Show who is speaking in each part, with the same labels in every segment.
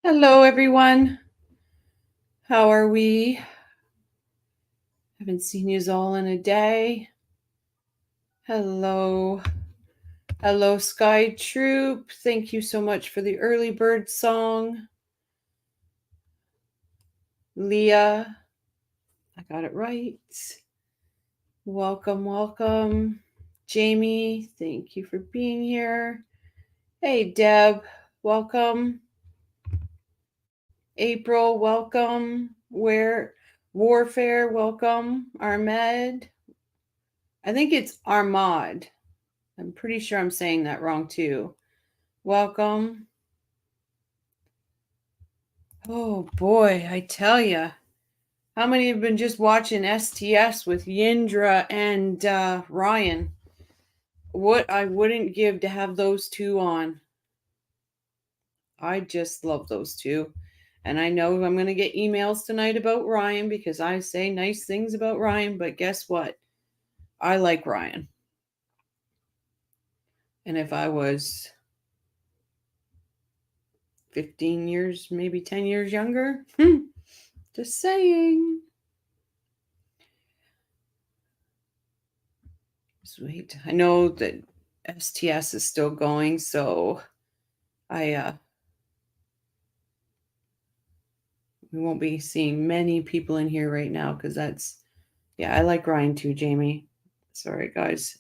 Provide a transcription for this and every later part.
Speaker 1: Hello, everyone. How are we? Haven't seen you all in a day. Hello. Hello, Sky Troop. Thank you so much for the early bird song. Leah, I got it right. Welcome, welcome. Jamie, thank you for being here. Hey, Deb, welcome. April, welcome. Warfare, welcome. Ahmed. I think it's Armad. I'm pretty sure I'm saying that wrong too. Welcome. Oh boy, I tell ya. How many have been just watching STS with Yindra and Ryan? What I wouldn't give to have those two on. I just love those two. And I know I'm going to get emails tonight about Ryan because I say nice things about Ryan, but guess what? I like Ryan. And if I was 15 years, maybe 10 years younger, just saying. Sweet. I know that STS is still going, so we won't be seeing many people in here right now because I like Ryan too, Jamie. Sorry, guys.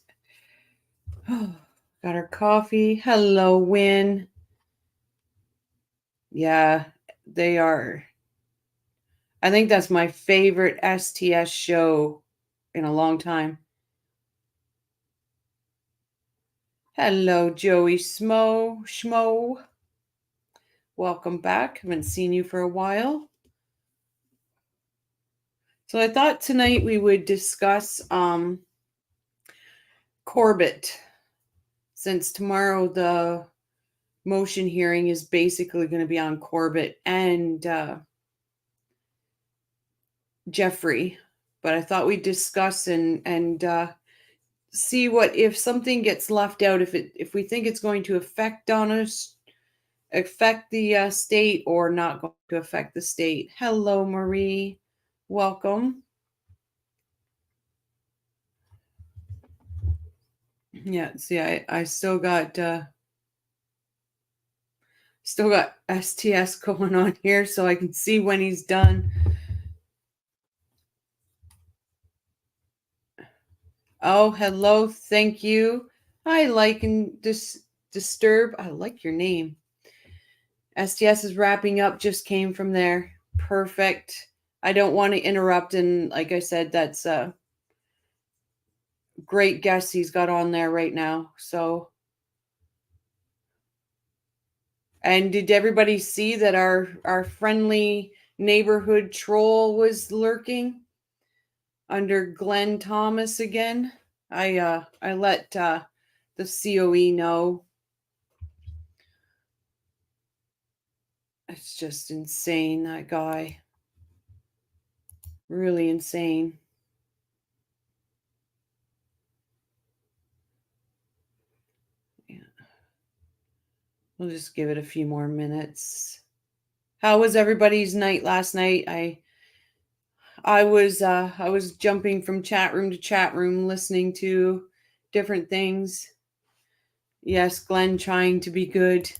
Speaker 1: Oh, got our coffee. Hello, Win. Yeah, they are. I think that's my favorite STS show in a long time. Hello, Joey Schmo. Welcome back. Haven't seen you for a while. So I thought tonight we would discuss Corbitt, since tomorrow the motion hearing is basically going to be on Corbett and Jeffrey. But I thought we'd discuss and see what if something gets left out, if we think it's going to affect the state or not going to affect the state. Hello, Marie. Welcome. Yeah, see, I still got STS going on here so I can see when he's done. Oh, hello, thank you. I like and disturb. I like your name. STS is wrapping up, just came from there. Perfect. I don't want to interrupt, and like I said, that's a great guest he's got on there right now. So, and did everybody see that our friendly neighborhood troll was lurking under Glenn Thomas again? I let the COE know. It's just insane, that guy. Really insane. Yeah. We'll just give it a few more minutes. How was everybody's night last night? I was jumping from chat room to chat room listening to different things. Yes, Glenn trying to be good.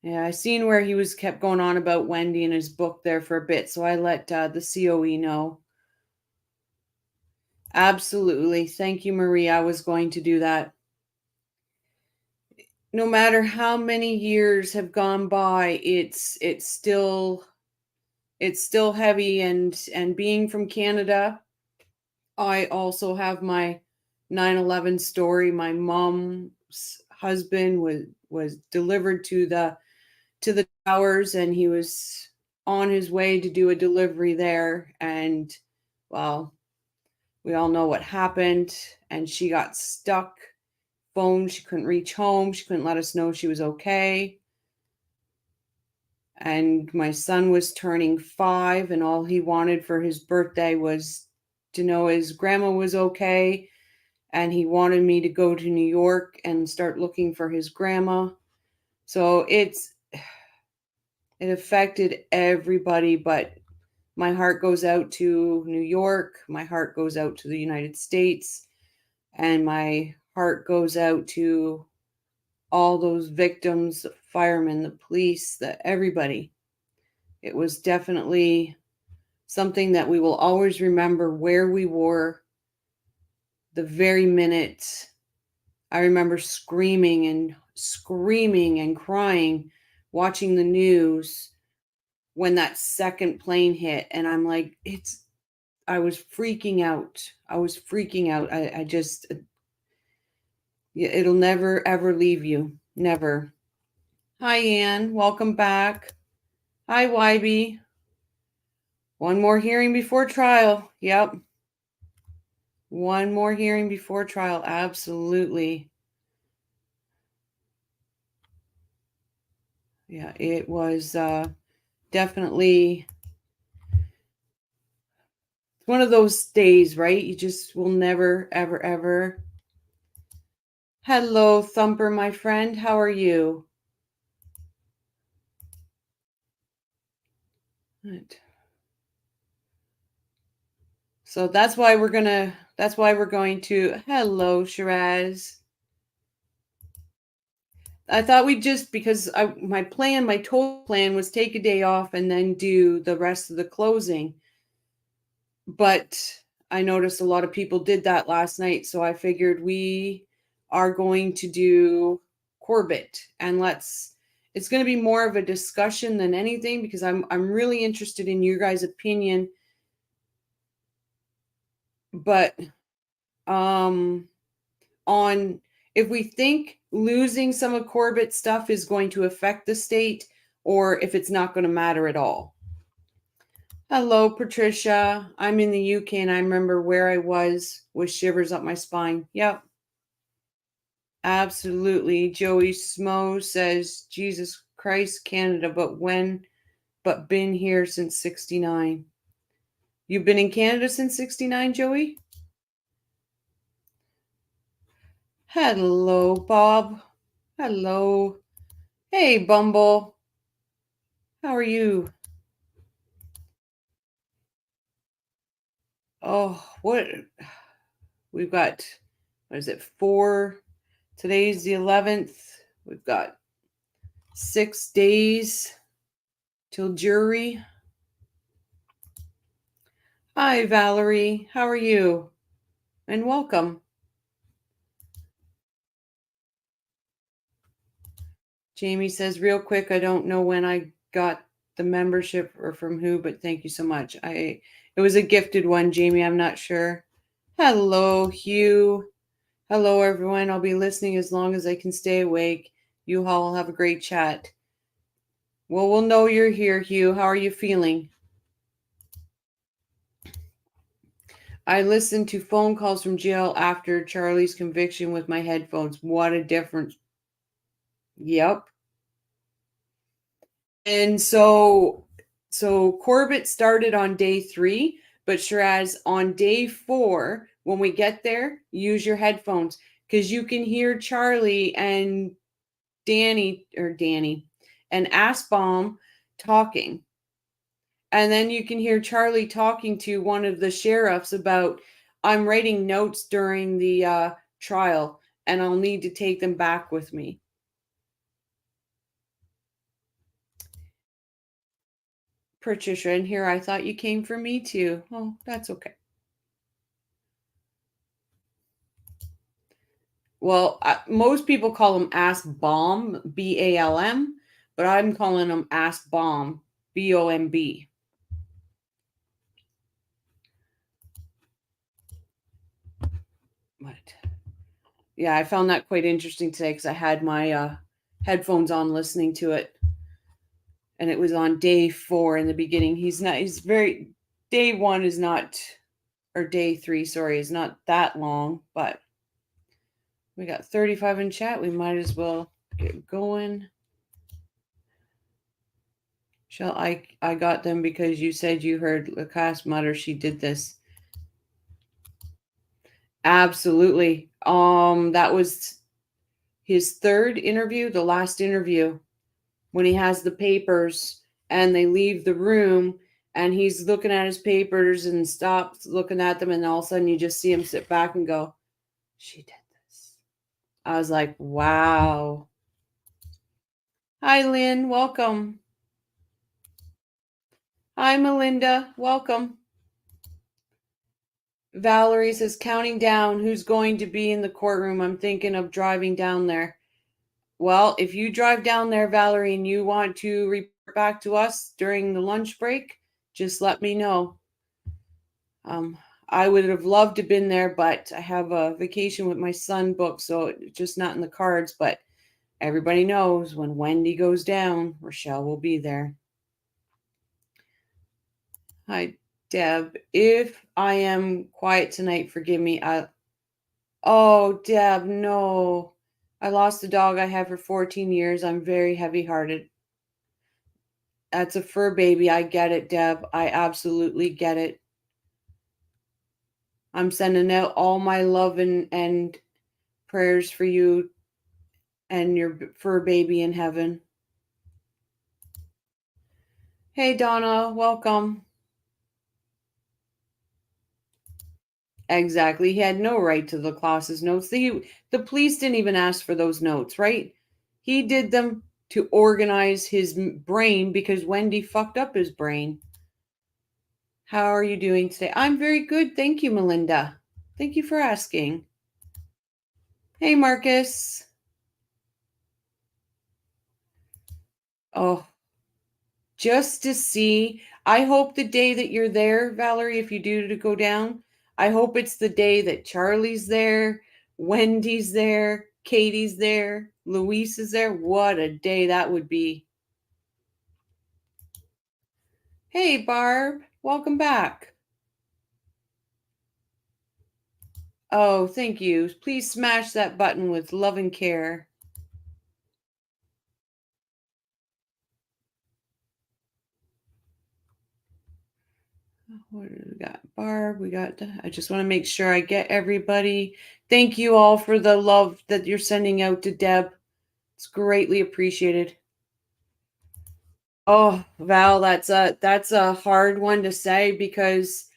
Speaker 1: Yeah, I seen where he was kept going on about Wendy and his book there for a bit, so I let the COE know. Absolutely. Thank you, Marie. I was going to do that. No matter how many years have gone by, it's still heavy, and being from Canada, I also have my 9/11 story. My mom's husband was delivered to the towers, and he was on his way to do a delivery there, and well, we all know what happened, and she got stuck. Phone, she couldn't reach home, she couldn't let us know she was okay. And my son was turning 5, and all he wanted for his birthday was to know his grandma was okay, and he wanted me to go to New York and start looking for his grandma. So it's It affected everybody, but my heart goes out to New York. My heart goes out to the United States. And my heart goes out to all those victims, the firemen, the police, everybody. It was definitely something that we will always remember where we were the very minute. I remember screaming and crying, watching the news when that second plane hit. And I'm like, I was freaking out. I just, it'll never, ever leave you. Never. Hi, Ann. Welcome back. Hi, YB. One more hearing before trial. Yep. One more hearing before trial. Absolutely. Yeah, it was definitely one of those days, right? You just will never, ever, ever. Hello, Thumper, my friend. How are you? Right. So that's why we're going to, hello, Shiraz. I thought we'd just, because my total plan was take a day off and then do the rest of the closing. But I noticed a lot of people did that last night. So I figured we are going to do Corbett, and it's going to be more of a discussion than anything, because I'm really interested in your guys' opinion. But on if we think losing some of Corbett's stuff is going to affect the state, or if it's not going to matter at all. Hello, Patricia. I'm in the UK and I remember where I was with shivers up my spine. Yep. Absolutely. Joey Smo says, Jesus Christ, Canada, but been here since 69. You've been in Canada since 69, Joey? Hello, Bob. Hello. Hey, Bumble. How are you? Oh, we've got, what is it, 4? Today's the 11th. We've got 6 days till jury. Hi, Valerie. How are you? And welcome. Jamie says, real quick, I don't know when I got the membership or from who, but thank you so much. It was a gifted one, Jamie. I'm not sure. Hello, Hugh. Hello, everyone. I'll be listening as long as I can stay awake. You all will have a great chat. Well, we'll know you're here, Hugh. How are you feeling? I listened to phone calls from jail after Charlie's conviction with my headphones. What a difference. Yep. And so Corbett started on day 3, but Shiraz, on day 4, when we get there, use your headphones, because you can hear Charlie and Danny and Aspbaum talking. And then you can hear Charlie talking to one of the sheriffs about, I'm writing notes during the trial and I'll need to take them back with me. Patricia, in here, I thought you came for me too. Oh, that's okay. Well, most people call him Aspbaum, B-A-L-M, but I'm calling him Aspbaum, B-O-M-B. But yeah, I found that quite interesting today because I had my headphones on listening to it. And it was on day 4 in the beginning. Day 1 is not, or day 3, sorry, is not that long, but we got 35 in chat. We might as well get going. I got them because you said you heard Lacasse mutter she did this. Absolutely. That was his 3rd interview, the last interview, when he has the papers and they leave the room, and he's looking at his papers and stops looking at them, and all of a sudden you just see him sit back and go, she did this. I was like, wow. Hi, Lynn. Welcome. Hi, Melinda. Welcome. Valerie says, counting down. Who's going to be in the courtroom? I'm thinking of driving down there. Well, if you drive down there, Valerie, and you want to report back to us during the lunch break, just let me know. I would have loved to have been there, but I have a vacation with my son booked, so it's just not in the cards. But everybody knows when Wendy goes down, Rochelle will be there. Hi, Deb. If I am quiet tonight, forgive me. Oh, Deb, no. I lost a dog I had for 14 years. I'm very heavy-hearted. That's a fur baby. I get it, Deb. I absolutely get it. I'm sending out all my love and prayers for you and your fur baby in heaven. Hey, Donna, welcome. Exactly. He had no right to the Klaus's notes. The police didn't even ask for those notes, right? He did them to organize his brain because Wendy fucked up his brain. How are you doing today? I'm very good. Thank you, Melinda. Thank you for asking. Hey, Marcus. Oh, just to see. I hope the day that you're there, Valerie, if you do to go down, I hope it's the day that Charlie's there, Wendy's there, Katie's there, Luis is there. What a day that would be. Hey, Barb. Welcome back. Oh, thank you. Please smash that button with love and care. What do we got? Barb, we got, I just want to make sure I get everybody. Thank you all for the love that you're sending out to Deb. It's greatly appreciated. Oh, Val, that's a hard one to say because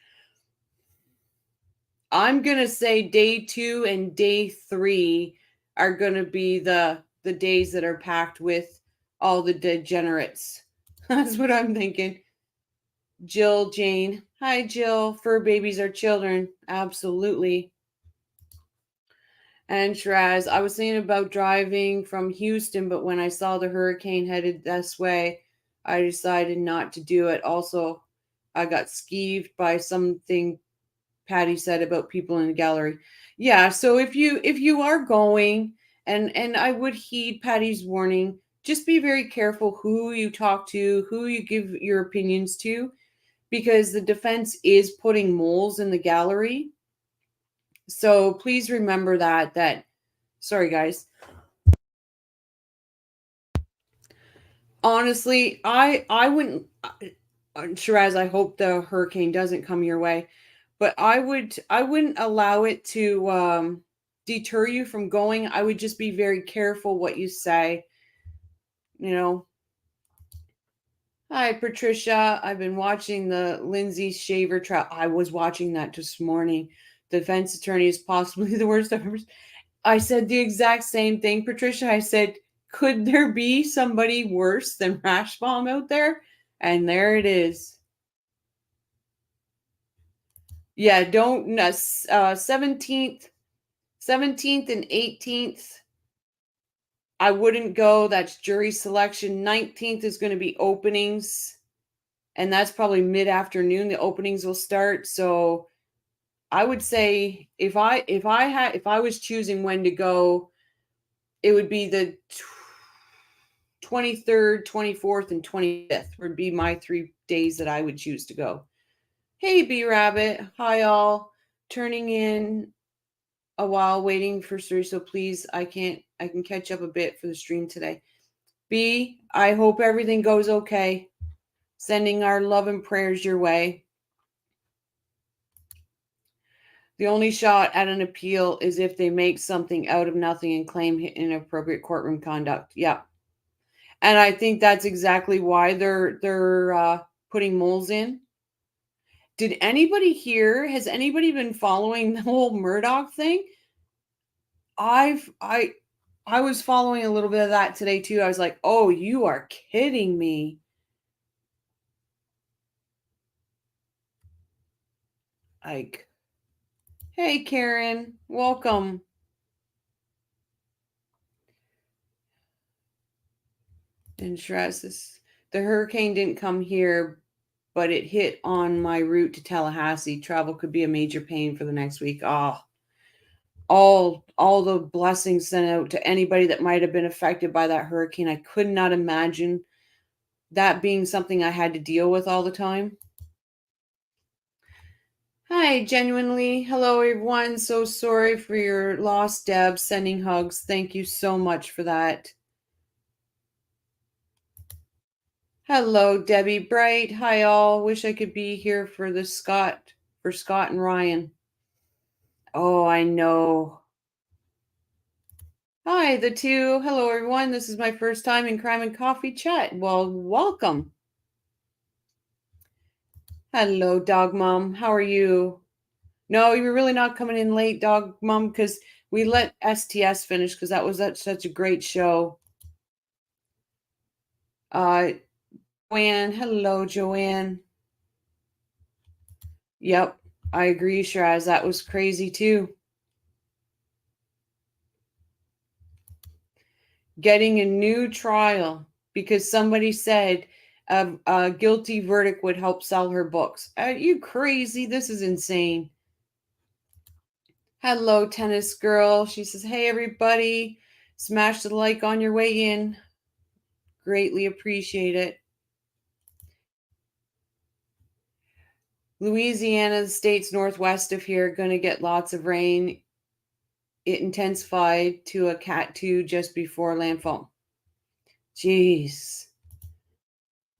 Speaker 1: I'm gonna say day 2 and day 3 are gonna be the days that are packed with all the degenerates. That's what I'm thinking. Jill, Jane. Hi, Jill. Fur babies are children. Absolutely. And Shiraz, I was thinking about driving from Houston, but when I saw the hurricane headed this way, I decided not to do it. Also, I got skeeved by something Patty said about people in the gallery. Yeah, so if you are going, and I would heed Patty's warning, just be very careful who you talk to, who you give your opinions to, because the defense is putting moles in the gallery. So please remember that sorry guys. Honestly, I wouldn't Shiraz, I hope the hurricane doesn't come your way, but I wouldn't allow it to deter you from going. I would just be very careful what you say, you know. Hi, Patricia. I've been watching the Lindsay Shaver trial. I was watching that this morning. The defense attorney is possibly the worst I've ever. I said the exact same thing, Patricia. I said, could there be somebody worse than Rashbaum out there? And there it is. Yeah, don't 17th and 18th. I wouldn't go. That's jury selection. 19th is going to be openings, and that's probably mid-afternoon. The openings will start. So I would say if I was choosing when to go, it would be the 23rd, 24th, and 25th would be my 3 days that I would choose to go. Hey, B Rabbit. Hi, all. Turning in a while waiting for Siri, so please, I can catch up a bit for the stream today. B, I hope everything goes okay. Sending our love and prayers your way. The only shot at an appeal is if they make something out of nothing and claim inappropriate courtroom conduct. Yeah. And I think that's exactly why they're putting moles in. Did anybody hear? Has anybody been following the whole Murdoch thing? I've I was following a little bit of that today too. I was like, "Oh, you are kidding me." Like, "Hey Karen, welcome." And stresses. The hurricane didn't come here, but it hit on my route to Tallahassee. Travel could be a major pain for the next week. Ah, all the blessings sent out to anybody that might have been affected by that hurricane. I could not imagine that being something I had to deal with all the time. Hi, genuinely. Hello, everyone. So sorry for your loss, Deb. Sending hugs. Thank you so much for that. Hello, Debbie Bright. Hi, all. Wish I could be here for Scott and Ryan. Oh, I know. Hi, the two. Hello, everyone. This is my first time in Crime and Coffee chat. Well, welcome. Hello, Dog Mom. How are you? No, you're really not coming in late, Dog Mom, because we let STS finish because that was such a great show. Joanne. Hello, Joanne. Yep, I agree, Shiraz. That was crazy too. Getting a new trial because somebody said a guilty verdict would help sell her books. Are you crazy? This is insane. Hello, tennis girl. She says, "Hey, everybody, smash the like on your way in. Greatly appreciate it." Louisiana, the states northwest of here, going to get lots of rain. It intensified to a Cat 2 just before landfall. Jeez.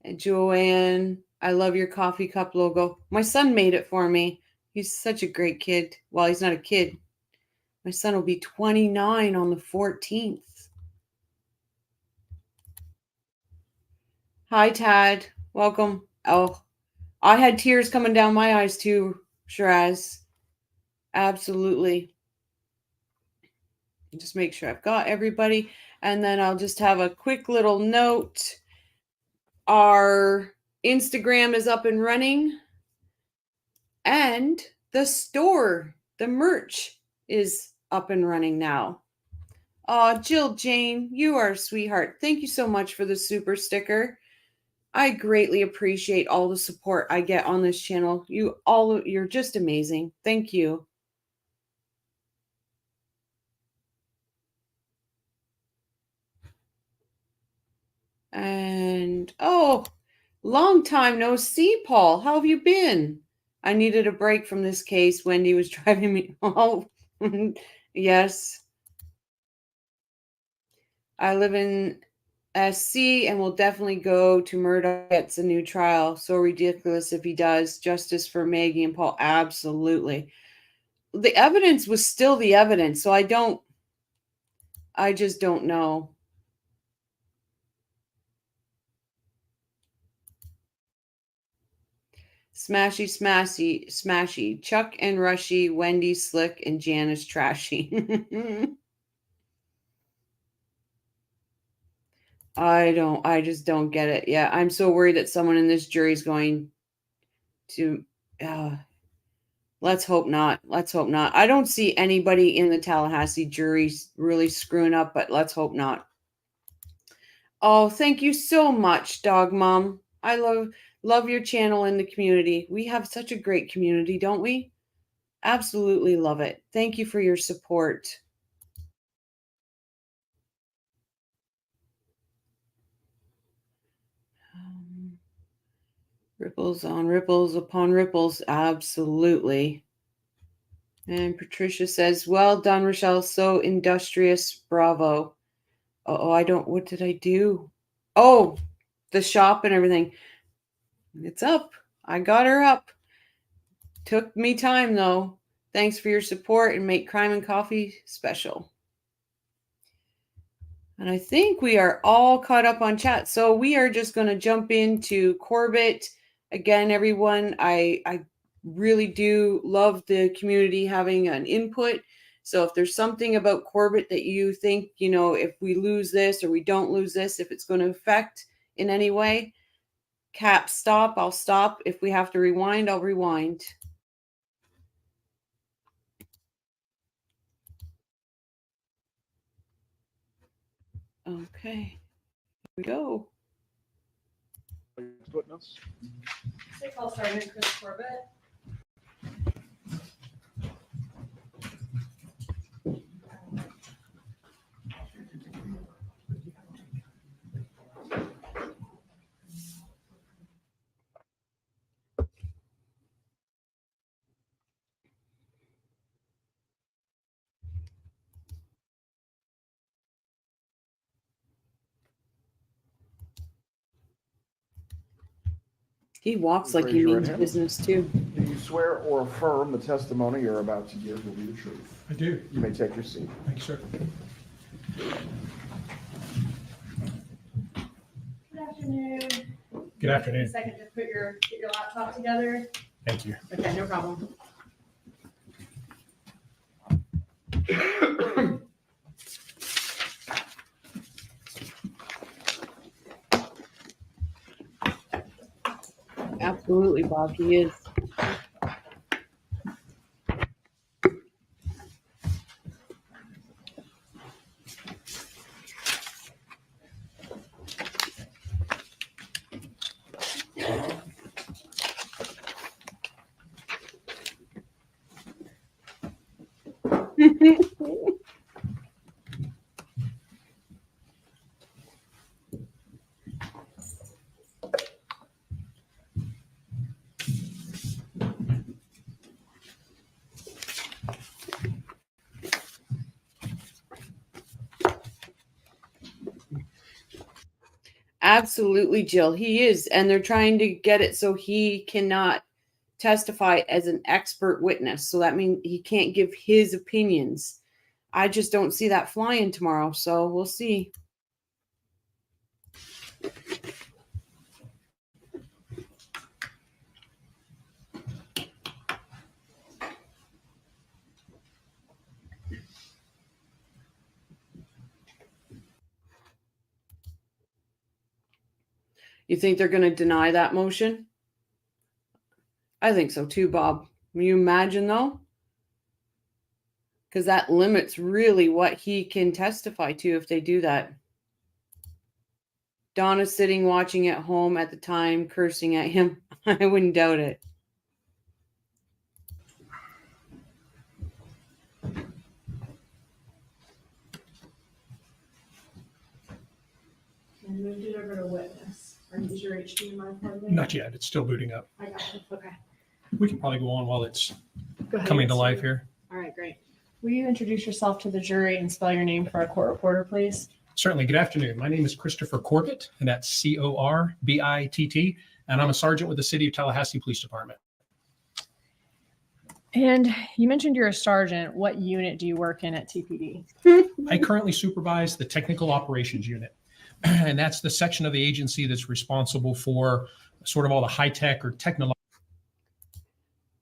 Speaker 1: And Joanne, I love your coffee cup logo. My son made it for me. He's such a great kid. Well, he's not a kid. My son will be 29 on the 14th. Hi, Tad. Welcome. Oh, I had tears coming down my eyes too, Shiraz. Absolutely. Just make sure I've got everybody. And then I'll just have a quick little note. Our Instagram is up and running. And the store, the merch is up and running now. Jill Jane, you are a sweetheart. Thank you so much for the super sticker. I greatly appreciate all the support I get on this channel. You're just amazing. Thank you. And long time no see, Paul. How have you been? I needed a break from this case. Wendy was driving me. Oh, yes. I live in SC and will definitely go to Murdoch gets a new trial. So ridiculous if he does. Justice for Maggie and Paul. Absolutely. The evidence was still the evidence. So I just don't know. Smashy, smashy, smashy. Chuck and Rushy, Wendy slick, and Janice trashy. I just don't get it. Yeah, I'm so worried that someone in this jury is going to, let's hope not. Let's hope not. I don't see anybody in the Tallahassee jury really screwing up, but let's hope not. Oh, thank you so much, Dog Mom. I love your channel and the community. We have such a great community, don't we? Absolutely love it. Thank you for your support. Ripples on ripples upon ripples. Absolutely. And Patricia says, "Well done, Rochelle. So industrious. Bravo." Oh, what did I do? Oh, the shop and everything. It's up. I got her up. Took me time, though. Thanks for your support and make Crime and Coffee special. And I think we are all caught up on chat. So we are just going to jump into Corbett. Again, everyone, I really do love the community having an input. So if there's something about Corbett that you think, if we lose this or we don't lose this, if it's going to affect in any way, cap stop, I'll stop. If we have to rewind, I'll rewind. Okay, here we go.
Speaker 2: Witness.
Speaker 3: Call Sergeant Chris Corbett.
Speaker 1: He walks like he means business too.
Speaker 2: Do you swear or affirm the testimony you're about to give will be the truth?
Speaker 4: I do.
Speaker 2: You may take your seat.
Speaker 4: Thank you, sir.
Speaker 3: Good afternoon.
Speaker 4: Good afternoon.
Speaker 3: A second to get your laptop together.
Speaker 4: Thank you.
Speaker 3: Okay, no problem.
Speaker 1: Absolutely, Bob, he is. Absolutely, Jill. He is. And they're trying to get it so he cannot testify as an expert witness. So that means he can't give his opinions. I just don't see that flying tomorrow. So we'll see. You think they're going to deny that motion? I think so too, Bob. Can you imagine though? Because that limits really what he can testify to if they do that. Donna's sitting watching at home at the time, cursing at him. I wouldn't doubt it.
Speaker 3: And moved it over to witness. Is your HDMI plugged in?
Speaker 4: Not yet. It's still booting up.
Speaker 3: I got you. Okay.
Speaker 4: We can probably go on while it's
Speaker 3: Go ahead.
Speaker 4: coming to life here.
Speaker 3: All right, great. Will you introduce yourself to the jury and spell your name for our court reporter, please?
Speaker 4: Certainly. Good afternoon. My name is Christopher Corbitt, and that's Corbitt, and I'm a sergeant with the City of Tallahassee Police Department.
Speaker 3: And you mentioned you're a sergeant. What unit do you work in at TPD?
Speaker 4: I currently supervise the Technical Operations Unit, and that's the section of the agency that's responsible for sort of all the high-tech or technological.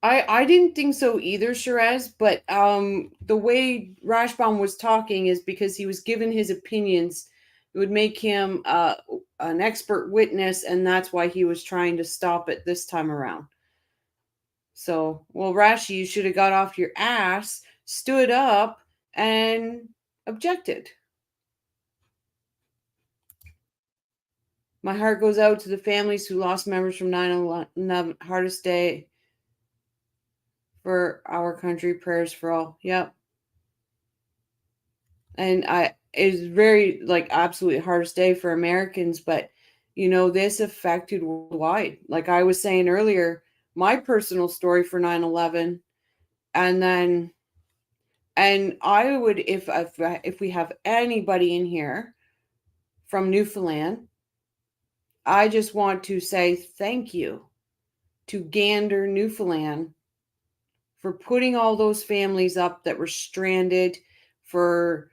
Speaker 1: I didn't think so either, Shiraz, but the way Rashbaum was talking is because he was given his opinions. It would make him an expert witness, and that's why he was trying to stop it this time around. So, well, Rashi, you should have got off your ass, stood up, and objected. My heart goes out to the families who lost members from 9/11. Hardest day for our country. Prayers for all. Yep. And it's very absolutely hardest day for Americans, but this affected worldwide. Like I was saying earlier, my personal story for 9/11, and I would, if we have anybody in here from Newfoundland, I just want to say thank you to Gander, Newfoundland, for putting all those families up that were stranded, for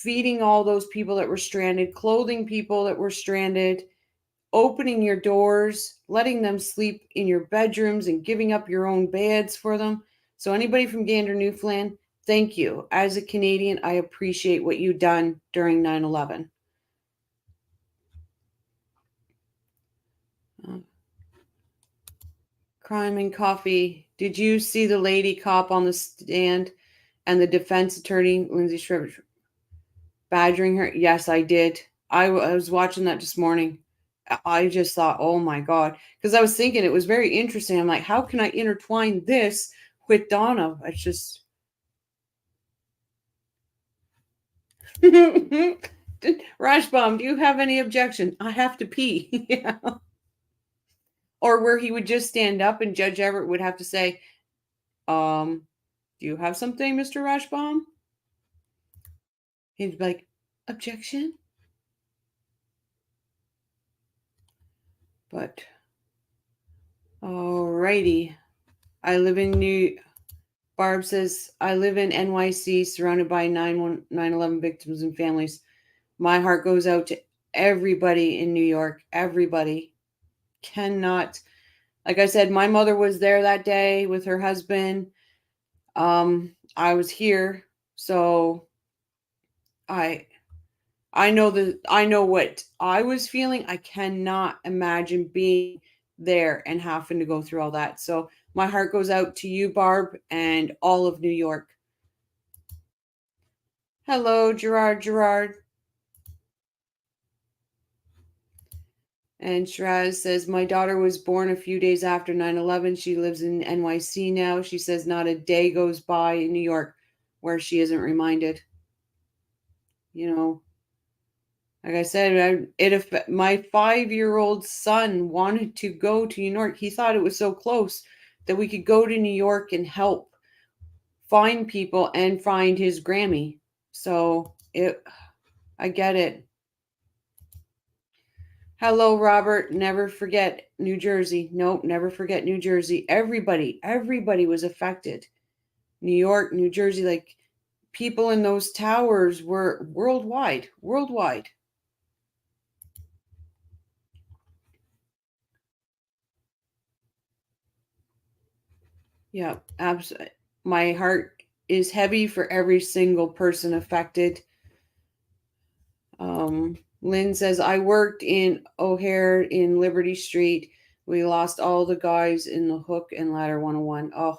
Speaker 1: feeding all those people that were stranded, clothing people that were stranded, opening your doors, letting them sleep in your bedrooms and giving up your own beds for them. So anybody from Gander, Newfoundland, thank you. As a Canadian, I appreciate what you've done during 9/11. Crime and coffee. Did you see the lady cop on the stand and the defense attorney, Lindsay Shriver, badgering her? Yes, I did. I was watching that this morning. I just thought, oh my God. Because I was thinking it was very interesting. I'm like, how can I intertwine this with Donna? It's just... Rashbaum, do you have any objection? I have to pee. Yeah. Or where he would just stand up and Judge Everett would have to say, do you have something, Mr. Rashbaum? He'd be like, objection? But, alrighty. Barb says, I live in NYC surrounded by 9/11 victims and families. My heart goes out to everybody in New York. Everybody. Cannot. Like I said, my mother was there that day with her husband. I was here. So I know what I was feeling. I cannot imagine being there and having to go through all that. So my heart goes out to you, Barb, and all of New York. Hello, Gerard. And Shiraz says, my daughter was born a few days after 9/11. She lives in NYC now. She says not a day goes by in New York where she isn't reminded. You know, like I said, my 5-year-old son wanted to go to New York. He thought it was so close that we could go to New York and help find people and find his Grammy. So I get it. Hello, Robert. Never forget New Jersey. Nope, never forget New Jersey. Everybody was affected. New York, New Jersey, like people in those towers were worldwide. Yeah, absolutely. My heart is heavy for every single person affected. Lynn says, I worked in O'Hare in Liberty Street. We lost all the guys in the Hook and Ladder 101. Oh.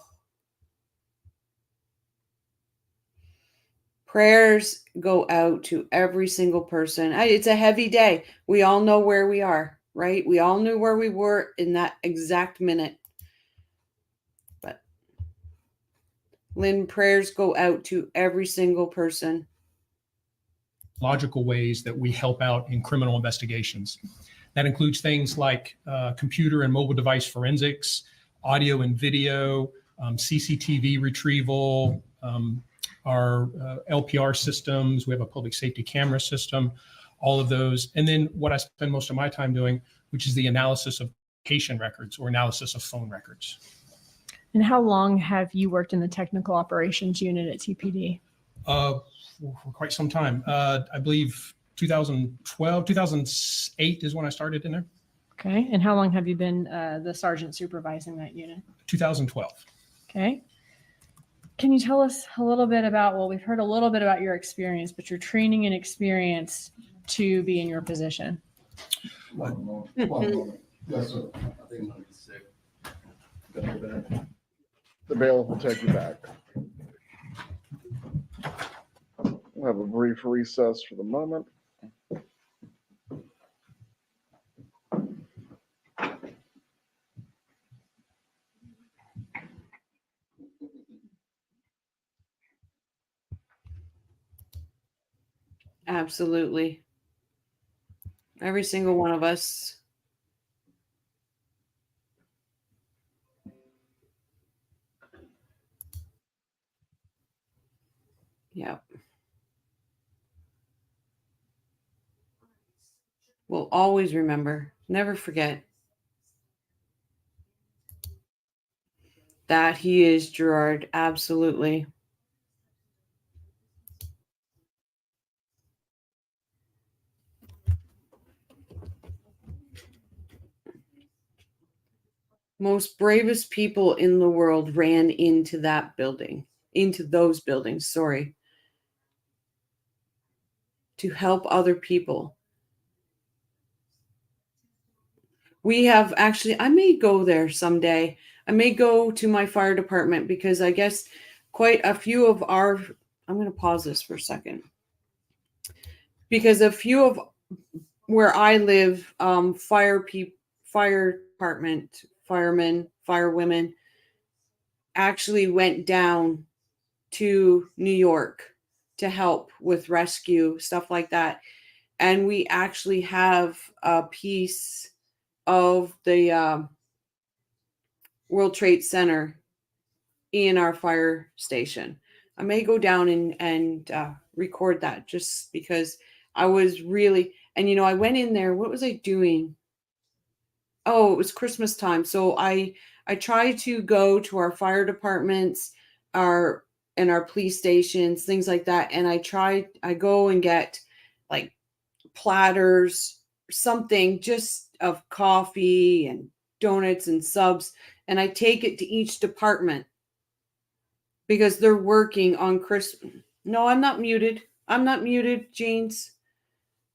Speaker 1: Prayers go out to every single person. It's a heavy day. We all know where we are, right? We all knew where we were in that exact minute. But Lynn, prayers go out to every single person.
Speaker 4: Logical ways that we help out in criminal investigations. That includes things like computer and mobile device forensics, audio and video, CCTV retrieval, our LPR systems. We have a public safety camera system, all of those. And then what I spend most of my time doing, which is the analysis of location records or analysis of phone records.
Speaker 3: And how long have you worked in the technical operations unit at TPD?
Speaker 4: For quite some time. I believe 2012, 2008 is when I started in there.
Speaker 3: Okay. And how long have you been the sergeant supervising that unit?
Speaker 4: 2012.
Speaker 3: Okay. Can you tell us a little bit about, well, we've heard a little bit about your experience, but your training and experience to be in your position?
Speaker 2: One moment. Yes, sir. I think I'm sick. The bailiff will take you back. We'll have a brief recess for the moment.
Speaker 1: Absolutely. Every single one of us. Yep. We'll always remember, never forget that he is Gerard. Absolutely. most bravest people in the world ran into those buildings, sorry, to help other people. We have actually, I may go there someday. I may go to my fire department because I guess quite a few of I'm going to pause this for a second. Because a few of where I live, fire department, firemen, firewomen actually went down to New York to help with rescue, stuff like that. And we actually have a piece of the World Trade Center in our fire station. I may go down and record that just because I was really, and I went in there. What was I doing? Oh, it was Christmas time. So I try to go to our fire departments, our police stations, things like that. And I go and get like platters, something just of coffee and donuts and subs. And I take it to each department because they're working on Christmas. No, I'm not muted. I'm not muted, James.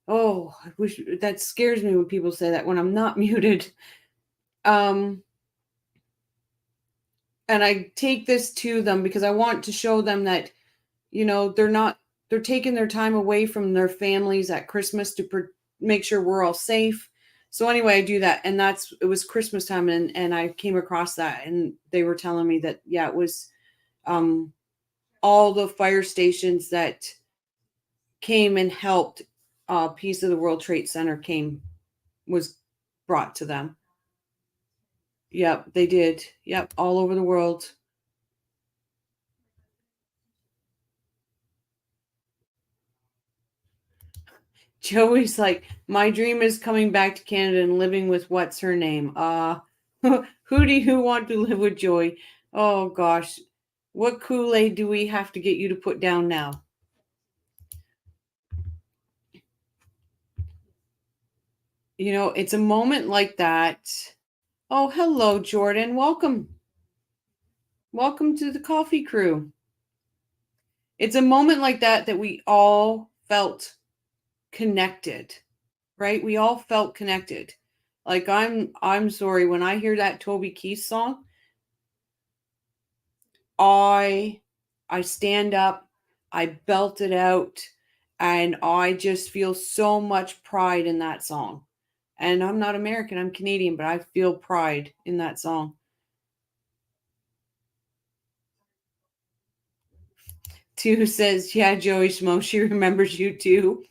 Speaker 1: Oh, I wish that scares me when people say that when I'm not muted. And I take this to them because I want to show them that, they're taking their time away from their families at Christmas to make sure we're all safe. So anyway, I do that. And it was Christmas time. And I came across that and they were telling me that, yeah, it was, all the fire stations that came and helped a piece of the World Trade Center was brought to them. Yep, they did. Yep, all over the world. Joey's like, my dream is coming back to Canada and living with what's her name? Who do you want to live with, Joey? Oh gosh. What Kool-Aid do we have to get you to put down now? It's a moment like that. Oh, hello, Jordan. Welcome. Welcome to the coffee crew. It's a moment like that we all felt connected, right? We all felt connected. Like I'm sorry, when I hear that Toby Keith song, I stand up, I belt it out, and I just feel so much pride in that song. And I'm not American, I'm Canadian, but I feel pride in that song. Two says, yeah, Joey Schmo, she remembers you too.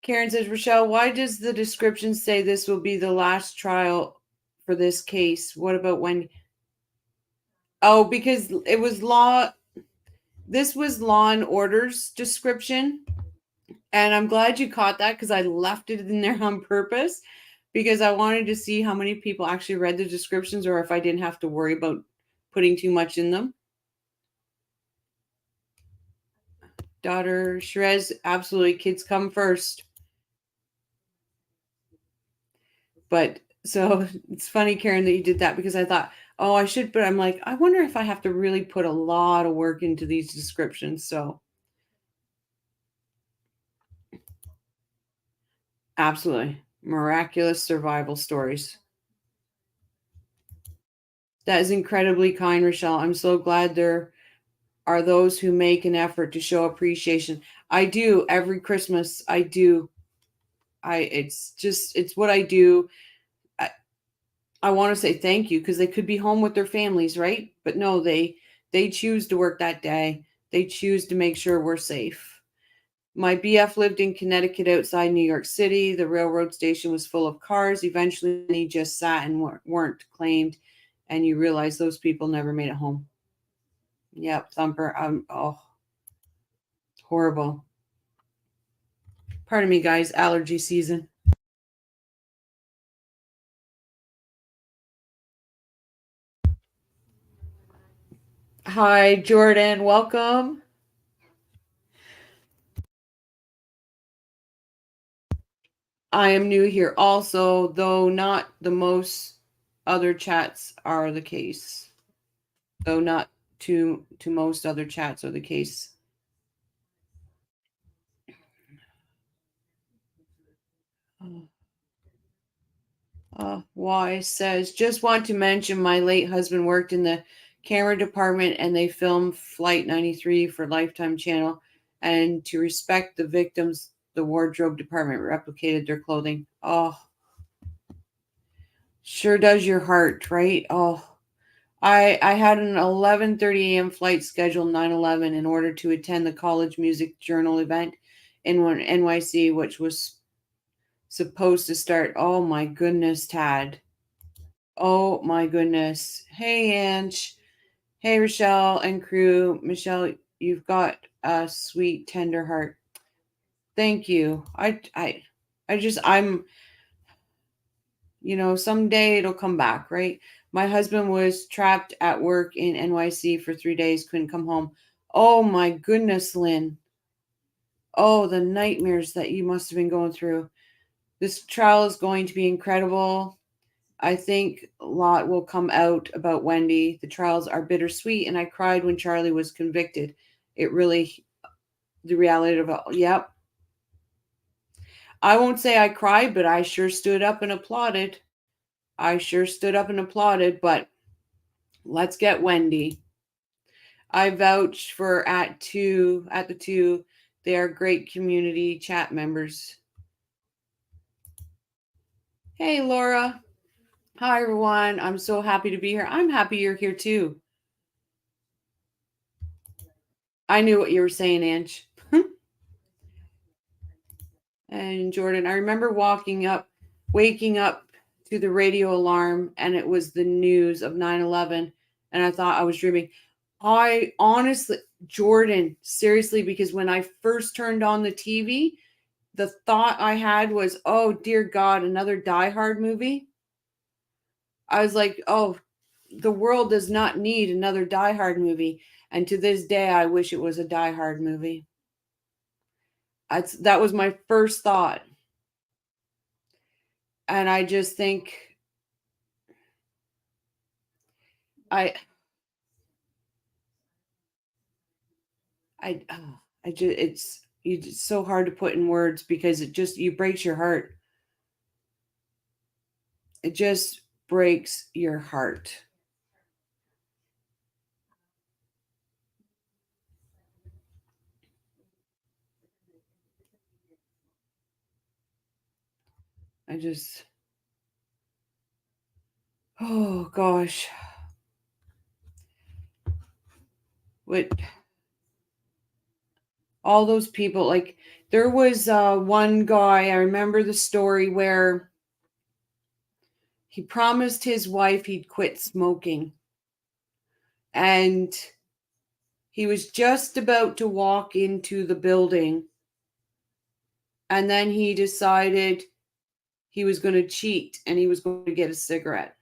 Speaker 1: Karen says, Rochelle, why does the description say this will be the last trial for this case? What about when? Oh, because it was law. This was Law and Order's description. And I'm glad you caught that because I left it in there on purpose because I wanted to see how many people actually read the descriptions or if I didn't have to worry about putting too much in them. Daughter Shrez, absolutely. Kids come first. But so it's funny, Karen, that you did that because I thought, oh, I should, but I'm like, I wonder if I have to really put a lot of work into these descriptions. So absolutely. Miraculous survival stories. That is incredibly kind, Rochelle. I'm so glad there are those who make an effort to show appreciation. I do every Christmas. I do. It's what I do. I want to say thank you because they could be home with their families, right? But no, they choose to work that day. They choose to make sure we're safe. My BF lived in Connecticut outside New York City. The railroad station was full of cars. Eventually, he just sat and weren't claimed. And you realize those people never made it home. Yep, Thumper. Horrible. Pardon me, guys. Allergy season. Hi, Jordan. Welcome. I am new here also, though not the most other chats are the case. Though not to most other chats are the case. Y says, just want to mention my late husband worked in the camera department and they filmed Flight 93 for Lifetime Channel. And to respect the victims, the wardrobe department replicated their clothing. Oh, sure does your heart, right? Oh, I had an 11:30 a.m. flight scheduled 9/11 in order to attend the College Music Journal event in NYC, which was supposed to start. Oh my goodness, Tad. Oh my goodness. Hey, Ange. Hey, Rochelle and crew. Michelle, you've got a sweet, tender heart. Thank you. I'm, someday it'll come back, right? My husband was trapped at work in NYC for 3 days, couldn't come home. Oh my goodness, Lynn. Oh, the nightmares that you must have been going through. This trial is going to be incredible. I think a lot will come out about Wendy. The trials are bittersweet, and I cried when Charlie was convicted. It really, the reality of it, yep. I won't say I cried, but I sure stood up and applauded. But let's get Wendy. I vouch for at the two. They are great community chat members. Hey, Laura. Hi, everyone. I'm so happy to be here. I'm happy you're here too. I knew what you were saying, Ange. And Jordan, I remember waking up to the radio alarm, and it was the news of 9/11, and I thought I was dreaming. I honestly, Jordan, seriously, because when I first turned on the TV, the thought I had was, oh, dear God, another Die Hard movie. I was like, oh, the world does not need another Die Hard movie. And to this day, I wish it was a Die Hard movie. That was my first thought. And I just think it's so hard to put in words because you breaks your heart. It just breaks your heart. Oh gosh. All those people, like there was one guy, I remember the story where he promised his wife he'd quit smoking. And he was just about to walk into the building. And then he decided he was going to cheat and he was going to get a cigarette.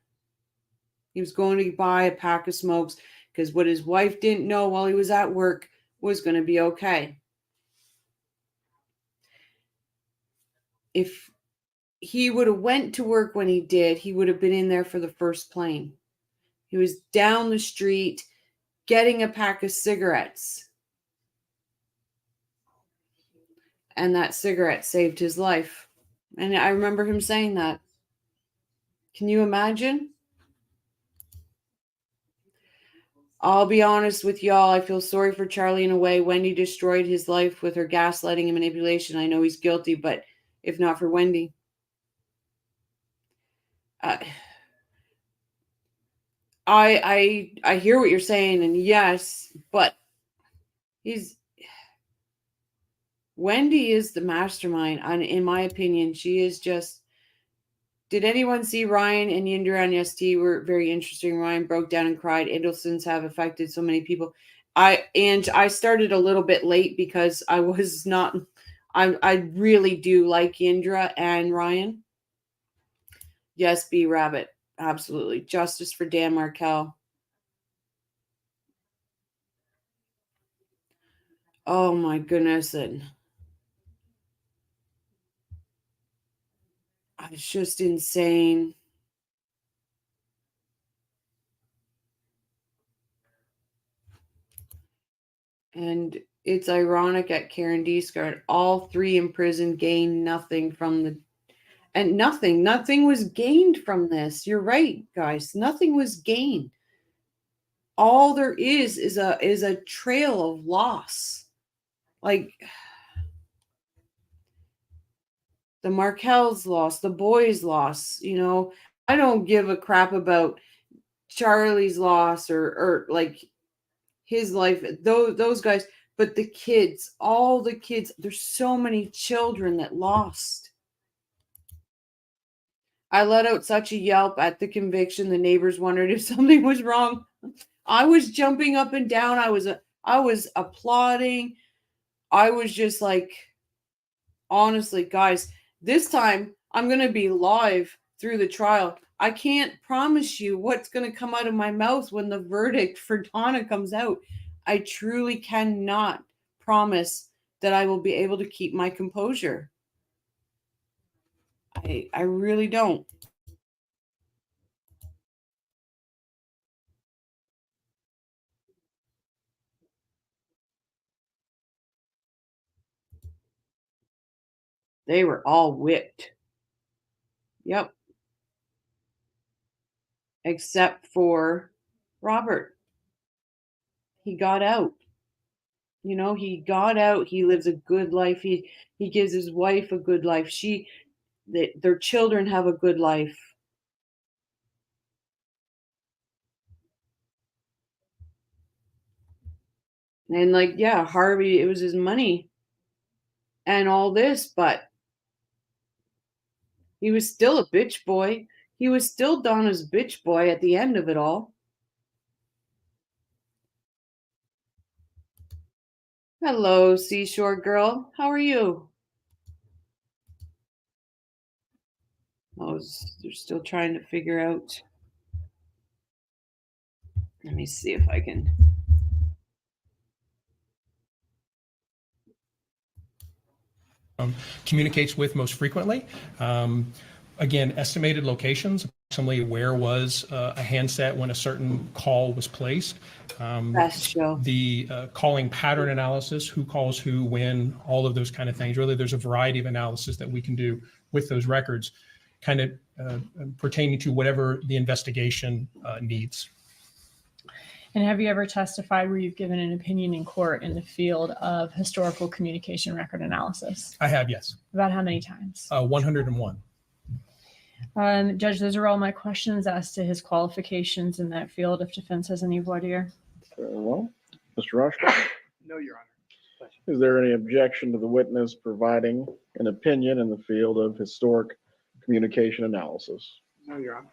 Speaker 1: He was going to buy a pack of smokes because what his wife didn't know while he was at work was going to be okay. If he would have went to work when he did, he would have been in there for the first plane. He was down the street getting a pack of cigarettes. And that cigarette saved his life. And I remember him saying that. Can you imagine? I'll be honest with y'all. I feel sorry for Charlie in a way. Wendy destroyed his life with her gaslighting and manipulation. I know he's guilty, but if not for Wendy. I hear what you're saying, and yes, but Wendy is the mastermind, and in my opinion, she is just. Did anyone see Ryan and Yindra on ST? Were very interesting. Ryan broke down and cried. Adelsons have affected so many people. I started a little bit late because I was not. I really do like Yindra and Ryan. Yes, B Rabbit. Absolutely. Justice for Dan Markel. Oh my goodness. And it's just insane. And it's ironic at Karen Discard, all three in prison gained nothing from the, and nothing was gained from this. You're right, guys. Nothing was gained. All there is a trail of loss. Like the Markels lost, the boys lost, you know. I don't give a crap about Charlie's loss or like his life, those guys, but the kids, all the kids, there's so many children that lost. I let out such a yelp at the conviction. The neighbors wondered if something was wrong. I was jumping up and down. I was applauding. I was just like, honestly, guys, this time I'm going to be live through the trial. I can't promise you what's going to come out of my mouth when the verdict for Donna comes out. I truly cannot promise that I will be able to keep my composure. I really don't. They were all whipped. Yep. Except for Robert. He got out. You know, he got out. He lives a good life. He gives his wife a good life. Their children have a good life. And like, yeah, Harvey, it was his money and all this, but he was still a bitch boy. He was still Donna's bitch boy at the end of it all. Hello, Seashore Girl. How are you? They're still trying to figure out. Let me see if I can.
Speaker 4: Communicates with most frequently. Again, estimated locations, approximately where was a handset when a certain call was placed.
Speaker 1: Best show.
Speaker 4: The calling pattern analysis, who calls who, when, all of those kind of things. Really, there's a variety of analysis that we can do with those records, kind of pertaining to whatever the investigation needs.
Speaker 3: And have you ever testified where you've given an opinion in court in the field of historical communication record analysis?
Speaker 4: I have, yes.
Speaker 3: About how many times?
Speaker 4: 101.
Speaker 3: Judge, those are all my questions as to his qualifications in that field. If defense has any voir dire.
Speaker 5: Very well. Mr. Rushton,
Speaker 6: No, Your Honor.
Speaker 5: is there any objection to the witness providing an opinion in the field of historic communication analysis?
Speaker 6: No, Your Honor.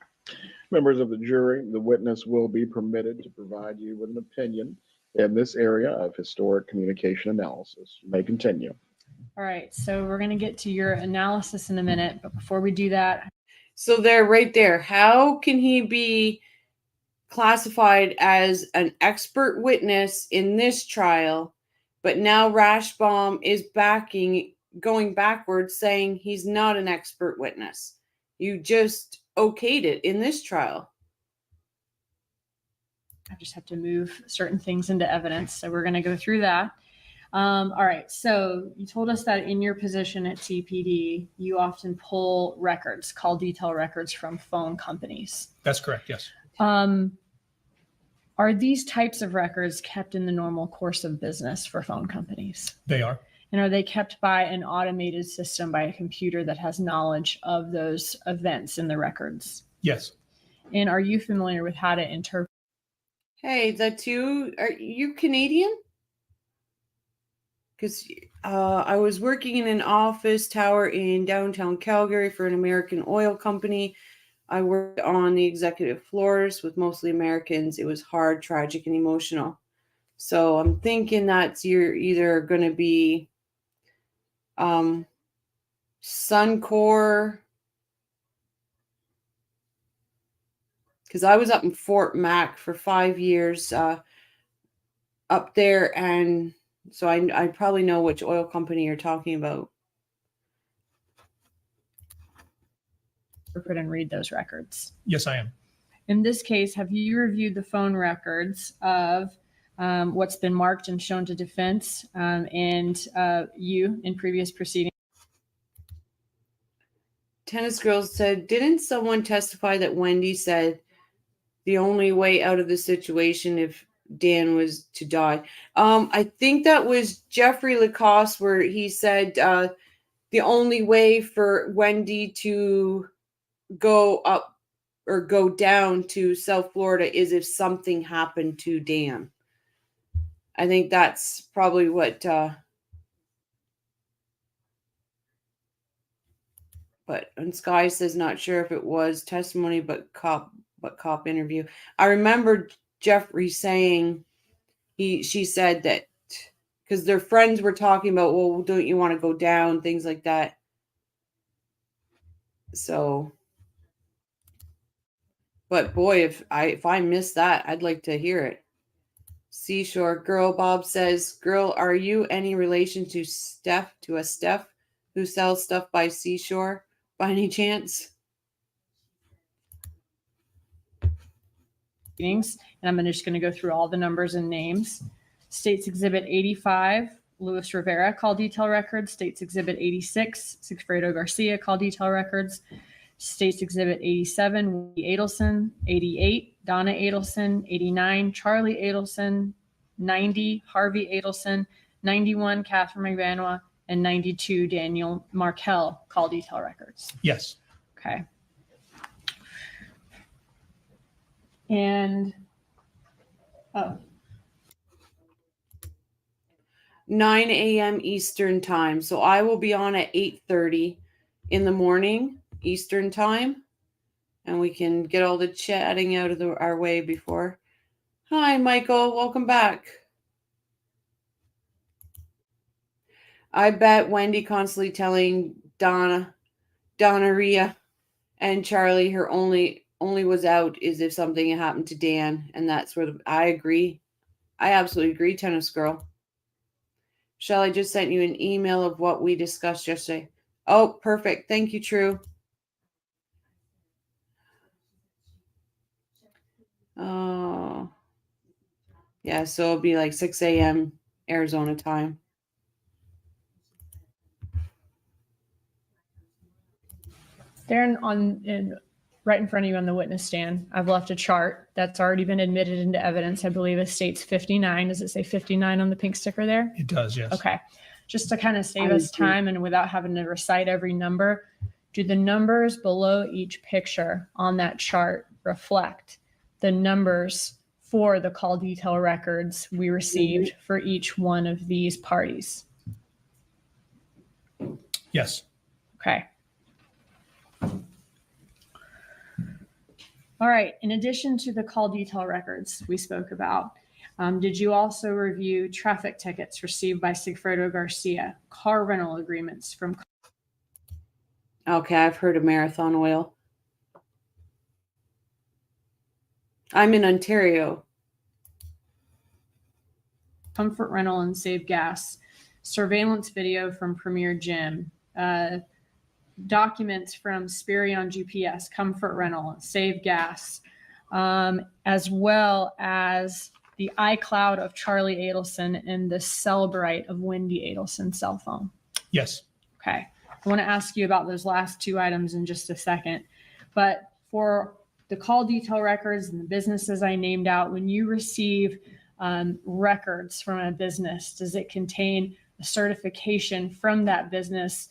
Speaker 5: Members of the jury, the witness will be permitted to provide you with an opinion in this area of historic communication analysis. You may continue.
Speaker 3: All right, so we're going to get to your analysis in a minute, but before we do that.
Speaker 1: So there, right there, how can he be classified as an expert witness in this trial, but now Rashbaum is going backwards, saying he's not an expert witness? You just okayed it in this trial.
Speaker 3: I just have to move certain things into evidence. So we're going to go through that. All right. So you told us that in your position at CPD, you often pull records, call detail records from phone companies.
Speaker 4: That's correct, yes.
Speaker 3: Are these types of records kept in the normal course of business for phone companies?
Speaker 4: They are.
Speaker 3: And are they kept by an automated system, by a computer that has knowledge of those events in the records?
Speaker 4: Yes.
Speaker 3: And are you familiar with how to interpret?
Speaker 1: Hey, are you Canadian? Because I was working in an office tower in downtown Calgary for an American oil company. I worked on the executive floors with mostly Americans. It was hard, tragic, and emotional. So I'm thinking that you're either going to be Suncor, because I was up in Fort Mac for 5 years up there, and so I probably know which oil company you're talking about.
Speaker 3: And read those records?
Speaker 4: Yes, I am.
Speaker 3: In this case, have you reviewed the phone records of what's been marked and shown to defense, and you in previous proceedings.
Speaker 1: Tennis Girl said, didn't someone testify that Wendy said the only way out of the situation if Dan was to die? I think that was Jeffrey Lacoste, where he said the only way for Wendy to go up or go down to South Florida is if something happened to Dan. I think that's probably what and Sky says not sure if it was testimony but cop interview. I remember Jeffrey saying she said that because their friends were talking about, well, don't you want to go down, things like that. So, but boy, if I missed that, I'd like to hear it. Seashore Girl Bob says, girl, are you any relation to Steph who sells stuff by Seashore by any chance?
Speaker 3: And I'm just going to go through all the numbers and names. States Exhibit 85, Luis Rivera, call detail records. States Exhibit 86, Sigfredo Garcia, call detail records. States Exhibit 87, Wendy Adelson. 88, Donna Adelson. 89, Charlie Adelson. 90, Harvey Adelson. 91, Katherine Magbanua. And 92, Daniel Markel, call detail records.
Speaker 4: Yes.
Speaker 3: Okay. And
Speaker 1: 9 a.m. Eastern time. So I will be on at 8:30 in the morning Eastern time, and we can get all the chatting out of our way before. Hi, Michael. Welcome back. I bet Wendy constantly telling Donna Ria and Charlie her only was out is if something had happened to Dan, and that's where I agree. I absolutely agree, Tennis Girl. Shall I just sent you an email of what we discussed yesterday? Oh, perfect. Thank you, True. Oh, yeah. So it'll be like 6 a.m. Arizona time.
Speaker 3: Darren, right in front of you on the witness stand, I've left a chart that's already been admitted into evidence. I believe it states 59. Does it say 59 on the pink sticker there?
Speaker 4: It does, yes.
Speaker 3: Okay. Just to kind of save us time and without having to recite every number, do the numbers below each picture on that chart reflect the numbers for the call detail records we received for each one of these parties?
Speaker 4: Yes.
Speaker 3: Okay. All right. In addition to the call detail records we spoke about, did you also review traffic tickets received by Sigfredo Garcia, car rental agreements from?
Speaker 1: Okay, I've heard of Marathon Oil. I'm in Ontario.
Speaker 3: Comfort Rental and Save Gas, surveillance video from Premier Gym, documents from Spirion GPS, Comfort Rental, Save Gas, as well as the iCloud of Charlie Adelson and the Cellbrite of Wendy Adelson's cell phone.
Speaker 4: Yes.
Speaker 3: Okay. I want to ask you about those last two items in just a second. But for the call detail records and the businesses I named out, when you receive records from a business, does it contain a certification from that business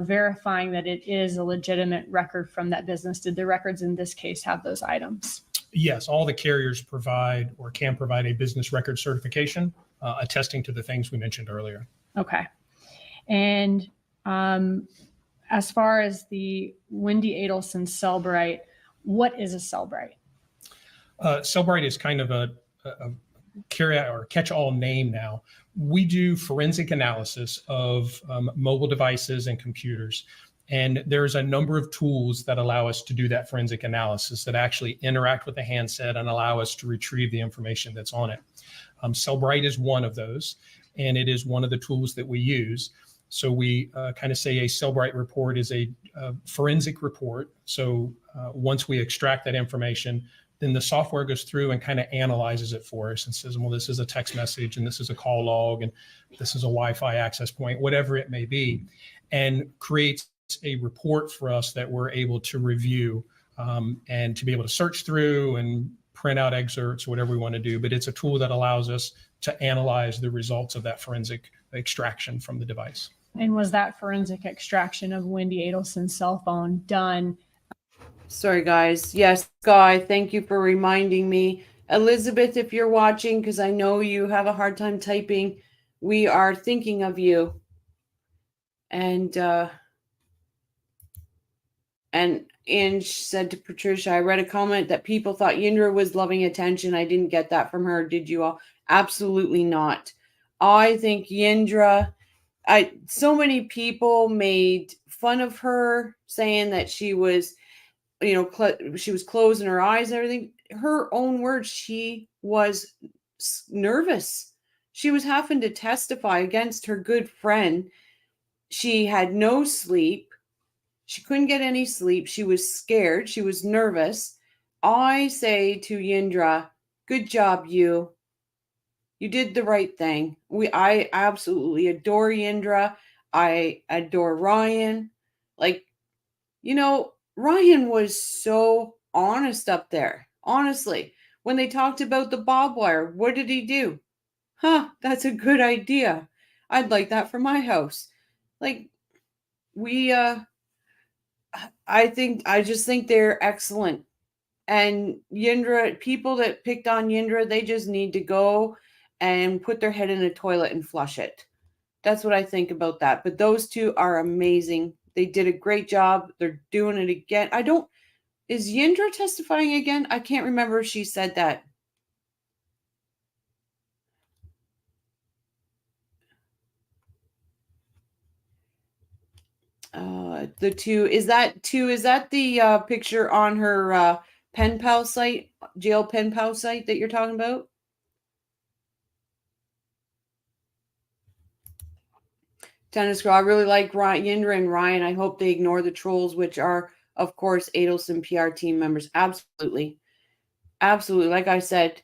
Speaker 3: verifying that it is a legitimate record from that business? Did the records in this case have those items?
Speaker 4: Yes, all the carriers provide or can provide a business record certification attesting to the things we mentioned earlier.
Speaker 3: Okay. And as far as the Wendy Adelson Cellbrite, what is a Cellbrite?
Speaker 4: Cellbrite is kind of a catch-all name now. We do forensic analysis of mobile devices and computers. And there's a number of tools that allow us to do that forensic analysis that actually interact with the handset and allow us to retrieve the information that's on it. Cellbrite is one of those, and it is one of the tools that we use. So we kind of say a Cellbrite report is a forensic report. So once we extract that information, then the software goes through and kind of analyzes it for us and says, well, this is a text message and this is a call log and this is a Wi-Fi access point, whatever it may be, and creates a report for us that we're able to review and to be able to search through and print out excerpts, whatever we want to do. But it's a tool that allows us to analyze the results of that forensic extraction from the device.
Speaker 3: And was that forensic extraction of Wendy Adelson's cell phone done?
Speaker 1: Sorry, guys. Yes, Guy, thank you for reminding me. Elizabeth, if you're watching, because I know you have a hard time typing, we are thinking of you. And Ange said to Patricia, I read a comment that people thought Yindra was loving attention. I didn't get that from her. Did you all? Absolutely not. I think Yindra, so many people made fun of her, saying that she was, she was closing her eyes and everything. Her own words, she was nervous. She was having to testify against her good friend. She had no sleep. She couldn't get any sleep. She was scared. She was nervous. I say to Yindra, good job, you. You did the right thing. I absolutely adore Yindra. I adore Ryan. Ryan was so honest up there. Honestly, when they talked about the barbed wire, what did he do? That's a good idea. I'd like that for my house. I just think they're excellent. And Yindra, people that picked on Yindra, they just need to go and put their head in a toilet and flush it. That's what I think about that. But those two are amazing. They did a great job. They're doing it again. Is Yindra testifying again? I can't remember if she said that. Is that the picture on her pen pal site, jail pen pal site that you're talking about? Tennis girl, I really like Yindra and Ryan. I hope they ignore the trolls, which are, of course, Adelson PR team members. Absolutely. Absolutely. Like I said,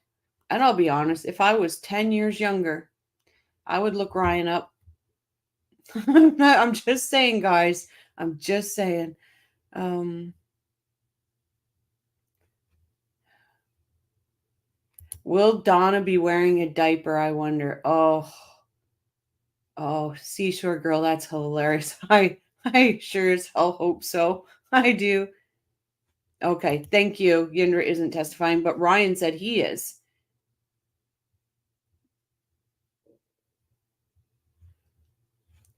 Speaker 1: and I'll be honest, if I was 10 years younger, I would look Ryan up. I'm just saying, guys. I'm just saying. Will Donna be wearing a diaper, I wonder? Oh, Seashore Girl, that's hilarious. I sure as hell hope so. I do. Okay, thank you. Yindra isn't testifying, but Ryan said he is.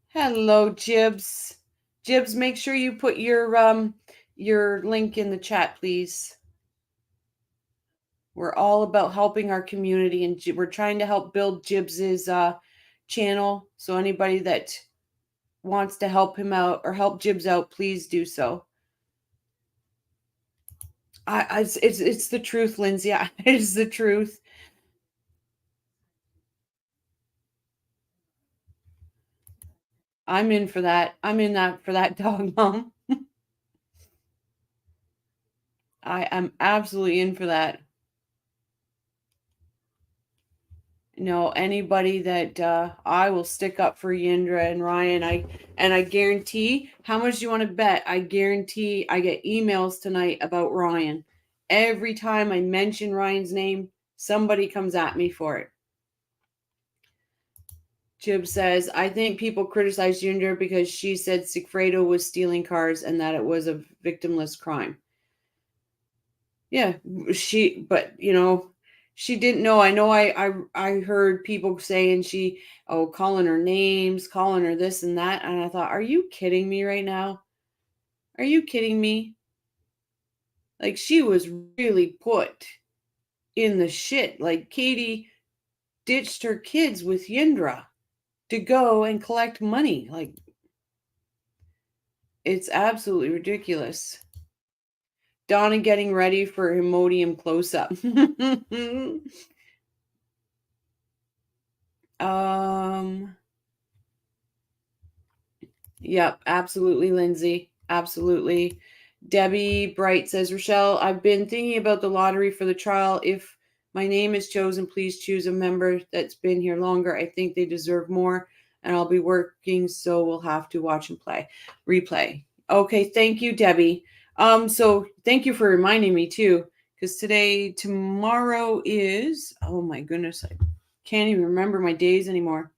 Speaker 1: Hello, Jibs. Jibs, make sure you put your link in the chat, please. We're all about helping our community, and we're trying to help build Jibs's channel. So anybody that wants to help him out or help Jibs out, please do so. It's the truth, Lindsay. It is the truth. I'm in for that. I'm in that for that, dog mom. I am absolutely in for that. Anybody that I will stick up for Yindra and Ryan. I guarantee, how much do you want to bet? I guarantee I get emails tonight about Ryan. Every time I mention Ryan's name, somebody comes at me for it. Jib says, I think people criticize Yindra because she said Sigfredo was stealing cars and that it was a victimless crime. Yeah, she didn't know. I know I heard people saying calling her names, calling her this and that. And I thought, are you kidding me right now? Are you kidding me? She was really put in the shit. Katie ditched her kids with Yindra to go and collect money. It's absolutely ridiculous. Donna getting ready for Imodium close-up. Yep, absolutely, Lindsay. Absolutely. Debbie Bright says, Rochelle, I've been thinking about the lottery for the trial. If my name is chosen, please choose a member that's been here longer. I think they deserve more, and I'll be working, so we'll have to watch and replay. Okay, thank you, Debbie. So thank you for reminding me too, because tomorrow is, oh my goodness, I can't even remember my days anymore.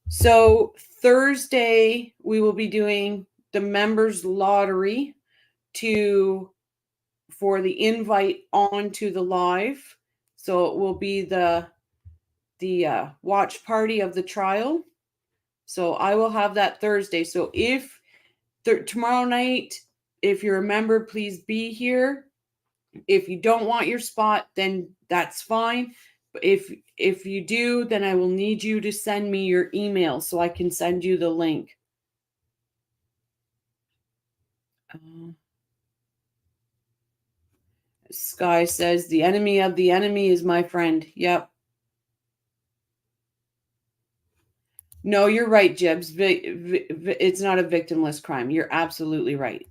Speaker 1: So Thursday, we will be doing the members lottery for the invite onto the live. So it will be the watch party of the trial. So I will have that Thursday. So if tomorrow night, if you're a member, please be here. If you don't want your spot, then that's fine. But if you do, then I will need you to send me your email so I can send you the link. Sky says, the enemy of the enemy is my friend. Yep. No, you're right, Jibs. It's not a victimless crime. You're absolutely right.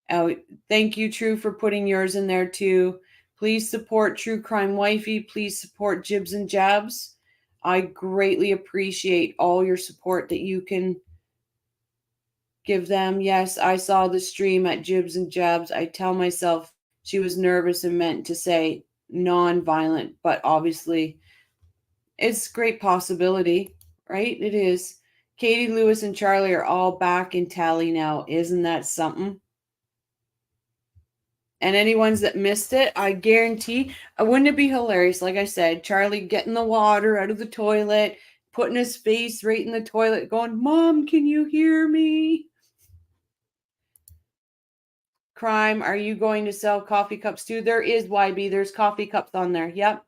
Speaker 1: Oh, thank you, True, for putting yours in there too. Please support True Crime Wifey. Please support Jibs and Jabs. I greatly appreciate all your support that you can give them. Yes, I saw the stream at Jibs and Jabs. I tell myself she was nervous and meant to say non-violent, but obviously it's a great possibility, right? It is. Katie, Lewis, and Charlie are all back in tally now. Isn't that something? And any ones that missed it, I guarantee, wouldn't it be hilarious? Like I said, Charlie getting the water out of the toilet, putting his face right in the toilet, going, Mom, can you hear me? Crime, are you going to sell coffee cups too? There is, YB. There's coffee cups on there. Yep.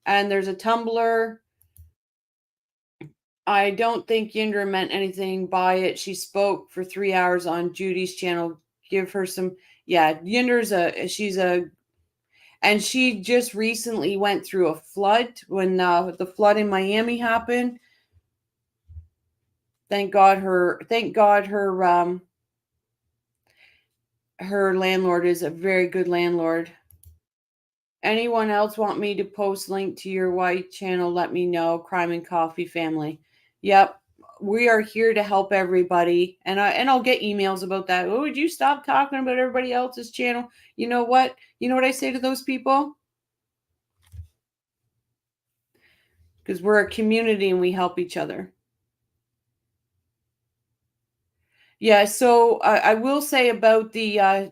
Speaker 1: And there's a tumbler. I don't think Yindra meant anything by it. She spoke for 3 hours on Judy's channel. Give her some. Yeah, Yindra's and she just recently went through a flood when the flood in Miami happened. Thank God her landlord is a very good landlord. Anyone else want me to post link to your white channel? Let me know. Crime and Coffee family. Yep. We are here to help everybody. And I'll get emails about that. Oh, would you stop talking about everybody else's channel? You know what? You know what I say to those people? Because we're a community and we help each other. Yeah, so I will say about the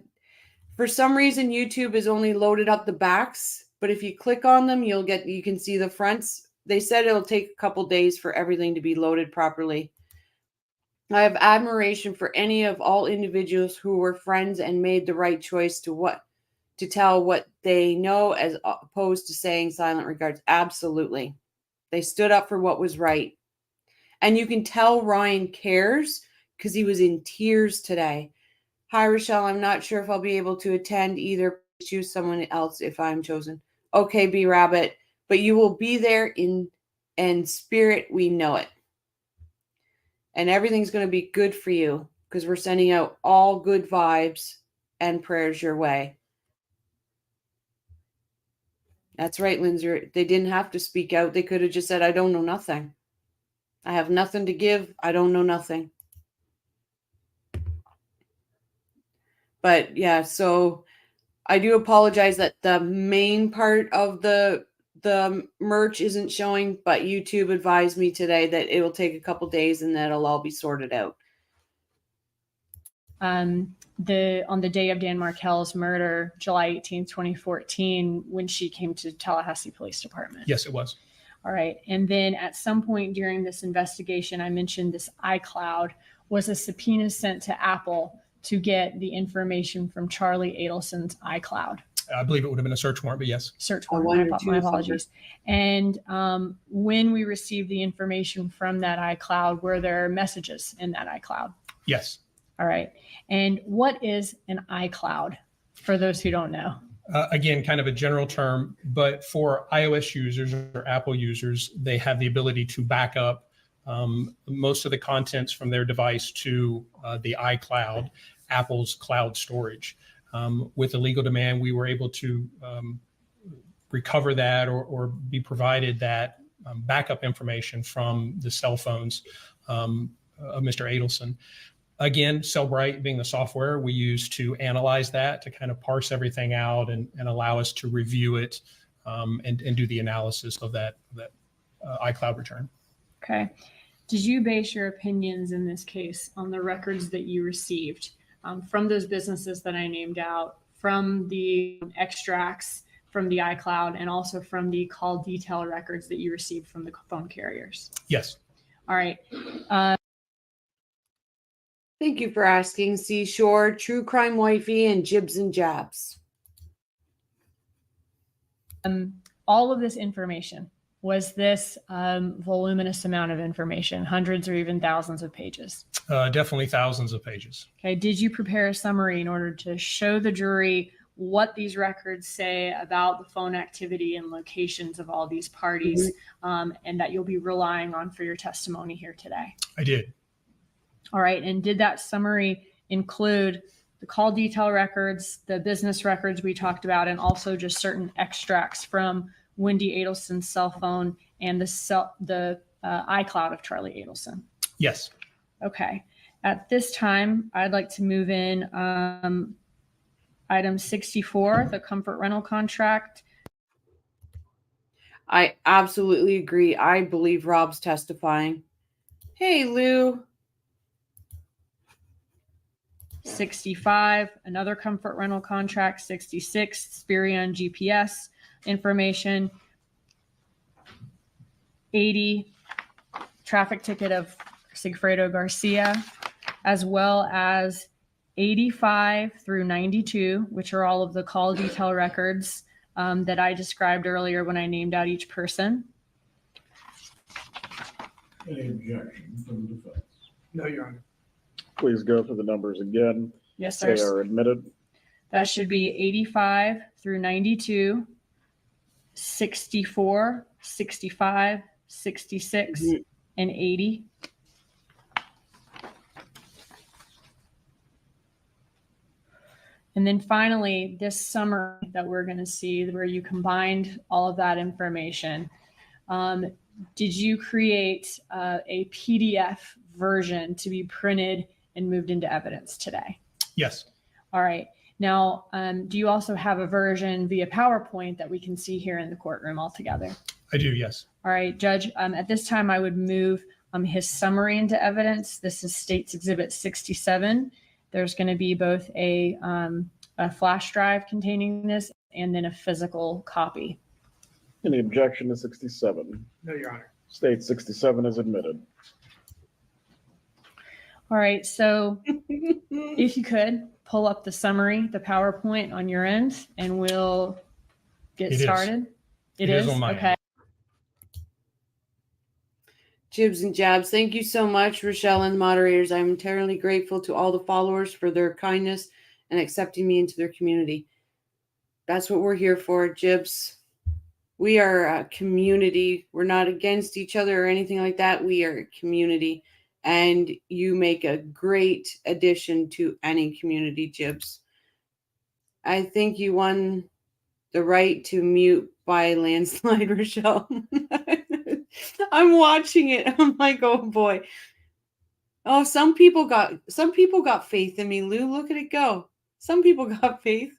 Speaker 1: for some reason YouTube has only loaded up the backs, but if you click on them, you can see the fronts. They said it'll take a couple days for everything to be loaded properly. I have admiration for any of all individuals who were friends and made the right choice to tell what they know as opposed to saying silent regards. Absolutely. They stood up for what was right. And you can tell Ryan cares because he was in tears today. Hi, Rochelle. I'm not sure if I'll be able to attend either. Choose someone else if I'm chosen. Okay, B Rabbit. But you will be there in spirit. We know it. And everything's going to be good for you because we're sending out all good vibes and prayers your way. That's right, Lindsay. They didn't have to speak out. They could have just said, I don't know nothing. I have nothing to give. I don't know nothing. But yeah, so I do apologize that the main part of the merch isn't showing, but YouTube advised me today that it will take a couple days and that it'll all be sorted out.
Speaker 3: On the day of Dan Markel's murder, July 18th, 2014, when she came to Tallahassee Police Department.
Speaker 4: Yes, it was.
Speaker 3: All right. And then at some point during this investigation, I mentioned this iCloud was a subpoena sent to Apple to get the information from Charlie Adelson's iCloud.
Speaker 4: I believe it would have been a search warrant, but yes.
Speaker 3: Search warrant. My apologies. And when we received the information from that iCloud, were there messages in that iCloud?
Speaker 4: Yes.
Speaker 3: All right. And what is an iCloud for those who don't know?
Speaker 4: Again, kind of a general term, but for iOS users or Apple users, they have the ability to back up most of the contents from their device to the iCloud. Apple's cloud storage. With the legal demand, we were able to recover that or be provided that backup information from the cell phones of Mr. Adelson. Again, Cellbrite being the software we use to analyze that, to kind of parse everything out and allow us to review it and do the analysis of that iCloud return.
Speaker 3: Okay. Did you base your opinions in this case on the records that you received from those businesses that I named out, from the extracts from the iCloud, and also from the call detail records that you received from the phone carriers?
Speaker 4: Yes.
Speaker 3: All right.
Speaker 1: Thank you for asking, Seashore, True Crime Wifey, and Jibs and Jabs.
Speaker 3: All of this information, was this voluminous amount of information, hundreds or even thousands of pages?
Speaker 4: Definitely thousands of pages.
Speaker 3: Okay. Did you prepare a summary in order to show the jury what these records say about the phone activity and locations of all these parties, and that you'll be relying on for your testimony here today?
Speaker 4: I did.
Speaker 3: All right. And did that summary include the call detail records, the business records we talked about, and also just certain extracts from Wendy Adelson's cell phone and the iCloud of Charlie Adelson?
Speaker 4: Yes.
Speaker 3: Okay. At this time, I'd like to move in item 64, the comfort rental contract.
Speaker 1: I absolutely agree. I believe Rob's testifying. Hey, Lou.
Speaker 3: 65, another comfort rental contract. 66, Spirion GPS information. 80, traffic ticket of Sigfredo Garcia, as well as 85 through 92, which are all of the call detail records that I described earlier when I named out each person.
Speaker 2: Any objection from the defense?
Speaker 6: No, Your Honor.
Speaker 5: Please go through the numbers again.
Speaker 3: Yes,
Speaker 5: They
Speaker 3: sir.
Speaker 5: are admitted.
Speaker 3: That should be 85 through 92, 64, 65, 66, and 80. And then finally, this summary that we're going to see where you combined all of that information. Did you create a PDF version to be printed and moved into evidence today?
Speaker 4: Yes.
Speaker 3: All right. Now, do you also have a version via PowerPoint that we can see here in the courtroom altogether?
Speaker 4: I do. Yes.
Speaker 3: All right, Judge. At this time, I would move his summary into evidence. This is State's Exhibit 67. There's going to be both a flash drive containing this and then a physical copy.
Speaker 5: Any objection to 67?
Speaker 6: No, Your Honor.
Speaker 5: State 67 is admitted.
Speaker 3: All right. So if you could pull up the summary, the PowerPoint on your end, and we'll get started. It is
Speaker 4: on my
Speaker 3: okay.
Speaker 4: end.
Speaker 1: Jibs and Jabs, thank you so much, Rochelle and the moderators. I'm eternally grateful to all the followers for their kindness and accepting me into their community. That's what we're here for, Jibs. We are a community. We're not against each other or anything like that. We are a community, and you make a great addition to any community, Jibs. I think you won the right to mute by landslide, Rochelle. I'm watching it. I'm like, oh boy. Oh, some people got faith in me, Lou. Look at it go. Some people got faith.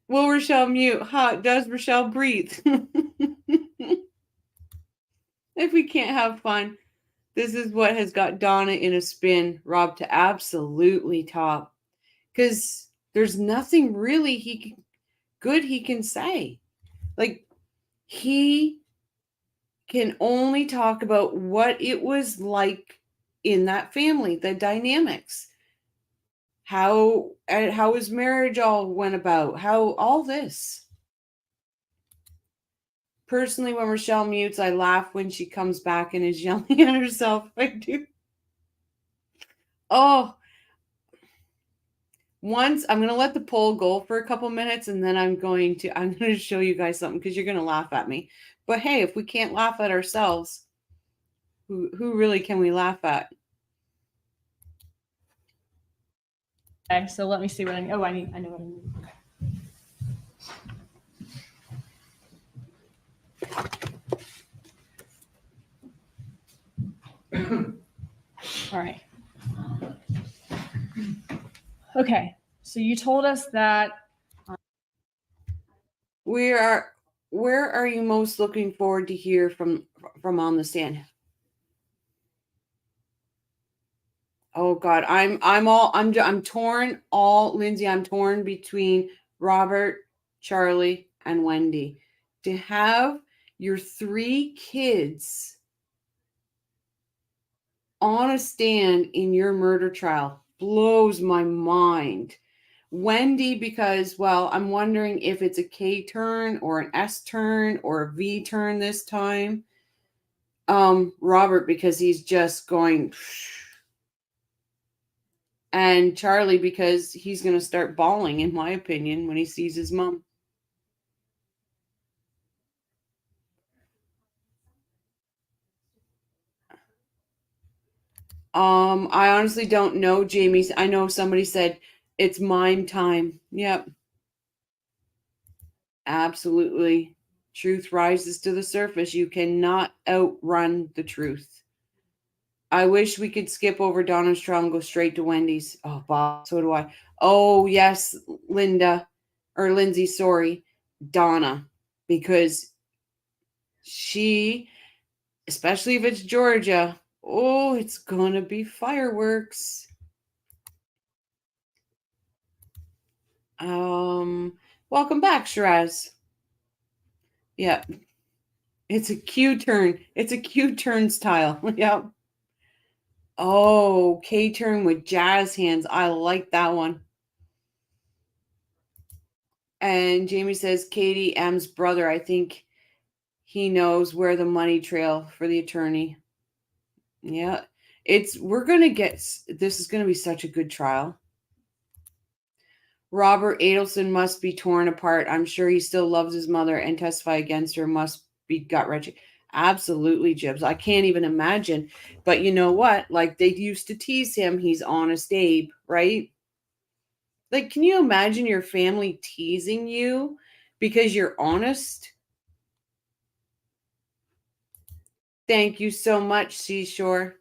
Speaker 1: Will Rochelle mute? Does Rochelle breathe? If we can't have fun, this is what has got Donna in a spin, Rob to absolutely top. Because there's nothing really he can say. Like, he can only talk about what it was like in that family, the dynamics, how his marriage all went about, how all this. Personally, when Rochelle mutes, I laugh when she comes back and is yelling at herself. I do. Oh, once I'm going to let the poll go for a couple minutes, and then I'm going to show you guys something because you're going to laugh at me. But hey, if we can't laugh at ourselves, Who really can we laugh at?
Speaker 3: Okay, so let me see what I need. Oh, I know what I need. All right. Okay, so you told us that
Speaker 1: Where are you most looking forward to hear from on the stand? Oh God, I'm torn. Lindsay, I'm torn between Robert, Charlie, and Wendy. To have your 3 kids on a stand in your murder trial blows my mind. Wendy, because, well, I'm wondering if it's a K turn or an S turn or a V turn this time. Robert, because he's just going, and Charlie, because he's going to start bawling, in my opinion, when he sees his mom. I honestly don't know, Jamie. I know somebody said it's mime time. Yep. Absolutely. Truth rises to the surface. You cannot outrun the truth. I wish we could skip over Donna's trial and go straight to Wendy's. Oh, Bob, so do I. Oh, yes, Lindsay, sorry, Donna, because she, especially if it's Georgia, oh, it's gonna be fireworks. Welcome back, Shiraz. Yeah, it's a Q turn. It's a Q turn style. Yep. Oh, K turn with jazz hands. I like that one. And Jamie says Katie M's brother. I think he knows where the money trail for the attorney. Yeah, we're gonna get. This is gonna be such a good trial. Robert Adelson must be torn apart. I'm sure he still loves his mother and testify against her. Must be gut wrenching. Absolutely, Jibs. I can't even imagine. But you know what? Like they used to tease him. He's Honest Abe, right? Like, can you imagine your family teasing you because you're honest? Thank you so much, Seashore.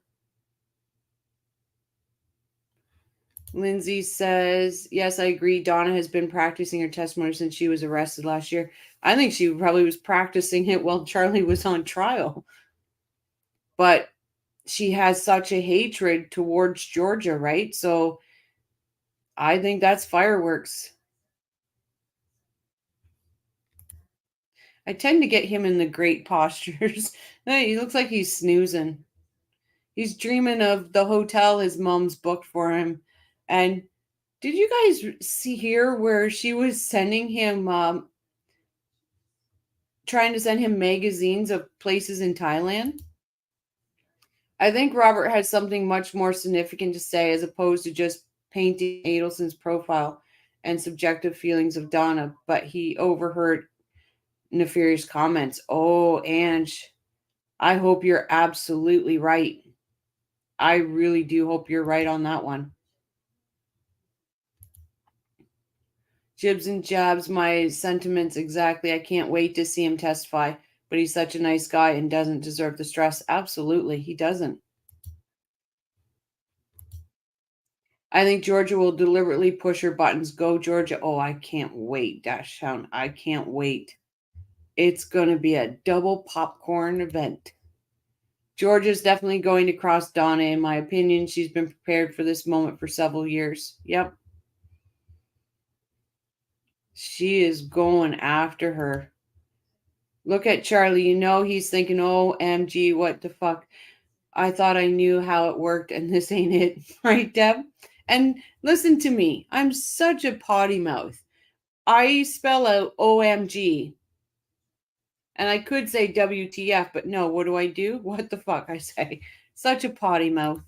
Speaker 1: Lindsay says, yes, I agree. Donna has been practicing her testimony since she was arrested last year. I think she probably was practicing it while Charlie was on trial. But she has such a hatred towards Georgia, right? So I think that's fireworks. I tend to get him in the great postures. He looks like he's snoozing. He's dreaming of the hotel his mom's booked for him. And did you guys see here where she was sending him, trying to send him magazines of places in Thailand? I think Robert has something much more significant to say as opposed to just painting Adelson's profile and subjective feelings of Donna, but he overheard nefarious comments. Oh, Ange, I hope you're absolutely right. I really do hope you're right on that one. Jibs and jabs, my sentiments exactly. I can't wait to see him testify, but he's such a nice guy and doesn't deserve the stress. Absolutely, he doesn't. I think Georgia will deliberately push her buttons. Go, Georgia. Oh, I can't wait, Dash Town. I can't wait. It's going to be a double popcorn event. Georgia's definitely going to cross Donna, in my opinion. She's been prepared for this moment for several years. Yep. She is going after her. Look at Charlie. You know he's thinking, OMG, what the fuck? I thought I knew how it worked, and this ain't it. Right, Deb? And listen to me. I'm such a potty mouth. I spell out OMG. And I could say WTF, but no, what do? What the fuck, I say. Such a potty mouth.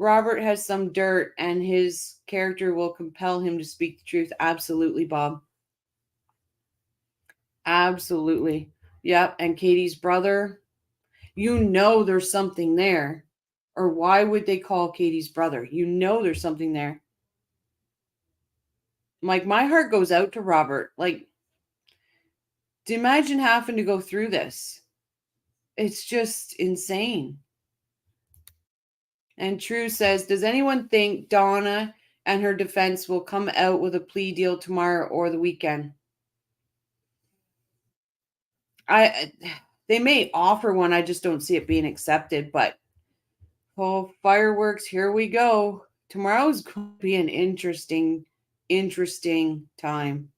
Speaker 1: Robert has some dirt, and his character will compel him to speak the truth. Absolutely, Bob. Absolutely. Yep. And Katie's brother. You know there's something there. Or why would they call Katie's brother? You know there's something there. Like, my heart goes out to Robert. Like, imagine having to go through this. It's just insane. And True says, does anyone think Donna and her defense will come out with a plea deal tomorrow or the weekend? They may offer one. I just don't see it being accepted. But oh, fireworks! Here we go. Tomorrow's going to be an interesting time.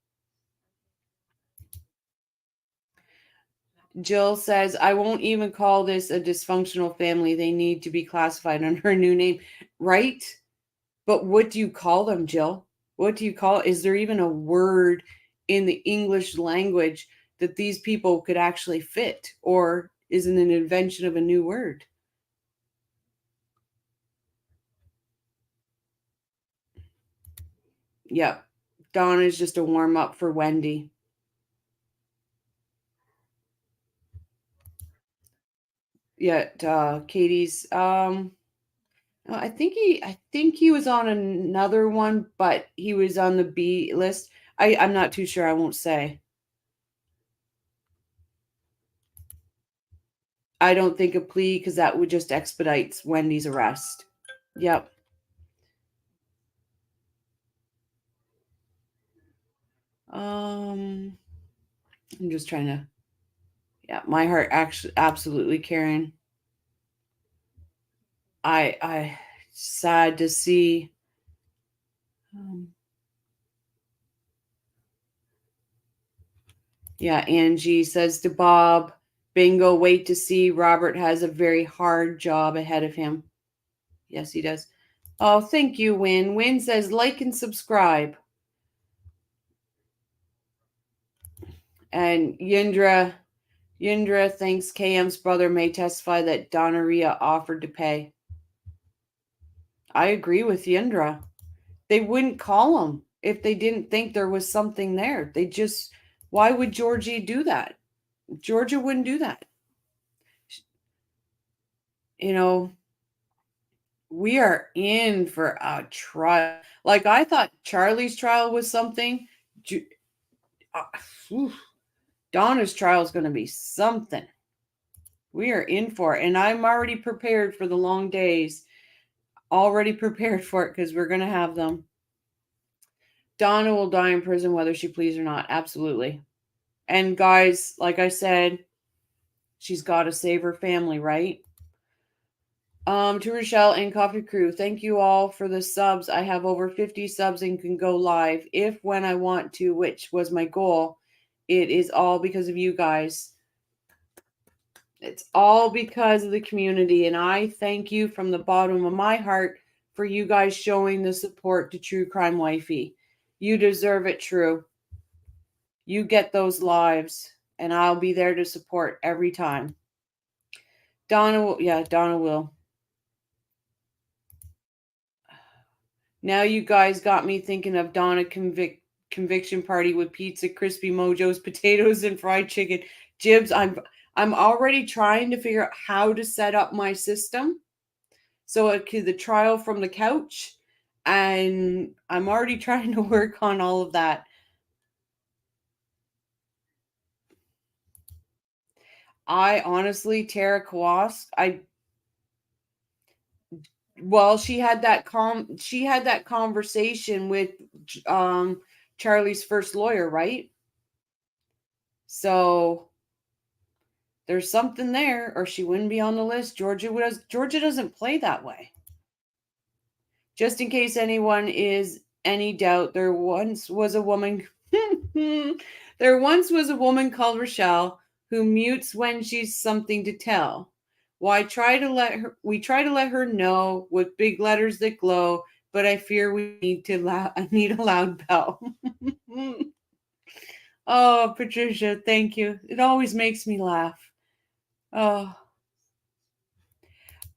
Speaker 1: Jill says, I won't even call this a dysfunctional family. They need to be classified under a new name, right? But what do you call them, Jill? What do you call? Is there even a word in the English language that these people could actually fit? Or is it an invention of a new word? Yep. Dawn is just a warm up for Wendy. Yeah, Katie's I think he was on another one, but he was on the B list. I'm not too sure. I won't say. I don't think a plea, because that would just expedite Wendy's arrest. Yep. I'm just trying to. Yeah, my heart actually absolutely, Karen. I sad to see. Yeah, Angie says to Bob, bingo, wait to see. Robert has a very hard job ahead of him. Yes, he does. Oh, thank you, Win. Win says like and subscribe. And Yindra thinks KM's brother may testify that Donaria offered to pay. I agree with Yindra. They wouldn't call him if they didn't think there was something there. Why would Georgie do that? Georgia wouldn't do that. You know, we are in for a trial. Like, I thought Charlie's trial was something. Donna's trial is going to be something. We are in for it. And I'm already prepared for the long days. Already prepared for it, because we're going to have them. Donna will die in prison whether she pleads or not. Absolutely. And guys, like I said, she's got to save her family, right? To Rochelle and Coffee Crew, thank you all for the subs. I have over 50 subs and can go live when I want to, which was my goal. It is all because of you guys. It's all because of the community, and I thank you from the bottom of my heart for you guys showing the support to True Crime Wifey. You deserve it, True. You get those lives, and I'll be there to support every time. Donna will. Now you guys got me thinking of Donna conviction party with pizza, crispy mojos, potatoes, and fried chicken. Jibs, I'm already trying to figure out how to set up my system so it could the trial from the couch, and I'm already trying to work on all of that. I honestly, Tara Kowalsk, she had that conversation with Charlie's first lawyer, right? So there's something there, or she wouldn't be on the list. Georgia doesn't play that way. Just in case anyone is any doubt, there once was a woman called Rochelle who mutes when she's something to tell. We try to let her know with big letters that glow, but I fear we need a loud bell. Oh, Patricia, thank you. It always makes me laugh. Oh,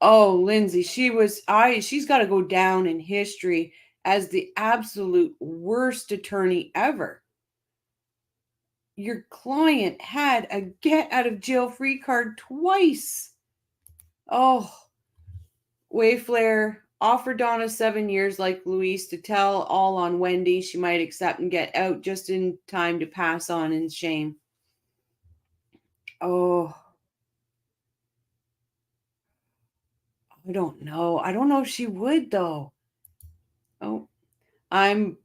Speaker 1: Lindsay, she's got to go down in history as the absolute worst attorney ever. Your client had a get out of jail free card twice. Oh, Wayflare, offer Donna 7 years like Luis to tell all on Wendy. She might accept and get out just in time to pass on in shame. Oh, I don't know. I don't know if she would, though. Oh, I'm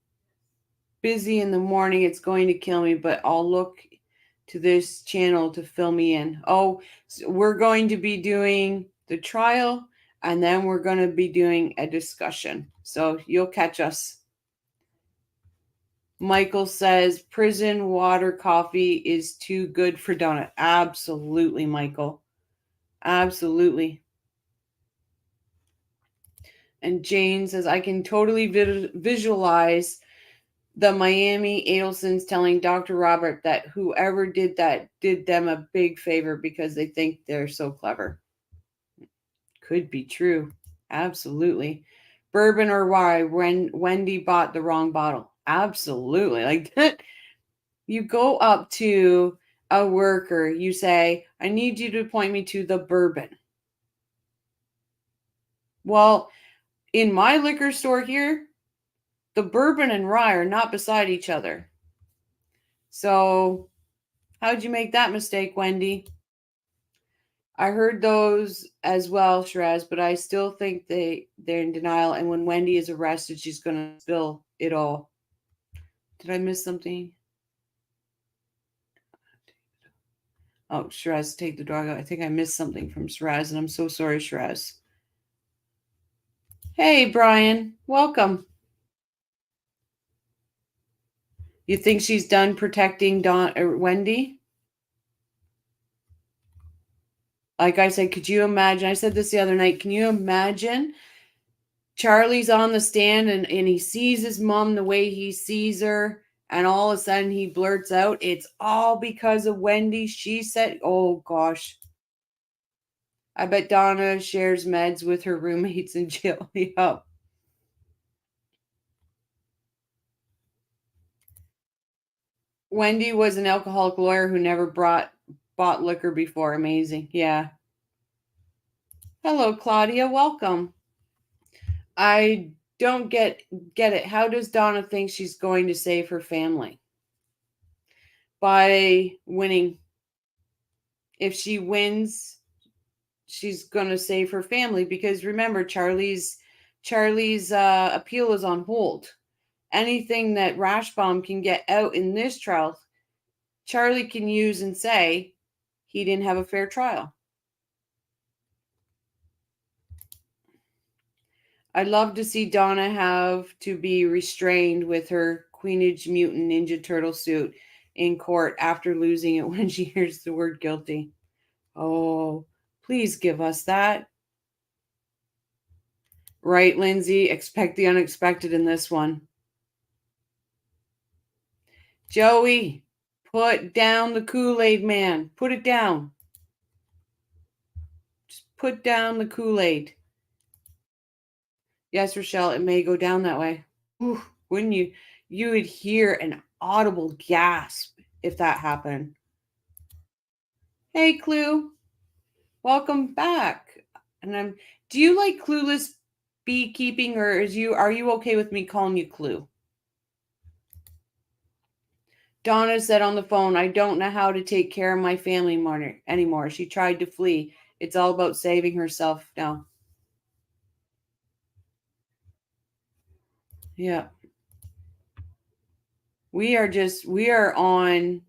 Speaker 1: busy in the morning. It's going to kill me, but I'll look to this channel to fill me in. Oh, so we're going to be doing the trial, and then we're going to be doing a discussion. So you'll catch us. Michael says prison water coffee is too good for Donna. Absolutely, Michael. Absolutely. And Jane says, I can totally visualize the Miami Adelsons telling Dr. Robert that whoever did that did them a big favor because they think they're so clever. Could be true. Absolutely. Bourbon or why when Wendy bought the wrong bottle. Absolutely. Like that. You go up to a worker, you say, I need you to point me to the bourbon. Well, in my liquor store here, the bourbon and rye are not beside each other. So, how'd you make that mistake, Wendy? I heard those as well, Shiraz, but I still think they're in denial. And when Wendy is arrested, she's going to spill it all. Did I miss something? Oh, Shiraz, take the dog out. I think I missed something from Shiraz, and I'm so sorry, Shiraz. Hey, Brian. Welcome. You think she's done protecting Wendy? Like I said, could you imagine? I said this the other night. Can you imagine? Charlie's on the stand and he sees his mom the way he sees her. And all of a sudden he blurts out, it's all because of Wendy. She said, oh gosh. I bet Donna shares meds with her roommates in jail. Yep. Wendy was an alcoholic lawyer who never bought liquor before. Amazing. Yeah. Hello, Claudia. Welcome. I don't get it. How does Donna think she's going to save her family? By winning. If she wins, she's going to save her family because remember, Charlie's appeal is on hold. Anything that Rashbaum can get out in this trial, Charlie can use and say he didn't have a fair trial. I'd love to see Donna have to be restrained with her Queenage Mutant Ninja Turtle suit in court after losing it when she hears the word guilty. Oh, please give us that. Right, Lindsay? Expect the unexpected in this one. Joey, put down the Kool-Aid man. Put it down. Just put down the Kool-Aid. Yes, Rochelle, it may go down that way. Ooh, wouldn't you? You would hear an audible gasp if that happened. Hey, Clue. Welcome back. And do you like Clueless beekeeping or are you okay with me calling you Clue? Donna said on the phone, I don't know how to take care of my family anymore. She tried to flee. It's all about saving herself now. Yeah. We are on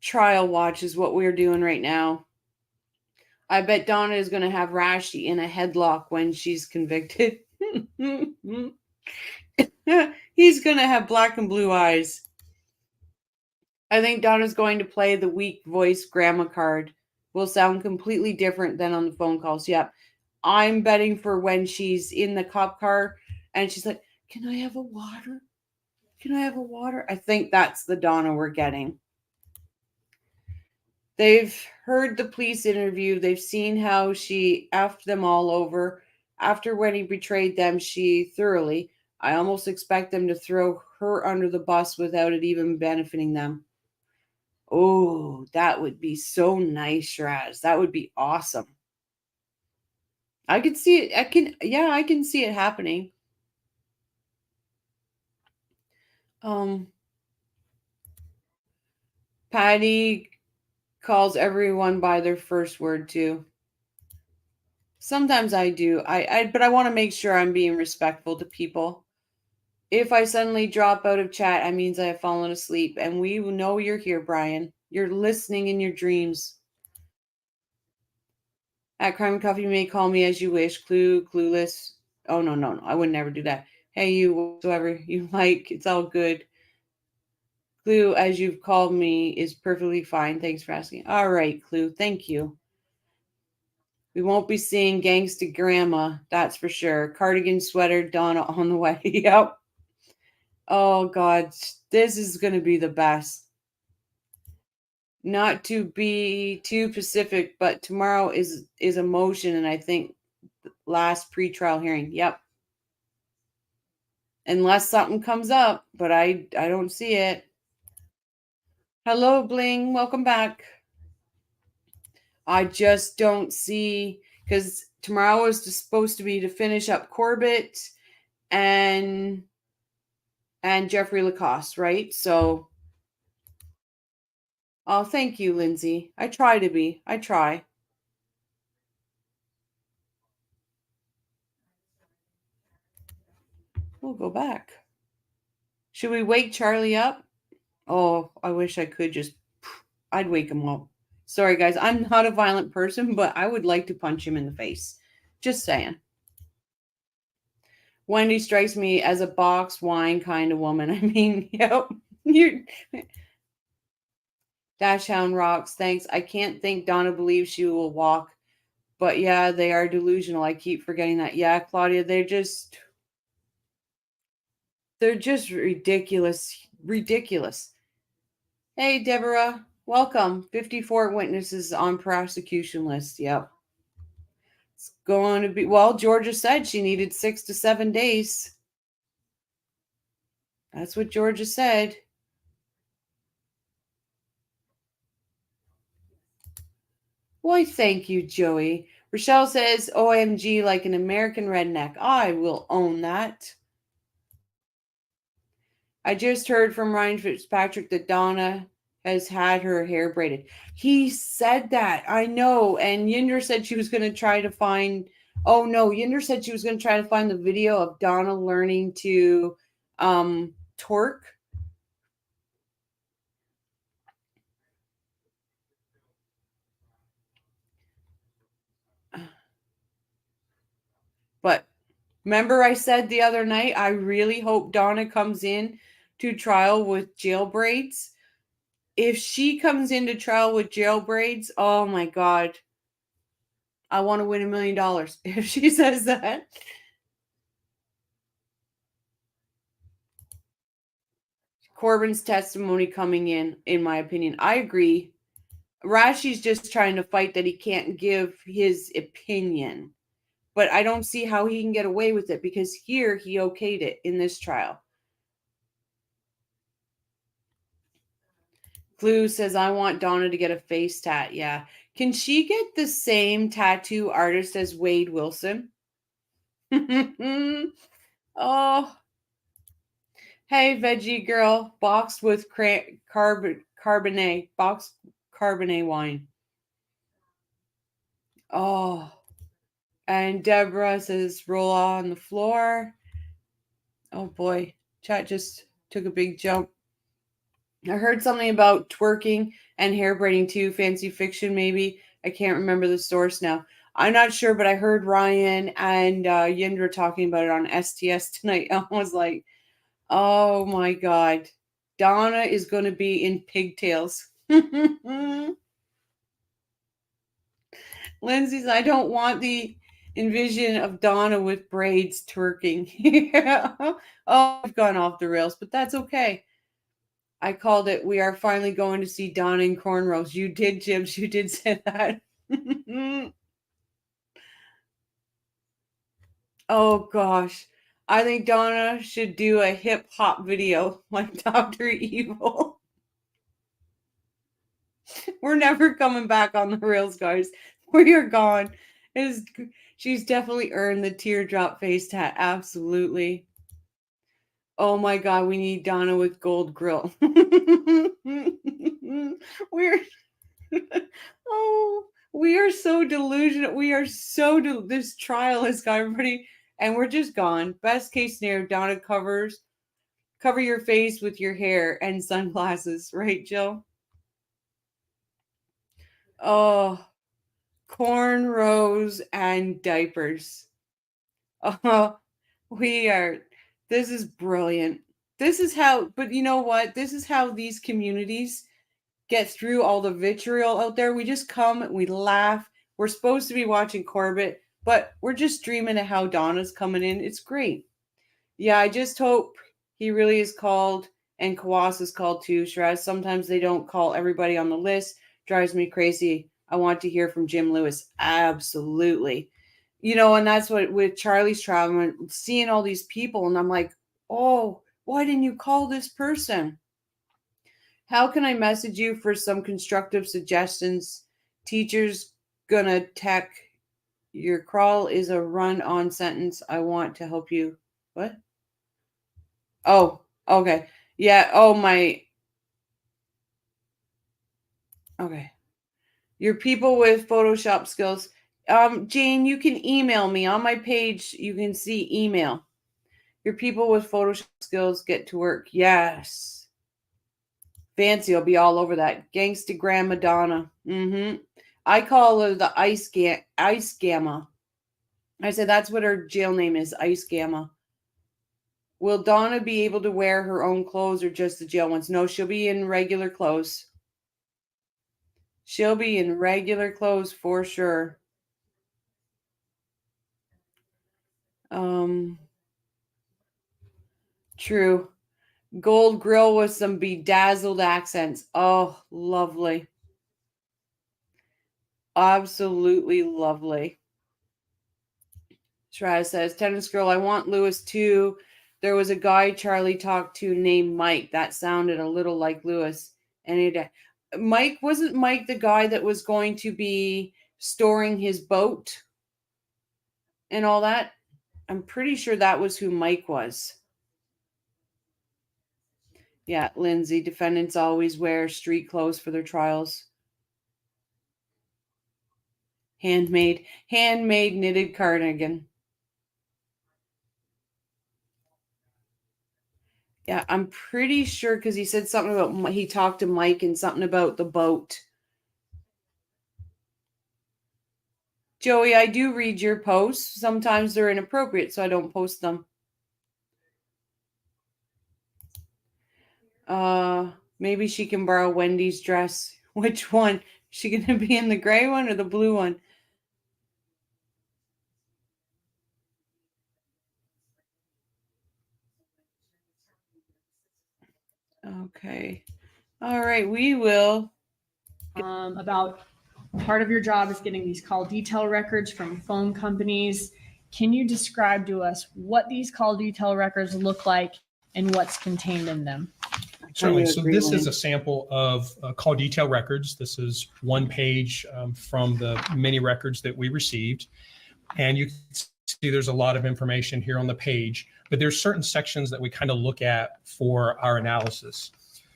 Speaker 1: trial watch is what we're doing right now. I bet Donna is going to have Rashi in a headlock when she's convicted. He's going to have black and blue eyes. I think Donna's going to play the weak voice grandma card. Will sound completely different than on the phone calls. Yep. I'm betting for when she's in the cop car and she's like, can I have a water? Can I have a water? I think that's the Donna we're getting. They've heard the police interview. They've seen how she effed them all over. After when he betrayed them, she thoroughly. I almost expect them to throw her under the bus without it even benefiting them. Oh, that would be so nice, Shiraz. That would be awesome. I can see it. I can see it happening. Patty calls everyone by their first word too. Sometimes I do. But I want to make sure I'm being respectful to people. If I suddenly drop out of chat, that means I have fallen asleep. And we know you're here, Brian. You're listening in your dreams. At Crime and Coffee, you may call me as you wish. Clueless. Oh, no. I would never do that. Hey, you, whatsoever you like. It's all good. Clue, as you've called me, is perfectly fine. Thanks for asking. All right, Clue. Thank you. We won't be seeing Gangsta Grandma, that's for sure. Cardigan sweater, Donna on the way. Yep. Oh, God. This is going to be the best. Not to be too specific, but tomorrow is a motion, and I think last pretrial hearing. Yep. Unless something comes up, but I don't see it. Hello, Bling. Welcome back. I just don't see, because tomorrow is supposed to be to finish up Corbett and Jeffrey Lacoste, right? So, oh, thank you, Lindsay. I try to be. I try. We'll go back. Should we wake Charlie up? Oh, I wish I could just, I'd wake him up. Sorry, guys. I'm not a violent person, but I would like to punch him in the face. Just saying. Wendy strikes me as a box wine kind of woman. I mean, yep. You're... Dashhound rocks. Thanks. I can't think Donna believes she will walk. But yeah, they are delusional. I keep forgetting that. Yeah, Claudia, they're just ridiculous. Ridiculous. Hey, Deborah. Welcome. 54 witnesses on prosecution list. Yep. It's going to be, well, Georgia said she needed 6 to 7 days. That's what Georgia said. Why, thank you, Joey. Rochelle says, OMG, like an American redneck. I will own that. I just heard from Ryan Fitzpatrick that Donna has had her hair braided. He said that. I know. And Yinder said she was going to try to find... Oh, no. Yinder said she was going to try to find the video of Donna learning to twerk. But remember I said the other night, I really hope Donna comes in to trial with jail braids. If she comes into trial with jail braids, oh my God. I want to win $1 million if she says that. Corbin's testimony coming in my opinion. I agree. Rashi's just trying to fight that he can't give his opinion. But I don't see how he can get away with it because here he okayed it in this trial. Clue says, I want Donna to get a face tat. Yeah. Can she get the same tattoo artist as Wade Wilson? Oh. Hey, veggie girl. Boxed with Cabernet. Boxed Cabernet wine. Oh. And Deborah says, roll on the floor. Oh, boy. Chat just took a big jump. I heard something about twerking and hair braiding too. Fancy fiction, maybe. I can't remember the source now. I'm not sure, but I heard Ryan and Yindra talking about it on STS tonight. I was like, oh my God. Donna is going to be in pigtails. Lindsay's, I don't want the envision of Donna with braids twerking. Yeah. Oh, I've gone off the rails, but that's okay. I called it. We are finally going to see Donna in cornrows. You did, Jibs. You did say that. Oh, gosh. I think Donna should do a hip hop video like Dr. Evil. We're never coming back on the rails, guys. We are gone. She's definitely earned the teardrop face tat. Absolutely. Oh my God, we need Donna with gold grill. We're we are so delusional. We are so this trial has got everybody, and we're just gone. Best case scenario, Donna cover your face with your hair and sunglasses, right, Jill? Oh, cornrows and diapers. Oh, this is brilliant. This is how, but you know what? This is how these communities get through all the vitriol out there. We just come and we laugh. We're supposed to be watching Corbett, but we're just dreaming of how Donna's coming in. It's great. Yeah, I just hope he really is called and Kawas is called too. Shiraz, sometimes they don't call everybody on the list. Drives me crazy. I want to hear from Jim Lewis. Absolutely. You know, and that's what with Charlie's trial, I'm seeing all these people and I'm like, oh, why didn't you call this person? How can I message you for some constructive suggestions? Teacher's gonna tech. Your crawl is a run-on sentence. I want to help you. What? Oh, okay. Yeah. Oh, my. Okay. Your people with Photoshop skills. Jane, you can email me on my page. You can see email. Your people with Photoshop skills get to work. Yes. Fancy will be all over that. Gangstagram Madonna. I call her the Ice Gamma. I said that's what her jail name is, Ice Gamma. Will Donna be able to wear her own clothes or just the jail ones? No, she'll be in regular clothes. She'll be in regular clothes for sure. True. Gold grill with some bedazzled accents. Oh, lovely. Absolutely lovely. Shiraz says, tennis girl, I want Lewis too. There was a guy Charlie talked to named Mike. That sounded a little like Lewis. And wasn't Mike the guy that was going to be storing his boat and all that? I'm pretty sure that was who Mike was. Yeah, Lindsay, defendants always wear street clothes for their trials. Handmade knitted cardigan. Yeah, I'm pretty sure because he said something about he talked to Mike and something about the boat. Joey, I do read your posts. Sometimes they're inappropriate, so I don't post them. Maybe she can borrow Wendy's dress. Which one? Is she going to be in the gray one or the blue one? Okay. All right, we will.
Speaker 3: About part of your job is getting these call detail records from phone companies. Can you describe to us what these call detail records look like and what's contained in them?
Speaker 4: Certainly. So this is a sample of call detail records. This is one page from the many records that we received. And you can see there's a lot of information here on the page, but there's certain sections that we kind of look at for our analysis.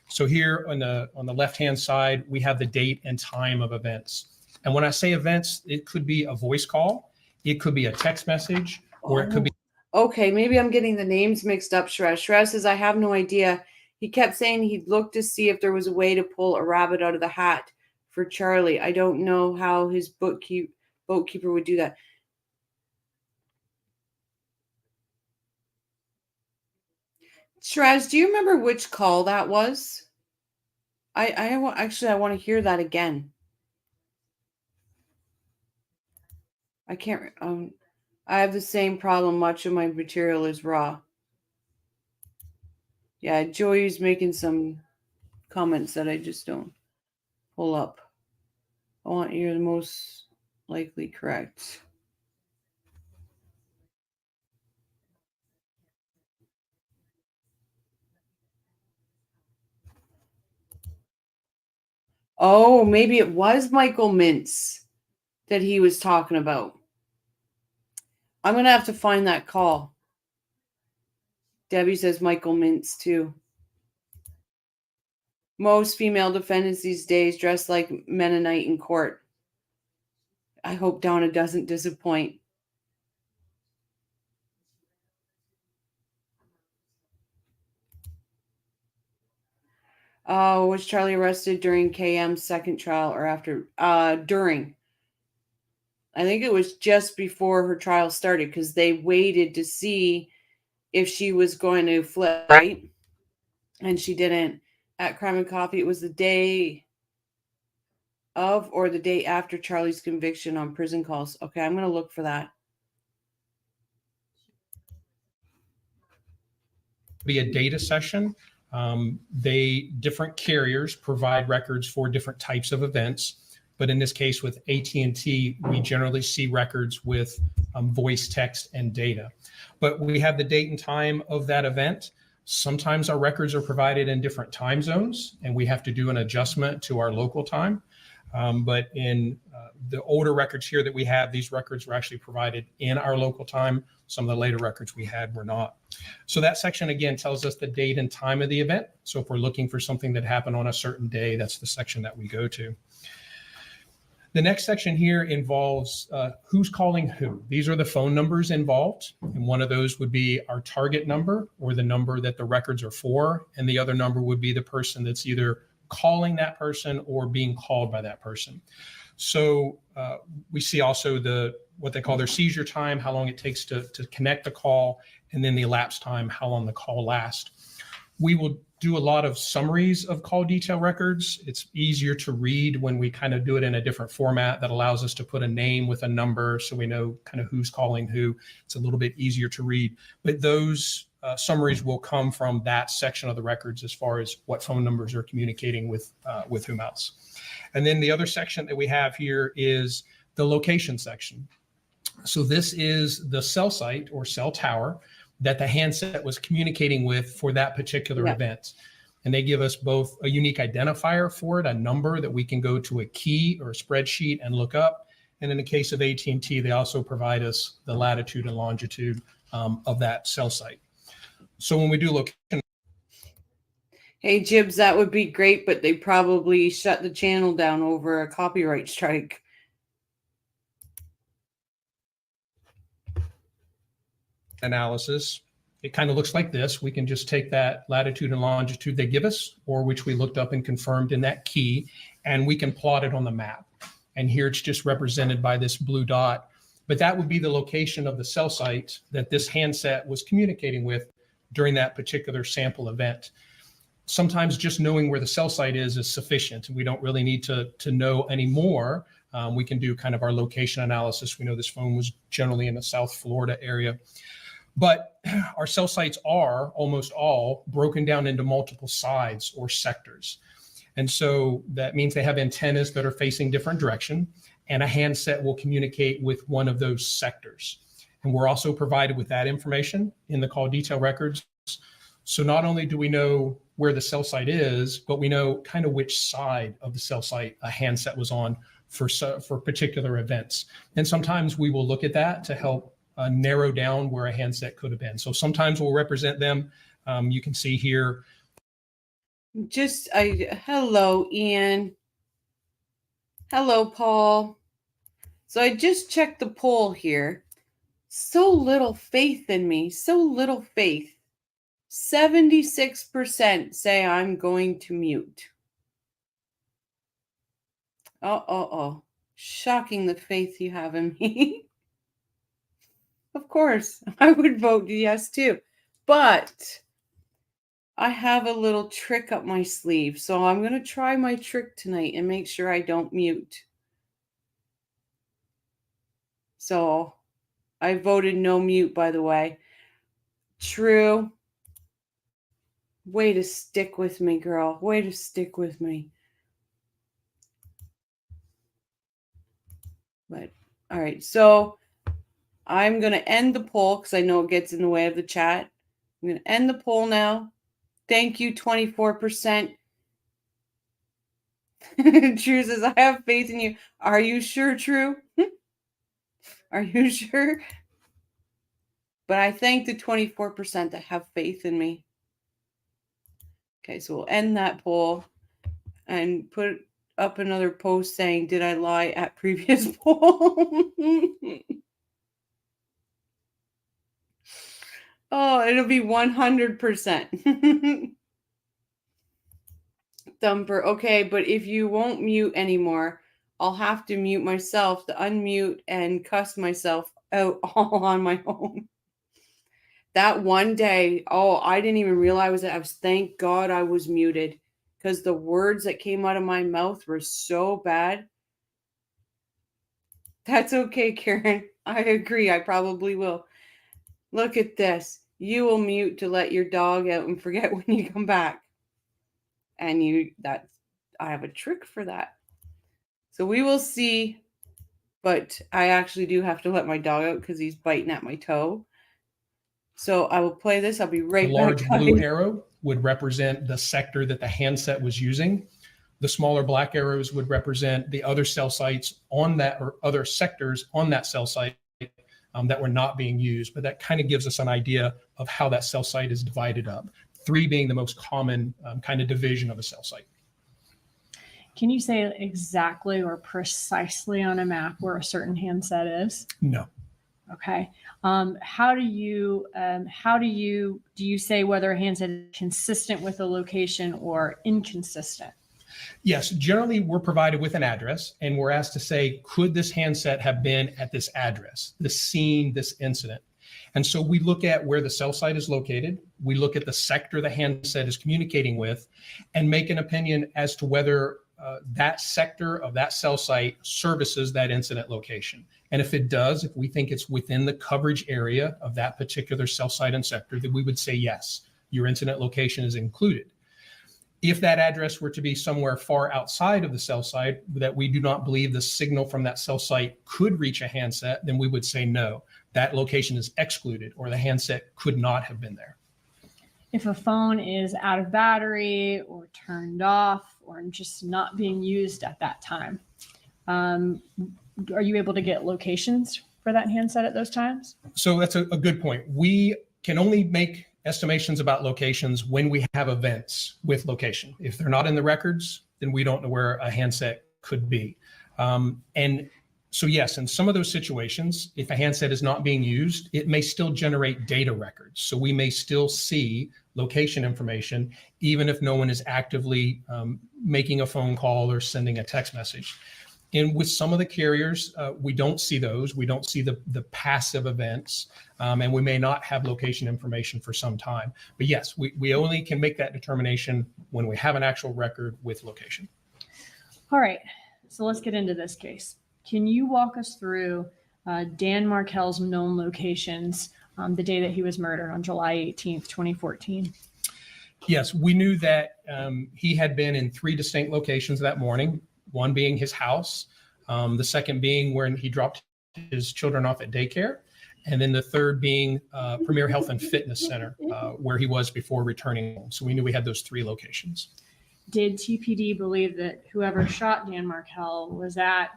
Speaker 4: So here on the left-hand side, we have the date and time of events. And when I say events, it could be a voice call, it could be a text message, or it could be.
Speaker 1: Okay, maybe I'm getting the names mixed up. Shresh says, I have no idea. He kept saying he'd look to see if there was a way to pull a rabbit out of the hat for Charlie. I don't know how his boatkeeper would do that. Shresh, do you remember which call that was? I want to hear that again. I can't. I have the same problem. Much of my material is raw. Yeah, Joey's making some comments that I just don't pull up. I want you're the most likely correct. Oh, maybe it was Michael Mintz that he was talking about. I'm going to have to find that call. Debbie says Michael Mintz too. Most female defendants these days dress like Mennonite in court. I hope Donna doesn't disappoint. Was Charlie arrested during KM's second trial or after? During. I think it was just before her trial started because they waited to see if she was going to flip, right? And she didn't. At Crime and Coffee, it was the day of or the day after Charlie's conviction on prison calls. Okay, I'm going to look for that.
Speaker 4: Be a data session. Different carriers provide records for different types of events. But in this case with AT&T, we generally see records with voice, text, and data. But we have the date and time of that event. Sometimes our records are provided in different time zones, and we have to do an adjustment to our local time. But in the older records here that we have, these records were actually provided in our local time. Some of the later records we had were not. So that section, again, tells us the date and time of the event. So if we're looking for something that happened on a certain day, that's the section that we go to. The next section here involves who's calling who. These are the phone numbers involved. And one of those would be our target number or the number that the records are for. And the other number would be the person that's either calling that person or being called by that person. So we see also what they call their seizure time, how long it takes to connect the call, and then the elapsed time, how long the call lasts. We will do a lot of summaries of call detail records. It's easier to read when we kind of do it in a different format that allows us to put a name with a number so we know kind of who's calling who. It's a little bit easier to read. But those summaries will come from that section of the records as far as what phone numbers are communicating with whom else. And then the other section that we have here is the location section. So this is the cell site or cell tower that the handset was communicating with for that particular event. And they give us both a unique identifier for it, a number that we can go to a key or a spreadsheet and look up. And in the case of AT&T, they also provide us the latitude and longitude of that cell site. So when we do location.
Speaker 1: Hey, Jibs, that would be great, but they probably shut the channel down over a copyright strike.
Speaker 4: Analysis, it kind of looks like this. We can just take that latitude and longitude they give us, or which we looked up and confirmed in that key, and we can plot it on the map. And here it's just represented by this blue dot, but that would be the location of the cell site that this handset was communicating with during that particular sample event. Sometimes just knowing where the cell site is sufficient. We don't really need to know any more. We can do kind of our location analysis. We know this phone was generally in the South Florida area. But our cell sites are almost all broken down into multiple sides or sectors. And so that means they have antennas that are facing different direction, and a handset will communicate with one of those sectors. And we're also provided with that information in the call detail records. So not only do we know where the cell site is, but we know kind of which side of the cell site a handset was on for particular events. And sometimes we will look at that to help narrow down where a handset could have been. So sometimes we'll represent them. You can see here.
Speaker 1: Hello, Ian. Hello, Paul. So I just checked the poll here. So little faith in me. So little faith. 76% say I'm going to mute. Oh. Shocking the faith you have in me. Of course, I would vote yes too. But I have a little trick up my sleeve. So I'm going to try my trick tonight and make sure I don't mute. So I voted no mute, by the way. True. Way to stick with me, girl. Way to stick with me. But all right, so I'm going to end the poll because I know it gets in the way of the chat. I'm going to end the poll now. Thank you, 24%. True says, I have faith in you. Are you sure, True? Are you sure? But I thank the 24% that have faith in me. Okay, so we'll end that poll and put up another post saying, did I lie at previous poll? Oh, it'll be 100%. Thumper. Okay, but if you won't mute anymore, I'll have to mute myself, to unmute and cuss myself out all on my own. That one day, oh, I didn't even realize that. Thank God I was muted, because the words that came out of my mouth were so bad. That's okay, Karen. I agree. I probably will. Look at this. You will mute to let your dog out and forget when you come back. And I have a trick for that. So we will see. But I actually do have to let my dog out because he's biting at my toe. So I will play this. I'll be right
Speaker 4: The
Speaker 1: back.
Speaker 4: large blue arrow would represent the sector that the handset was using. The smaller black arrows would represent the other cell sites on that, or other sectors on that cell site that were not being used. But that kind of gives us an idea of how that cell site is divided up. 3 being the most common kind of division of a cell site.
Speaker 3: Can you say exactly or precisely on a map where a certain handset is?
Speaker 4: No.
Speaker 3: Okay. Do you say whether a handset is consistent with a location or inconsistent?
Speaker 4: Yes, generally we're provided with an address and we're asked to say, could this handset have been at this address, this scene, this incident? And so we look at where the cell site is located. We look at the sector the handset is communicating with and make an opinion as to whether that sector of that cell site services that incident location. And if it does, if we think it's within the coverage area of that particular cell site and sector, then we would say, yes, your incident location is included. If that address were to be somewhere far outside of the cell site that we do not believe the signal from that cell site could reach a handset, then we would say no, that location is excluded or the handset could not have been there.
Speaker 3: If a phone is out of battery or turned off or just not being used at that time, are you able to get locations for that handset at those times?
Speaker 4: So that's a good point. We can only make estimations about locations when we have events with location. If they're not in the records, then we don't know where a handset could be. And so yes, in some of those situations, if a handset is not being used, it may still generate data records. So we may still see location information, even if no one is actively making a phone call or sending a text message. And with some of the carriers, we don't see those. We don't see the passive events, and we may not have location information for some time. But yes, we only can make that determination when we have an actual record with location.
Speaker 3: All right, so let's get into this case. Can you walk us through Dan Markel's known locations the day that he was murdered on July 18th, 2014?
Speaker 4: Yes, we knew that he had been in 3 distinct locations that morning. One being his house, the second being where he dropped his children off at daycare, and then the third being Premier Health and Fitness Center, where he was before returning home. So we knew we had those 3 locations.
Speaker 3: Did TPD believe that whoever shot Dan Markel was at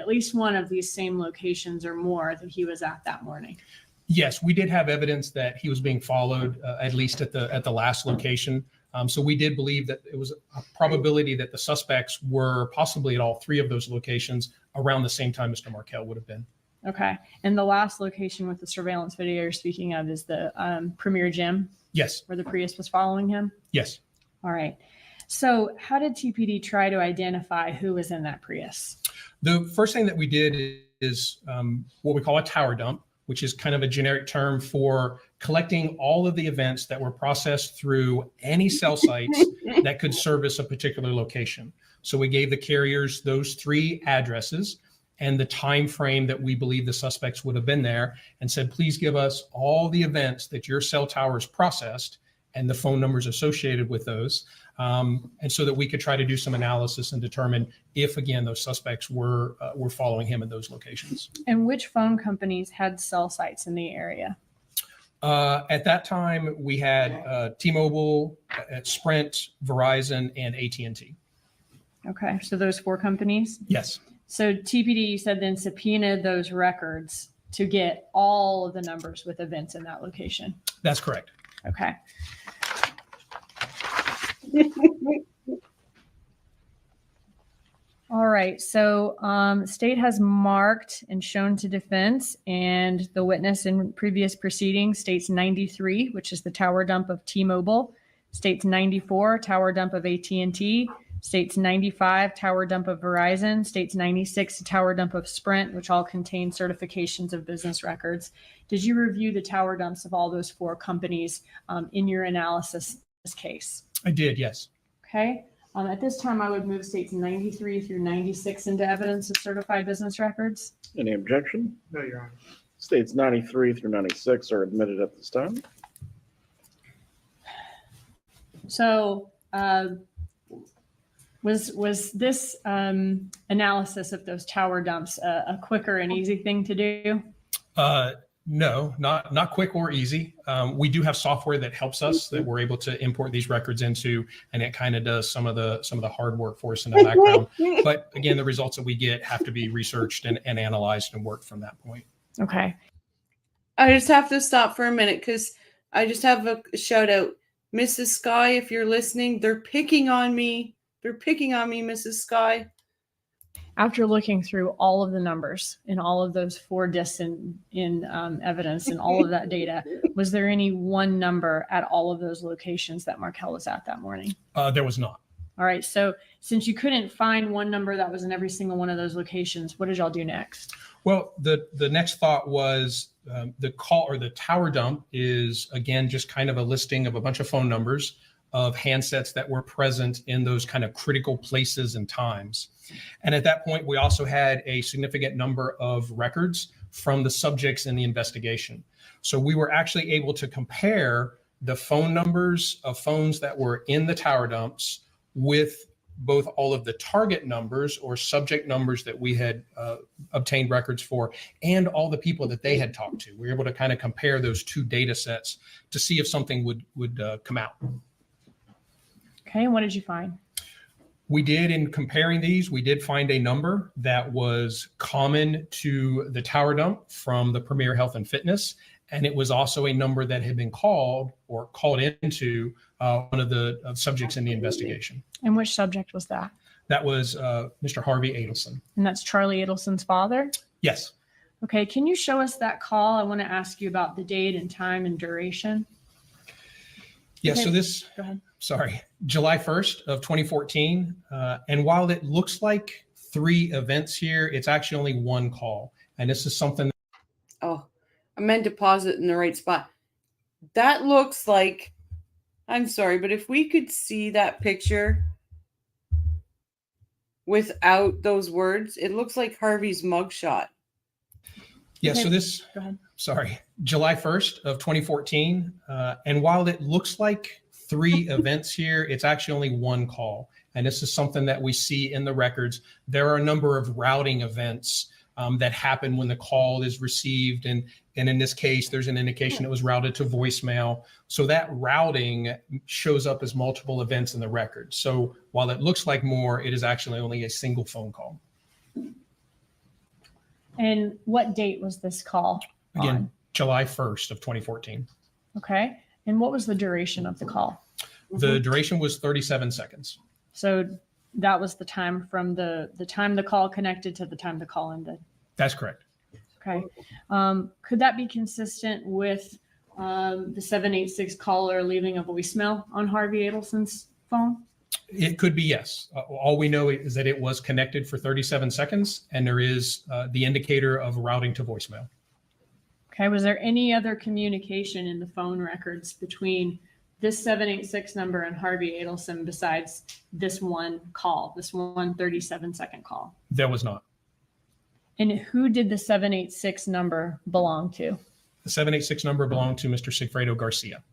Speaker 3: least one of these same locations or more that he was at that morning?
Speaker 4: Yes, we did have evidence that he was being followed, at least at the last location. So we did believe that it was a probability that the suspects were possibly at all 3 of those locations around the same time Mr. Markel would have been.
Speaker 3: Okay. And the last location with the surveillance video you're speaking of is the Premier Gym?
Speaker 4: Yes.
Speaker 3: Where the Prius was following him?
Speaker 4: Yes.
Speaker 3: All right. So how did TPD try to identify who was in that Prius?
Speaker 4: The first thing that we did is what we call a tower dump, which is kind of a generic term for collecting all of the events that were processed through any cell sites that could service a particular location. So we gave the carriers those 3 addresses and the time frame that we believe the suspects would have been there, and said, please give us all the events that your cell towers processed and the phone numbers associated with those. And so that we could try to do some analysis and determine if, again, those suspects were following him in those locations.
Speaker 3: And which phone companies had cell sites in the area?
Speaker 4: At that time, we had T-Mobile, Sprint, Verizon, and AT&T.
Speaker 3: Okay, so those 4 companies?
Speaker 4: Yes.
Speaker 3: So TPD, you said, then subpoenaed those records to get all of the numbers with events in that location.
Speaker 4: That's correct.
Speaker 3: Okay. All right. So state has marked and shown to defense, and the witness in previous proceedings states 93, which is the tower dump of T-Mobile, states 94, tower dump of AT&T, states 95, tower dump of Verizon, states 96, tower dump of Sprint, which all contain certifications of business records. Did you review the tower dumps of all those 4 companies in your analysis of this case?
Speaker 4: I did, yes.
Speaker 3: Okay. At this time, I would move states 93 through 96 into evidence of certified business records.
Speaker 5: Any objection?
Speaker 6: No, Your Honor.
Speaker 5: States 93 through 96 are admitted at this time.
Speaker 3: So was this analysis of those tower dumps a quicker and easy thing to do?
Speaker 4: No, not quick or easy. We do have software that helps us, that we're able to import these records into, and it kind of does some of the hard work for us in the background. But again, the results that we get have to be researched and analyzed and worked from that point.
Speaker 3: Okay.
Speaker 1: I just have to stop for a minute because I just have a shout out. Mrs. Sky, if you're listening, they're picking on me. They're picking on me, Mrs. Sky.
Speaker 3: After looking through all of the numbers in all of those 4 discs in evidence and all of that data, was there any one number at all of those locations that Markel was at that morning?
Speaker 4: There was not.
Speaker 3: All right. So since you couldn't find one number that was in every single one of those locations, what did y'all do next?
Speaker 4: Well, the next thought was the call or the tower dump is, again, just kind of a listing of a bunch of phone numbers of handsets that were present in those kind of critical places and times. And at that point, we also had a significant number of records from the subjects in the investigation. So we were actually able to compare the phone numbers of phones that were in the tower dumps with both all of the target numbers or subject numbers that we had obtained records for and all the people that they had talked to. We were able to kind of compare those 2 data sets to see if something would come out.
Speaker 3: Okay. And what did you find?
Speaker 4: We did, in comparing these, we did find a number that was common to the tower dump from the Premier Health and Fitness. And it was also a number that had been called into one of the subjects in the investigation.
Speaker 3: And which subject was that?
Speaker 4: That was Mr. Harvey Adelson.
Speaker 3: And that's Charlie Adelson's father?
Speaker 4: Yes.
Speaker 3: Okay. Can you show us that call? I want to ask you about the date and time and duration.
Speaker 4: Yeah.
Speaker 3: Okay.
Speaker 4: So this,
Speaker 3: Go ahead.
Speaker 4: sorry, July 1st of 2014. And while it looks like 3 events here, it's actually only 1 call. And this is something.
Speaker 1: Oh, I meant to pause it in the right spot. That looks like, I'm sorry, but if we could see that picture without those words, it looks like Harvey's mugshot.
Speaker 4: Yeah.
Speaker 3: Okay.
Speaker 4: So this,
Speaker 3: Go ahead.
Speaker 4: sorry, July 1st of 2014. And while it looks like 3 events here, it's actually only 1 call. And this is something that we see in the records. There are a number of routing events that happen when the call is received. And in this case, there's an indication it was routed to voicemail. So that routing shows up as multiple events in the record. So while it looks like more, it is actually only a single phone call.
Speaker 3: And what date was this call?
Speaker 4: Again,
Speaker 3: on?
Speaker 4: July 1st of 2014.
Speaker 3: Okay. And what was the duration of the call?
Speaker 4: The duration was 37 seconds.
Speaker 3: So that was the time from the time the call connected to the time the call ended.
Speaker 4: That's correct.
Speaker 3: Okay. Could that be consistent with the 786 caller leaving a voicemail on Harvey Adelson's phone?
Speaker 4: It could be, yes. All we know is that it was connected for 37 seconds, and there is the indicator of routing to voicemail.
Speaker 3: Okay. Was there any other communication in the phone records between this 786 number and Harvey Adelson besides this one call, this one 37-second call?
Speaker 4: There was not.
Speaker 3: And who did the 786 number belong to?
Speaker 4: The 786 number belonged to Mr. Sigfredo Garcia.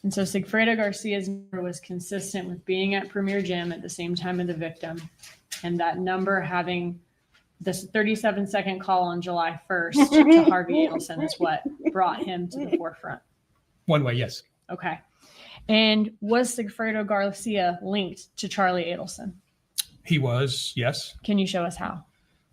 Speaker 3: And so Sigfredo Garcia's number was consistent with being at Premier Gym at the same time of the victim. And that number having this 37-second call on July 1st to Harvey Adelson is what brought him to the forefront.
Speaker 4: One way, yes.
Speaker 3: Okay. And was Sigfredo Garcia linked to Charlie Adelson?
Speaker 4: He was, yes.
Speaker 3: Can you show us how?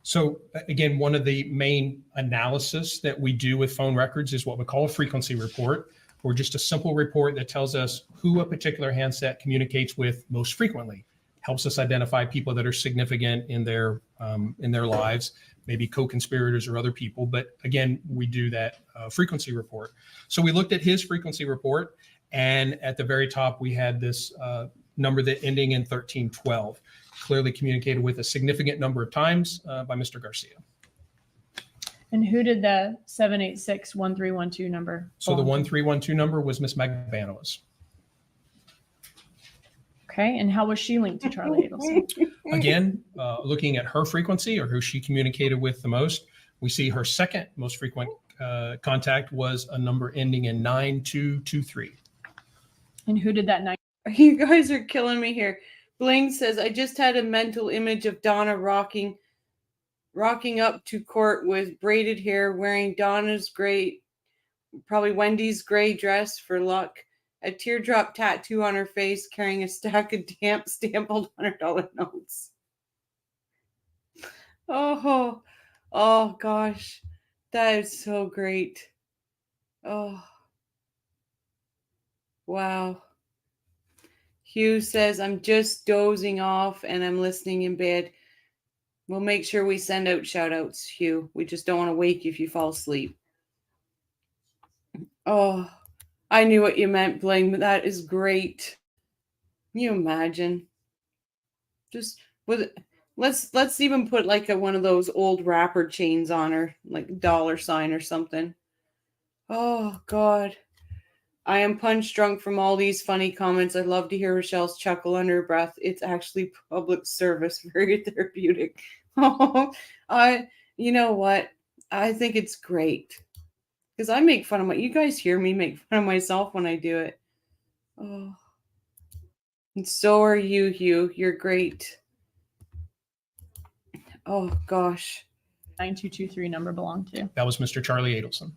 Speaker 4: So again, one of the main analysis that we do with phone records is what we call a frequency report, or just a simple report that tells us who a particular handset communicates with most frequently. Helps us identify people that are significant in their lives, maybe co-conspirators or other people. But again, we do that frequency report. So we looked at his frequency report, and at the very top, we had this number that ending in 1312, clearly communicated with a significant number of times by Mr. Garcia.
Speaker 3: And who did the 786-1312 number?
Speaker 4: So the
Speaker 3: belong to?
Speaker 4: 1312 number was Miss Magbanua's.
Speaker 3: Okay, and how was she linked to Charlie Adelson?
Speaker 4: Again, looking at her frequency or who she communicated with the most, we see her second most frequent contact was a number ending in 9223.
Speaker 3: And who did that night?
Speaker 1: You guys are killing me here. Bling says, I just had a mental image of Donna rocking up to court with braided hair, wearing Donna's gray, probably Wendy's gray dress for luck, a teardrop tattoo on her face, carrying a stack of stamped $100 notes. Oh gosh, that is so great. Oh, wow. Hugh says, I'm just dozing off and I'm listening in bed. We'll make sure we send out shout outs, Hugh. We just don't want to wake you if you fall asleep. Oh, I knew what you meant, Bling, but that is great. Can you imagine? Just with let's even put like one of those old rapper chains on her, like $sign or something. Oh God. I am punch drunk from all these funny comments. I love to hear Rochelle's chuckle under her breath. It's actually public service, very therapeutic. Oh, you know what? I think it's great. Because I make fun of you guys hear me make fun of myself when I do it. Oh. And so are you, Hugh. You're great. Oh gosh.
Speaker 3: 9223 number belong to?
Speaker 4: That was Mr. Charlie Adelson.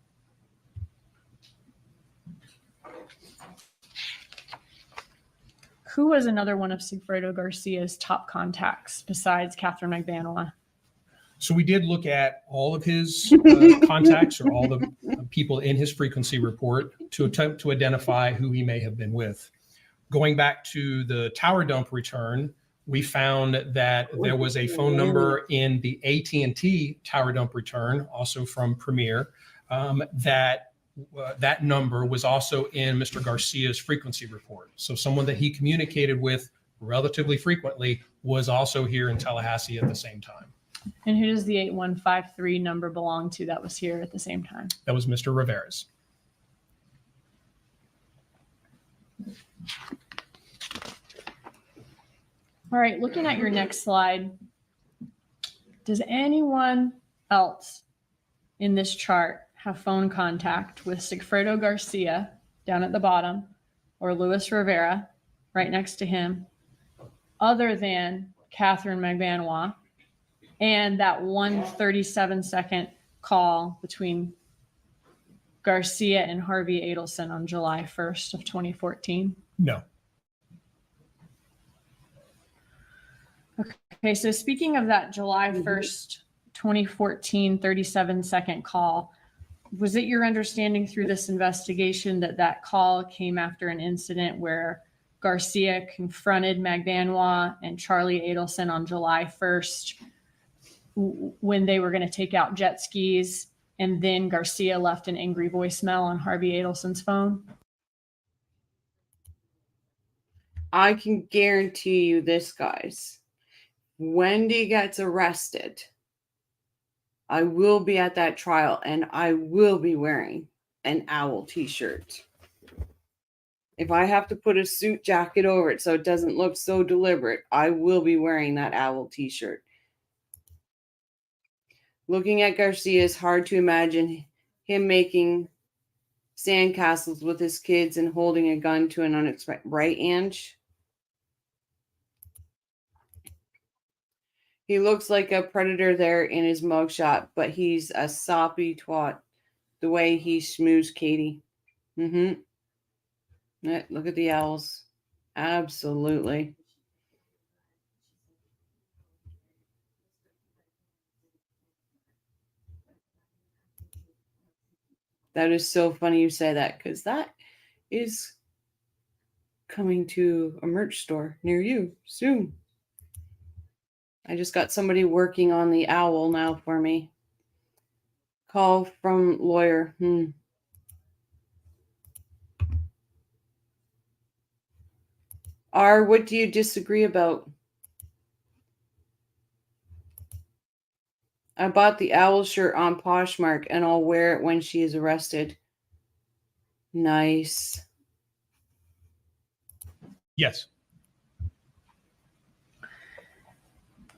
Speaker 3: Who was another one of Sigfredo Garcia's top contacts besides Katherine Magbanua?
Speaker 4: So we did look at all of his contacts or all the people in his frequency report to attempt to identify who he may have been with. Going back to the tower dump return, we found that there was a phone number in the AT&T tower dump return, also from Premier, that number was also in Mr. Garcia's frequency report. So someone that he communicated with relatively frequently was also here in Tallahassee at the same time.
Speaker 3: And who does the 8153 number belong to that was here at the same time?
Speaker 4: That was Mr. Rivera's.
Speaker 3: All right, looking at your next slide, does anyone else in this chart have phone contact with Sigfredo Garcia down at the bottom or Luis Rivera right next to him, other than Katherine Magbanua and that 137-second call between Garcia and Harvey Adelson on July 1st of 2014?
Speaker 4: No.
Speaker 3: Okay, so speaking of that July 1st, 2014, 37-second call, was it your understanding through this investigation that that call came after an incident where Garcia confronted Magbanua and Charlie Adelson on July 1st when they were going to take out jet skis, and then Garcia left an angry voicemail on Harvey Adelson's phone?
Speaker 1: I can guarantee you this, guys. Wendy gets arrested, I will be at that trial and I will be wearing an owl t-shirt. If I have to put a suit jacket over it so it doesn't look so deliberate, I will be wearing that owl t-shirt. Looking at Garcia, it's hard to imagine him making sandcastles with his kids and holding a gun to an unexpected, right, Ange? He looks like a predator there in his mugshot, but he's a soppy twat the way he schmoozed Katie. Yeah, look at the owls. Absolutely. That is so funny you say that, because that is coming to a merch store near you soon. I just got somebody working on the owl now for me. Call from lawyer. R, what do you disagree about? I bought the owl shirt on Poshmark and I'll wear it when she is arrested. Nice.
Speaker 4: Yes.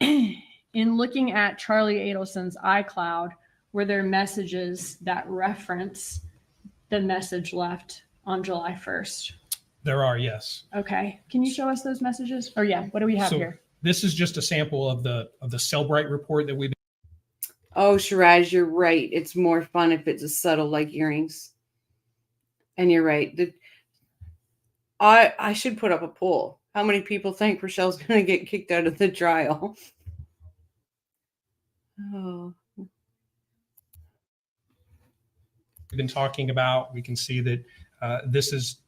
Speaker 3: In looking at Charlie Adelson's iCloud, were there messages that reference the message left on July 1st?
Speaker 4: There are, yes.
Speaker 3: Okay. Can you show us those messages? Or yeah, what do we have
Speaker 4: So
Speaker 3: here?
Speaker 4: this is just a sample of the Cellbrite report that we've been.
Speaker 1: Oh, Shiraz, you're right. It's more fun if it's a subtle like earrings. And you're right. I should put up a poll. How many people think Rochelle's going to get kicked out of the trial? Oh.
Speaker 4: We've been talking about. We can see that this is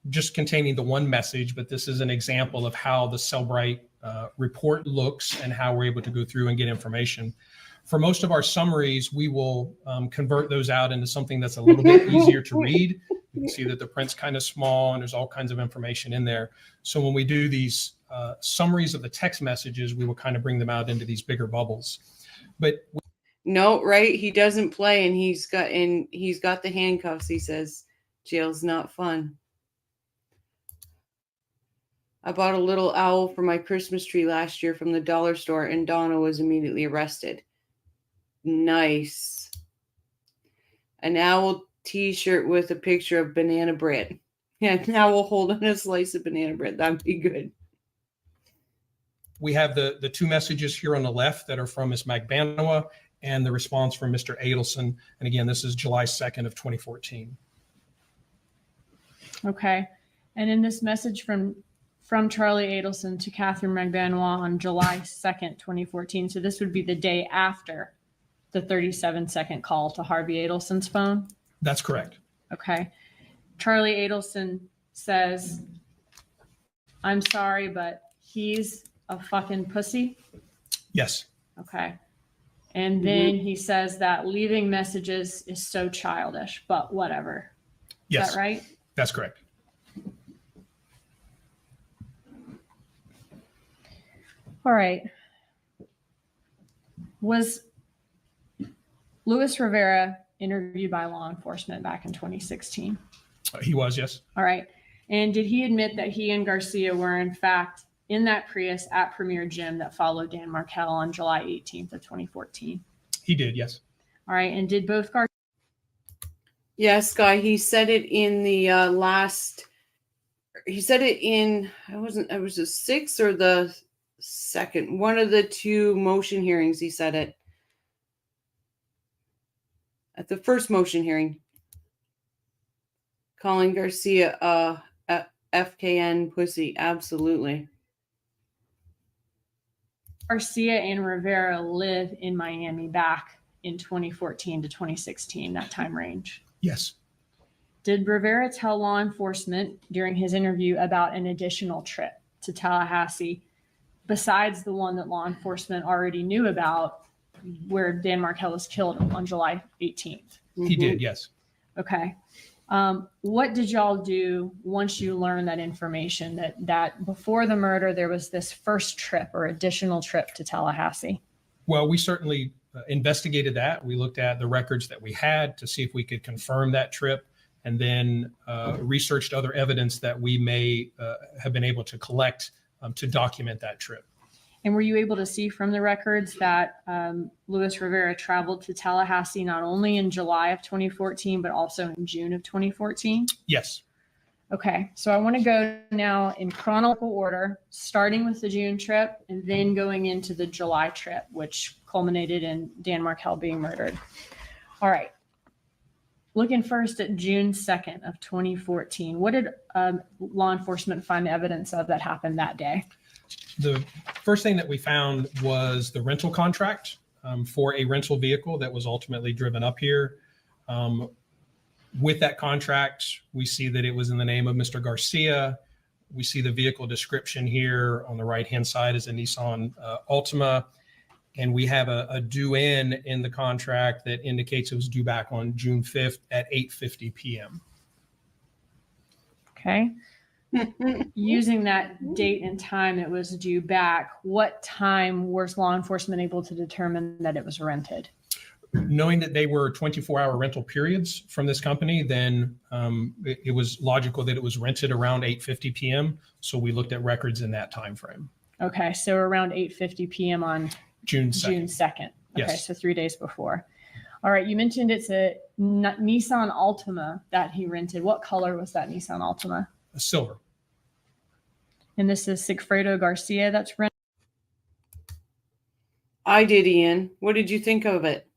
Speaker 4: just containing the one message, but this is an example of how the Cellbrite report looks and how we're able to go through and get information. For most of our summaries, we will convert those out into something that's a little bit easier to read. You can see that the print's kind of small and there's all kinds of information in there. So when we do these summaries of the text messages, we will kind of bring them out into these bigger bubbles. But
Speaker 1: No, right? He doesn't play, and he's got the handcuffs. He says jail's not fun. I bought a little owl for my Christmas tree last year from the dollar store, and Donna was immediately arrested. Nice. An owl t-shirt with a picture of banana bread. Yeah, an owl holding a slice of banana bread. That'd be good.
Speaker 4: we have the two messages here on the left that are from Ms. Magbanua and the response from Mr. Adelson. And again, this is July 2nd of 2014.
Speaker 3: Okay. And in this message from Charlie Adelson to Katherine Magbanua on July 2nd, 2014. So this would be the day after the 37-second call to Harvey Adelson's phone.
Speaker 4: That's correct.
Speaker 3: Okay. Charlie Adelson says, I'm sorry, but he's a fucking pussy.
Speaker 4: Yes.
Speaker 3: Okay. And then he says that leaving messages is so childish, but whatever.
Speaker 4: Yes.
Speaker 3: Is that right?
Speaker 4: That's correct.
Speaker 3: All right. Was Luis Rivera interviewed by law enforcement back in 2016?
Speaker 4: He was, yes.
Speaker 3: All right. And did he admit that he and Garcia were in fact in that Prius at Premier Gym that followed Dan Markel on July 18th of 2014?
Speaker 4: He did, yes.
Speaker 3: All right. And did both Garcia?
Speaker 1: Yes, Guy. He said it in the last. He said it in. It was the 6th or the 2nd. One of the two motion hearings. He said it at the first motion hearing, calling Garcia a FKN pussy. Absolutely.
Speaker 3: Garcia and Rivera live in Miami back in 2014 to 2016, that time range.
Speaker 4: Yes.
Speaker 3: Did Rivera tell law enforcement during his interview about an additional trip to Tallahassee besides the one that law enforcement already knew about where Dan Markel was killed on July 18th?
Speaker 4: He did, yes.
Speaker 3: Okay. What did y'all do once you learned that information that before the murder, there was this first trip or additional trip to Tallahassee?
Speaker 4: Well, we certainly investigated that. We looked at the records that we had to see if we could confirm that trip, and then researched other evidence that we may have been able to collect to document that trip.
Speaker 3: And were you able to see from the records that Luis Rivera traveled to Tallahassee not only in July of 2014, but also in June of 2014?
Speaker 4: Yes.
Speaker 3: Okay, so I want to go now in chronological order, starting with the June trip and then going into the July trip, which culminated in Dan Markel being murdered. All right. Looking first at June 2nd of 2014, what did law enforcement find evidence of that happened that day?
Speaker 4: The first thing that we found was the rental contract for a rental vehicle that was ultimately driven up here. With that contract, we see that it was in the name of Mr. Garcia. We see the vehicle description here on the right-hand side is a Nissan Altima. And we have a due in the contract that indicates it was due back on June 5th at 8:50 p.m.
Speaker 3: Okay. Using that date and time it was due back, what time was law enforcement able to determine that it was rented?
Speaker 4: Knowing that they were 24-hour rental periods from this company, then it was logical that it was rented around 8:50 p.m. So we looked at records in that time frame.
Speaker 3: Okay, so around 8:50 p.m. on
Speaker 4: June 2nd.
Speaker 3: June 2nd. Okay,
Speaker 4: Yes.
Speaker 3: so 3 days before. All right, you mentioned it's a Nissan Altima that he rented. What color was that Nissan Altima?
Speaker 4: Silver.
Speaker 3: And this is Sigfredo Garcia that's rented.
Speaker 1: I did, Ian. What did you think of it?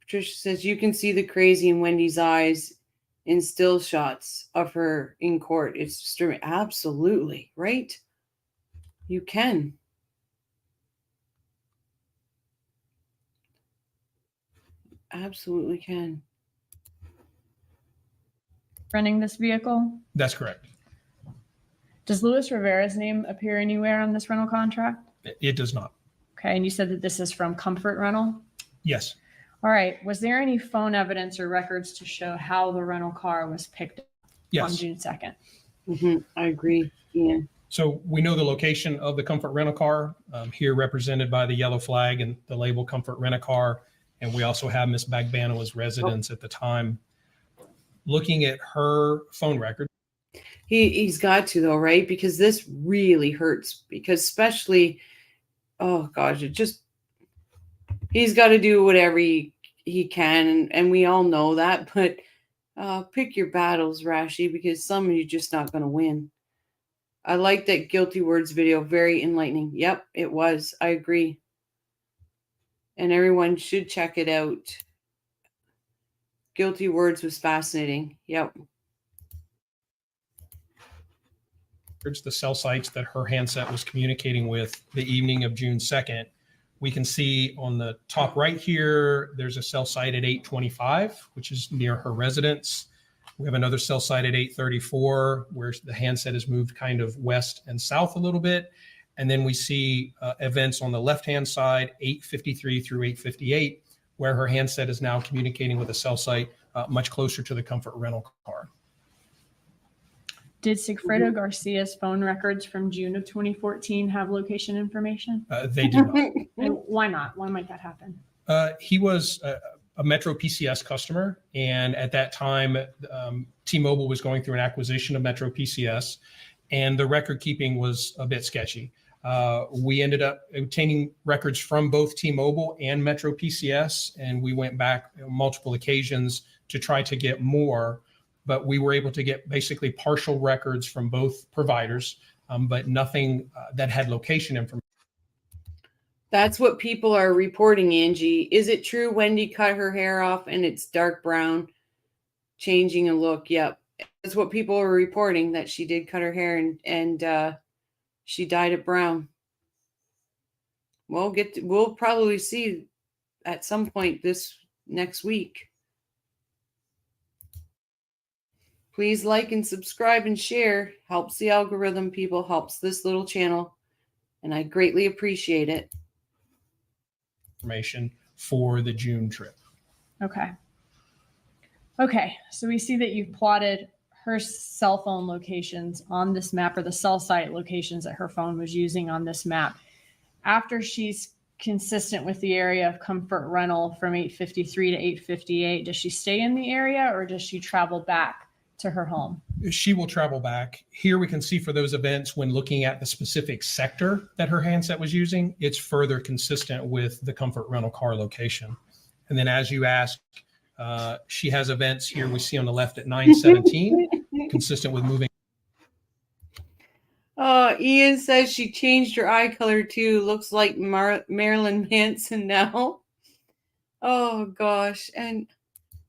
Speaker 1: Patricia says you can see the crazy in Wendy's eyes in still shots of her in court. It's disturbing. Absolutely, right? You can. Absolutely can.
Speaker 3: Renting this vehicle.
Speaker 4: That's correct.
Speaker 3: Does Luis Rivera's name appear anywhere on this rental contract?
Speaker 4: It does not.
Speaker 3: Okay, and you said that this is from Comfort Rental?
Speaker 4: Yes.
Speaker 3: All right, was there any phone evidence or records to show how the rental car was picked up on
Speaker 4: Yes.
Speaker 3: June 2nd?
Speaker 1: I agree, Ian.
Speaker 4: So we know the location of the Comfort Rent-A-Car, here represented by the yellow flag and the label Comfort Rent-A-Car. And we also have Ms. Magbanua's residence at the time. Looking at her phone record.
Speaker 1: He's got to though, right? Because this really hurts. Because especially, oh gosh, he's got to do whatever he can, and we all know that. But pick your battles, Rashi, because some of you just not going to win. I like that Guilty Words video. Very enlightening. Yep, it was. I agree. And everyone should check it out. Guilty Words was fascinating. Yep.
Speaker 4: The cell sites that her handset was communicating with the evening of June 2nd. We can see on the top right here, there's a cell site at 8:25, which is near her residence. We have another cell site at 8:34, where the handset is moved kind of west and south a little bit. And then we see events on the left-hand side, 8:53 through 8:58, where her handset is now communicating with a cell site much closer to the Comfort rental car.
Speaker 3: Did Sigfredo Garcia's phone records from June of 2014 have location information?
Speaker 4: They did not.
Speaker 3: And why not? Why might that happen?
Speaker 4: He was a Metro PCS customer, and at that time, T-Mobile was going through an acquisition of Metro PCS, and the record keeping was a bit sketchy. We ended up obtaining records from both T-Mobile and Metro PCS, and we went back on multiple occasions to try to get more, but we were able to get basically partial records from both providers, but nothing that had location information.
Speaker 1: That's what people are reporting, Angie. Is it true Wendy cut her hair off and it's dark brown, changing a look? Yep. That's what people are reporting, that she did cut her hair and she dyed it brown. We'll probably see at some point this next week. Please like and subscribe and share. Helps the algorithm, people. Helps this little channel. And I greatly appreciate it.
Speaker 4: Information for the June trip.
Speaker 3: Okay. Okay, so we see that you've plotted her cell phone locations on this map, or the cell site locations that her phone was using on this map. After she's consistent with the area of Comfort Rental from 8:53 to 8:58, does she stay in the area or does she travel back to her home?
Speaker 4: She will travel back. Here we can see for those events, when looking at the specific sector that her handset was using, it's further consistent with the Comfort rental car location. And then as you asked, she has events here we see on the left at 9:17, consistent with moving.
Speaker 1: Ian says she changed her eye color too. Looks like Marilyn Manson now. Oh gosh. And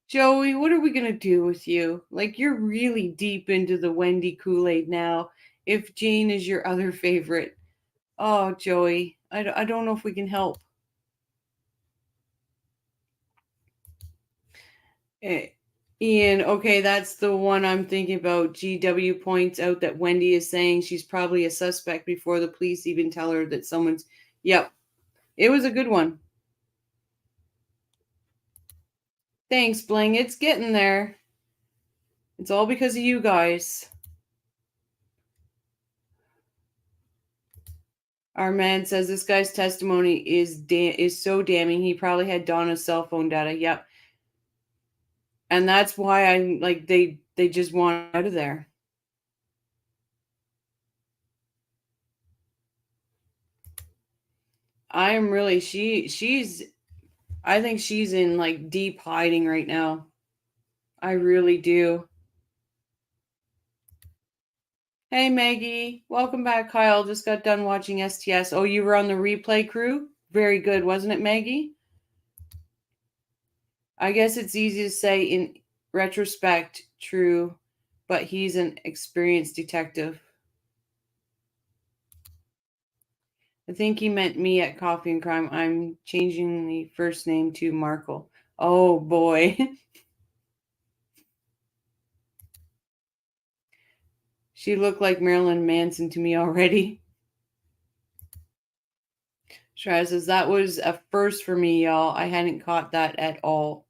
Speaker 1: Joey, what are we going to do with you? Like, you're really deep into the Wendy Kool-Aid now, if Jane is your other favorite. Oh, Joey, I don't know if we can help. Ian, okay, that's the one I'm thinking about. GW points out that Wendy is saying she's probably a suspect before the police even tell her that someone's. Yep, it was a good one. Thanks, Bling. It's getting there. It's all because of you guys. Our man says this guy's testimony is so damning. He probably had Donna's cell phone data. Yep. And that's why I'm like they just want out of there. I am really she's I think she's in like deep hiding right now. I really do. Hey Maggie, welcome back. Kyle just got done watching STS. Oh, you were on the replay crew? Very good, wasn't it, Maggie? I guess it's easy to say in retrospect, true, but he's an experienced detective. I think he meant me at Coffee and Crime. I'm changing the first name to Markel. Oh boy. She looked like Marilyn Manson to me already. Shraz says that was a first for me, y'all. I hadn't caught that at all.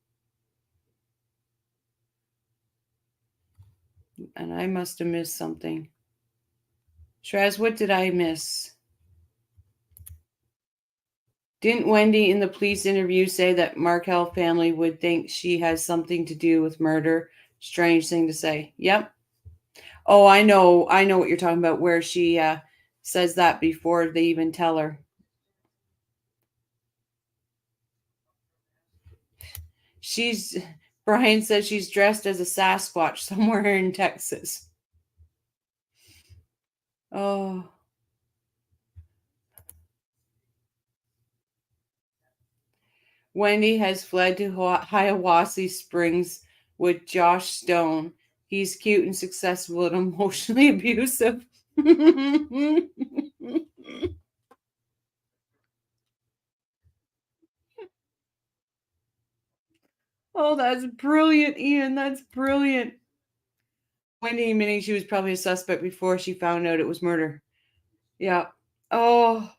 Speaker 1: And I must have missed something. Shraz, what did I miss? Didn't Wendy in the police interview say that Markel family would think she has something to do with murder? Strange thing to say. Yep. Oh, I know what you're talking about, where she says that before they even tell her. Brian says she's dressed as a Sasquatch somewhere in Texas. Oh. Wendy has fled to Hiawassee Springs with Josh Stone. He's cute and successful and emotionally abusive. Oh, that's brilliant, Ian. That's brilliant. Wendy admitting she was probably a suspect before she found out it was murder. Yeah. Oh.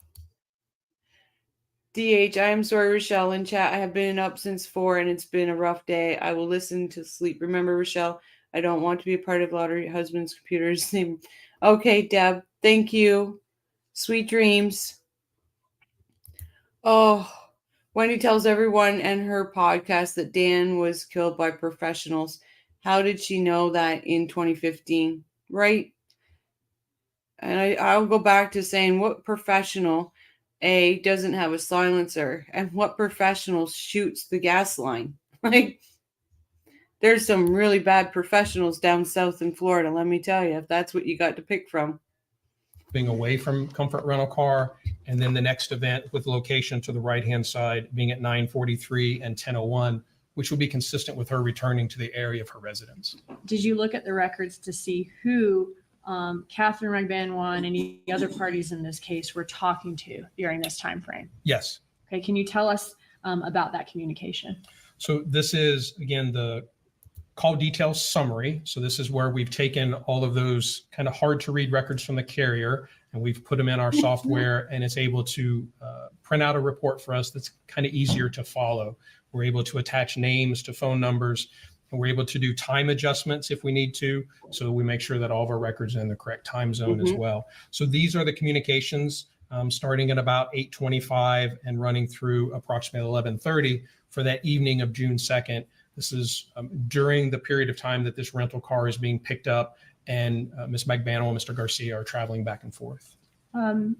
Speaker 1: DH, I am sorry, Rochelle. In chat, I have been up since 4 and it's been a rough day. I will listen to sleep. Remember, Rochelle, I don't want to be a part of Lottery Husband's computer's name. Okay, Deb. Thank you. Sweet dreams. Oh, Wendy tells everyone and her podcast that Dan was killed by professionals. How did she know that in 2015? Right? And I'll go back to saying what professional doesn't have a silencer and what professional shoots the gas line. Like, there's some really bad professionals down south in Florida, let me tell you, if that's what you got to pick from.
Speaker 4: Being away from Comfort Rental Car, and then the next event with location to the right-hand side being at 9:43 and 10:01, which will be consistent with her returning to the area of her residence.
Speaker 3: Did you look at the records to see who Katherine Magbanua and any other parties in this case were talking to during this time frame?
Speaker 4: Yes.
Speaker 3: Okay, can you tell us about that communication?
Speaker 4: So this is, again, the call details summary. So this is where we've taken all of those kind of hard to read records from the carrier and we've put them in our software, and it's able to print out a report for us that's kind of easier to follow. We're able to attach names to phone numbers, and we're able to do time adjustments if we need to. So we make sure that all of our records are in the correct time zone as well. So these are the communications starting at about 8:25 and running through approximately 11:30 for that evening of June 2nd. This is during the period of time that this rental car is being picked up, and Ms. Magbanua and Mr. Garcia are traveling back and forth.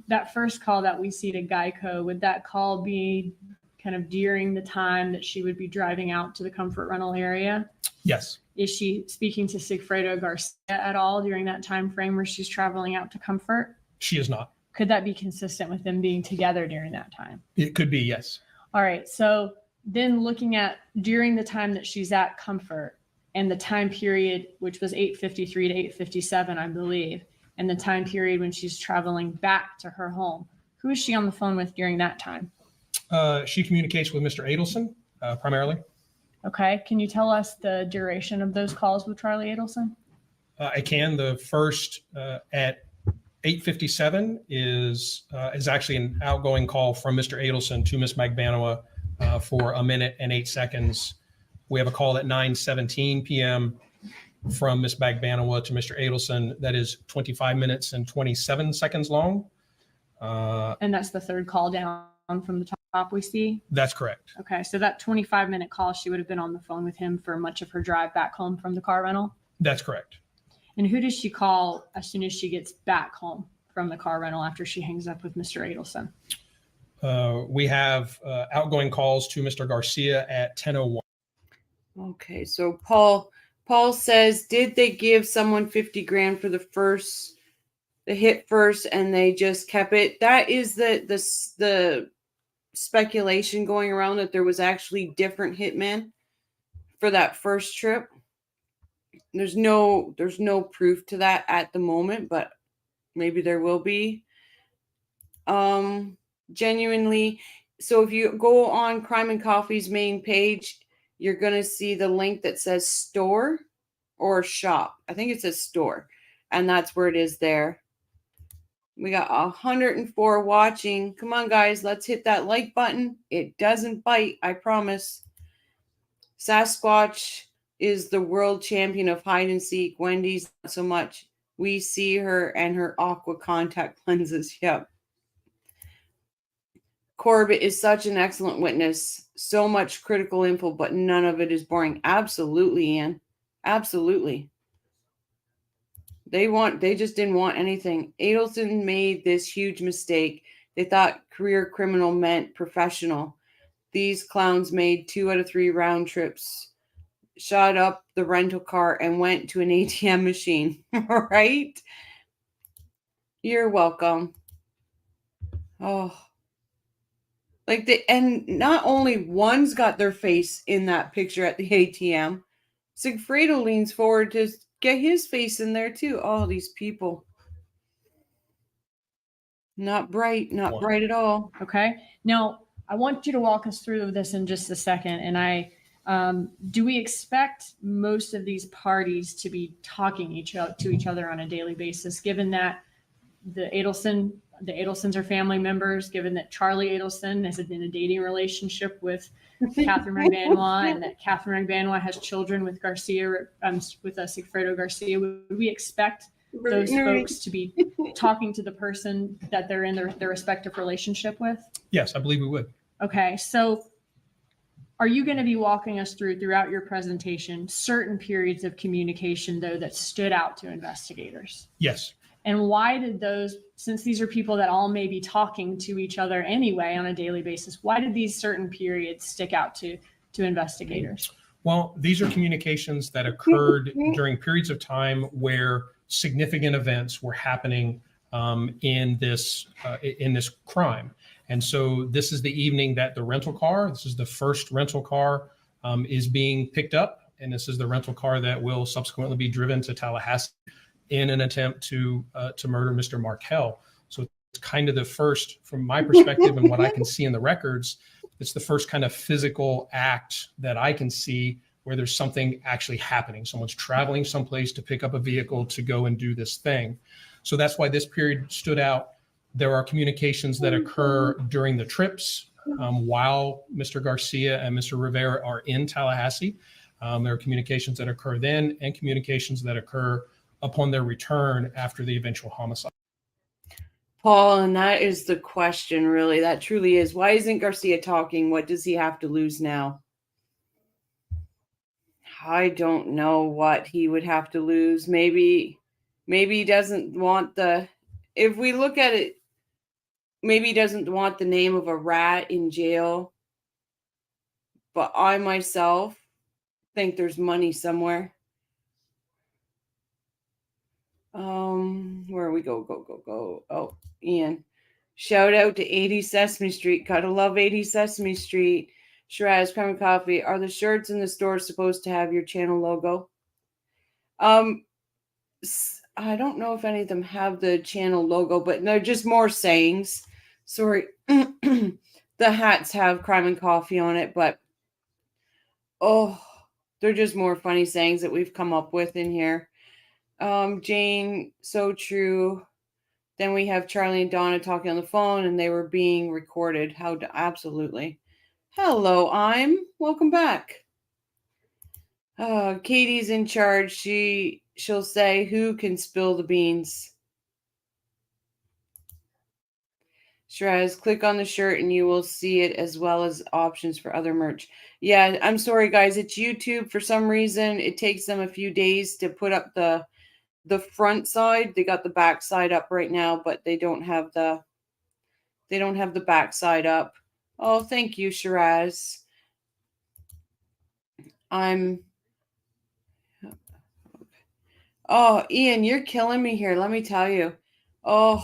Speaker 3: That first call that we see to Geico, would that call be kind of during the time that she would be driving out to the Comfort Rental area?
Speaker 4: Yes.
Speaker 3: Is she speaking to Sigfredo Garcia at all during that time frame where she's traveling out to Comfort?
Speaker 4: She is not.
Speaker 3: Could that be consistent with them being together during that time?
Speaker 4: It could be, yes.
Speaker 3: All right. So then looking at during the time that she's at Comfort and the time period, which was 8:53 to 8:57, I believe, and the time period when she's traveling back to her home, who is she on the phone with during that time?
Speaker 4: She communicates with Mr. Adelson primarily.
Speaker 3: Okay. Can you tell us the duration of those calls with Charlie Adelson?
Speaker 4: I can. The first at 8:57 is actually an outgoing call from Mr. Adelson to Ms. Magbanua for 1 minute and 8 seconds. We have a call at 9:17 p.m. from Ms. Magbanua to Mr. Adelson. That is 25 minutes and 27 seconds long.
Speaker 3: And that's the third call down from the top we see.
Speaker 4: That's correct.
Speaker 3: Okay. So that 25-minute call, she would have been on the phone with him for much of her drive back home from the car rental.
Speaker 4: That's correct.
Speaker 3: And who does she call as soon as she gets back home from the car rental after she hangs up with Mr. Adelson?
Speaker 4: We have outgoing calls to Mr. Garcia at 10:01.
Speaker 1: Okay, so Paul says, did they give someone 50 grand for the hit first, and they just kept it? That is the speculation going around, that there was actually different hitmen for that first trip. There's no proof to that at the moment, but maybe there will be. Genuinely, so if you go on Crime and Coffee's main page, you're going to see the link that says store or shop. I think it says store, and that's where it is there. We got 104 watching. Come on, guys, let's hit that like button. It doesn't bite, I promise. Sasquatch is the world champion of hide and seek. Wendy's not so much. We see her and her aqua contact lenses. Yep. Corbett is such an excellent witness. So much critical info, but none of it is boring. Absolutely, Ian. Absolutely. They just didn't want anything. Adelson made this huge mistake. They thought career criminal meant professional. These clowns made 2 out of 3 round trips, shot up the rental car, and went to an ATM machine. Right? You're welcome. Oh. And not only one's got their face in that picture at the ATM, Sigfredo leans forward to get his face in there too. Oh, these people. Not bright at all.
Speaker 3: Okay. Now, I want you to walk us through this in just a second. And do we expect most of these parties to be talking to each other on a daily basis, given that the Adelsons are family members, given that Charlie Adelson is in a dating relationship with Katherine Magbanua, and that Katherine Magbanua has children with Sigfredo Garcia? Would we expect those folks to be talking to the person that they're in their respective relationship with?
Speaker 4: Yes, I believe we would.
Speaker 3: Okay, so are you going to be walking us throughout your presentation certain periods of communication, though, that stood out to investigators?
Speaker 4: Yes.
Speaker 3: And why did those, since these are people that all may be talking to each other anyway on a daily basis, why did these certain periods stick out to investigators?
Speaker 4: Well, these are communications that occurred during periods of time where significant events were happening in this crime. And so this is the evening that the rental car, this is the first rental car, is being picked up. And this is the rental car that will subsequently be driven to Tallahassee in an attempt to murder Mr. Markel. So it's kind of the first, from my perspective and what I can see in the records, it's the first kind of physical act that I can see where there's something actually happening. Someone's traveling someplace to pick up a vehicle to go and do this thing. So that's why this period stood out. There are communications that occur during the trips while Mr. Garcia and Mr. Rivera are in Tallahassee. There are communications that occur then and communications that occur upon their return after the eventual homicide.
Speaker 1: Paul, and that is the question, really. That truly is. Why isn't Garcia talking? What does he have to lose now? I don't know what he would have to lose. Maybe he doesn't want if we look at it, maybe he doesn't want the name of a rat in jail. But I myself think there's money somewhere. Where we go. Oh, Ian. Shout out to 80 Sesame Street. Gotta love 80 Sesame Street. Shiraz, Crime and Coffee. Are the shirts in the store supposed to have your channel logo? I don't know if any of them have the channel logo, but they're just more sayings. Sorry. The hats have Crime and Coffee on it, but Oh, they're just more funny sayings that we've come up with in here. Jane, so true. Then we have Charlie and Donna talking on the phone, and they were being recorded. Absolutely. Hello, welcome back. Katie's in charge. She'll say, who can spill the beans? Shiraz, click on the shirt and you will see it as well as options for other merch. Yeah, I'm sorry guys, it's YouTube. For some reason, it takes them a few days to put up the front side. They got the back side up right now, but they don't have the back side up. Oh, thank you, Shiraz. Oh, Ian, you're killing me here. Let me tell you. Oh,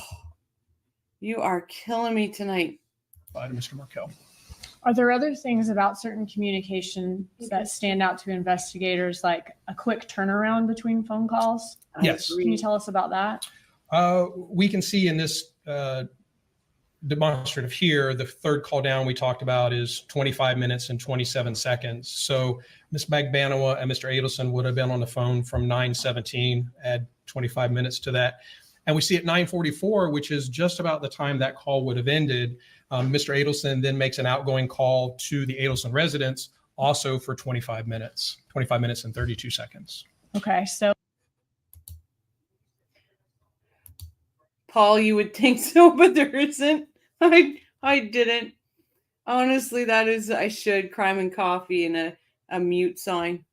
Speaker 1: you are killing me tonight.
Speaker 4: Bye to Mr. Markel.
Speaker 3: Are there other things about certain communications that stand out to investigators, like a quick turnaround between phone calls?
Speaker 4: Yes.
Speaker 3: Can you tell us about that?
Speaker 4: We can see in this demonstrative here, the third call down we talked about is 25 minutes and 27 seconds. So Ms. Magbanua and Mr. Adelson would have been on the phone from 9:17, add 25 minutes to that. And we see at 9:44, which is just about the time that call would have ended, Mr. Adelson then makes an outgoing call to the Adelson residence, also for 25 minutes and 32 seconds.
Speaker 3: Okay, so
Speaker 1: Paul, you would think so, but there isn't. I didn't. Honestly, that is, I should. Crime and coffee and a mute sign.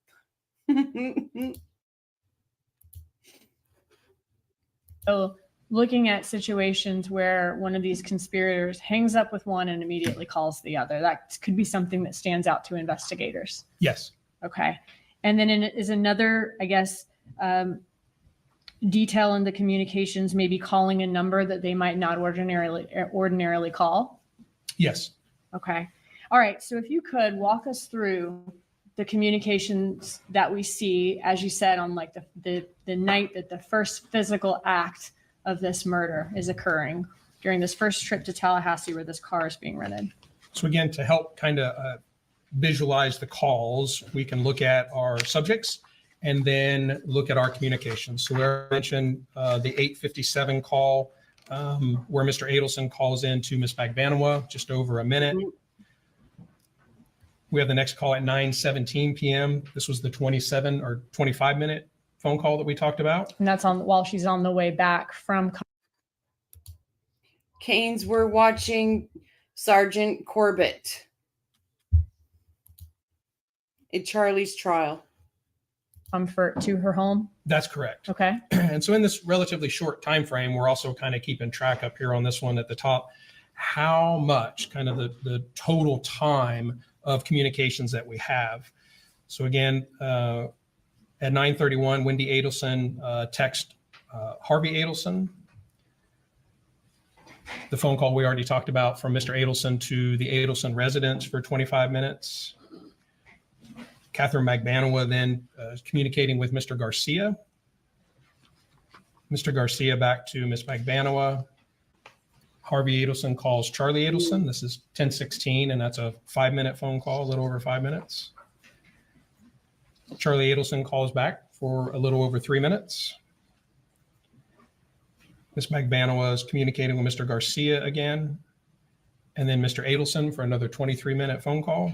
Speaker 3: So looking at situations where one of these conspirators hangs up with one and immediately calls the other, that could be something that stands out to investigators.
Speaker 4: Yes.
Speaker 3: Okay. And then is another, I guess, detail in the communications, maybe calling a number that they might not ordinarily call?
Speaker 4: Yes.
Speaker 3: Okay. All right. So if you could walk us through the communications that we see, as you said, on like the night that the first physical act of this murder is occurring, during this first trip to Tallahassee where this car is being rented.
Speaker 4: So again, to help kind of visualize the calls, we can look at our subjects and then look at our communications. So I mentioned the 8:57 call where Mr. Adelson calls in to Ms. Magbanua, just over a minute. We have the next call at 9:17 p.m. This was the 27 or 25 minute phone call that we talked about.
Speaker 3: And that's on while she's on the way back from
Speaker 1: Canes, we're watching Sergeant Corbett at Charlie's trial.
Speaker 3: comfort to her home.
Speaker 4: That's correct.
Speaker 3: Okay.
Speaker 4: And so in this relatively short time frame, we're also kind of keeping track up here on this one at the top, how much kind of the total time of communications that we have. So again, at 9:31, Wendy Adelson text Harvey Adelson. The phone call we already talked about from Mr. Adelson to the Adelson residence for 25 minutes. Katherine Magbanua then communicating with Mr. Garcia. Mr. Garcia back to Ms. Magbanua. Harvey Adelson calls Charlie Adelson. This is 10:16, and that's a 5-minute phone call, a little over 5 minutes. Charlie Adelson calls back for a little over 3 minutes. Ms. Magbanua is communicating with Mr. Garcia again, and then Mr. Adelson for another 23-minute phone call.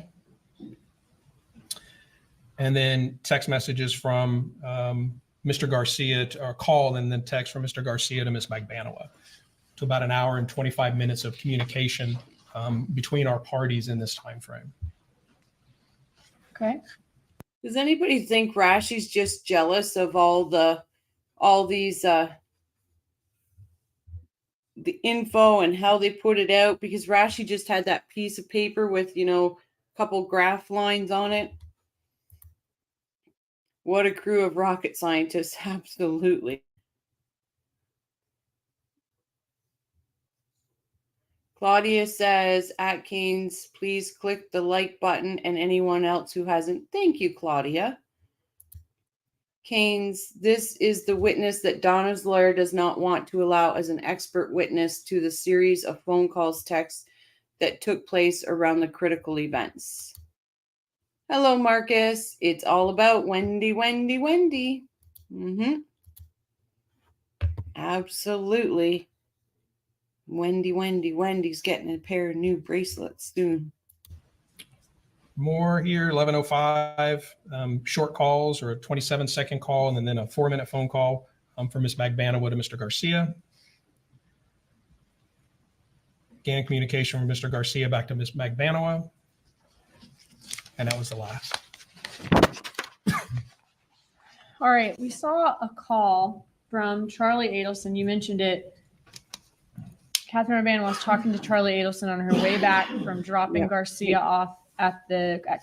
Speaker 4: And then text messages from Mr. Garcia, or call and then text from Mr. Garcia to Ms. Magbanua. To about an hour and 25 minutes of communication between our parties in this time frame.
Speaker 3: Okay.
Speaker 1: Does anybody think Rashi's just jealous of all these the info and how they put it out? Because Rashi just had that piece of paper with, a couple graph lines on it. What a crew of rocket scientists. Absolutely. Claudia says, Atkins, please click the like button, and anyone else who hasn't. Thank you, Claudia. Keynes, this is the witness that Donna's lawyer does not want to allow as an expert witness to the series of phone calls, texts that took place around the critical events. Hello, Marcus. It's all about Wendy, Wendy, Wendy. Absolutely. Wendy, Wendy, Wendy's getting a pair of new bracelets soon.
Speaker 4: More here, 11:05, short calls or a 27-second call, and then a 4-minute phone call from Ms. Magbanua to Mr. Garcia. Again, communication from Mr. Garcia back to Ms. Magbanua. And that was the last.
Speaker 3: All right, we saw a call from Charlie Adelson. You mentioned it. Katherine Magbanua was talking to Charlie Adelson on her way back from dropping Garcia off at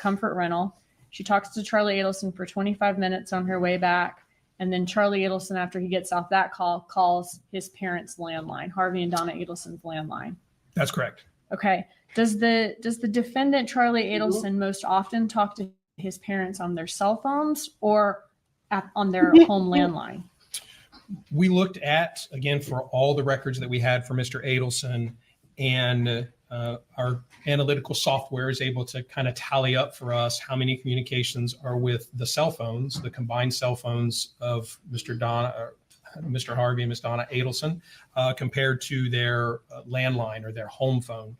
Speaker 3: Comfort Rental. She talks to Charlie Adelson for 25 minutes on her way back. And then Charlie Adelson, after he gets off that call, calls his parents' landline, Harvey and Donna Adelson's landline.
Speaker 4: That's correct.
Speaker 3: Okay. Does the defendant, Charlie Adelson, most often talk to his parents on their cell phones or on their home landline?
Speaker 4: We looked at, again, for all the records that we had for Mr. Adelson, and our analytical software is able to kind of tally up for us how many communications are with the cell phones, the combined cell phones of Mr. Harvey and Ms. Donna Adelson, compared to their landline or their home phone.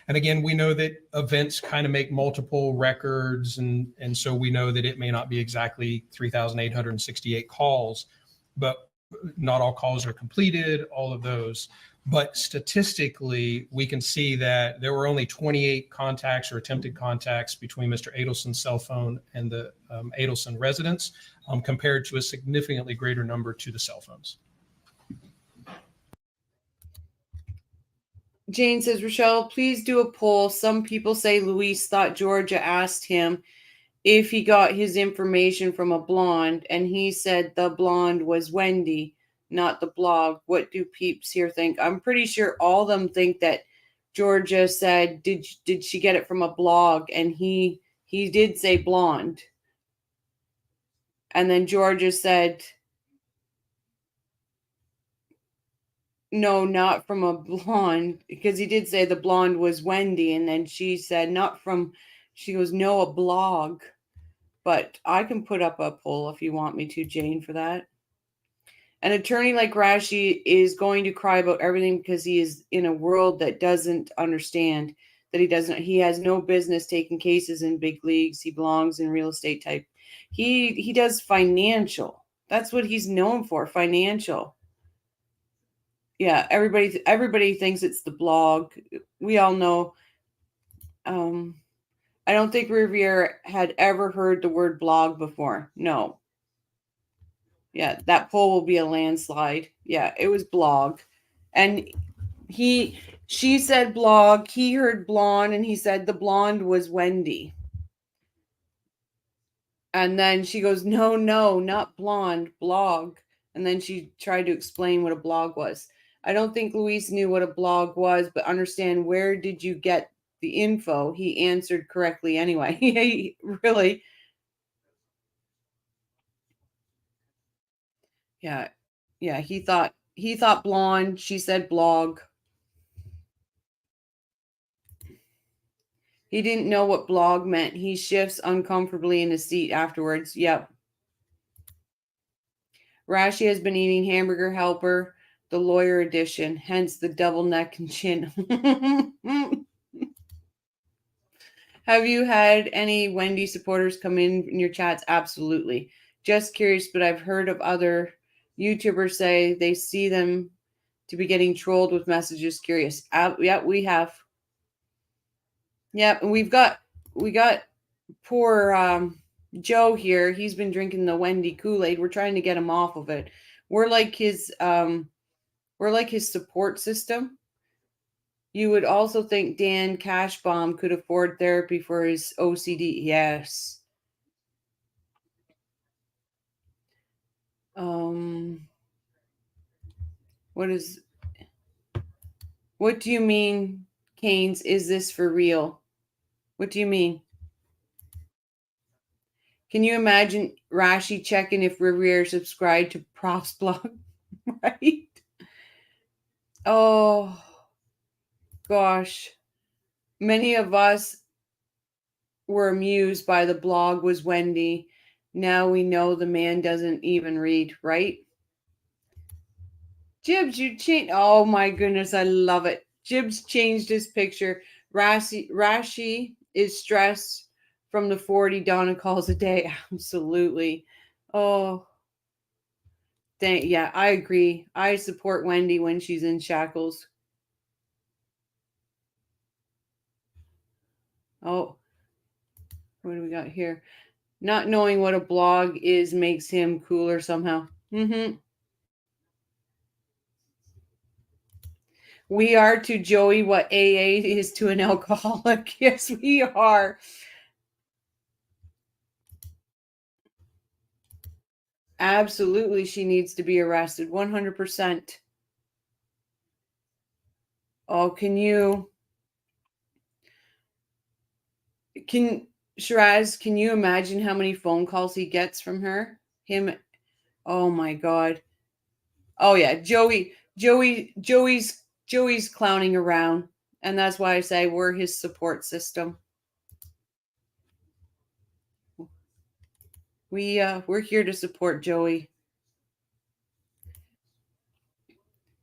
Speaker 4: And again, we know that events kind of make multiple records, and so we know that it may not be exactly 3,868 calls, but not all calls are completed, all of those. But statistically, we can see that there were only 28 contacts or attempted contacts between Mr. Adelson's cell phone and the Adelson residence, compared to a significantly greater number to the cell phones.
Speaker 1: Jane says, Rochelle, please do a poll. Some people say Luis thought Georgia asked him if he got his information from a blonde, and he said the blonde was Wendy, not the blog. What do peeps here think? I'm pretty sure all of them think that Georgia said, did she get it from a blog? And he did say blonde. And then Georgia said, no, not from a blonde, because he did say the blonde was Wendy. And then she said, she goes, no, a blog. But I can put up a poll if you want me to, Jane, for that. An attorney like Rashi is going to cry about everything because he is in a world that doesn't understand that he has no business taking cases in big leagues. He belongs in real estate type. He does financial. That's what he's known for, financial. Yeah, everybody thinks it's the blog. We all know. I don't think Rivera had ever heard the word blog before. No. Yeah, that poll will be a landslide. Yeah, it was blog. And she said blog, he heard blonde, and he said the blonde was Wendy. And then she goes, no, not blonde, blog. And then she tried to explain what a blog was. I don't think Luis knew what a blog was, but understand, where did you get the info? He answered correctly anyway. Really? Yeah. He thought blonde. She said blog. He didn't know what blog meant. He shifts uncomfortably in his seat afterwards. Yep. Rashi has been eating hamburger helper, the lawyer edition, hence the double neck and chin. Have you had any Wendy supporters come in your chats? Absolutely. Just curious, but I've heard of other YouTubers say they see them to be getting trolled with messages. Curious. Yeah, we have. Yeah, and we got poor Joe here. He's been drinking the Wendy Kool-Aid. We're trying to get him off of it. We're like his support system. You would also think Dan Cashbaum could afford therapy for his OCD. Yes. What do you mean, Keynes? Is this for real? What do you mean? Can you imagine Rashi checking if Rivera subscribed to Prof's blog? Right? Oh, gosh. Many of us were amused by the blog was Wendy. Now we know the man doesn't even read, right? Jibs, you changed. Oh my goodness, I love it. Jibs changed his picture. Rashi is stressed from the 40 Donna calls a day. Absolutely. Oh, yeah, I agree. I support Wendy when she's in shackles. Oh, what do we got here? Not knowing what a blog is makes him cooler somehow. We are to Joey what AA is to an alcoholic. Yes, we are. Absolutely, she needs to be arrested. 100%. Oh, Shiraz, can you imagine how many phone calls he gets from her? Oh my God. Oh yeah, Joey's clowning around. And that's why I say we're his support system. We're here to support Joey.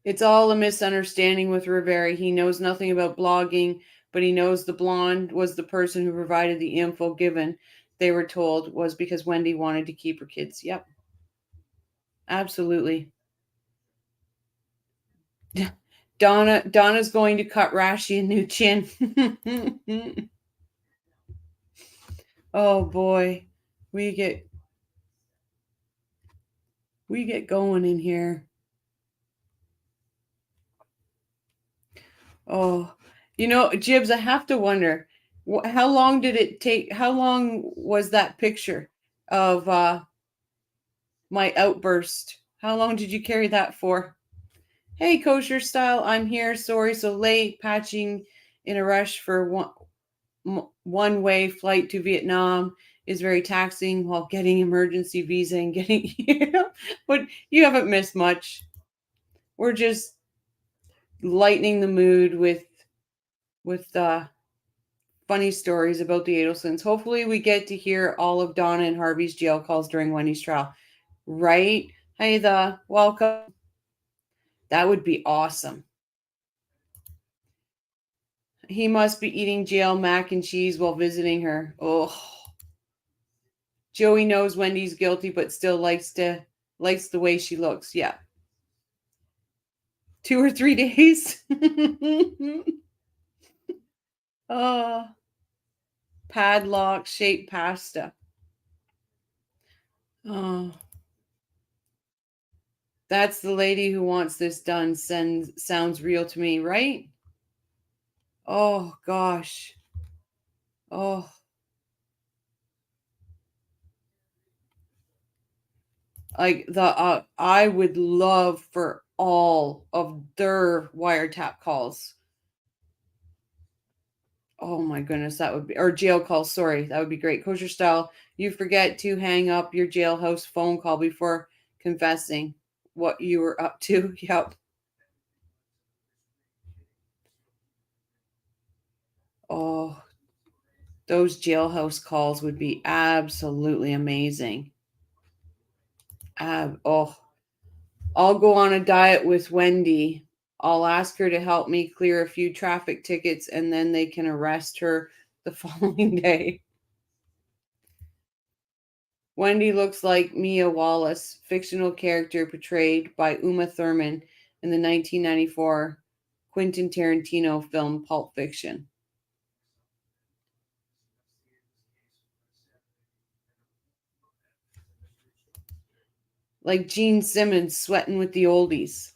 Speaker 1: It's all a misunderstanding with Rivera. He knows nothing about blogging, but he knows the blonde was the person who provided the info given. They were told was because Wendy wanted to keep her kids. Yep. Absolutely. Donna's going to cut Rashi a new chin. Oh boy. We get going in here. Oh, Jibs, I have to wonder, how long did it take? How long was that picture of my outburst? How long did you carry that for? Hey, kosher style, I'm here. Sorry, so late. Patching in a rush for one-way flight to Vietnam is very taxing while getting emergency visa and getting here. But you haven't missed much. We're just lightening the mood with funny stories about the Adelsons. Hopefully we get to hear all of Donna and Harvey's jail calls during Wendy's trial. Right? Hey, welcome. That would be awesome. He must be eating jail mac and cheese while visiting her. Oh. Joey knows Wendy's guilty, but still likes the way she looks. Yeah. 2 or 3 days. Oh. Padlock shaped pasta. Oh. That's the lady who wants this done. Sounds real to me, right? Oh gosh. Oh. Like I would love for all of their wiretap calls. Oh my goodness, that would be, or jail calls, sorry, that would be great. Kosher style, you forget to hang up your jailhouse phone call before confessing what you were up to. Yep. Oh, those jailhouse calls would be absolutely amazing. I'll go on a diet with Wendy. I'll ask her to help me clear a few traffic tickets and then they can arrest her the following day. Wendy looks like Mia Wallace, fictional character portrayed by Uma Thurman in the 1994 Quentin Tarantino film Pulp Fiction. Like Gene Simmons sweating with the oldies.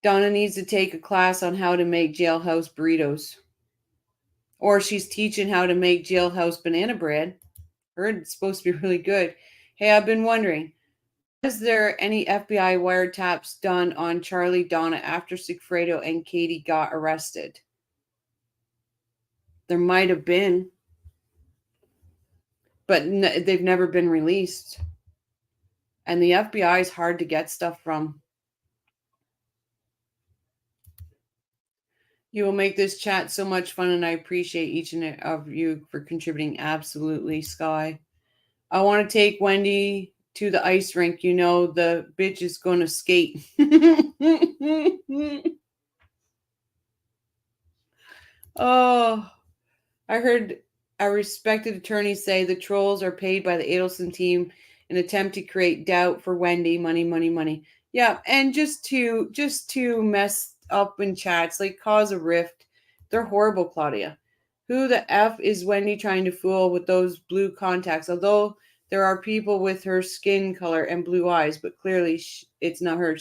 Speaker 1: Donna needs to take a class on how to make jailhouse burritos. Or she's teaching how to make jailhouse banana bread. Heard it's supposed to be really good. Hey, I've been wondering, is there any FBI wiretaps done on Charlie, Donna after Sigfredo and Katie got arrested? There might have been, but they've never been released. And the FBI is hard to get stuff from. You will make this chat so much fun, and I appreciate each and of you for contributing. Absolutely, Sky. I want to take Wendy to the ice rink. You know, the bitch is going to skate. Oh, I heard a respected attorney say the trolls are paid by the Adelson team in an attempt to create doubt for Wendy. Money, money, money. Yeah, and just to mess up in chats, like cause a rift. They're horrible, Claudia. Who the F is Wendy trying to fool with those blue contacts? Although there are people with her skin color and blue eyes, but clearly it's not her.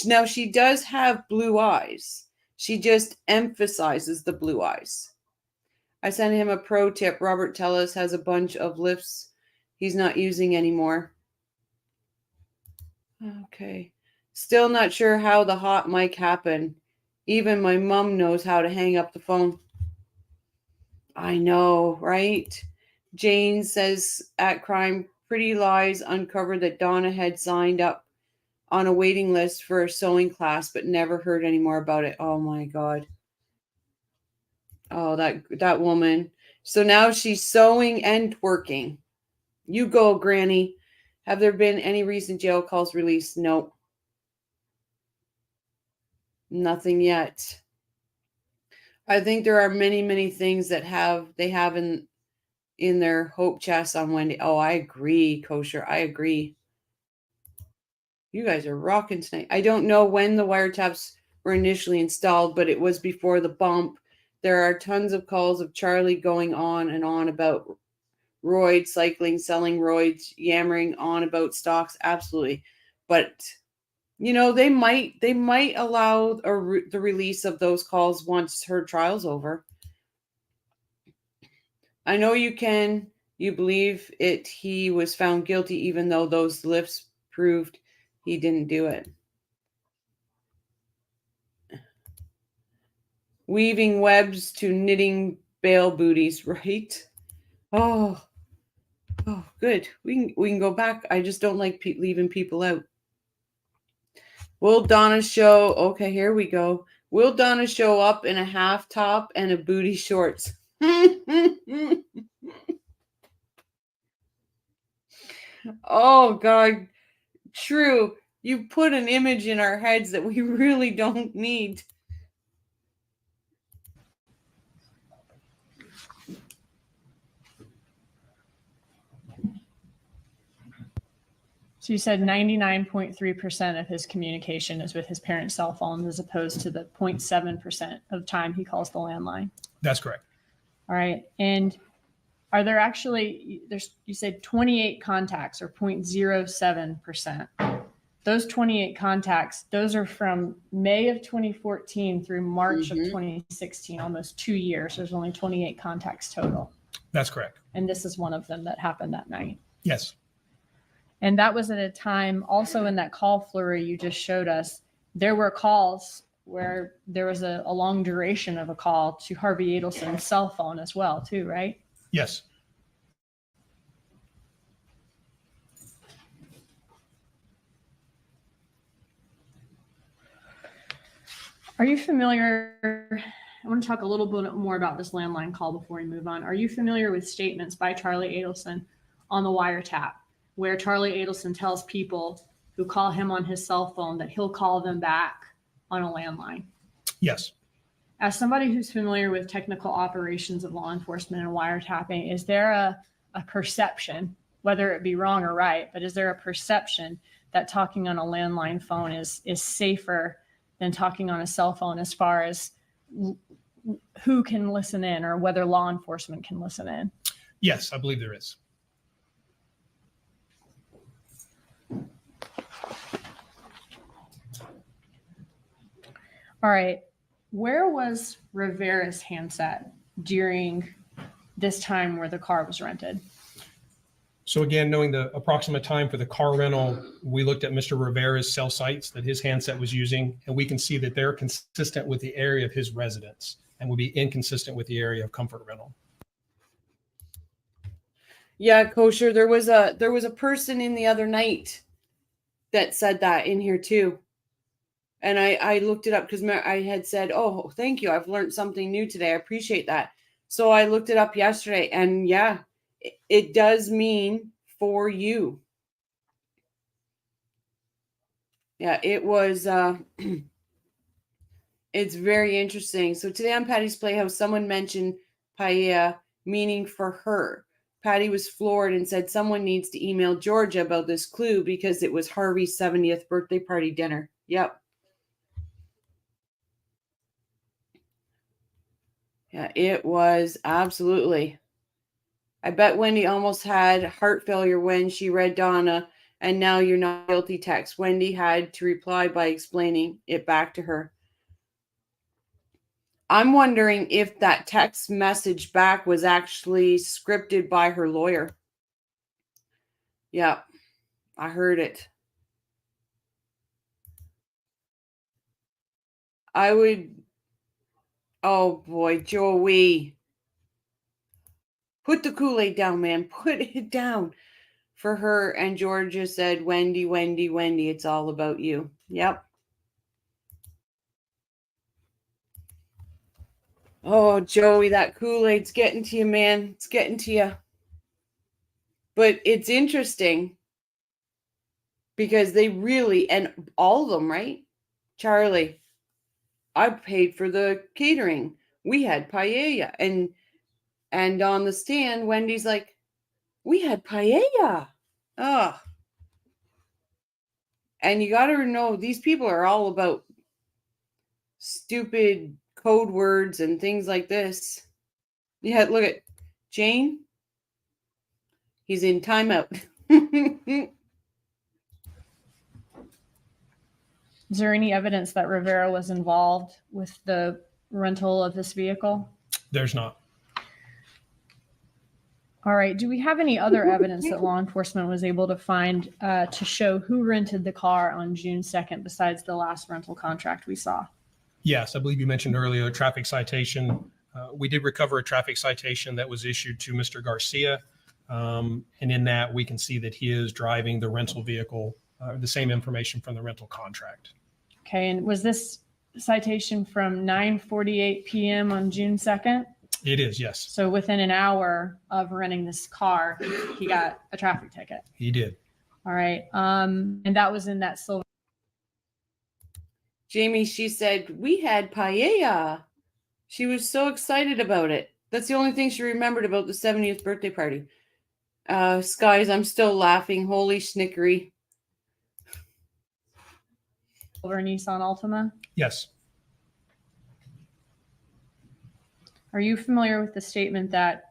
Speaker 1: Now she does have blue eyes. She just emphasizes the blue eyes. I sent him a pro tip. Robert Tellis has a bunch of lifts he's not using anymore. Okay. Still not sure how the hot mic happened. Even my mom knows how to hang up the phone. I know, right? Jane says at Crime Pretty Lies uncovered that Donna had signed up on a waiting list for a sewing class, but never heard any more about it. Oh my God. Oh, that woman. So now she's sewing and twerking. You go, Granny. Have there been any recent jail calls released? Nope. Nothing yet. I think there are many, many things that they have in their hope chest on Wendy. Oh, I agree, Kosher. I agree. You guys are rocking tonight. I don't know when the wiretaps were initially installed, but it was before the bump. There are tons of calls of Charlie going on and on about roids, cycling, selling roids, yammering on about stocks. Absolutely. But, you know, they might allow the release of those calls once her trial's over. I know you can. You believe it. He was found guilty, even though those lifts proved he didn't do it. Weaving webs to knitting bail booties, right? Oh, good. We can go back. I just don't like leaving people out. Will Donna show? Okay, here we go. Will Donna show up in a half top and a booty shorts? Oh God, true. You put an image in our heads that we really don't need.
Speaker 3: So you said 99.3% of his communication is with his parents' cell phones, as opposed to the 0.7% of time he calls the landline.
Speaker 4: That's correct.
Speaker 3: All right. And are there actually, you said 28 contacts, or 0.07%. Those 28 contacts, those are from May of 2014 through March of 2016, almost 2 years. There's only 28 contacts total.
Speaker 4: That's correct.
Speaker 3: And this is one of them that happened that night.
Speaker 4: Yes.
Speaker 3: And that was at a time, also in that call flurry you just showed us, there were calls where there was a long duration of a call to Harvey Adelson's cell phone as well, too, right?
Speaker 4: Yes.
Speaker 3: Are you familiar? I want to talk a little bit more about this landline call before we move on. Are you familiar with statements by Charlie Adelson on the wiretap, where Charlie Adelson tells people who call him on his cell phone that he'll call them back on a landline?
Speaker 4: Yes.
Speaker 3: As somebody who's familiar with technical operations of law enforcement and wiretapping, is there a perception, whether it be wrong or right, but is there a perception that talking on a landline phone is safer than talking on a cell phone, as far as who can listen in or whether law enforcement can listen in?
Speaker 4: Yes, I believe there is.
Speaker 3: All right. Where was Rivera's handset during this time where the car was rented?
Speaker 4: So again, knowing the approximate time for the car rental, we looked at Mr. Rivera's cell sites that his handset was using, and we can see that they're consistent with the area of his residence and will be inconsistent with the area of comfort rental.
Speaker 1: Yeah, Kosher, there was a person in the other night that said that in here too. And I looked it up because I had said, oh, thank you. I've learned something new today. I appreciate that. So I looked it up yesterday, and yeah, it does mean for you. Yeah, it was, it's very interesting. So today on Patty's Playhouse, someone mentioned paella, meaning for her. Patty was floored and said someone needs to email Georgia about this clue because it was Harvey's 70th birthday party dinner. Yep. Yeah, it was absolutely. I bet Wendy almost had heart failure when she read Donna, and now you're not guilty text. Wendy had to reply by explaining it back to her. I'm wondering if that text message back was actually scripted by her lawyer. Yeah, I heard it. I would. Oh boy, Joey. Put the Kool-Aid down, man. Put it down for her. And Georgia said, Wendy, Wendy, Wendy, it's all about you. Yep. Oh, Joey, that Kool-Aid's getting to you, man. It's getting to you. But it's interesting because they really, and all of them, right? Charlie, I paid for the catering. We had paella. And on the stand, Wendy's like, we had paella. Oh. And you got to know, these people are all about stupid code words and things like this. Yeah, look at Jane. He's in timeout.
Speaker 3: Is there any evidence that Rivera was involved with the rental of this vehicle?
Speaker 4: There's not.
Speaker 3: All right. Do we have any other evidence that law enforcement was able to find to show who rented the car on June 2nd besides the last rental contract we saw?
Speaker 4: Yes, I believe you mentioned earlier a traffic citation. We did recover a traffic citation that was issued to Mr. Garcia. And in that, we can see that he is driving the rental vehicle, the same information from the rental contract.
Speaker 3: Okay. And was this citation from 9:48 p.m. on June 2nd?
Speaker 4: It is, yes.
Speaker 3: So within an hour of renting this car, he got a traffic ticket.
Speaker 4: He did.
Speaker 3: All right. And that was in that silver.
Speaker 1: Jamie, she said, we had paella. She was so excited about it. That's the only thing she remembered about the 70th birthday party. Skies, I'm still laughing. Holy snickery.
Speaker 3: Silver Nissan Altima.
Speaker 4: Yes.
Speaker 3: Are you familiar with the statement that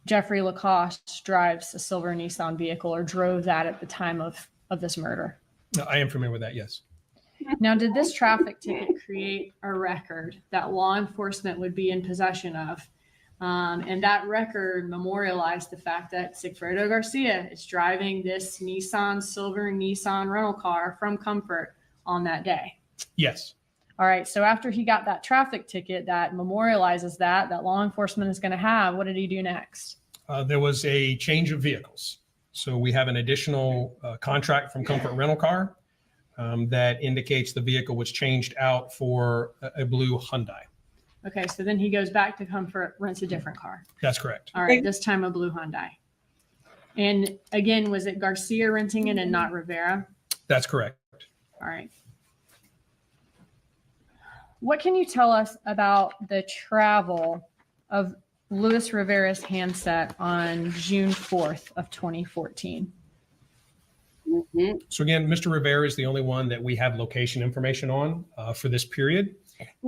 Speaker 3: Jeffrey Lacoste drives a silver Nissan vehicle or drove that at the time of this murder?
Speaker 4: I am familiar with that, yes.
Speaker 3: Now, did this traffic ticket create a record that law enforcement would be in possession of? And that record memorialized the fact that Sigfredo Garcia is driving this silver Nissan rental car from Comfort on that day.
Speaker 4: Yes.
Speaker 3: All right. So after he got that traffic ticket that memorializes that law enforcement is going to have, what did he do next?
Speaker 4: There was a change of vehicles. So we have an additional contract from Comfort Rental Car that indicates the vehicle was changed out for a blue Hyundai.
Speaker 3: Okay. So then he goes back to Comfort, rents a different car.
Speaker 4: That's correct.
Speaker 3: All right. This time a blue Hyundai. And again, was it Garcia renting it and not Rivera?
Speaker 4: That's correct.
Speaker 3: All right. What can you tell us about the travel of Luis Rivera's handset on June 4th of 2014?
Speaker 1: Mm-hmm.
Speaker 4: So again, Mr. Rivera is the only one that we have location information on for this period.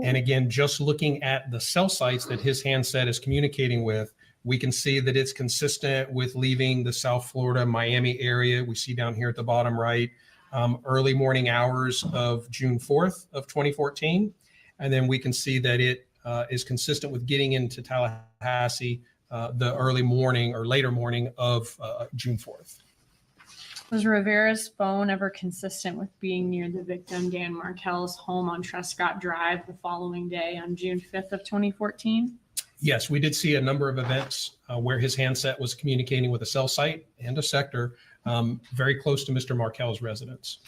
Speaker 4: And again, just looking at the cell sites that his handset is communicating with, we can see that it's consistent with leaving the South Florida, Miami area. We see down here at the bottom right, early morning hours of June 4th of 2014. And then we can see that it is consistent with getting into Tallahassee the early morning or later morning of June 4th.
Speaker 3: Was Rivera's phone ever consistent with being near the victim, Dan Markel's home on Trescott Drive the following day on June 5th of 2014?
Speaker 4: Yes, we did see a number of events where his handset was communicating with a cell site and a sector very close to Mr. Markel's residence.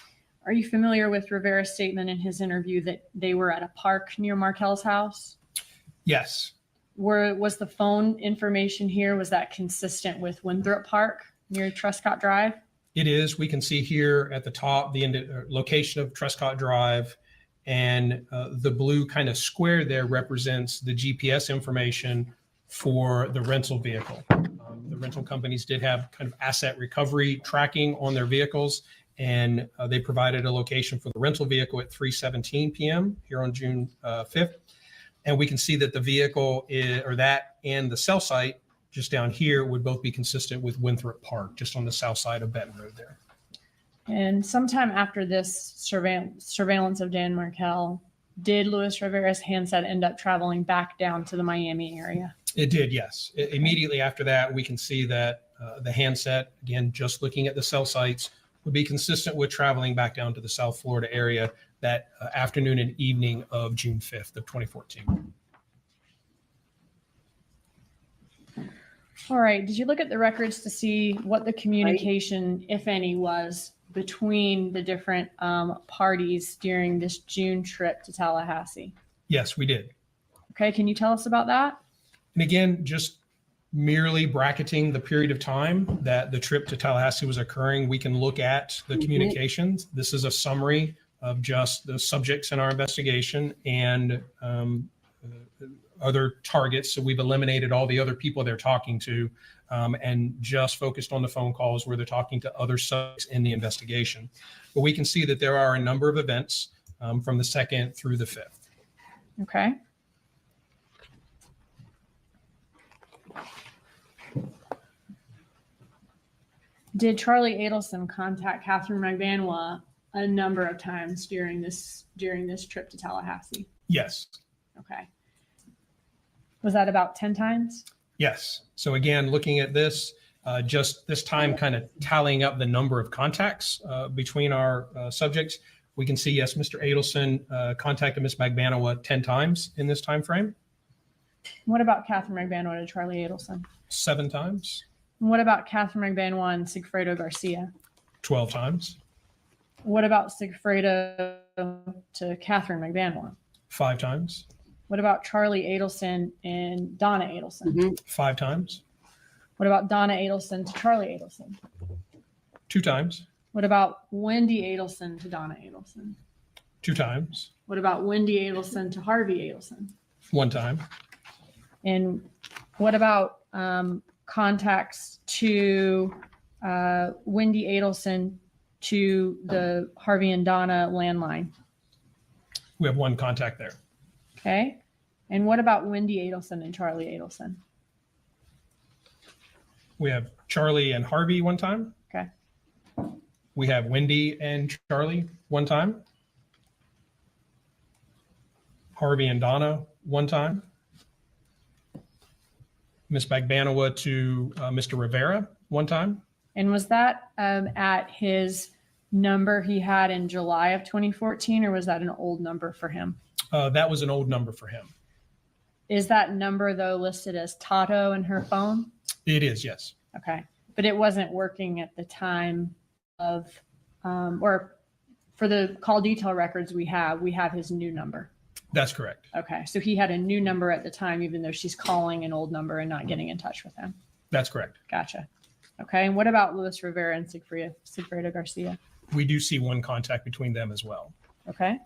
Speaker 3: Are you familiar with Rivera's statement in his interview that they were at a park near Markel's house?
Speaker 4: Yes,
Speaker 3: Was the phone information here, was that consistent with Winthrop Park near Truscott Drive?
Speaker 4: it is. We can see here at the top the location of Truscott Drive, and the blue kind of square there represents the GPS information for the rental vehicle. The rental companies did have kind of asset recovery tracking on their vehicles, and they provided a location for the rental vehicle at 3:17 p.m. here on June 5th. And we can see that the vehicle or that and the cell site just down here would both be consistent with Winthrop Park, just on the south side of Benton Road there.
Speaker 3: And sometime after this surveillance of Dan Markel, did Luis Rivera's handset end up traveling back down to the Miami area?
Speaker 4: It did, yes. Immediately after that, we can see that the handset, again, just looking at the cell sites, would be consistent with traveling back down to the South Florida area that afternoon and evening of June 5th of 2014.
Speaker 3: All right. Did you look at the records to see what the communication, if any, was between the different parties during this June trip to Tallahassee?
Speaker 4: Yes, we did.
Speaker 3: Okay. Can you tell us about that?
Speaker 4: And again, just merely bracketing the period of time that the trip to Tallahassee was occurring, we can look at the communications. This is a summary of just the subjects in our investigation and other targets. So we've eliminated all the other people they're talking to and just focused on the phone calls where they're talking to other subjects in the investigation. But we can see that there are a number of events from the 2nd through the 5th.
Speaker 3: Okay. Did Charlie Adelson contact Katherine Magbanua a number of times during this trip to Tallahassee?
Speaker 4: Yes.
Speaker 3: Okay. Was that about 10 times?
Speaker 4: Yes. So again, looking at this, just this time kind of tallying up the number of contacts between our subjects, we can see, yes, Mr. Adelson contacted Ms. Magbanua 10 times in this time frame.
Speaker 3: What about Katherine Magbanua to Charlie Adelson?
Speaker 4: 7 times.
Speaker 3: And what about Katherine Magbanua and Sigfredo Garcia?
Speaker 4: 12 times.
Speaker 3: What about Sigfredo to Katherine Magbanua?
Speaker 4: 5 times.
Speaker 3: What about Charlie Adelson and Donna Adelson?
Speaker 4: 5 times.
Speaker 3: What about Donna Adelson to Charlie Adelson?
Speaker 4: 2 times.
Speaker 3: What about Wendy Adelson to Donna Adelson?
Speaker 4: 2 times.
Speaker 3: What about Wendy Adelson to Harvey Adelson?
Speaker 4: 1 time.
Speaker 3: And what about contacts to Wendy Adelson to the Harvey and Donna landline?
Speaker 4: We have 1 contact there.
Speaker 3: Okay. And what about Wendy Adelson and Charlie Adelson?
Speaker 4: We have Charlie and Harvey 1 time.
Speaker 3: Okay.
Speaker 4: We have Wendy and Charlie 1 time. Harvey and Donna 1 time. Ms. Magbanua to Mr. Rivera 1 time.
Speaker 3: And was that at his number he had in July of 2014, or was that an old number for him?
Speaker 4: That was an old number for him.
Speaker 3: Is that number, though, listed as Tato in her phone?
Speaker 4: It is, yes.
Speaker 3: Okay. But it wasn't working at the time of, or for the call detail records we have his new number.
Speaker 4: That's correct.
Speaker 3: Okay. So he had a new number at the time, even though she's calling an old number and not getting in touch with him.
Speaker 4: That's correct.
Speaker 3: Gotcha. Okay. And what about Luis Rivera and Sigfredo Garcia?
Speaker 4: We do see 1 contact between them as well.
Speaker 3: Okay.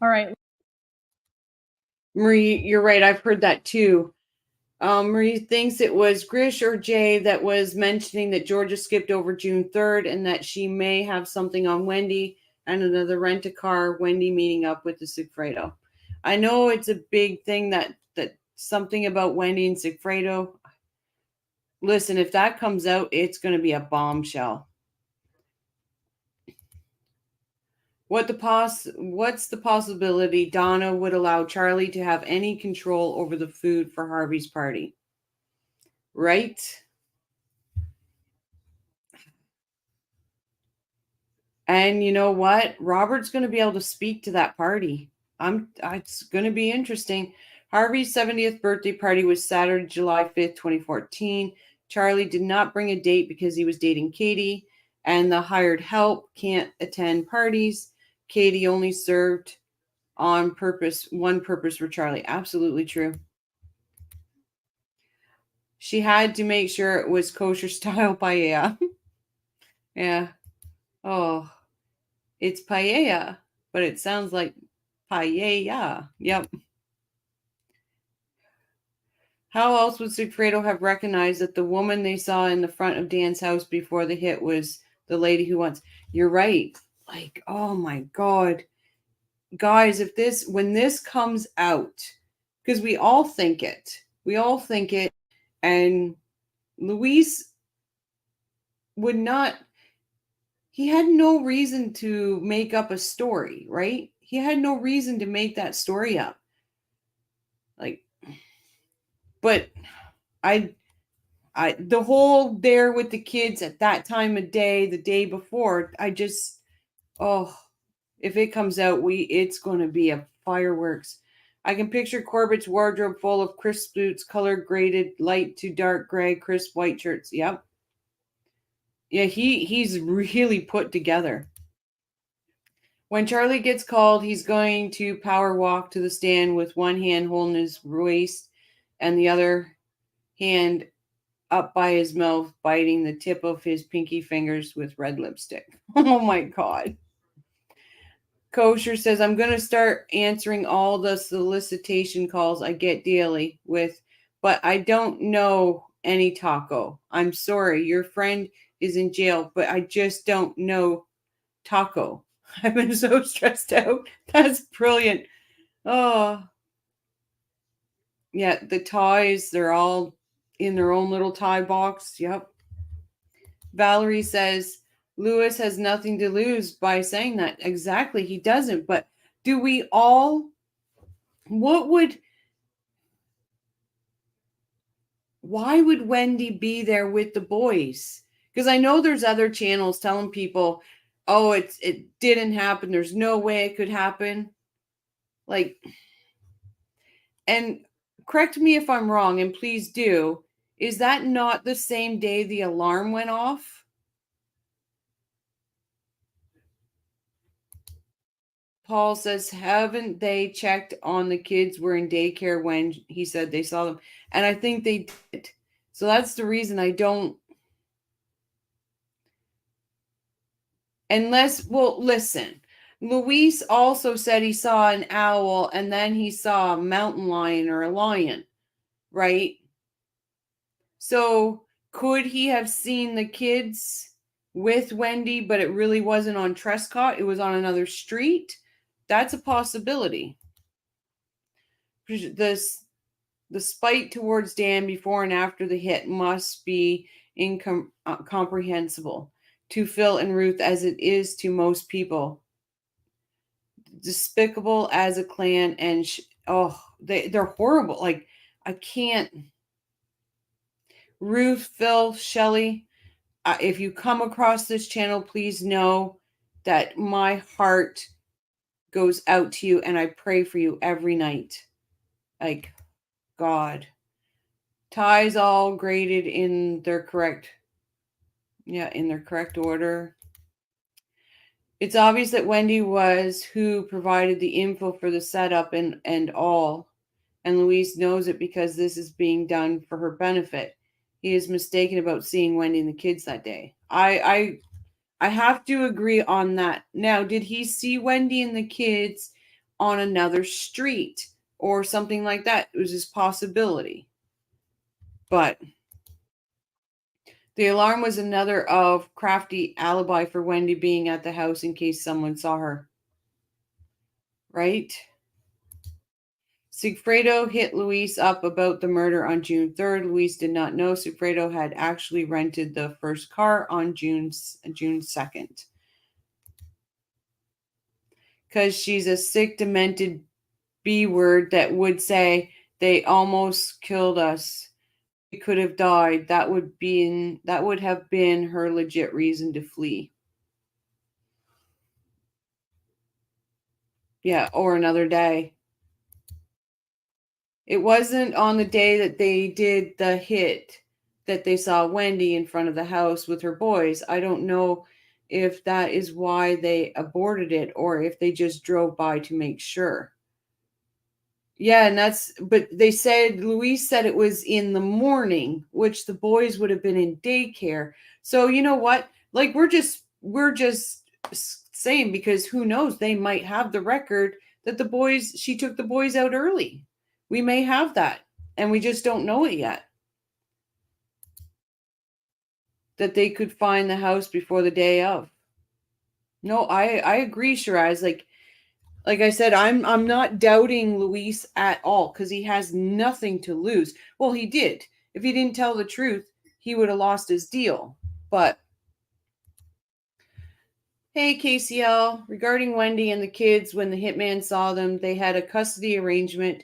Speaker 3: All right.
Speaker 1: Marie, you're right. I've heard that too. Marie thinks it was Grish or Jay that was mentioning that Georgia skipped over June 3rd and that she may have something on Wendy and another rent-a-car, Wendy meeting up with the Sigfredo. I know it's a big thing that something about Wendy and Sigfredo. Listen, if that comes out, it's going to be a bombshell. What's the possibility Donna would allow Charlie to have any control over the food for Harvey's party? Right? And you know what? Robert's going to be able to speak to that party. It's going to be interesting. Harvey's 70th birthday party was Saturday, July 5th, 2014. Charlie did not bring a date because he was dating Katie, and the hired help can't attend parties. Katie only served on one purpose for Charlie. Absolutely true. She had to make sure it was kosher style paella. Yeah. Oh, it's paella, but it sounds like paella. Yep. How else would Sigfredo have recognized that the woman they saw in the front of Dan's house before the hit was the lady who wants? You're right. Like, oh my God. Guys, when this comes out, because we all think it, and Luis would not, he had no reason to make up a story, right? He had no reason to make that story up. Like, but the whole there with the kids at that time of day, the day before, if it comes out, it's going to be a fireworks. I can picture Corbett's wardrobe full of crisp boots, color graded light to dark gray, crisp white shirts. Yep. Yeah, he's really put together. When Charlie gets called, he's going to power walk to the stand with one hand holding his waist and the other hand up by his mouth, biting the tip of his pinky fingers with red lipstick. Oh my God. Kosher says, I'm going to start answering all the solicitation calls I get daily but I don't know any Taco. I'm sorry. Your friend is in jail, but I just don't know Taco. I've been so stressed out. That's brilliant. Oh, yeah. The ties, they're all in their own little tie box. Yep. Valerie says, Luis has nothing to lose by saying that. Exactly. He doesn't. But do we all, why would Wendy be there with the boys? Because I know there's other channels telling people, oh, it didn't happen. There's no way it could happen. Like, and correct me if I'm wrong, and please do. Is that not the same day the alarm went off? Paul says, haven't they checked on the kids were in daycare when he said they saw them? And I think they did. So that's the reason I don't. Listen. Luis also said he saw an owl and then he saw a mountain lion or a lion, right? So could he have seen the kids with Wendy, but it really wasn't on Trescott? It was on another street? That's a possibility. The spite towards Dan before and after the hit must be incomprehensible to Phil and Ruth as it is to most people. Despicable as a clan, and they're horrible. Like, I can't. Ruth, Phil, Shelley, if you come across this channel, please know that my heart goes out to you and I pray for you every night. Like, God. Ties all graded in their correct order. It's obvious that Wendy was who provided the info for the setup and all. And Luis knows it because this is being done for her benefit. He is mistaken about seeing Wendy and the kids that day. I have to agree on that. Now, did he see Wendy and the kids on another street or something like that? It was his possibility. But the alarm was another of crafty alibi for Wendy being at the house in case someone saw her. Right? Sigfredo hit Luis up about the murder on June 3rd. Luis did not know Sigfredo had actually rented the first car on June 2nd. Because she's a sick, demented B word that would say, they almost killed us. We could have died. That would have been her legit reason to flee. Yeah, or another day. It wasn't on the day that they did the hit that they saw Wendy in front of the house with her boys. I don't know if that is why they aborted it or if they just drove by to make sure. Yeah, and but they said, Luis said it was in the morning, which the boys would have been in daycare. So you know what? Like we're just saying, because who knows, they might have the record that she took the boys out early. We may have that, and we just don't know it yet. That they could find the house before the day of. No, I agree, Shiraz. Like I said, I'm not doubting Luis at all because he has nothing to lose. Well, he did. If he didn't tell the truth, he would have lost his deal. But hey, KCL, regarding Wendy and the kids, when the hitman saw them, they had a custody arrangement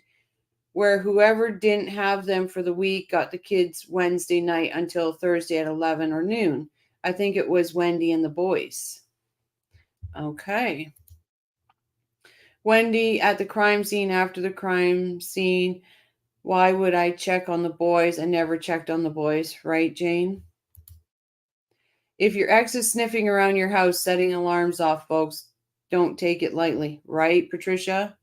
Speaker 1: where whoever didn't have them for the week got the kids Wednesday night until Thursday at 11 or noon. I think it was Wendy and the boys. Okay. Wendy at the crime scene, after the crime scene. Why would I check on the boys? I never checked on the boys, right, Jane? If your ex is sniffing around your house, setting alarms off, folks, don't take it lightly, right, Patricia?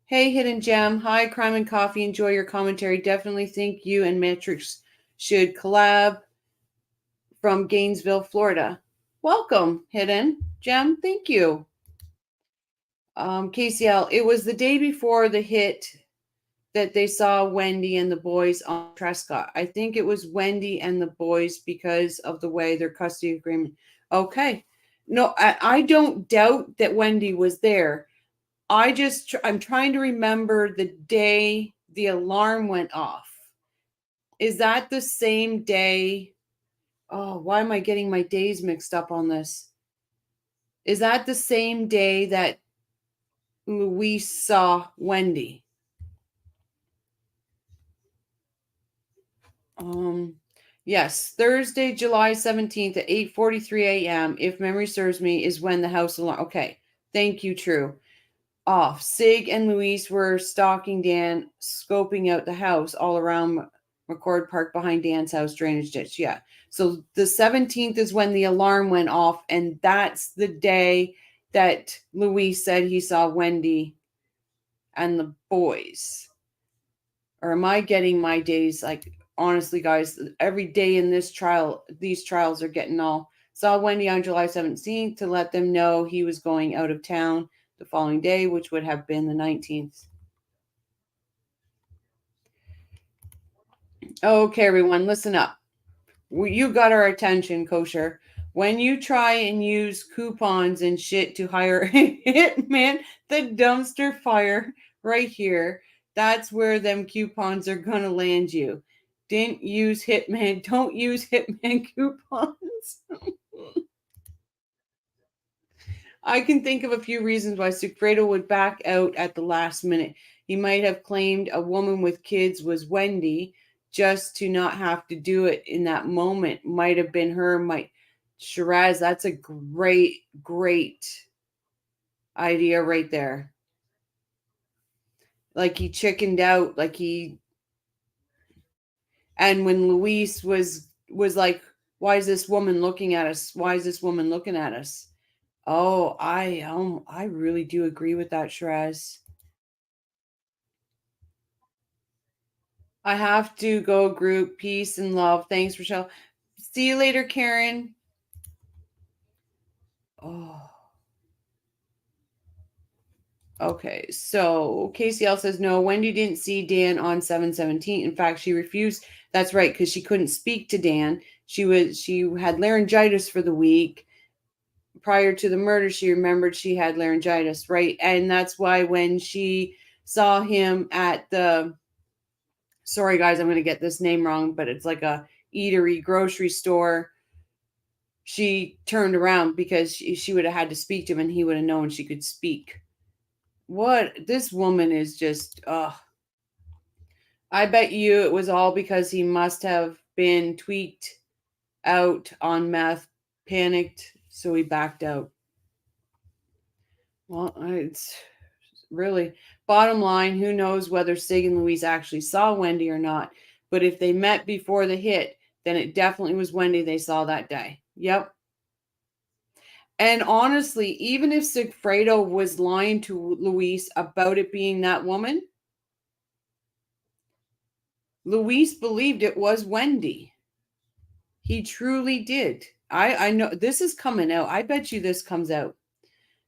Speaker 1: Hey, Hidden Gem. Hi, Crime and Coffee. Enjoy your commentary. Definitely think you and Matrix should collab from Gainesville, Florida. Welcome, Hidden Gem. Thank you. KCL, it was the day before the hit that they saw Wendy and the boys on Trescott. I think it was Wendy and the boys because of the way their custody agreement. Okay. No, I don't doubt that Wendy was there. I'm trying to remember the day the alarm went off. Is that the same day? Oh, why am I getting my days mixed up on this? Is that the same day that Luis saw Wendy? Yes, Thursday, July 17th at 8:43 a.m., if memory serves me, is when the house alarm. Okay, thank you, True. Off. Sig and Luis were stalking Dan, scoping out the house all around McCord Park behind Dan's house drainage ditch. Yeah. So the 17th is when the alarm went off, and that's the day that Luis said he saw Wendy and the boys. Or am I getting my days like, honestly, guys, every day in these trials are getting all. Saw Wendy on July 17th to let them know he was going out of town the following day, which would have been the 19th. Okay, everyone, listen up. You got our attention, Kosher. When you try and use coupons and shit to hire a hitman, the dumpster fire right here, that's where them coupons are going to land you. Don't use hitman coupons. I can think of a few reasons why Sigfredo would back out at the last minute. He might have claimed a woman with kids was Wendy just to not have to do it in that moment. Might have been her. Shiraz, that's a great idea right there. Like he chickened out, and when Luis was like, why is this woman looking at us? Why is this woman looking at us? Oh, I really do agree with that, Shiraz. I have to go, group. Peace and love. Thanks, Rochelle. See you later, Karen. Oh. Okay, so KCL says no, Wendy didn't see Dan on 7/17. In fact, she refused. That's right, because she couldn't speak to Dan. She had laryngitis for the week. Prior to the murder, she remembered she had laryngitis, right? And that's why when she saw him at the, sorry guys, I'm going to get this name wrong, but it's like a eatery grocery store, she turned around because she would have had to speak to him and he would have known she could speak. What? This woman is just, I bet you it was all because he must have been tweaked out on meth, panicked, so he backed out. Well, it's really, bottom line, who knows whether Sig and Luis actually saw Wendy or not. But if they met before the hit, then it definitely was Wendy they saw that day. Yep. And honestly, even if Sigfredo was lying to Luis about it being that woman, Luis believed it was Wendy. He truly did. I know this is coming out. I bet you this comes out.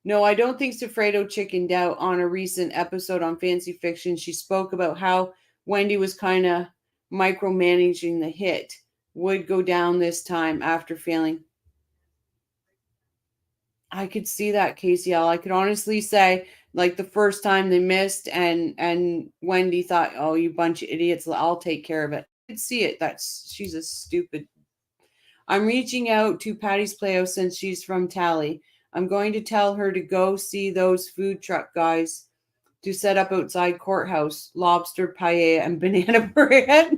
Speaker 1: No, I don't think Sigfredo chickened out. On a recent episode on Fancy Fiction, she spoke about how Wendy was kind of micromanaging the hit. Would go down this time after failing. I could see that, KCL. I could honestly say, like, the first time they missed and Wendy thought, oh, you bunch of idiots, I'll take care of it. I could see it. She's a stupid. I'm reaching out to Patty's Playhouse since she's from Tally. I'm going to tell her to go see those food truck guys to set up outside courthouse, lobster paella and banana bread.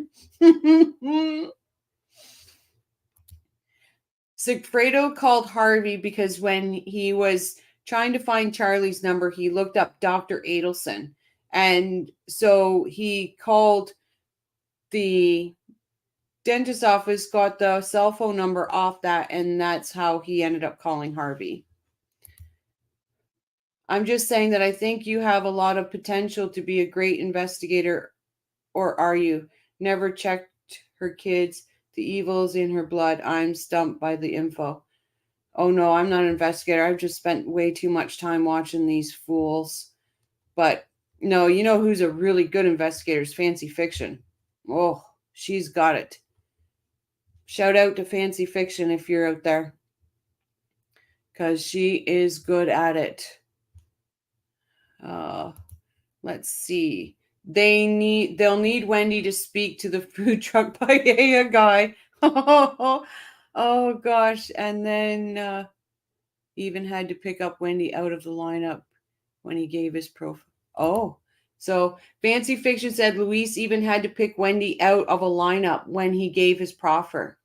Speaker 1: Sigfredo called Harvey because when he was trying to find Charlie's number, he looked up Dr. Adelson. And so he called the dentist office, got the cell phone number off that, and that's how he ended up calling Harvey. I'm just saying that I think you have a lot of potential to be a great investigator, or are you? Never checked her kids. The evil's in her blood. I'm stumped by the info. Oh no, I'm not an investigator. I've just spent way too much time watching these fools. But no, you know who's a really good investigator is Fancy Fiction. Oh, she's got it. Shout out to Fancy Fiction if you're out there. Because she is good at it. Let's see. They'll need Wendy to speak to the food truck paella guy. Oh gosh. And then even had to pick up Wendy out of the lineup when he gave his profile. Oh, so Fancy Fiction said Luis even had to pick Wendy out of a lineup when he gave his proffer.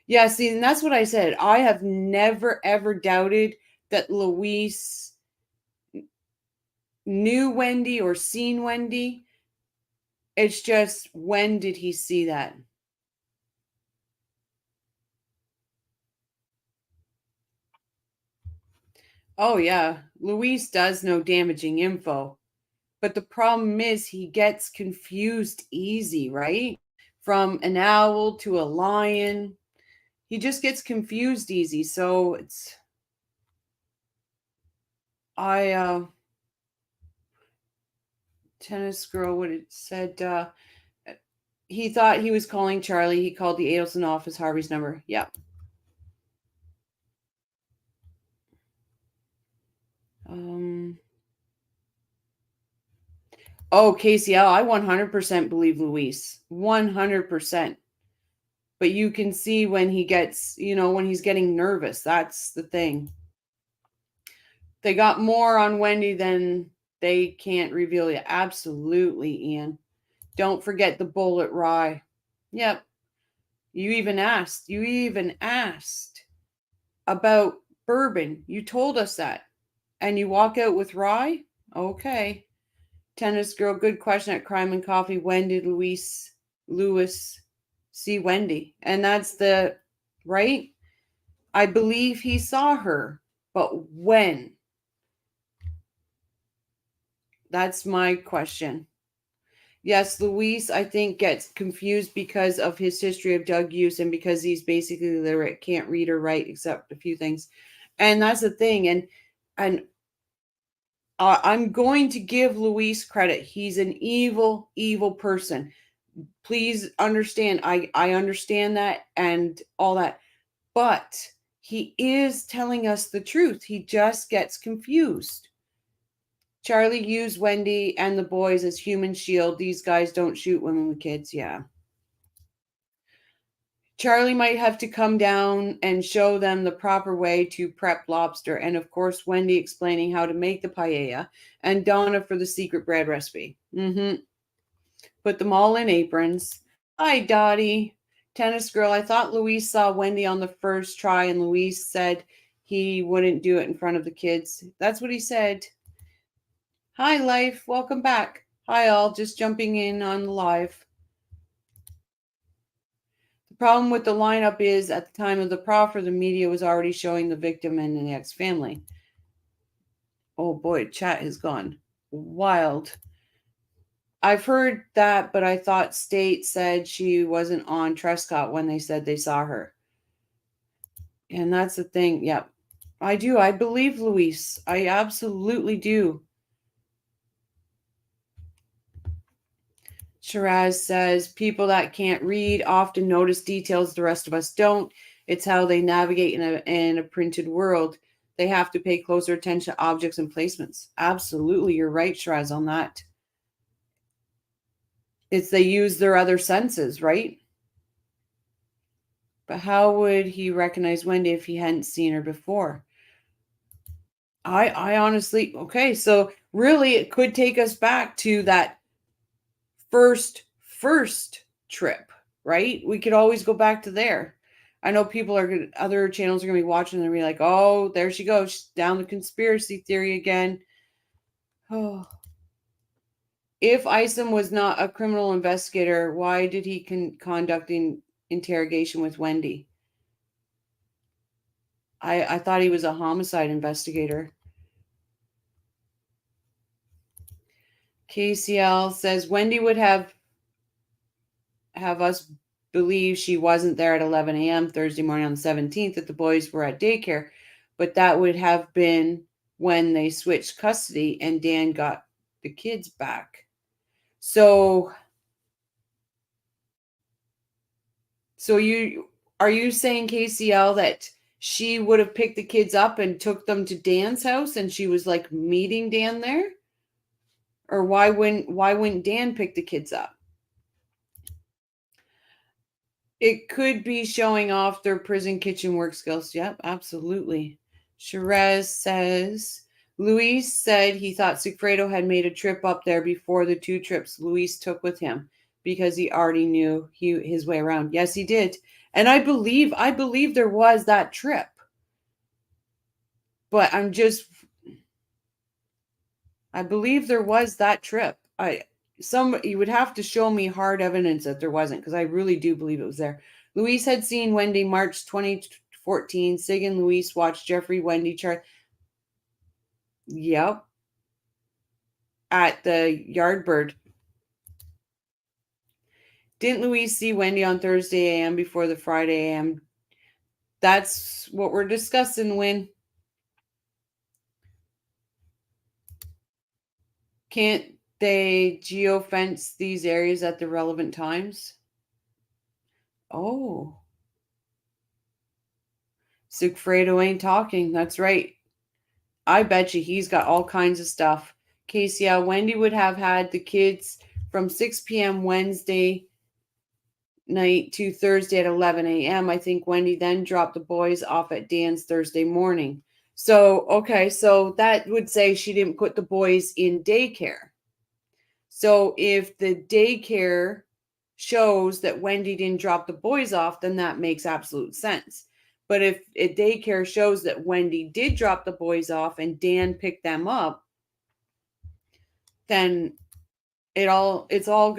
Speaker 1: Yeah, see, and that's what I said. I have never, ever doubted that Luis knew Wendy or seen Wendy. It's just, when did he see that? Oh, yeah. Luis does know damaging info. But the problem is he gets confused easy, right? From an owl to a lion. He just gets confused easy. So it's... Tennis girl would have said he thought he was calling Charlie. He called the Adelson office, Harvey's number. Yep. Oh, KCL, I 100% believe Luis. 100%. But you can see when he gets, when he's getting nervous. That's the thing. They got more on Wendy than they can't reveal yet. Absolutely, Ian. Don't forget the bullet rye. Yep. You even asked about bourbon. You told us that. And you walk out with rye? Okay. Tennis girl, good question at Crime and Coffee. When did Lewis see Wendy? And that's right? I believe he saw her, but when? That's my question. Yes, Luis, I think, gets confused because of his history of drug use and because he's basically illiterate, can't read or write except a few things. And that's the thing. And I'm going to give Luis credit. He's an evil, evil person. Please understand. I understand that and all that. But he is telling us the truth. He just gets confused. Charlie used Wendy and the boys as human shield. These guys don't shoot women with kids. Yeah. Charlie might have to come down and show them the proper way to prep lobster. And of course, Wendy explaining how to make the paella and Donna for the secret bread recipe. Put them all in aprons. Hi, Dottie. Tennis girl, I thought Luis saw Wendy on the first try and Luis said he wouldn't do it in front of the kids. That's what he said. Hi, Life. Welcome back. Hi, all. Just jumping in on the live. Problem with the lineup is at the time of the proffer, the media was already showing the victim and the ex-family. Oh boy, chat has gone wild. I've heard that, but I thought State said she wasn't on Trescott when they said they saw her. And that's the thing. Yep. I do. I believe Luis. I absolutely do. Shiraz says people that can't read often notice details the rest of us don't. It's how they navigate in a printed world. They have to pay closer attention to objects and placements. Absolutely. You're right, Shiraz, on that. It's they use their other senses, right? But how would he recognize Wendy if he hadn't seen her before? I honestly, okay, so really it could take us back to that first trip, right? We could always go back to there. I know people are going to, other channels are going to be watching and be like, oh, there she goes. She's down the conspiracy theory again. Oh. If Isom was not a criminal investigator, why did he conduct interrogation with Wendy? I thought he was a homicide investigator. KCL says Wendy would have us believe she wasn't there at 11 a.m. Thursday morning on the 17th, that the boys were at daycare, but that would have been when they switched custody and Dan got the kids back. So are you saying, KCL, that she would have picked the kids up and took them to Dan's house and she was like meeting Dan there? Or why wouldn't Dan pick the kids up? It could be showing off their prison kitchen work skills. Yep, absolutely. Shiraz says Luis said he thought Sigfredo had made a trip up there before the 2 trips Luis took with him because he already knew his way around. Yes, he did. And I believe there was that trip. But I believe there was that trip. You would have to show me hard evidence that there wasn't, because I really do believe it was there. Luis had seen Wendy March 2014. Sig and Luis watched Jeffrey, Wendy, Charlie. Yep. At the Yardbird. Didn't Luis see Wendy on Thursday a.m. before the Friday a.m.? That's what we're discussing, Win. Can't they geofence these areas at the relevant times? Oh. Sigfredo ain't talking. That's right. I bet you he's got all kinds of stuff. Casey, Wendy would have had the kids from 6 p.m. Wednesday night to Thursday at 11 a.m. I think Wendy then dropped the boys off at Dan's Thursday morning. So, okay, so that would say she didn't put the boys in daycare. So if the daycare shows that Wendy didn't drop the boys off, then that makes absolute sense. But if a daycare shows that Wendy did drop the boys off and Dan picked them up, then it'll all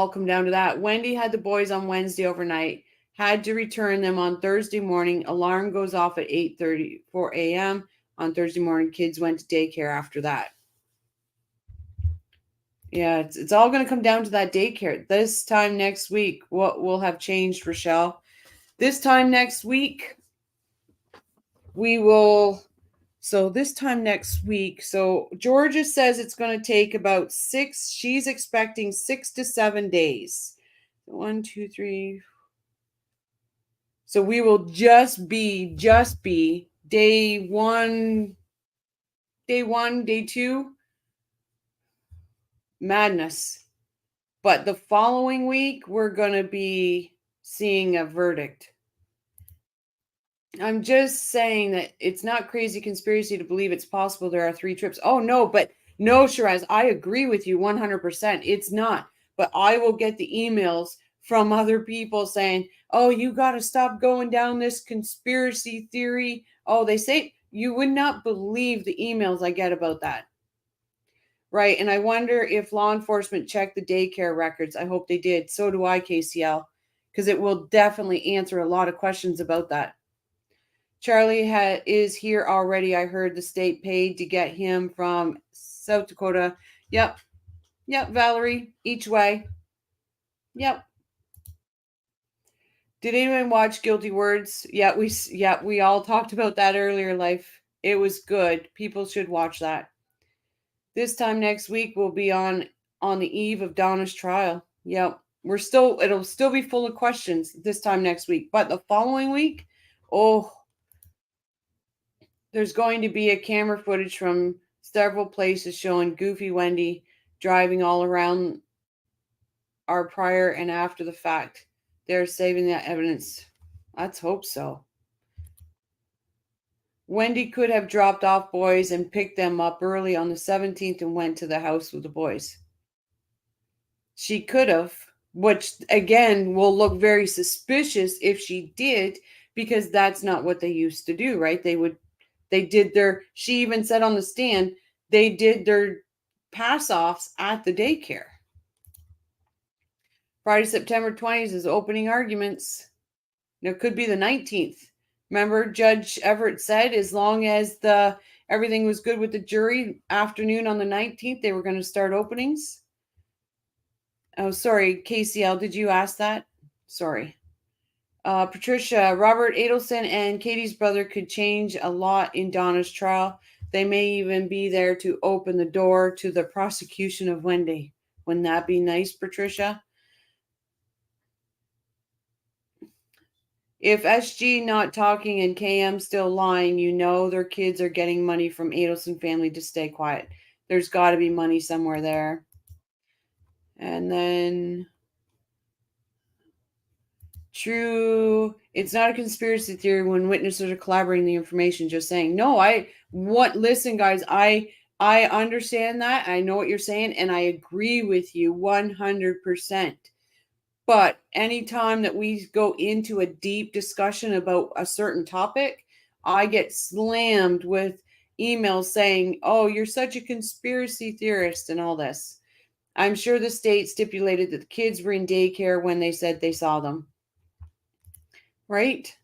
Speaker 1: come down to that. Wendy had the boys on Wednesday overnight, had to return them on Thursday morning. Alarm goes off at 8:34 a.m. on Thursday morning. Kids went to daycare after that. Yeah, it's all going to come down to that daycare. This time next week, what will have changed, Rochelle? This time next week, so Georgia says it's going to take about 6. She's expecting 6 to 7 days. 1, 2, 3. So we will just be day 1, day 2. Madness. But the following week, we're going to be seeing a verdict. I'm just saying that it's not crazy conspiracy to believe it's possible there are 3 trips. Oh, no, Shiraz, I agree with you 100%. It's not. But I will get the emails from other people saying, oh, you got to stop going down this conspiracy theory. Oh, they say, you would not believe the emails I get about that. Right. And I wonder if law enforcement checked the daycare records. I hope they did. So do I, KCL, because it will definitely answer a lot of questions about that. Charlie is here already. I heard the state paid to get him from South Dakota. Yep. Yep, Valerie. Each way. Yep. Did anyone watch Guilty Words? Yeah, we all talked about that earlier, Life. It was good. People should watch that. This time next week we'll be on the eve of Donna's trial. Yep. It'll still be full of questions this time next week. But the following week, there's going to be a camera footage from several places showing Goofy Wendy driving all around our prior and after the fact. They're saving that evidence. Let's hope so. Wendy could have dropped off boys and picked them up early on the 17th and went to the house with the boys. She could have, which again will look very suspicious if she did, because that's not what they used to do, right? She even said on the stand, they did their pass-offs at the daycare. Friday, September 20th is opening arguments. It could be the 19th. Remember, Judge Everett said as long as everything was good with the jury, afternoon on the 19th, they were going to start openings. Oh, sorry, KCL, did you ask that? Sorry. Patricia, Robert Adelson and Katie's brother could change a lot in Donna's trial. They may even be there to open the door to the prosecution of Wendy. Wouldn't that be nice, Patricia? If SG not talking and KM still lying, their kids are getting money from Adelson family to stay quiet. There's got to be money somewhere there. And then, true, it's not a conspiracy theory when witnesses are collaborating the information, just saying. No, listen, guys, I understand that. I know what you're saying, and I agree with you 100%. But anytime that we go into a deep discussion about a certain topic, I get slammed with emails saying, oh, you're such a conspiracy theorist and all this. I'm sure the state stipulated that the kids were in daycare when they said they saw them. Right?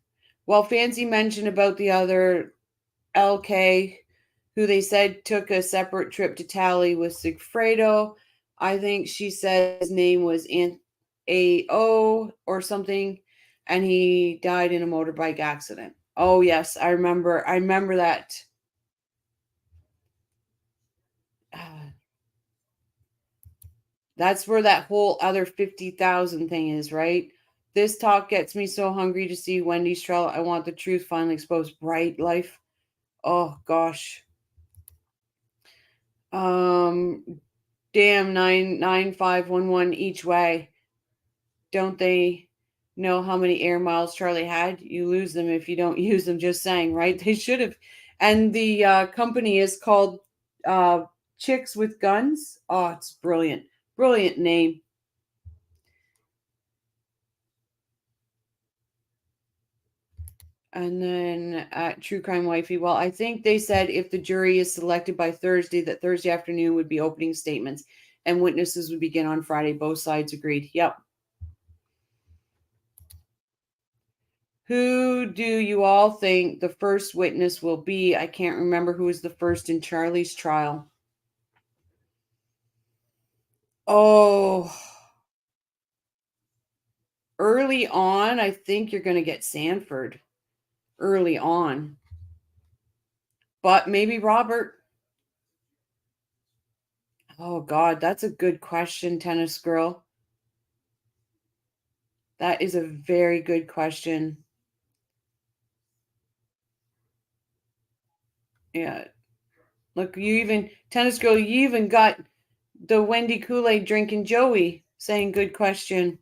Speaker 1: Well, Fancy mentioned about the other LK who they said took a separate trip to Tally with Sigfredo. I think she said his name was AO or something, and he died in a motorbike accident. Oh yes, I remember that. That's where that whole other 50,000 thing is, right? This talk gets me so hungry to see Wendy's trial. I want the truth finally exposed. Right, Life? Oh gosh. Damn, 99511 each way. Don't they know how many air miles Charlie had? You lose them if you don't use them, just saying, right? They should have. And the company is called Chicks with Guns. Oh, it's brilliant. Brilliant name. And then at True Crime Wifey, well, I think they said if the jury is selected by Thursday, that Thursday afternoon would be opening statements and witnesses would begin on Friday. Both sides agreed. Yep. Who do you all think the first witness will be? I can't remember who was the first in Charlie's trial. Oh, early on, I think you're going to get Sanford. Early on. But maybe Robert. Oh, God, that's a good question, Tennis Girl. That is a very good question. Yeah. Look, Tennis Girl, you even got the Wendy Kool-Aid drinking Joey saying good question.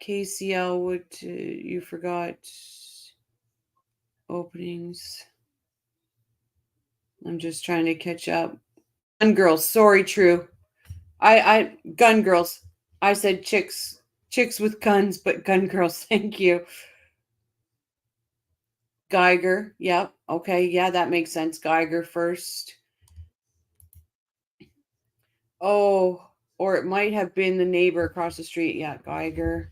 Speaker 1: KCL, you forgot openings. I'm just trying to catch up. Gun Girls, sorry, True. Gun Girls. I said chicks with guns, but Gun Girls, thank you. Geiger. Yep. Okay. Yeah, that makes sense. Geiger first. Oh, or it might have been the neighbor across the street. Yeah, Geiger.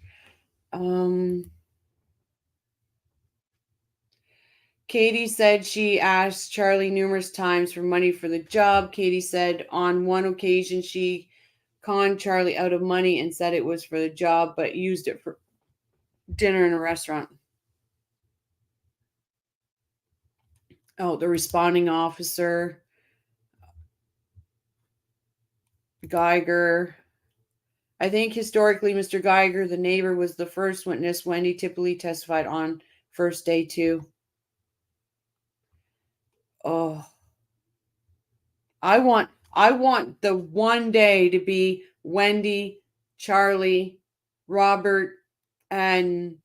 Speaker 1: Katie said she asked Charlie numerous times for money for the job. Katie said on one occasion she conned Charlie out of money and said it was for the job, but used it for dinner in a restaurant. Oh, the responding officer. Geiger. I think historically, Mr. Geiger, the neighbor, was the first witness. Wendy typically testified on first day too. Oh, I want the one day to be Wendy, Charlie, Robert, and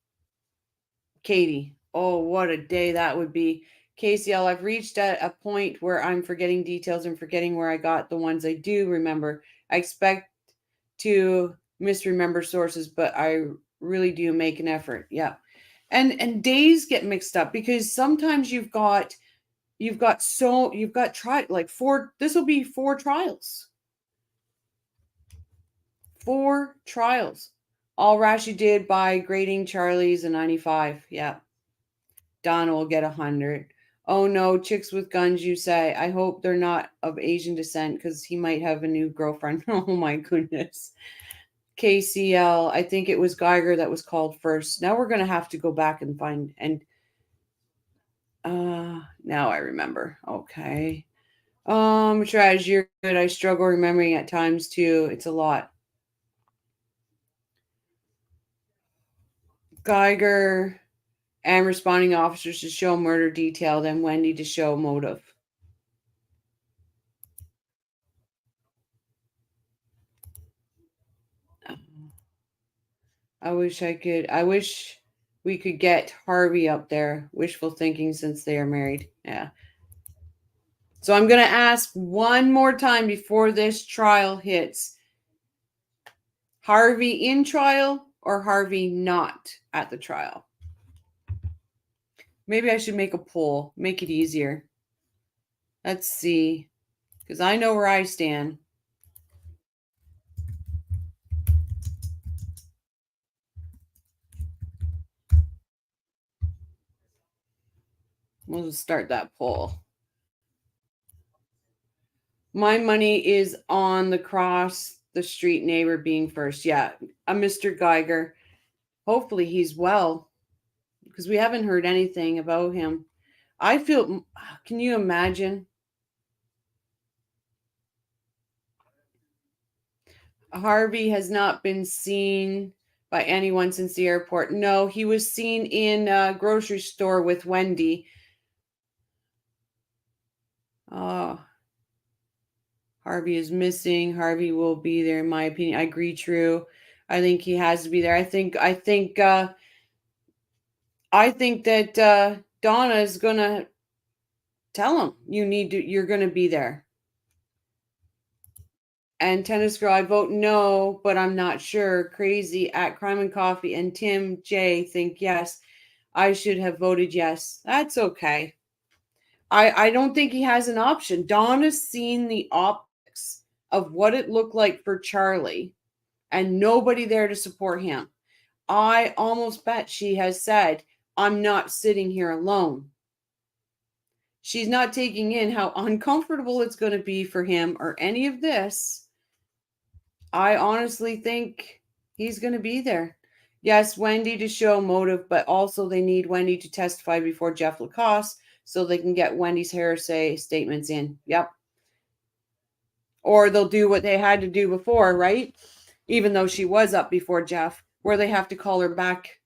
Speaker 1: Katie. Oh, what a day that would be. KCL, I've reached at a point where I'm forgetting details and forgetting where I got the ones I do remember. I expect to misremember sources, but I really do make an effort. Yeah. And days get mixed up because sometimes you've got like four, this will be 4 trials. 4 trials. All Rashi did by grading Charlie's a 95. Yeah. Donna will get 100. Oh no, chicks with guns, you say. I hope they're not of Asian descent because he might have a new girlfriend. Oh my goodness. KCL, I think it was Geiger that was called first. Now we're going to have to go back and find, and now I remember. Okay. Traj, you're good. I struggle remembering at times too. It's a lot. Geiger and responding officers to show murder detail, then Wendy to show motive. I wish we could get Harvey up there. Wishful thinking since they are married. Yeah. So I'm going to ask one more time before this trial hits. Harvey in trial or Harvey not at the trial? Maybe I should make a poll, make it easier. Let's see, because I know where I stand. We'll just start that poll. My money is on the cross the street neighbor being first. Yeah, a Mr. Geiger. Hopefully he's well, because we haven't heard anything about him. I feel, can you imagine? Harvey has not been seen by anyone since the airport. No, he was seen in a grocery store with Wendy. Oh, Harvey is missing. Harvey will be there, in my opinion. I agree, True. I think he has to be there. I think that Donna is gonna tell him you're gonna be there. And Tennis Girl, I vote no, but I'm not sure. Crazy at Crime and Coffee and Tim J think yes. I should have voted yes. That's okay. I don't think he has an option. Donna's seen the optics of what it looked like for Charlie and nobody there to support him. I almost bet she has said, I'm not sitting here alone. She's not taking in how uncomfortable it's going to be for him or any of this. I honestly think he's going to be there. Yes, Wendy to show motive, but also they need Wendy to testify before Jeff Lacoste so they can get Wendy's hearsay statements in. Yep. Or they'll do what they had to do before, right? Even though she was up before Jeff, where they have to call her back.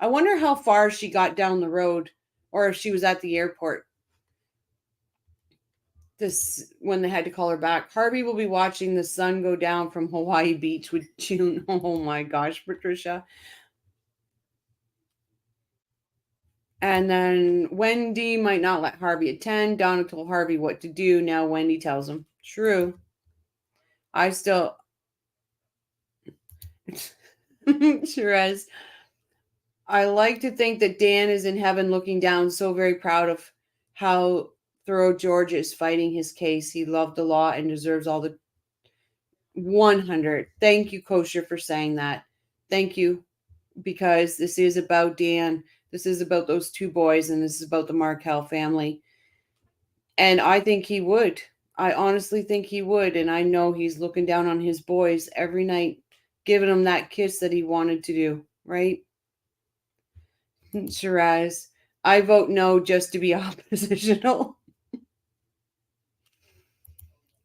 Speaker 1: I wonder how far she got down the road or if she was at the airport. This when they had to call her back. Harvey will be watching the sun go down from Hawaii Beach with June. Oh my gosh, Patricia. And then Wendy might not let Harvey attend. Donna told Harvey what to do. Now Wendy tells him. True. Sure as I like to think that Dan is in heaven looking down, so very proud of how thorough George is fighting his case. He loved the law and deserves all the 100. Thank you, Kosher, for saying that. Thank you, because this is about Dan. This is about those two boys, and this is about the Markel family. And I think he would. I honestly think he would. And I know he's looking down on his boys every night, giving them that kiss that he wanted to do, right? Shiraz, I vote no just to be oppositional.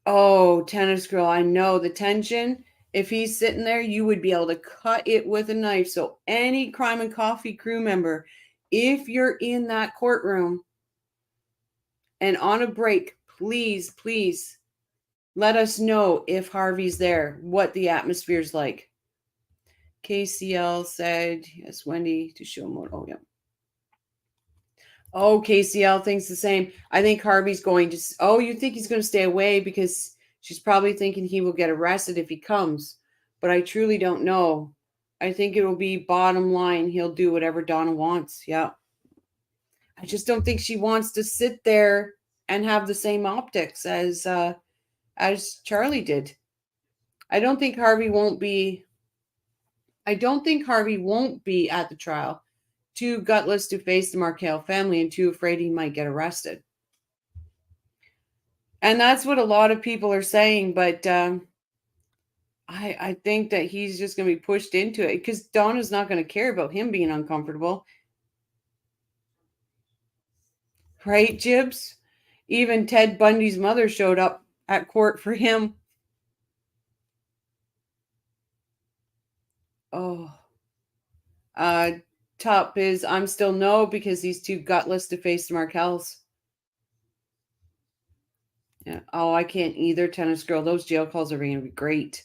Speaker 1: Oh, tennis girl, I know the tension. If he's sitting there, you would be able to cut it with a knife. So any Crime and Coffee crew member, if you're in that courtroom and on a break, please, please let us know if Harvey's there, what the atmosphere's like. KCL said, yes, Wendy, to show more. Oh, yeah. Oh, KCL thinks the same. I think Harvey's going to. Oh, you think he's going to stay away because she's probably thinking he will get arrested if he comes. But I truly don't know. I think it will be bottom line. He'll do whatever Donna wants. Yeah. I just don't think she wants to sit there and have the same optics as Charlie did. I don't think Harvey won't be. I don't think Harvey won't be at the trial. Too gutless to face the Markel family and too afraid he might get arrested. And that's what a lot of people are saying, but I think that he's just going to be pushed into it because Donna's not going to care about him being uncomfortable. Right, Jibs? Even Ted Bundy's mother showed up at court for him. Oh. Top is I'm still no because he's too gutless to face the Markels. Yeah. Oh, I can't either, tennis girl. Those jail calls are going to be great.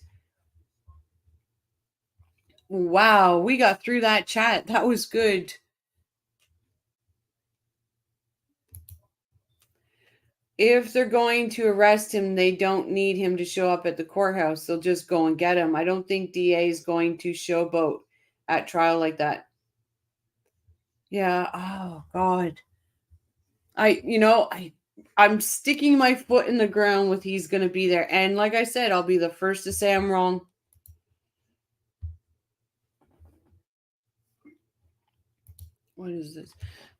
Speaker 1: Wow, we got through that chat. That was good. If they're going to arrest him, they don't need him to show up at the courthouse. They'll just go and get him. I don't think DA is going to showboat at trial like that. Yeah. Oh, God. I'm sticking my foot in the ground with he's going to be there. And like I said, I'll be the first to say I'm wrong. What is this?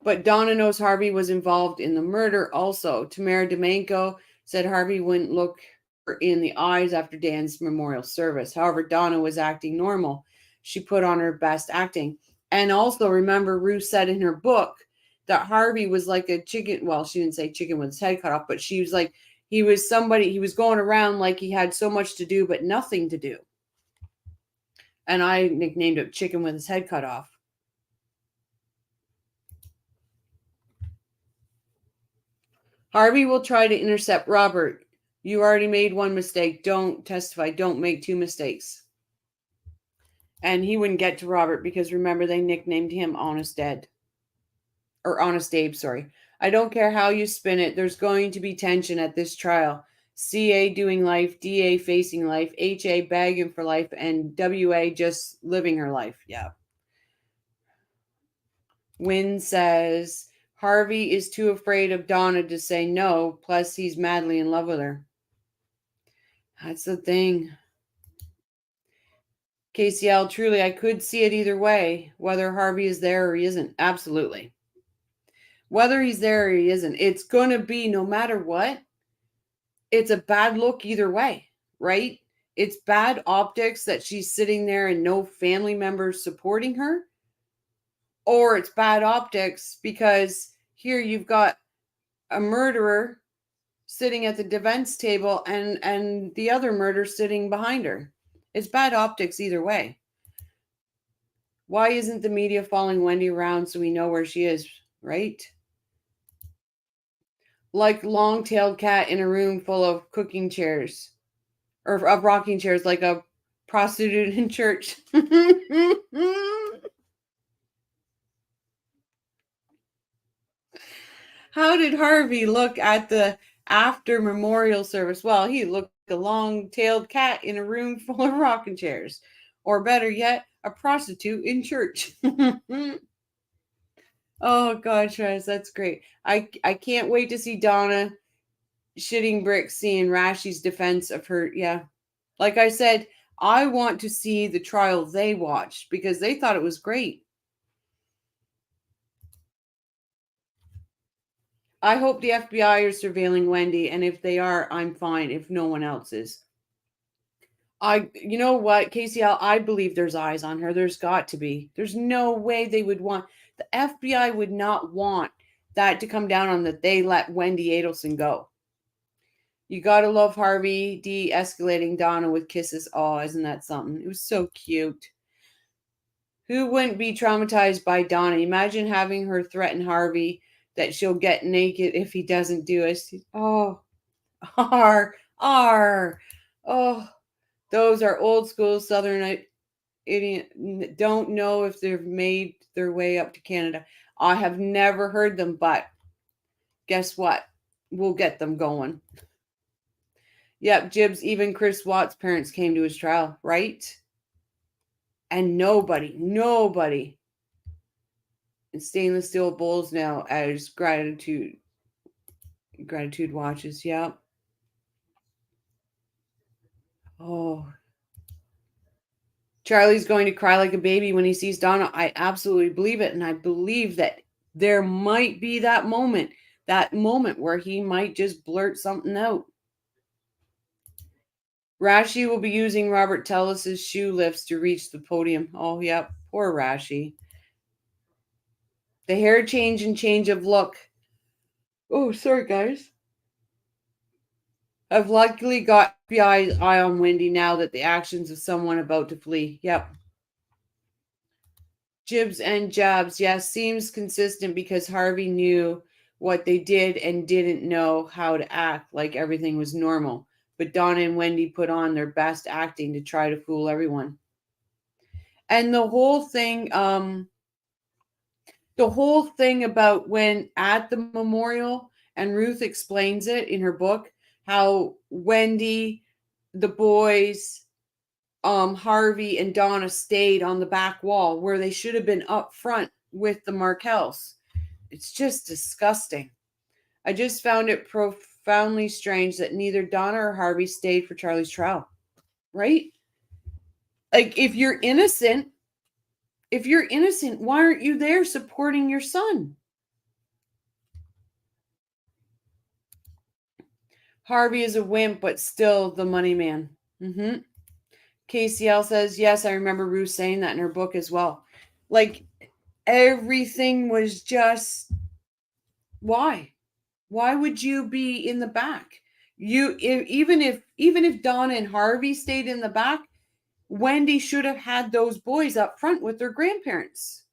Speaker 1: But Donna knows Harvey was involved in the murder also. Tamara Domenko said Harvey wouldn't look her in the eyes after Dan's memorial service. However, Donna was acting normal. She put on her best acting. And also, remember, Ruth said in her book that Harvey was like a chicken. Well, she didn't say chicken with his head cut off, but she was like, he was going around like he had so much to do, but nothing to do. And I nicknamed him Chicken with his head cut off. Harvey will try to intercept Robert. You already made one mistake. Don't testify. Don't make two mistakes. And he wouldn't get to Robert because remember they nicknamed him Honest Ed. Or Honest Abe, sorry. I don't care how you spin it. There's going to be tension at this trial. CA doing life, DA facing life, HA bagging for life, and WA just living her life. Yeah. Wynn says Harvey is too afraid of Donna to say no, plus he's madly in love with her. That's the thing. KCL, truly, I could see it either way, whether Harvey is there or he isn't. Absolutely. Whether he's there or he isn't, it's going to be, no matter what, it's a bad look either way, right? It's bad optics that she's sitting there and no family members supporting her. Or it's bad optics because here you've got a murderer sitting at the defense table and the other murderer sitting behind her. It's bad optics either way. Why isn't the media following Wendy around so we know where she is, right? Like long-tailed cat in a room full of cooking chairs. Or of rocking chairs, like a prostitute in church. How did Harvey look at the after memorial service? Well, he looked like a long-tailed cat in a room full of rocking chairs. Or better yet, a prostitute in church. Oh gosh, Rez, that's great. I can't wait to see Donna shitting bricks seeing Rashi's defense of her. Yeah. Like I said, I want to see the trial they watched because they thought it was great. I hope the FBI are surveilling Wendy, and if they are, I'm fine if no one else is. You know what, KCL, I believe there's eyes on her. There's got to be. There's no way they would want, the FBI would not want that to come down on that they let Wendy Adelson go. You gotta love Harvey de-escalating Donna with kisses. Oh, isn't that something? It was so cute. Who wouldn't be traumatized by Donna? Imagine having her threaten Harvey that she'll get naked if he doesn't do it. Oh, R. Oh, those are old school Southern idiot. Don't know if they've made their way up to Canada. I have never heard them, but guess what? We'll get them going. Yep, Jibs, even Chris Watt's parents came to his trial, right? And nobody in stainless steel bowls now as gratitude watches. Yep. Oh, Charlie's going to cry like a baby when he sees Donna. I absolutely believe it. And I believe that there might be that moment where he might just blurt something out. Rashi will be using Robert Tellis's shoe lifts to reach the podium. Oh, yep. Poor Rashi. The hair change and change of look. Oh, sorry, guys. I've luckily got FBI's eye on Wendy now that the actions of someone about to flee. Yep. Jibs and jabs. Yes, seems consistent because Harvey knew what they did and didn't know how to act like everything was normal. But Donna and Wendy put on their best acting to try to fool everyone. And the whole thing about when at the memorial, and Ruth explains it in her book, how Wendy, the boys, Harvey and Donna stayed on the back wall where they should have been up front with the Markels. It's just disgusting. I just found it profoundly strange that neither Donna or Harvey stayed for Charlie's trial. Right? Like, if you're innocent, why aren't you there supporting your son? Harvey is a wimp, but still the money man. Mm-hmm. KCL says, yes, I remember Ruth saying that in her book as well. Like, everything was just, why? Why would you be in the back? Even if Donna and Harvey stayed in the back, Wendy should have had those boys up front with their grandparents.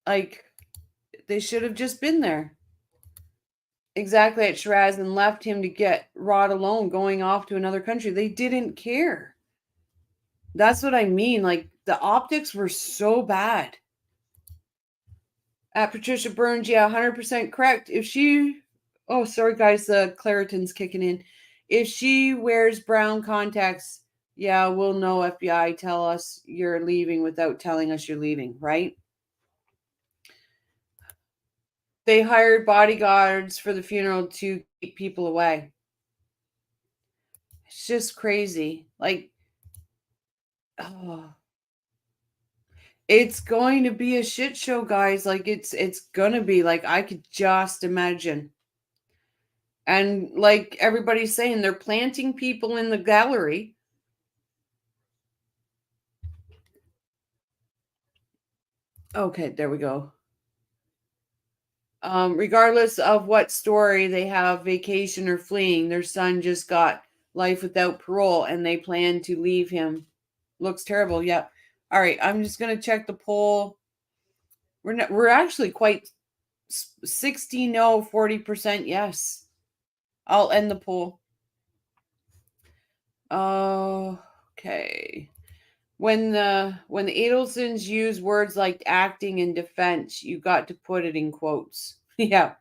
Speaker 1: Like, they should have just been there. Exactly at Shiraz and left him to get Rod alone going off to another country. They didn't care. That's what I mean. Like, the optics were so bad. At Patricia Burns, yeah, 100% correct. If she, oh, sorry guys, the Claritin's kicking in. If she wears brown contacts, yeah, we'll know. FBI, tell us you're leaving without telling us you're leaving, right? They hired bodyguards for the funeral to keep people away. It's just crazy. Like, oh, it's going to be a shit show, guys. Like, it's gonna be, like, I could just imagine. And like everybody's saying, they're planting people in the gallery. Okay, there we go. Regardless of what story they have, vacation or fleeing, their son just got life without parole and they plan to leave him. Looks terrible. Yep. All right, I'm just going to check the poll. We're actually quite 60 no, 40% yes. I'll end the poll. Okay. When the Adelsons use words like acting and defense, you got to put it in quotes. Yeah.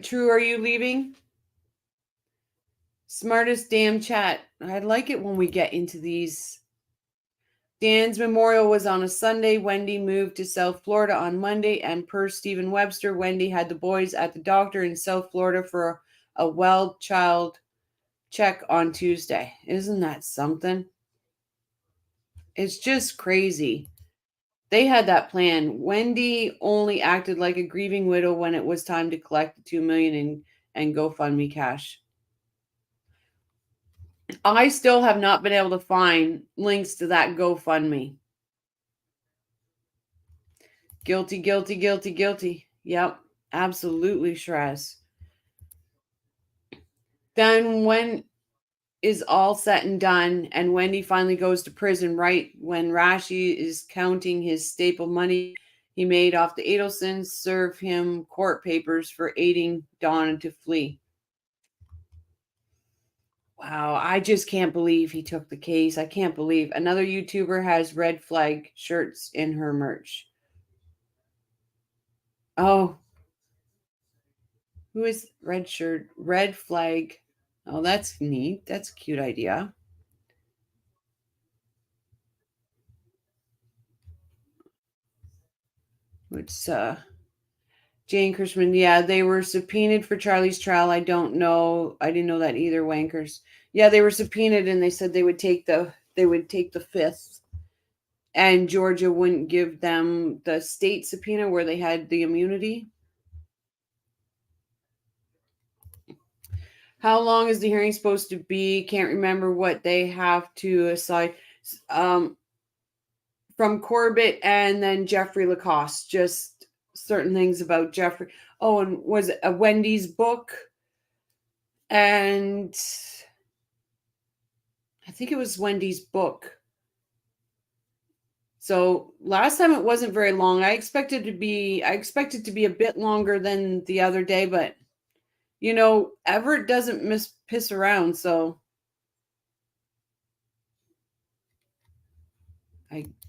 Speaker 1: True, are you leaving? Smartest damn chat. I like it when we get into these. Dan's memorial was on a Sunday. Wendy moved to South Florida on Monday, and per Stephen Webster, Wendy had the boys at the doctor in South Florida for a well child check on Tuesday. Isn't that something? It's just crazy. They had that plan. Wendy only acted like a grieving widow when it was time to collect the $2 million and GoFundMe cash. I still have not been able to find links to that GoFundMe. Guilty, guilty, guilty, guilty. Yep, absolutely, Shrez. Then when is all said and done and Wendy finally goes to prison, right when Rashi is counting his staple money he made off the Adelsons, serve him court papers for aiding Donna to flee. Wow, I just can't believe he took the case. I can't believe another YouTuber has red flag shirts in her merch. Oh, who is red shirt? Red flag. Oh, that's neat. That's a cute idea. It's Jane Cushman. Yeah, they were subpoenaed for Charlie's trial. I don't know. I didn't know that either, wankers. Yeah, they were subpoenaed and they said they would take the fifth. And Georgia wouldn't give them the state subpoena where they had the immunity. How long is the hearing supposed to be? Can't remember what they have to aside. From Corbett and then Jeffrey Lacoste. Just certain things about Jeffrey. Oh, and was it a Wendy's book? And I think it was Wendy's book. So last time it wasn't very long. I expected to be a bit longer than the other day, but you know, Everett doesn't piss around, so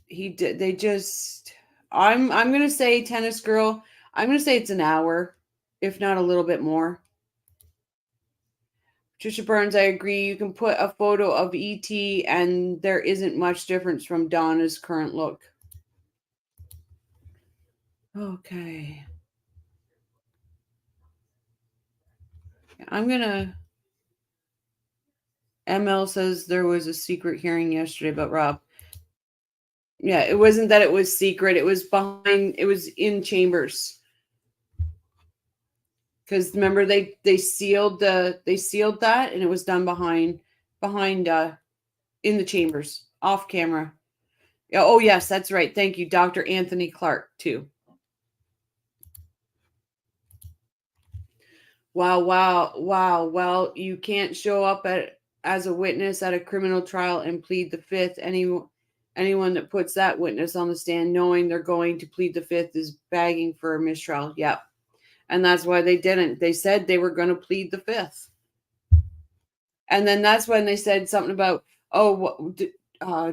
Speaker 1: he did. They just. I'm gonna say tennis girl. I'm gonna say it's an hour, if not a little bit more. Trisha Burns, I agree. You can put a photo of ET, and there isn't much difference from Donna's current look. Okay. I'm gonna. ML says there was a secret hearing yesterday about Rob. Yeah, it wasn't that it was secret. It was in chambers. Because remember they sealed that and it was done behind in the chambers, off camera. Yeah, oh yes, that's right. Thank you, Dr. Anthony Clark, too. Wow. Well, you can't show up as a witness at a criminal trial and plead the fifth. Anyone that puts that witness on the stand knowing they're going to plead the fifth is begging for a mistrial. Yep. And that's why they didn't. They said they were going to plead the fifth. And then that's when they said something about,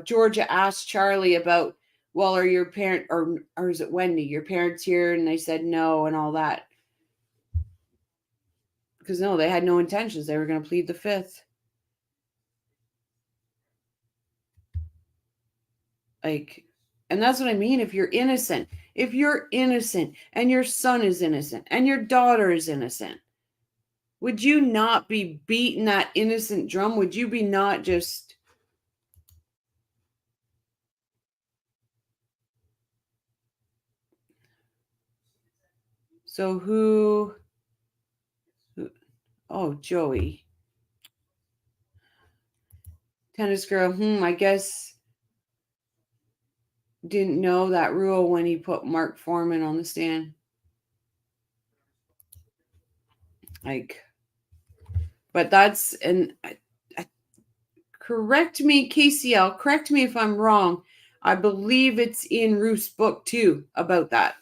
Speaker 1: Georgia asked Charlie about, well, are your parent or is it Wendy, your parents here? And they said no and all that. Because no, they had no intentions. They were going to plead the fifth. And that's what I mean. If you're innocent and your son is innocent and your daughter is innocent, would you not be beating that innocent drum? Would you be not just... So who... Oh, Joey. Tennis girl, I guess didn't know that rule when he put Mark Foreman on the stand. But that's, and correct me, KCL, correct me if I'm wrong. I believe it's in Ruth's book too about that.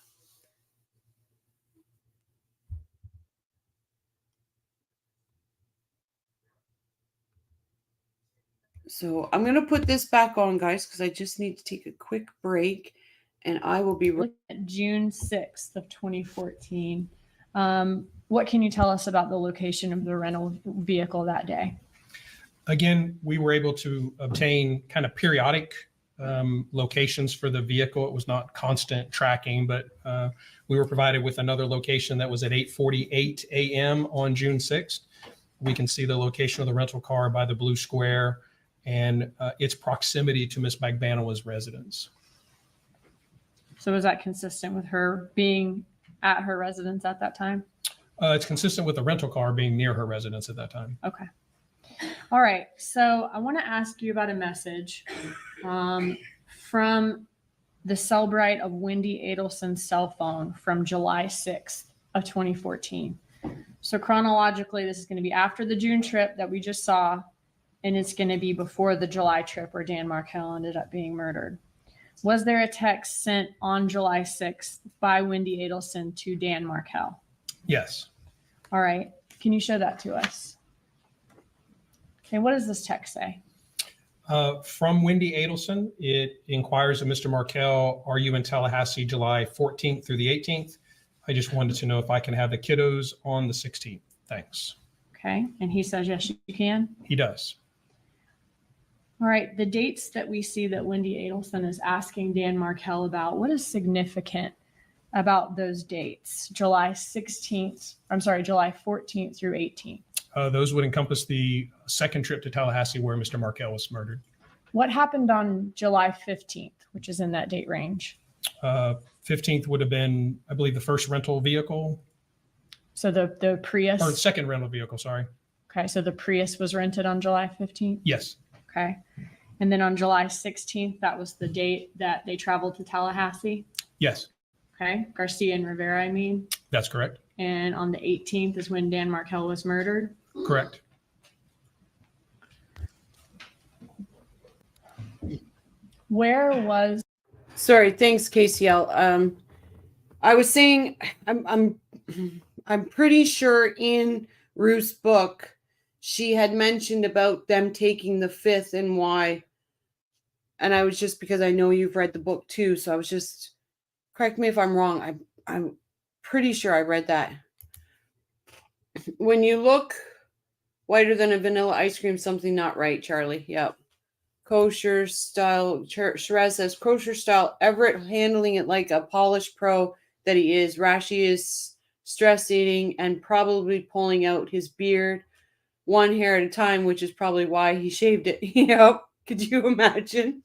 Speaker 1: So I'm going to put this back on, guys, because I just need to take a quick break and I will be right.
Speaker 3: June 6th of 2014. What can you tell us about the location of the rental vehicle that day?
Speaker 4: Again, we were able to obtain kind of periodic locations for the vehicle. It was not constant tracking, but we were provided with another location that was at 8:48 a.m. on June 6th. We can see the location of the rental car by the blue square and its proximity to Ms. Magbanua's residence.
Speaker 3: So was that consistent with her being at her residence at that time?
Speaker 4: It's consistent with the rental car being near her residence at that time.
Speaker 3: Okay. All right. So I want to ask you about a message from the Cellbrite of Wendy Adelson's cell phone from July 6th of 2014. So chronologically, this is going to be after the June trip that we just saw, and it's going to be before the July trip where Dan Markel ended up being murdered. Was there a text sent on July 6th by Wendy Adelson to Dan Markel?
Speaker 4: Yes.
Speaker 3: All right. Can you show that to us? Okay. What does this text say?
Speaker 4: From Wendy Adelson, it inquires of Mr. Markel, are you in Tallahassee July 14th through the 18th? I just wanted to know if I can have the kiddos on the 16th. Thanks.
Speaker 3: Okay. And he says, yes, you can.
Speaker 4: He does.
Speaker 3: All right. The dates that we see that Wendy Adelson is asking Dan Markel about, what is significant about those dates? July 14th through 18th.
Speaker 4: Those would encompass the second trip to Tallahassee where Mr. Markel was murdered.
Speaker 3: What happened on July 15th, which is in that date range?
Speaker 4: 15th would have been, I believe, the first rental vehicle.
Speaker 3: So the Prius?
Speaker 4: Or the second rental vehicle, sorry.
Speaker 3: Okay. So the Prius was rented on July 15th?
Speaker 4: Yes.
Speaker 3: Okay. And then on July 16th, that was the date that they traveled to Tallahassee?
Speaker 4: Yes.
Speaker 3: Okay. Garcia and Rivera, I mean.
Speaker 4: That's correct.
Speaker 3: And on the 18th is when Dan Markel was murdered?
Speaker 4: Correct.
Speaker 3: Where was...
Speaker 1: Sorry, thanks, KCL. I was saying I'm pretty sure in Ruth's book she had mentioned about them taking the 5th and why. And I was just, because I know you've read the book too, so I was just, correct me if I'm wrong. I'm pretty sure I read that. When you look whiter than a vanilla ice cream, something not right, Charlie. Yep. Kosher style. Shiraz says kosher style. Everett handling it like a polished pro that he is. Rashi is stress eating and probably pulling out his beard one hair at a time, which is probably why he shaved it. Yep. Could you imagine?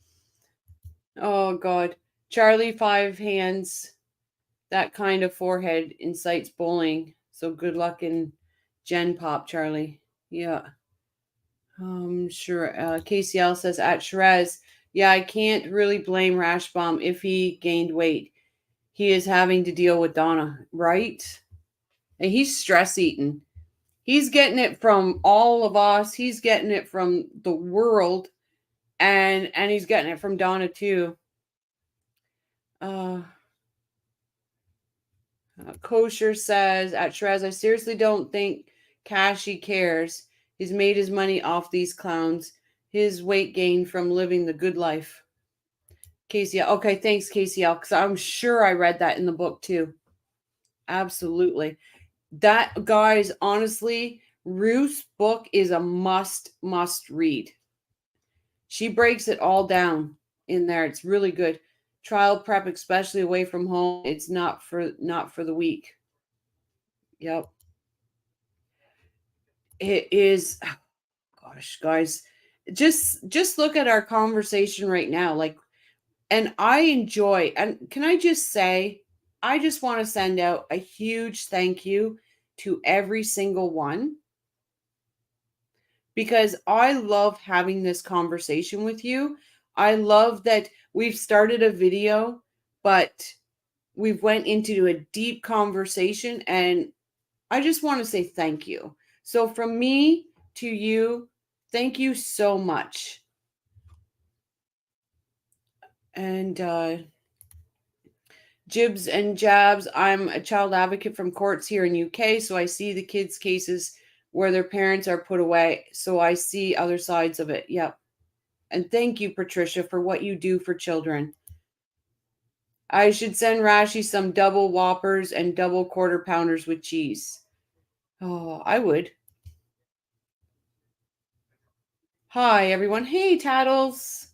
Speaker 1: Oh, God. Charlie, 5 hands. That kind of forehead incites bullying. So good luck in Gen Pop, Charlie. Yeah. Sure. KCL says at Shiraz, yeah, I can't really blame Rashbaum if he gained weight. He is having to deal with Donna, right? And he's stress eating. He's getting it from all of us. He's getting it from the world. And he's getting it from Donna too. Kosher says at Shiraz, I seriously don't think Kashi cares. He's made his money off these clowns. His weight gain from living the good life. KCL. Okay, thanks, KCL, because I'm sure I read that in the book too. Absolutely. That, guys, honestly, Ruth's book is a must read. She breaks it all down in there. It's really good. Trial prep, especially away from home, it's not for the weak. Yep. It is. Oh, gosh, guys, just look at our conversation right now. Like, and I enjoy. And can I just say, I just want to send out a huge thank you to every single one, because I love having this conversation with you. I love that we've started a video, but we've went into a deep conversation, and I just want to say thank you. So from me to you, thank you so much. And Jibs and Jabs, I'm a child advocate from courts here in UK, so I see the kids' cases where their parents are put away, so I see other sides of it. Yep. And thank you, Patricia, for what you do for children. I should send Rashi some double Whoppers and double quarter pounders with cheese. Oh, I would. Hi, everyone. Hey, Tattles.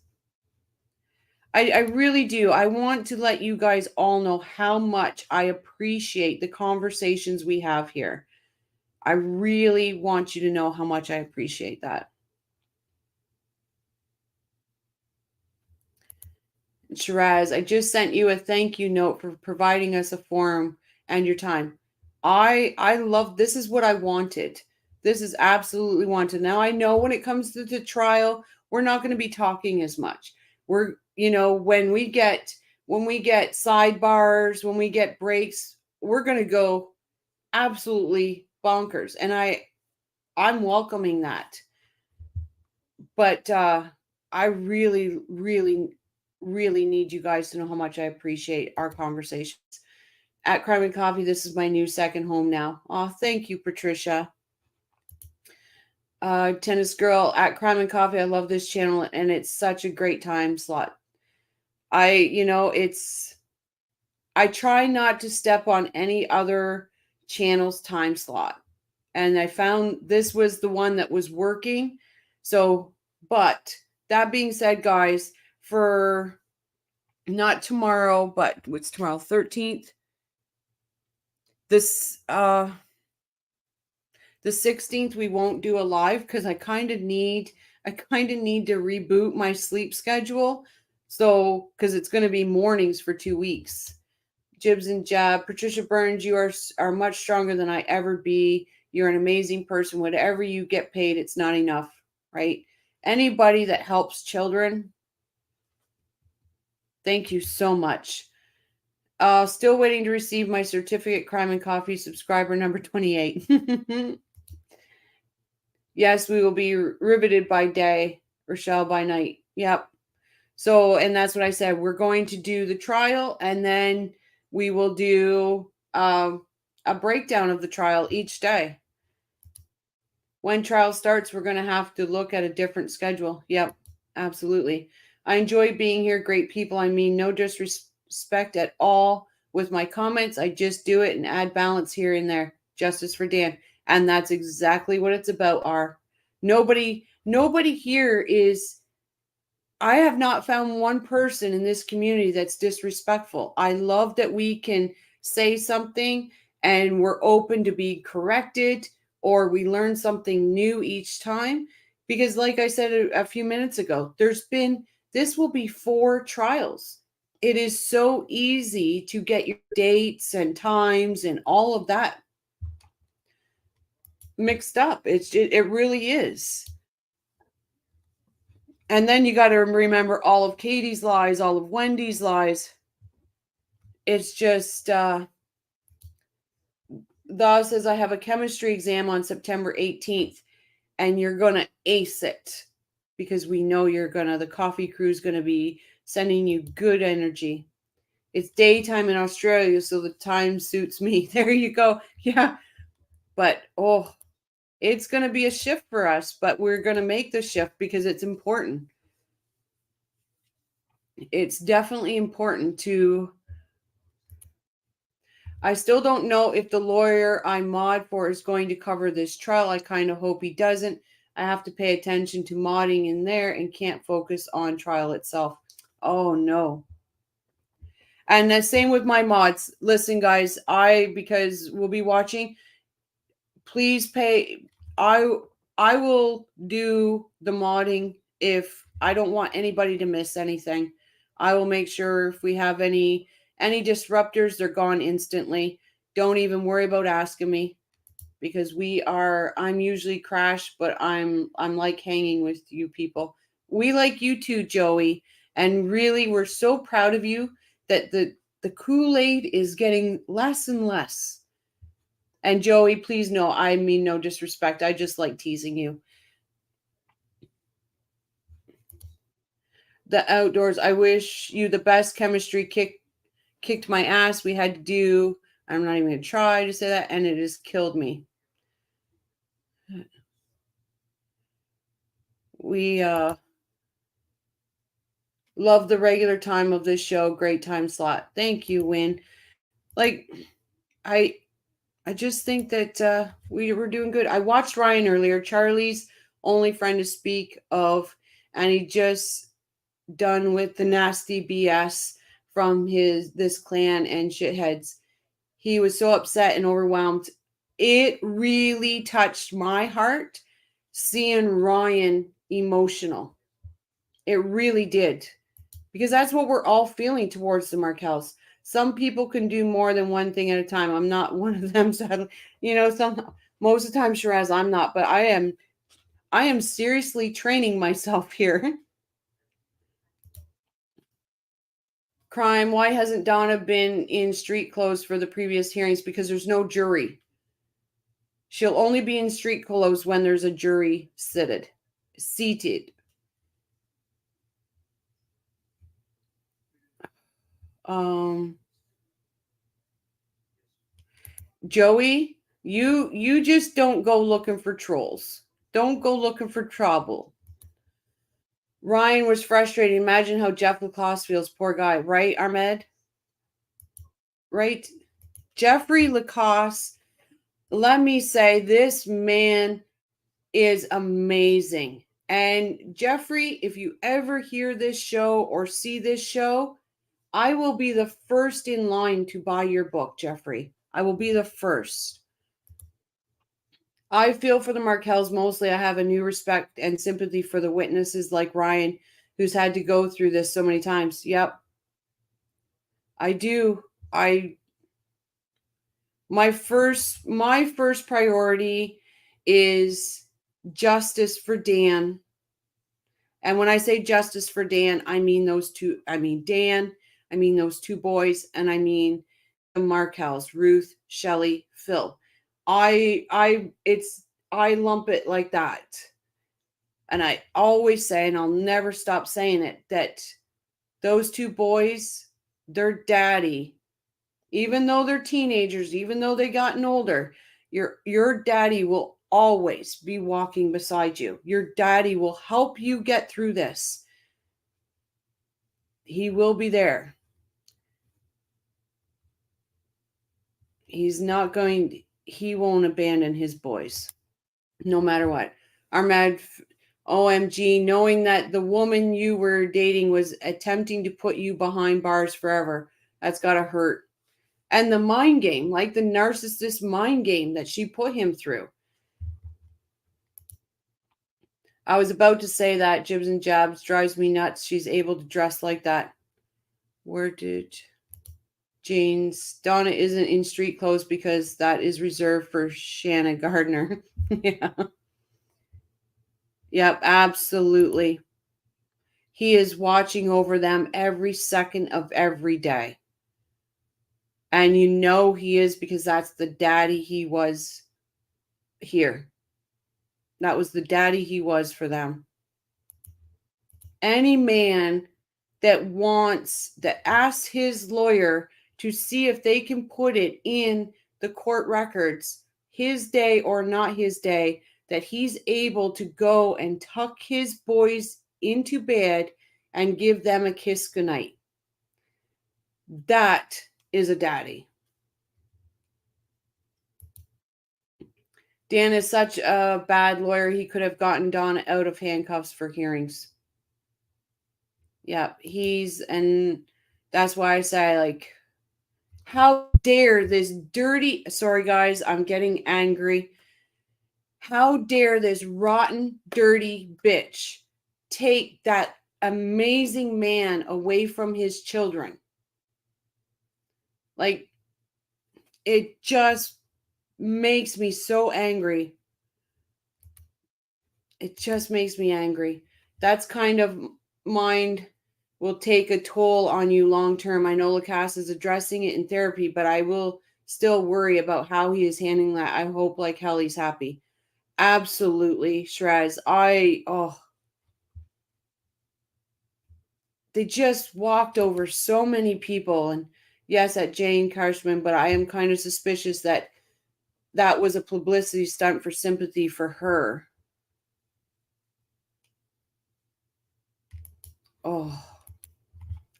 Speaker 1: I really do. I want to let you guys all know how much I appreciate the conversations we have here. I really want you to know how much I appreciate that. Shiraz, I just sent you a thank you note for providing us a forum and your time. I love this is what I wanted. This is absolutely wanted. Now I know when it comes to the trial, we're not going to be talking as much. We're, when we get sidebars, when we get breaks, we're going to go absolutely bonkers. And I'm welcoming that. But I really, really, really need you guys to know how much I appreciate our conversations. At Crime and Coffee, this is my new second home now. Oh, thank you, Patricia. Tennis Girl at Crime and Coffee. I love this channel, and it's such a great time slot. I try not to step on any other channel's time slot. And I found this was the one that was working. So, but that being said, guys, for not tomorrow, but what's tomorrow, 13th? This the 16th we won't do a live because I kind of need to reboot my sleep schedule. So, because it's going to be mornings for 2 weeks. Jibs and Jab, Patricia Burns, you are much stronger than I ever be. You're an amazing person. Whatever you get paid, it's not enough, right? Anybody that helps children, thank you so much. Still waiting to receive my certificate, Crime and Coffee subscriber number 28. Yes, we will be riveted by day, Rochelle by night. Yep. So, and that's what I said. We're going to do the trial, and then we will do a breakdown of the trial each day. When trial starts, we're going to have to look at a different schedule. Yep, absolutely. I enjoy being here. Great people. I mean, no disrespect at all with my comments. I just do it and add balance here and there. Justice for Dan. And that's exactly what it's about. Nobody here is, I have not found one person in this community that's disrespectful. I love that we can say something and we're open to be corrected, or we learn something new each time. Because like I said a few minutes ago, this will be 4 trials. It is so easy to get your dates and times and all of that mixed up. It really is. And then you got to remember all of Katie's lies, all of Wendy's lies. It's just, Daw says, I have a chemistry exam on September 18th, and you're going to ace it because we know the coffee crew is going to be sending you good energy. It's daytime in Australia, so the time suits me. There you go. Yeah. But, it's going to be a shift for us, but we're going to make the shift because it's important. It's definitely important to... I still don't know if the lawyer I mod for is going to cover this trial. I kind of hope he doesn't. I have to pay attention to modding in there and can't focus on trial itself. Oh, no. And the same with my mods. Listen, guys, because we'll be watching, please pay. I will do the modding if I don't want anybody to miss anything. I will make sure if we have any disruptors, they're gone instantly. Don't even worry about asking me, because I'm usually crashed, but I'm like hanging with you people. We like you too, Joey. And really, we're so proud of you that the Kool-Aid is getting less and less. And Joey, please know, I mean no disrespect. I just like teasing you. The outdoors, I wish you the best. Chemistry kicked my ass. We had to do, I'm not even going to try to say that, and it has killed me. We love the regular time of this show. Great time slot. Thank you, Win. Like, I just think that we were doing good. I watched Ryan earlier. Charlie's only friend to speak of, and he just done with the nasty BS from this clan and shitheads. He was so upset and overwhelmed. It really touched my heart seeing Ryan emotional. It really did. Because that's what we're all feeling towards the Markels. Some people can do more than one thing at a time. I'm not one of them, sadly. Most of the time, Shiraz, I'm not, but I am seriously training myself here. Crime. Why hasn't Donna been in street clothes for the previous hearings? Because there's no jury. She'll only be in street clothes when there's a jury seated. Joey, you just don't go looking for trolls. Don't go looking for trouble. Ryan was frustrated. Imagine how Jeff Lacoste feels. Poor guy. Right, Ahmed? Right? Jeffrey Lacoste, let me say, this man is amazing. And Jeffrey, if you ever hear this show or see this show, I will be the first in line to buy your book, Jeffrey. I will be the first. I feel for the Markels mostly. I have a new respect and sympathy for the witnesses like Ryan, who's had to go through this so many times. Yep. I do. My first priority is justice for Dan. And when I say justice for Dan, I mean those two. I mean Dan, I mean those two boys, and I mean the Markels, Ruth, Shelley, Phil. I lump it like that. And I always say, and I'll never stop saying it, that those two boys, their daddy, even though they're teenagers, even though they gotten older, your daddy will always be walking beside you. Your daddy will help you get through this. He will be there. He won't abandon his boys, no matter what. Ahmed, OMG, knowing that the woman you were dating was attempting to put you behind bars forever, that's gotta hurt. And the mind game, like the narcissist mind game that she put him through. I was about to say that Jibs and Jabs drives me nuts. She's able to dress like that. Where did Jane's Donna isn't in street clothes because that is reserved for Shanna Gardner. Yeah. Yep, absolutely. He is watching over them every second of every day. And you know he is because that's the daddy he was here. That was the daddy he was for them. Any man that asks his lawyer to see if they can put it in the court records, his day or not his day, that he's able to go and tuck his boys into bed and give them a kiss goodnight. That is a daddy. Dan is such a bad lawyer. He could have gotten Donna out of handcuffs for hearings. Yeah, and that's why I say, like, how dare this dirty, sorry guys, I'm getting angry. How dare this rotten, dirty bitch take that amazing man away from his children? Like, it just makes me so angry. It just makes me angry. That's kind of mind will take a toll on you long term. I know Lacasse is addressing it in therapy, but I will still worry about how he is handling that. I hope like hell he's happy. Absolutely, Shiraz. They just walked over so many people. And yes, at Jane Karshman, but I am kind of suspicious that was a publicity stunt for sympathy for her. Oh,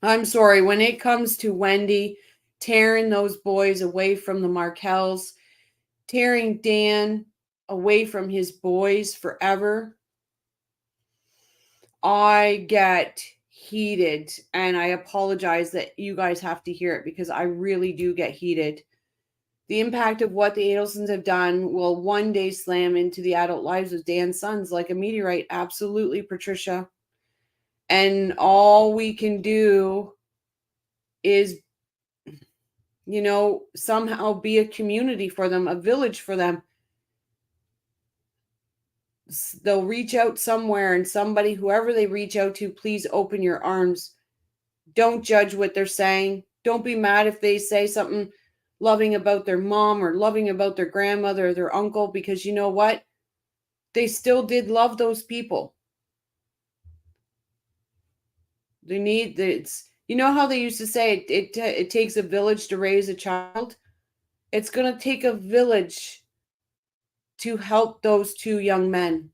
Speaker 1: I'm sorry. When it comes to Wendy tearing those boys away from the Markels, tearing Dan away from his boys forever, I get heated, and I apologize that you guys have to hear it because I really do get heated. The impact of what the Adelsons have done will one day slam into the adult lives of Dan's sons like a meteorite. Absolutely, Patricia. And all we can do is, somehow be a community for them, a village for them. They'll reach out somewhere, and somebody, whoever they reach out to, please open your arms. Don't judge what they're saying. Don't be mad if they say something loving about their mom or loving about their grandmother or their uncle, because you know what? They still did love those people. It's how they used to say it takes a village to raise a child. It's going to take a village to help those two young men.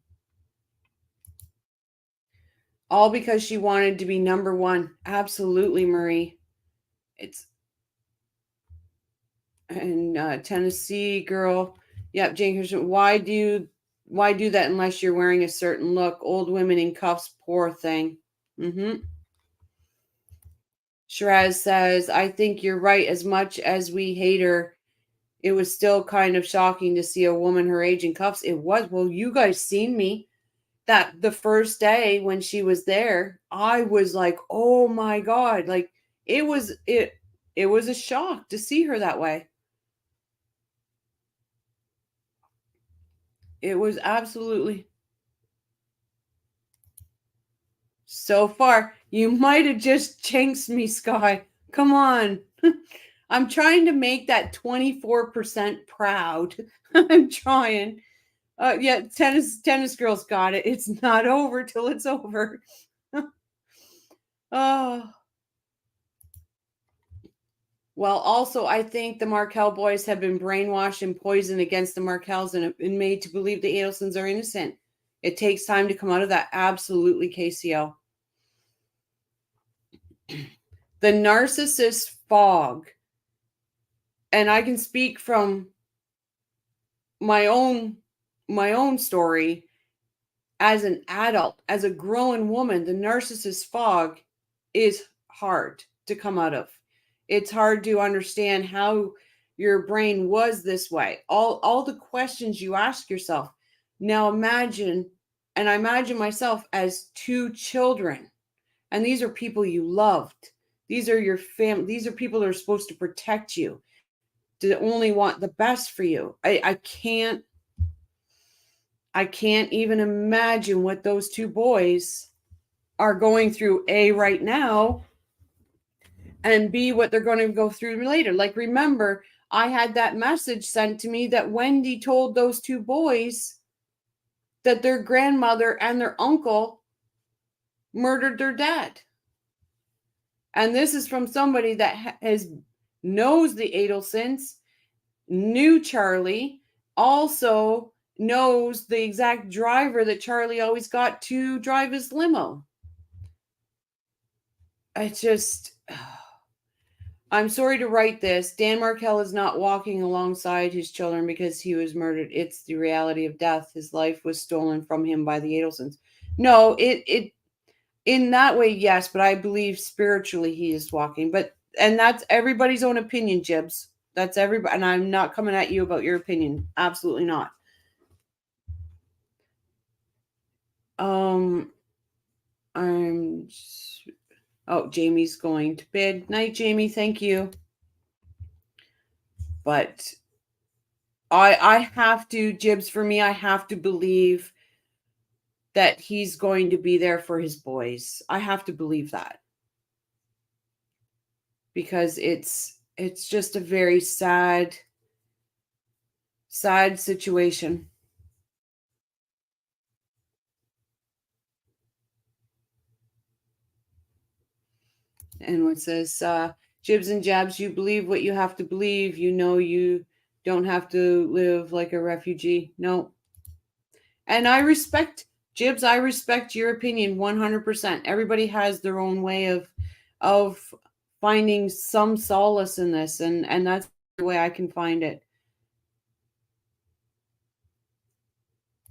Speaker 1: All because she wanted to be number one. Absolutely, Marie. And Tennessee girl. Yep, Jane Christian. Why do that unless you're wearing a certain look? Old women in cuffs, poor thing. Shiraz says, I think you're right. As much as we hate her, it was still kind of shocking to see a woman her age in cuffs. It was. Well, you guys seen me that the first day when she was there, I was like, oh my God. Like it was a shock to see her that way. It was absolutely. So far, you might have just jinxed me, Sky. Come on. I'm trying to make that 24% proud. I'm trying. Yeah, tennis girls got it. It's not over till it's over. Oh. Well, also, I think the Markel boys have been brainwashed and poisoned against the Markels and have been made to believe the Adelsons are innocent. It takes time to come out of that. Absolutely, KCL. The narcissist fog, and I can speak from my own story as an adult, as a grown woman. The narcissist fog is hard to come out of. It's hard to understand how your brain was this way. All the questions you ask yourself. Now imagine, and I imagine myself as two children, and these are people you loved. These are your family. These are people that are supposed to protect you, to only want the best for you. I can't even imagine what those two boys are going through, A, right now, and B, what they're going to go through later. Like, remember, I had that message sent to me that Wendy told those two boys that their grandmother and their uncle murdered their dad. And this is from somebody that knows the Adelsons, knew Charlie, also knows the exact driver that Charlie always got to drive his limo. I'm sorry to write this. Dan Markel is not walking alongside his children because he was murdered. It's the reality of death. His life was stolen from him by the Adelsons. No, it in that way, yes, but I believe spiritually he is walking. And that's everybody's own opinion, Jibs. That's everybody, and I'm not coming at you about your opinion. Absolutely not. Jamie's going to bed. Night, Jamie. Thank you. But I have to, Jibs, for me, I have to believe that he's going to be there for his boys. I have to believe that. Because it's just a very sad situation. And what says, Jibs and Jabs, you believe what you have to believe. You know you don't have to live like a refugee. No. And I respect, Jibs, I respect your opinion 100%. Everybody has their own way of finding some solace in this, and that's the way I can find it.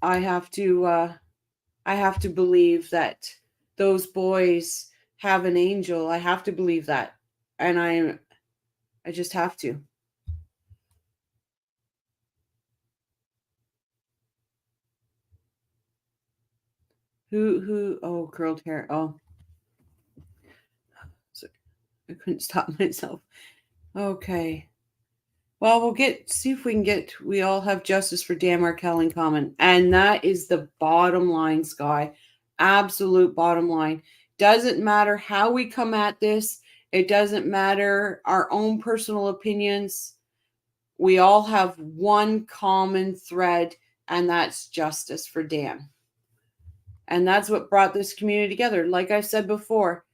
Speaker 1: I have to believe that those boys have an angel. I have to believe that. And I just have to. Oh, curled hair. Oh. So I couldn't stop myself. Okay. Well, we'll see if we all have justice for Dan Markel in common. And that is the bottom line, Sky. Absolute bottom line. Doesn't matter how we come at this. It doesn't matter our own personal opinions. We all have one common thread, and that's justice for Dan. And that's what brought this community together. Like I said before,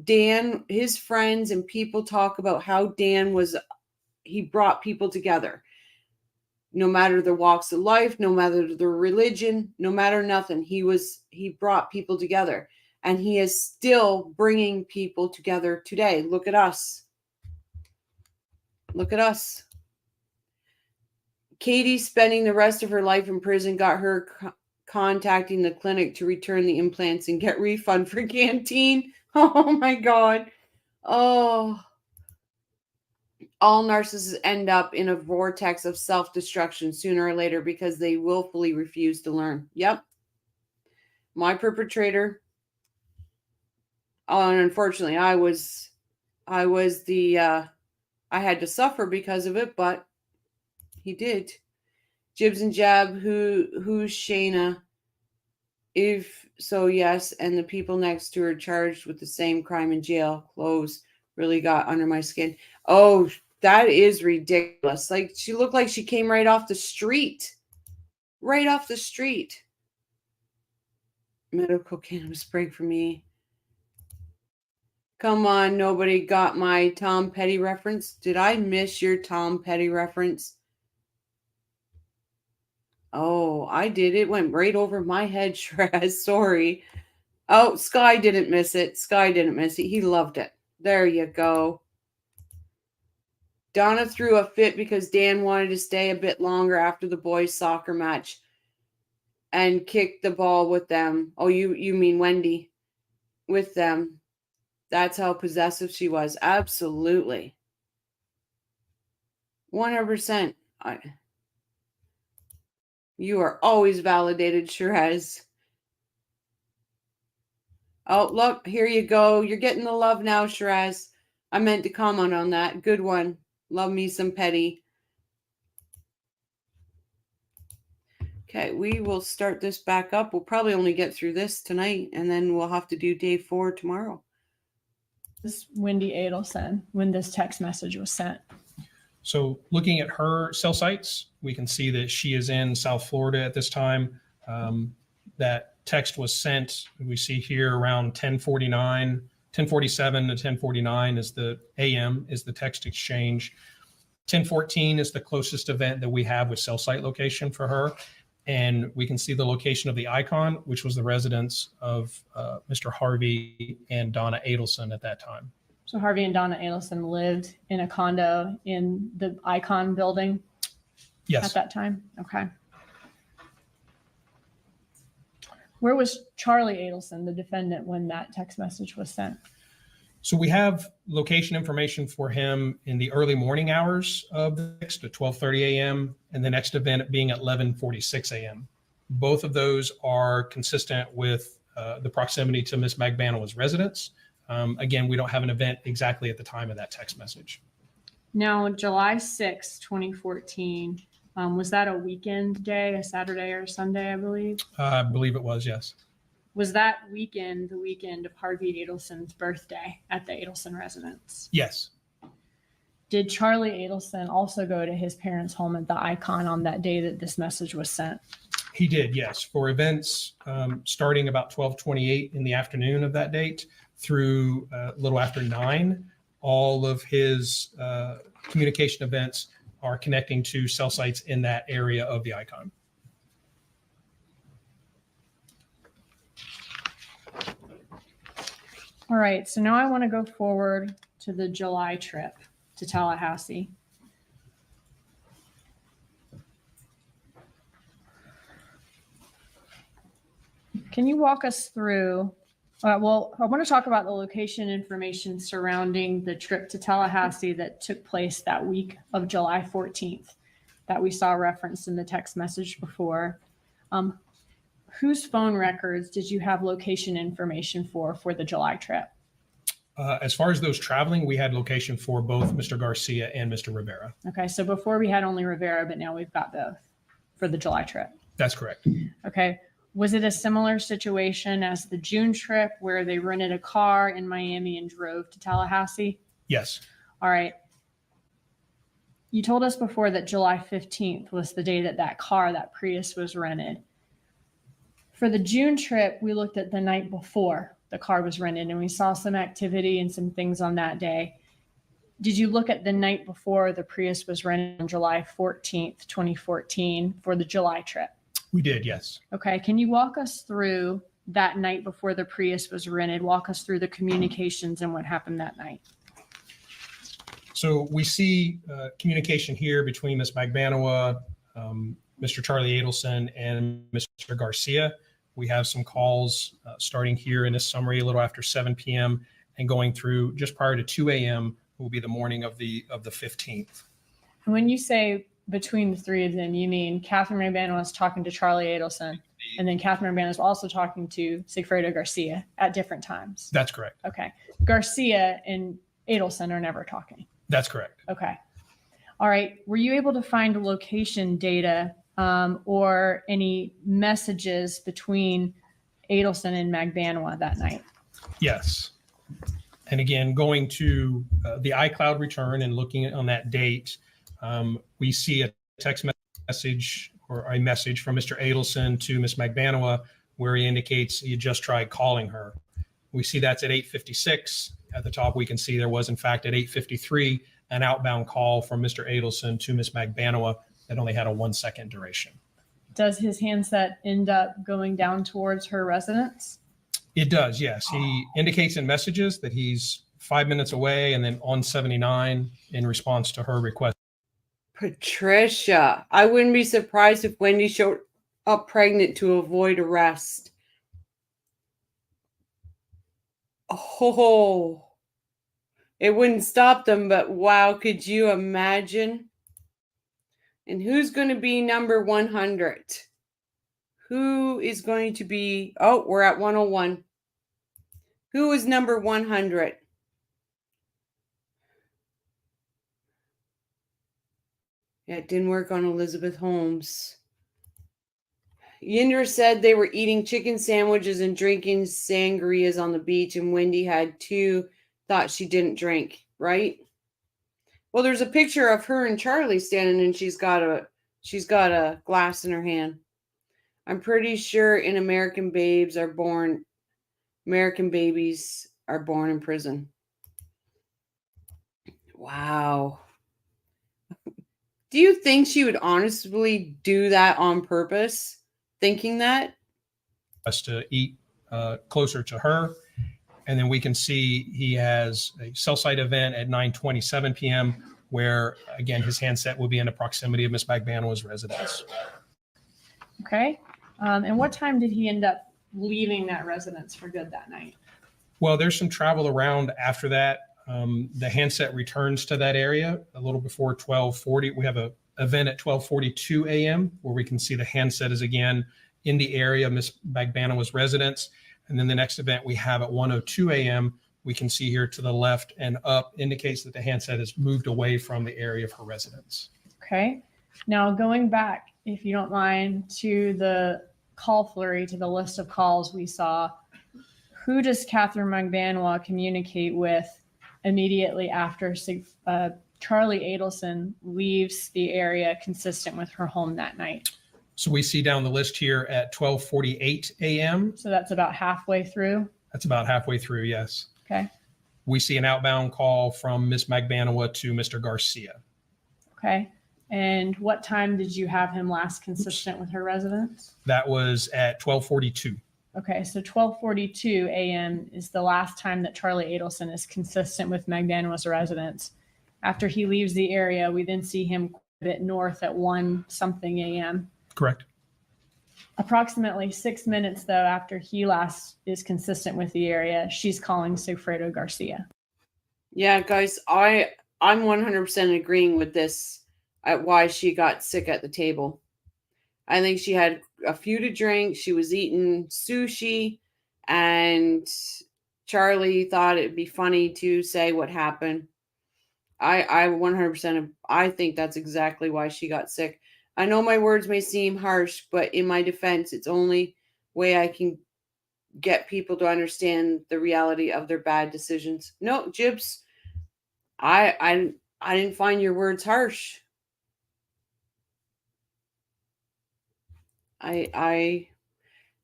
Speaker 1: Dan, his friends and people talk about how Dan he brought people together. No matter their walks of life, no matter their religion, no matter nothing, he brought people together. And he is still bringing people together today. Look at us. Look at us. Katie, spending the rest of her life in prison, got her contacting the clinic to return the implants and get refund for canteen. Oh my God. Oh. All narcissists end up in a vortex of self-destruction sooner or later because they willfully refuse to learn. Yep. My perpetrator. Oh, and unfortunately, I had to suffer because of it, but he did. Jibs and Jab, who's Shayna? If so, yes, and the people next to her charged with the same crime in jail. Clothes really got under my skin. Oh, that is ridiculous. Like, she looked like she came right off the street. Right off the street. Medical cannabis break for me. Come on, nobody got my Tom Petty reference. Did I miss your Tom Petty reference? Oh, I did. It went right over my head, Shrez. Sorry. Oh, Sky didn't miss it. Sky didn't miss it. He loved it. There you go. Donna threw a fit because Dan wanted to stay a bit longer after the boys' soccer match and kicked the ball with them. Oh, you mean Wendy? With them. That's how possessive she was. Absolutely. 100%. You are always validated, Shrez. Oh, look, here you go. You're getting the love now, Shrez. I meant to comment on that. Good one. Love me some Petty. Okay, we will start this back up. We'll probably only get through this tonight, and then we'll have to do day 4 tomorrow.
Speaker 3: This is Wendy Adelson when this text message was sent.
Speaker 4: So looking at her cell sites, we can see that she is in South Florida at this time. That text was sent, we see here around 10:47 to 10:49 is the AM is the text exchange. 10:14 is the closest event that we have with cell site location for her. And we can see the location of the icon, which was the residence of Mr. Harvey and Donna Adelson at that time.
Speaker 3: So Harvey and Donna Adelson lived in a condo in the Icon building
Speaker 4: Yes.
Speaker 3: at that time? Okay. Where was Charlie Adelson, the defendant, when that text message was sent?
Speaker 4: So we have location information for him in the early morning hours of the next at 12:30 a.m. and the next event being at 11:46 a.m. Both of those are consistent with the proximity to Ms. Magbanua's residence. Again, we don't have an event exactly at the time of that text message.
Speaker 3: Now, July 6, 2014, was that a weekend day, a Saturday or a Sunday, I believe?
Speaker 4: I believe it was, yes.
Speaker 3: Was that weekend the weekend of Harvey Adelson's birthday at the Adelson residence?
Speaker 4: Yes.
Speaker 3: Did Charlie Adelson also go to his parents' home at the Icon on that day that this message was sent?
Speaker 4: He did, yes. For events starting about 12:28 in the afternoon of that date through a little after 9, all of his communication events are connecting to cell sites in that area of the Icon.
Speaker 3: All right, so now I want to go forward to the July trip to Tallahassee. Can you walk us through Well, I want to talk about the location information surrounding the trip to Tallahassee that took place that week of July 14th that we saw referenced in the text message before. Whose phone records did you have location information for the July trip?
Speaker 4: As far as those traveling, we had location for both Mr. Garcia and Mr. Rivera.
Speaker 3: Okay, so before we had only Rivera, but now we've got both for the July trip.
Speaker 4: That's correct.
Speaker 3: Okay. Was it a similar situation as the June trip where they rented a car in Miami and drove to Tallahassee?
Speaker 4: Yes.
Speaker 3: All right. You told us before that July 15th was the day that that Prius was rented. For the June trip, we looked at the night before the car was rented and we saw some activity and some things on that day. Did you look at the night before the Prius was rented on July 14th, 2014 for the July trip?
Speaker 4: We did, yes.
Speaker 3: Okay. Can you walk us through that night before the Prius was rented? Walk us through the communications and what happened that night.
Speaker 4: So we see communication here between Ms. Magbanua, Mr. Charlie Adelson, and Mr. Garcia. We have some calls starting here in this summary a little after 7 p.m. and going through just prior to 2 a.m. will be the morning of the 15th.
Speaker 3: And when you say between the three of them, you mean Katherine Magbanua is talking to Charlie Adelson, and then Katherine Magbanua is also talking to Sigfredo Garcia at different times?
Speaker 4: That's correct.
Speaker 3: Okay. Garcia and Adelson are never talking.
Speaker 4: That's correct.
Speaker 3: Okay. All right. Were you able to find location data or any messages between Adelson and Magbanua that night?
Speaker 4: Yes. And again, going to the iCloud return and looking on that date, we see a text message or a message from Mr. Adelson to Ms. Magbanua where he indicates he just tried calling her. We see that's at 8:56. At the top, we can see there was, in fact, at 8:53, an outbound call from Mr. Adelson to Ms. Magbanua that only had a 1-second duration.
Speaker 3: Does his handset end up going down towards her residence?
Speaker 4: It does, yes. He indicates in messages that he's 5 minutes away and then on 79 in response to her request.
Speaker 1: Patricia, I wouldn't be surprised if Wendy showed up pregnant to avoid arrest. Oh, it wouldn't stop them, but wow, could you imagine? And who's going to be number 100? Who is going to be? Oh, we're at 101. Who is number 100? Yeah, it didn't work on Elizabeth Holmes. Yinder said they were eating chicken sandwiches and drinking sangrias on the beach, and Wendy had two, thought she didn't drink, right? Well, there's a picture of her and Charlie standing, and she's got a glass in her hand. I'm pretty sure American babies are born in prison. Wow. Do you think she would honestly do that on purpose, thinking that?
Speaker 4: Us to eat closer to her. And then we can see he has a cell site event at 9:27 p.m. where, again, his handset will be in the proximity of Ms. Magbanua's residence.
Speaker 3: Okay. And what time did he end up leaving that residence for good that night?
Speaker 4: Well, there's some travel around after that. The handset returns to that area a little before 12:40. We have an event at 12:42 a.m. where we can see the handset is again in the area of Ms. Magbanua's residence. And then the next event we have at 1:02 a.m. we can see here to the left and up indicates that the handset has moved away from the area of her residence.
Speaker 3: Okay. Now going back, if you don't mind, to the call flurry, to the list of calls we saw, who does Katherine Magbanua communicate with immediately after Charlie Adelson leaves the area consistent with her home that night?
Speaker 4: So we see down the list here at 12:48 a.m.
Speaker 3: So that's about halfway through.
Speaker 4: That's about halfway through, yes.
Speaker 3: Okay.
Speaker 4: We see an outbound call from Ms. Magbanua to Mr. Garcia.
Speaker 3: Okay. And what time did you have him last consistent with her residence?
Speaker 4: That was at 12:42.
Speaker 3: Okay, so 12:42 a.m. is the last time that Charlie Adelson is consistent with Magbanua's residence. After he leaves the area, we then see him a bit north at 1 something a.m.
Speaker 4: Correct.
Speaker 3: Approximately 6 minutes, though, after he last is consistent with the area, she's calling Sigfredo Garcia.
Speaker 1: Yeah, guys, I'm 100% agreeing with this at why she got sick at the table. I think she had a few to drink. She was eating sushi, and Charlie thought it'd be funny to say what happened. I 100%, I think that's exactly why she got sick. I know my words may seem harsh, but in my defense, it's only way I can get people to understand the reality of their bad decisions. No, Jibs, I didn't find your words harsh.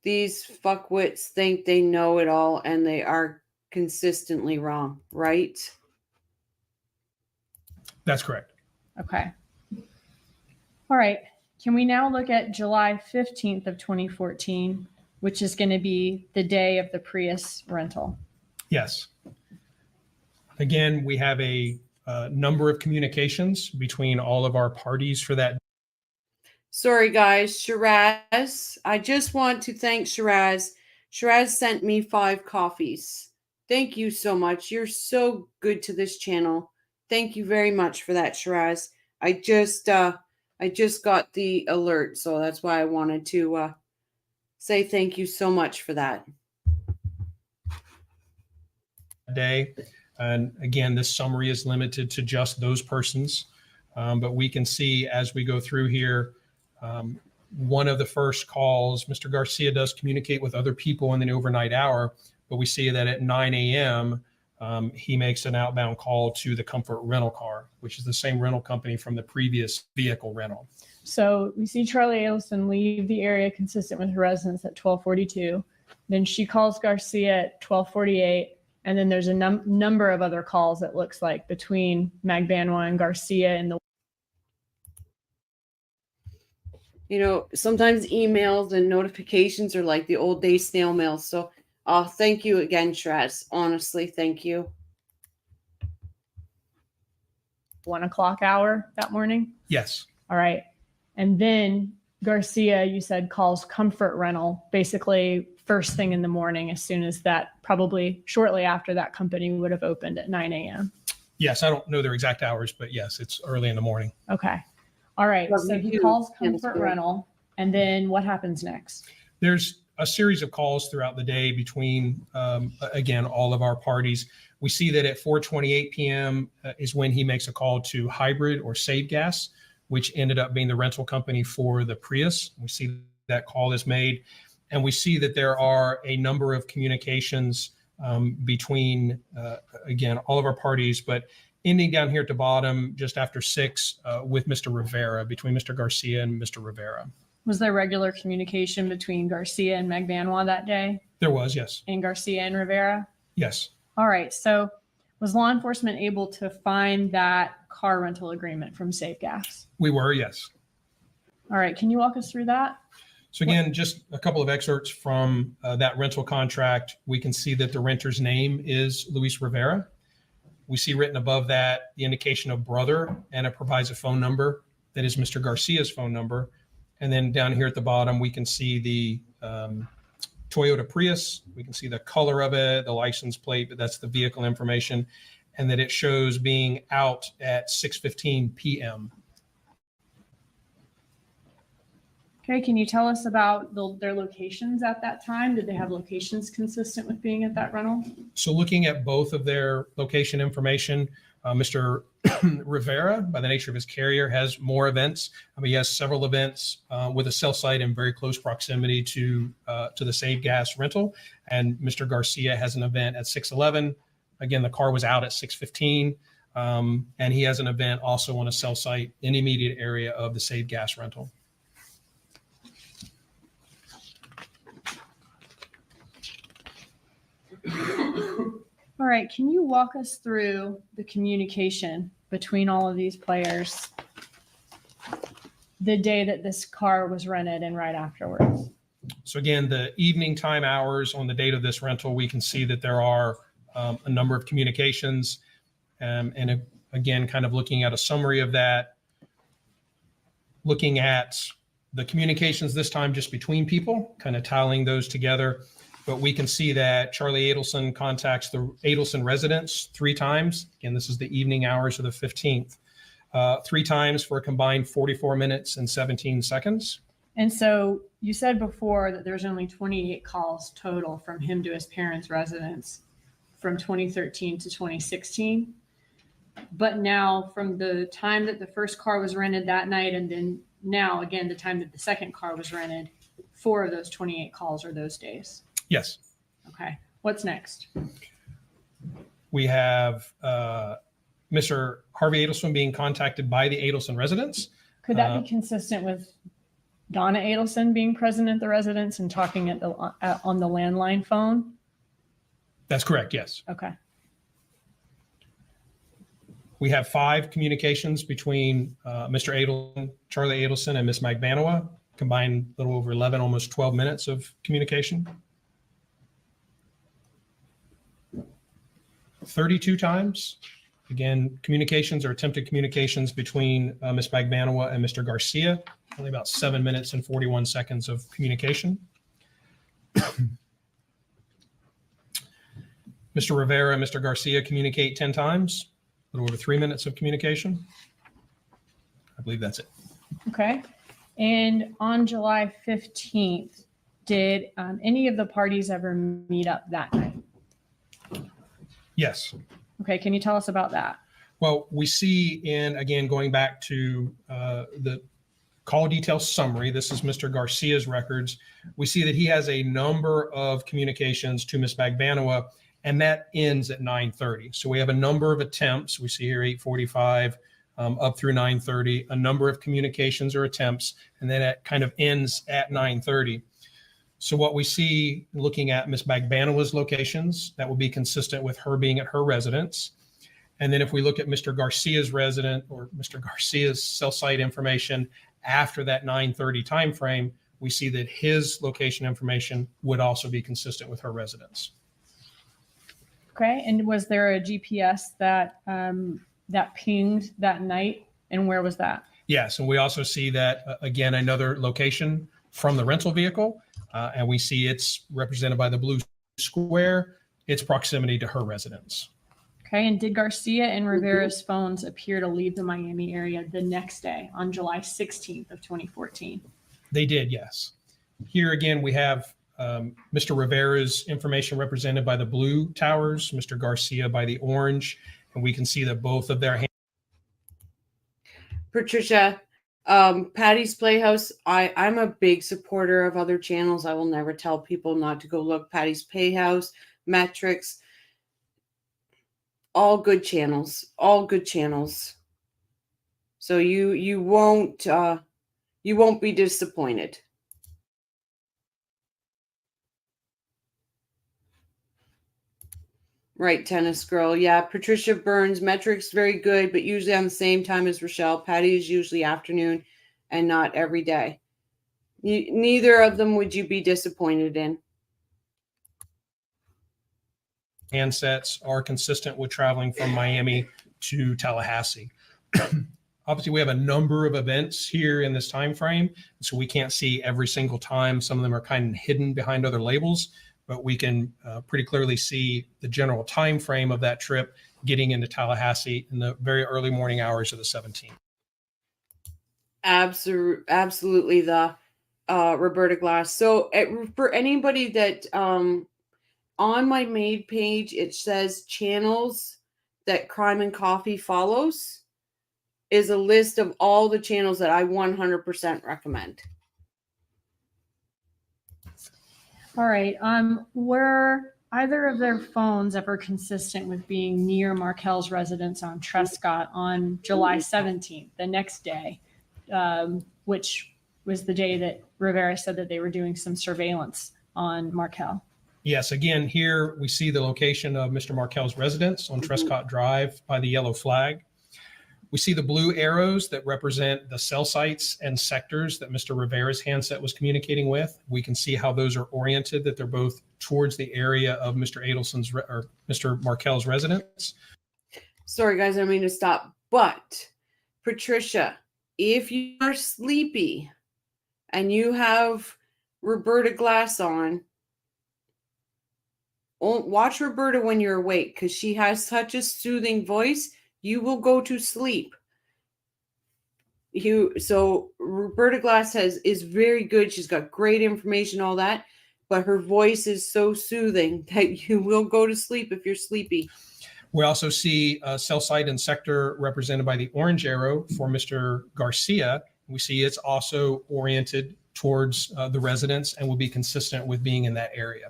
Speaker 1: These fuckwits think they know it all, and they are consistently wrong, right?
Speaker 4: That's correct.
Speaker 3: Okay. All right. Can we now look at July 15th of 2014, which is going to be the day of the Prius rental?
Speaker 4: Yes. Again, we have a number of communications between all of our parties for that.
Speaker 1: Sorry, guys. Shiraz, I just want to thank Shiraz. Shiraz sent me 5 coffees. Thank you so much. You're so good to this channel. Thank you very much for that, Shiraz. I just got the alert, so that's why I wanted to say thank you so much for that.
Speaker 4: Day. And again, this summary is limited to just those persons. But we can see as we go through here, one of the first calls, Mr. Garcia does communicate with other people in the overnight hour, but we see that at 9 a.m., he makes an outbound call to the Comfort rental car, which is the same rental company from the previous vehicle rental.
Speaker 3: So we see Charlie Adelson leave the area consistent with her residence at 12:42. Then she calls Garcia at 12:48. And then there's a number of other calls, it looks like, between Magbanua and Garcia in the.
Speaker 1: You know, sometimes emails and notifications are like the old day snail mail. So thank you again, Shiraz. Honestly, thank you.
Speaker 3: 1 o'clock hour that morning.
Speaker 4: Yes.
Speaker 3: All right. And then Garcia, you said, calls Comfort Rental basically first thing in the morning, as soon as that, probably shortly after that company would have opened at 9 a.m.
Speaker 4: Yes. I don't know their exact hours, but yes, it's early in the morning.
Speaker 3: Okay. All right.
Speaker 1: Love
Speaker 3: So
Speaker 1: you
Speaker 3: he
Speaker 1: too,
Speaker 3: calls
Speaker 1: Candace.
Speaker 3: Comfort Rental. And then what happens next?
Speaker 4: There's a series of calls throughout the day between, again, all of our parties. We see that at 4:28 p.m. Is when he makes a call to Hybrid or Save Gas, which ended up being the rental company for the Prius. We see that call is made. And we see that there are a number of communications between, again, all of our parties, but ending down here at the bottom, just after 6, with Mr. Rivera, between Mr. Garcia and Mr. Rivera.
Speaker 3: Was there regular communication between Garcia and Magbanua that day?
Speaker 4: There was, yes.
Speaker 3: And Garcia and Rivera?
Speaker 4: Yes.
Speaker 3: All right. So was law enforcement able to find that car rental agreement from Save Gas?
Speaker 4: We were, yes.
Speaker 3: All right. Can you walk us through that?
Speaker 4: So again, just a couple of excerpts from that rental contract. We can see that the renter's name is Luis Rivera. We see written above that the indication of brother, and it provides a phone number that is Mr. Garcia's phone number. And then down here at the bottom, we can see the Toyota Prius. We can see the color of it, the license plate, but that's the vehicle information, and that it shows being out at 6:15 p.m.
Speaker 3: Okay. Can you tell us about their locations at that time? Did they have locations consistent with being at that rental?
Speaker 4: So looking at both of their location information, Mr. Rivera, by the nature of his carrier, has more events. He has several events with a cell site in very close proximity to the Save Gas rental. And Mr. Garcia has an event at 6:11. Again, the car was out at 6:15. And he has an event also on a cell site in the immediate area of the Save Gas rental.
Speaker 3: All right. Can you walk us through the communication between all of these players the day that this car was rented and right afterwards?
Speaker 4: So again, the evening time hours on the date of this rental, we can see that there are a number of communications. Again, kind of looking at a summary of that, looking at the communications this time just between people, kind of tallying those together. But we can see that Charlie Adelson contacts the Adelson residence 3 times. Again, this is the evening hours of the 15th. 3 times for a combined 44 minutes and 17 seconds.
Speaker 3: And so you said before that there's only 28 calls total from him to his parents' residence from 2013 to 2016. But now from the time that the first car was rented that night, and then now again, the time that the second car was rented, 4 of those 28 calls are those days.
Speaker 4: Yes.
Speaker 3: Okay. What's next?
Speaker 4: We have Mr. Harvey Adelson being contacted by the Adelson residence.
Speaker 3: Could that be consistent with Donna Adelson being present at the residence and talking on the landline phone?
Speaker 4: That's correct, yes.
Speaker 3: Okay.
Speaker 4: We have 5 communications between Mr. Adelson, Charlie Adelson, and Ms. Magbanua, combined a little over 11, almost 12 minutes of communication. 32 times, again, communications or attempted communications between Ms. Magbanua and Mr. Garcia, only about 7 minutes and 41 seconds of communication. Mr. Rivera and Mr. Garcia communicate 10 times, a little over 3 minutes of communication. I believe that's it.
Speaker 3: Okay. And on July 15th, did any of the parties ever meet up that night?
Speaker 4: Yes.
Speaker 3: Okay. Can you tell us about that?
Speaker 4: Well, we see in, again, going back to the call detail summary, this is Mr. Garcia's records. We see that he has a number of communications to Ms. Magbanua, and that ends at 9:30. So we have a number of attempts. We see here 8:45 up through 9:30, a number of communications or attempts, and then it kind of ends at 9:30. So what we see looking at Ms. Magbanua's locations, that will be consistent with her being at her residence. And then if we look at Mr. Garcia's resident or Mr. Garcia's cell site information after that 9:30 timeframe, we see that his location information would also be consistent with her residence.
Speaker 3: Okay. And was there a GPS that that pinged that night, and where was that?
Speaker 4: Yes, and we also see that, again, another location from the rental vehicle, and we see it's represented by the blue square, its proximity to her residence.
Speaker 3: Okay. And did Garcia and Rivera's phones appear to leave the Miami area the next day on July 16th of 2014?
Speaker 4: They did, yes. Here again, we have Mr. Rivera's information represented by the blue towers, Mr. Garcia by the orange, and we can see that both of their hands.
Speaker 1: Patricia, Patty's Playhouse, I'm a big supporter of other channels. I will never tell people not to go look. Patty's Playhouse, Metrics, all good channels, all good channels. So you won't be disappointed. Right, Tennis Girl. Yeah, Patricia Burns, Metrics, very good, but usually on the same time as Rochelle. Patty is usually afternoon and not every day. Neither of them would you be disappointed in.
Speaker 4: Handsets are consistent with traveling from Miami to Tallahassee. Obviously, we have a number of events here in this time frame, so we can't see every single time. Some of them are kind of hidden behind other labels, but we can pretty clearly see the general time frame of that trip getting into Tallahassee in the very early morning hours of the 17th.
Speaker 1: Absolutely, the Roberta Glass. So for anybody that on my main page, it says channels that Crime and Coffee follows is a list of all the channels that I 100% recommend.
Speaker 3: All right. Were either of their phones ever consistent with being near Markel's residence on Trescott on July 17th, the next day, which was the day that Rivera said that they were doing some surveillance on Markel?
Speaker 4: Yes, again, here we see the location of Mr. Markel's residence on Trescott Drive by the yellow flag. We see the blue arrows that represent the cell sites and sectors that Mr. Rivera's handset was communicating with. We can see how those are oriented, that they're both towards the area of Mr. Adelson's or Mr. Markel's residence.
Speaker 1: Sorry, guys, I don't mean to stop. But, Patricia, if you are sleepy, and you have Roberta Glass on, watch Roberta when you're awake, because she has such a soothing voice. You will go to sleep. So Roberta Glass is very good. She's got great information, all that, but her voice is so soothing that you will go to sleep if you're sleepy.
Speaker 4: We also see cell site and sector represented by the orange arrow for Mr. Garcia. We see it's also oriented towards the residents and will be consistent with being in that area.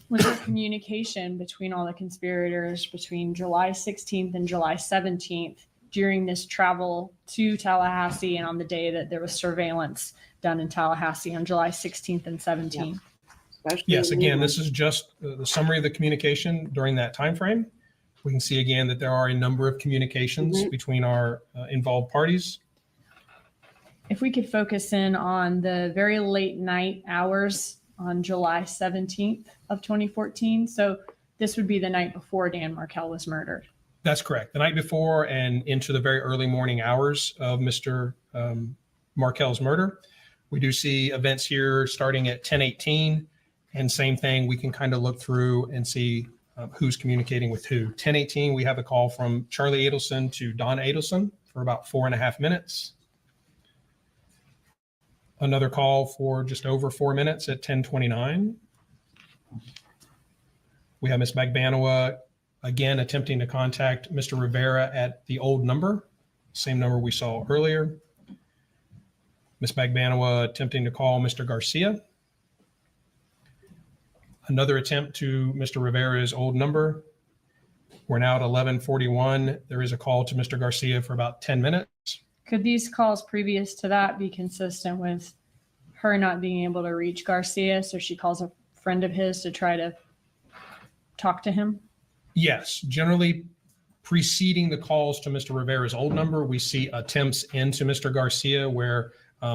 Speaker 3: Was there communication between all the conspirators between July 16th and July 17th during this travel to Tallahassee and on the day that there was surveillance done in Tallahassee on July 16th and 17th?
Speaker 1: Especially
Speaker 4: Yes, again, this is just the summary of the communication during that time frame. We can see again that there are a number of communications between our involved parties.
Speaker 3: If we could focus in on the very late night hours on July 17th of 2014. So this would be the night before Dan Markel was murdered.
Speaker 4: That's correct. The night before and into the very early morning hours of Mr. Markel's murder. We do see events here starting at 10:18, and same thing, we can kind of look through and see who's communicating with who. 10:18, we have a call from Charlie Adelson to Donna Adelson for about 4.5 minutes. Another call for just over 4 minutes at 10:29. We have Ms. Magbanua again attempting to contact Mr. Rivera at the old number, same number we saw earlier. Ms. Magbanua attempting to call Mr. Garcia. Another attempt to Mr. Rivera's old number. We're now at 11:41. There is a call to Mr. Garcia for about 10 minutes.
Speaker 3: Could these calls previous to that be consistent with her not being able to reach Garcia, so she calls a friend of his to try to talk to him?
Speaker 4: Yes, generally preceding the calls to Mr. Rivera's old number, we see attempts into Mr. Garcia where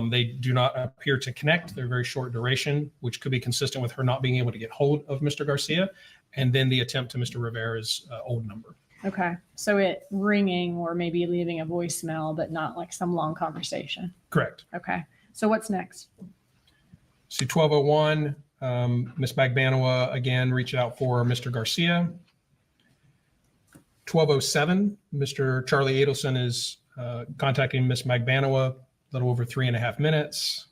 Speaker 4: they do not appear to connect. They're very short duration, which could be consistent with her not being able to get hold of Mr. Garcia, and then the attempt to Mr. Rivera's old number.
Speaker 3: Okay, so it ringing or maybe leaving a voicemail, but not like some long conversation.
Speaker 4: Correct.
Speaker 3: Okay, so what's next?
Speaker 4: See 12:01, Ms. Magbanua again reached out for Mr. Garcia. 12:07, Mr. Charlie Adelson is contacting Ms. Magbanua, a little over 3.5 minutes.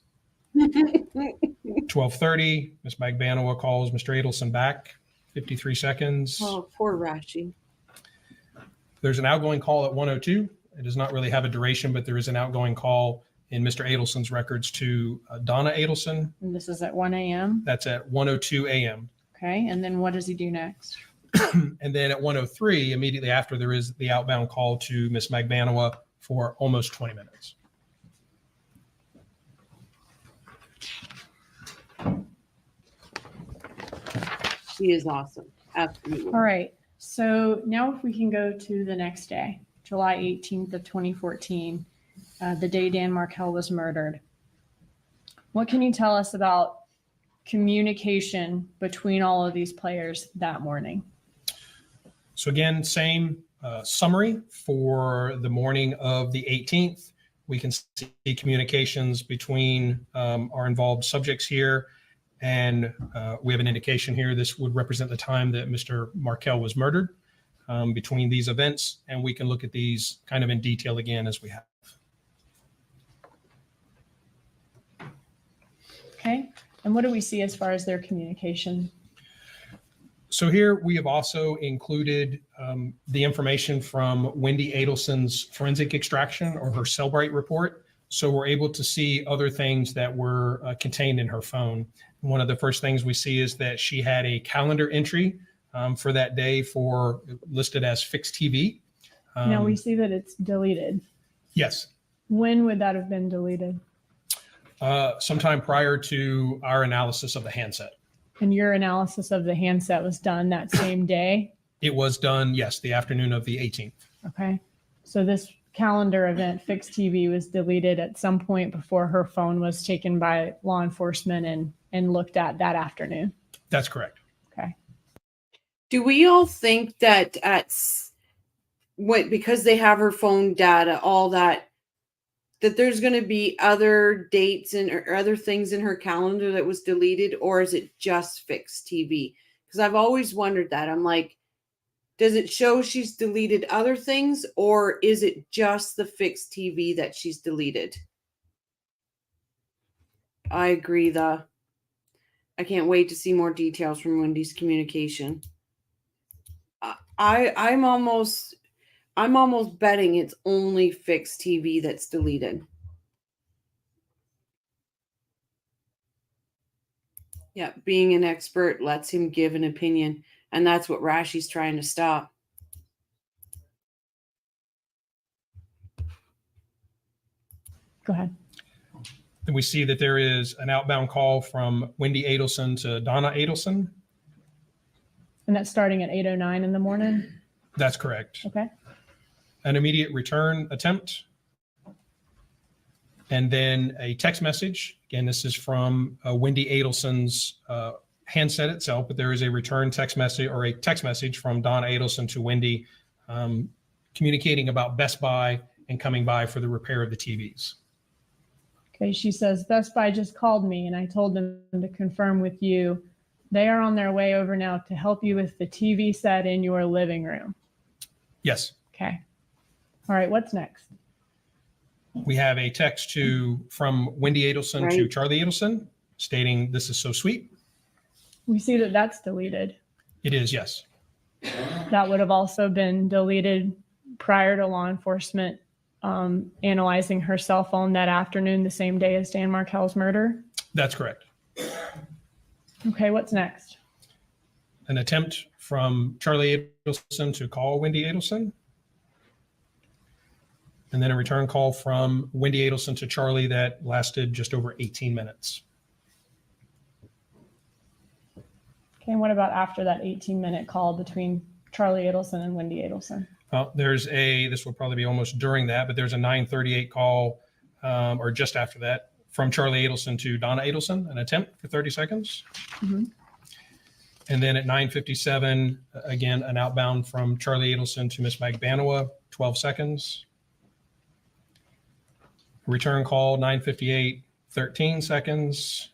Speaker 4: 12:30, Ms. Magbanua calls Mr. Adelson back, 53 seconds.
Speaker 1: Oh, poor Rashi.
Speaker 4: There's an outgoing call at 1:02. It does not really have a duration, but there is an outgoing call in Mr. Adelson's records to Donna Adelson.
Speaker 3: And this is at 1 a.m.
Speaker 4: That's at 1:02 a.m.
Speaker 3: Okay, and then what does he do next?
Speaker 4: And then at 1:03, immediately after, there is the outbound call to Ms. Magbanua for almost 20 minutes.
Speaker 1: She is awesome. Absolutely.
Speaker 3: All right, so now if we can go to the next day, July 18th of 2014, the day Dan Markel was murdered. What can you tell us about communication between all of these players that morning?
Speaker 4: So again, same summary for the morning of the 18th. We can see communications between our involved subjects here. And we have an indication here. This would represent the time that Mr. Markel was murdered between these events. And we can look at these kind of in detail again as we have.
Speaker 3: Okay, and what do we see as far as their communication?
Speaker 4: So here we have also included the information from Wendy Adelson's forensic extraction or her Cellbrite report. So we're able to see other things that were contained in her phone. One of the first things we see is that she had a calendar entry for that day for listed as fixed TV.
Speaker 3: Now we see that it's deleted.
Speaker 4: Yes.
Speaker 3: When would that have been deleted?
Speaker 4: Sometime prior to our analysis of the handset.
Speaker 3: And your analysis of the handset was done that same day?
Speaker 4: It was done, yes, the afternoon of the 18th.
Speaker 3: Okay. So this calendar event, fixed TV, was deleted at some point before her phone was taken by law enforcement and looked at that afternoon.
Speaker 4: That's correct.
Speaker 3: Okay.
Speaker 1: Do we all think that because they have her phone data, all that, that there's going to be other dates and or other things in her calendar that was deleted, or is it just fixed TV? Because I've always wondered that. I'm like, does it show she's deleted other things, or is it just the fixed TV that she's deleted? I agree. I can't wait to see more details from Wendy's communication. I'm almost betting it's only fixed TV that's deleted. Yeah, being an expert lets him give an opinion, and that's what Rashi's trying to stop.
Speaker 3: Go ahead.
Speaker 4: Then we see that there is an outbound call from Wendy Adelson to Donna Adelson.
Speaker 3: And that's starting at 8:09 in the morning?
Speaker 4: That's correct.
Speaker 3: Okay.
Speaker 4: An immediate return attempt. And then a text message. Again, this is from Wendy Adelson's handset itself, but there is a return text message or a text message from Donna Adelson to Wendy communicating about Best Buy and coming by for the repair of the TVs.
Speaker 3: Okay, she says, Best Buy just called me and I told them to confirm with you. They are on their way over now to help you with the TV set in your living room.
Speaker 4: Yes.
Speaker 3: Okay. All right, what's next?
Speaker 4: We have a text from Wendy Adelson to
Speaker 1: Right.
Speaker 4: Charlie Adelson stating, "This is so sweet."
Speaker 3: We see that that's deleted.
Speaker 4: It is, yes.
Speaker 3: That would have also been deleted prior to law enforcement analyzing her cell phone that afternoon, the same day as Dan Markel's murder.
Speaker 4: That's correct.
Speaker 3: Okay, what's next?
Speaker 4: An attempt from Charlie Adelson to call Wendy Adelson. And then a return call from Wendy Adelson to Charlie that lasted just over 18 minutes.
Speaker 3: Okay, and what about after that 18-minute call between Charlie Adelson and Wendy Adelson?
Speaker 4: Well, this will probably be almost during that, but there's a 9:38 call, or just after that, from Charlie Adelson to Donna Adelson, an attempt for 30 seconds.
Speaker 3: Mm-hmm.
Speaker 4: And then at 9:57, again, an outbound from Charlie Adelson to Miss Magbanua, 12 seconds. Return call, 9:58, 13 seconds.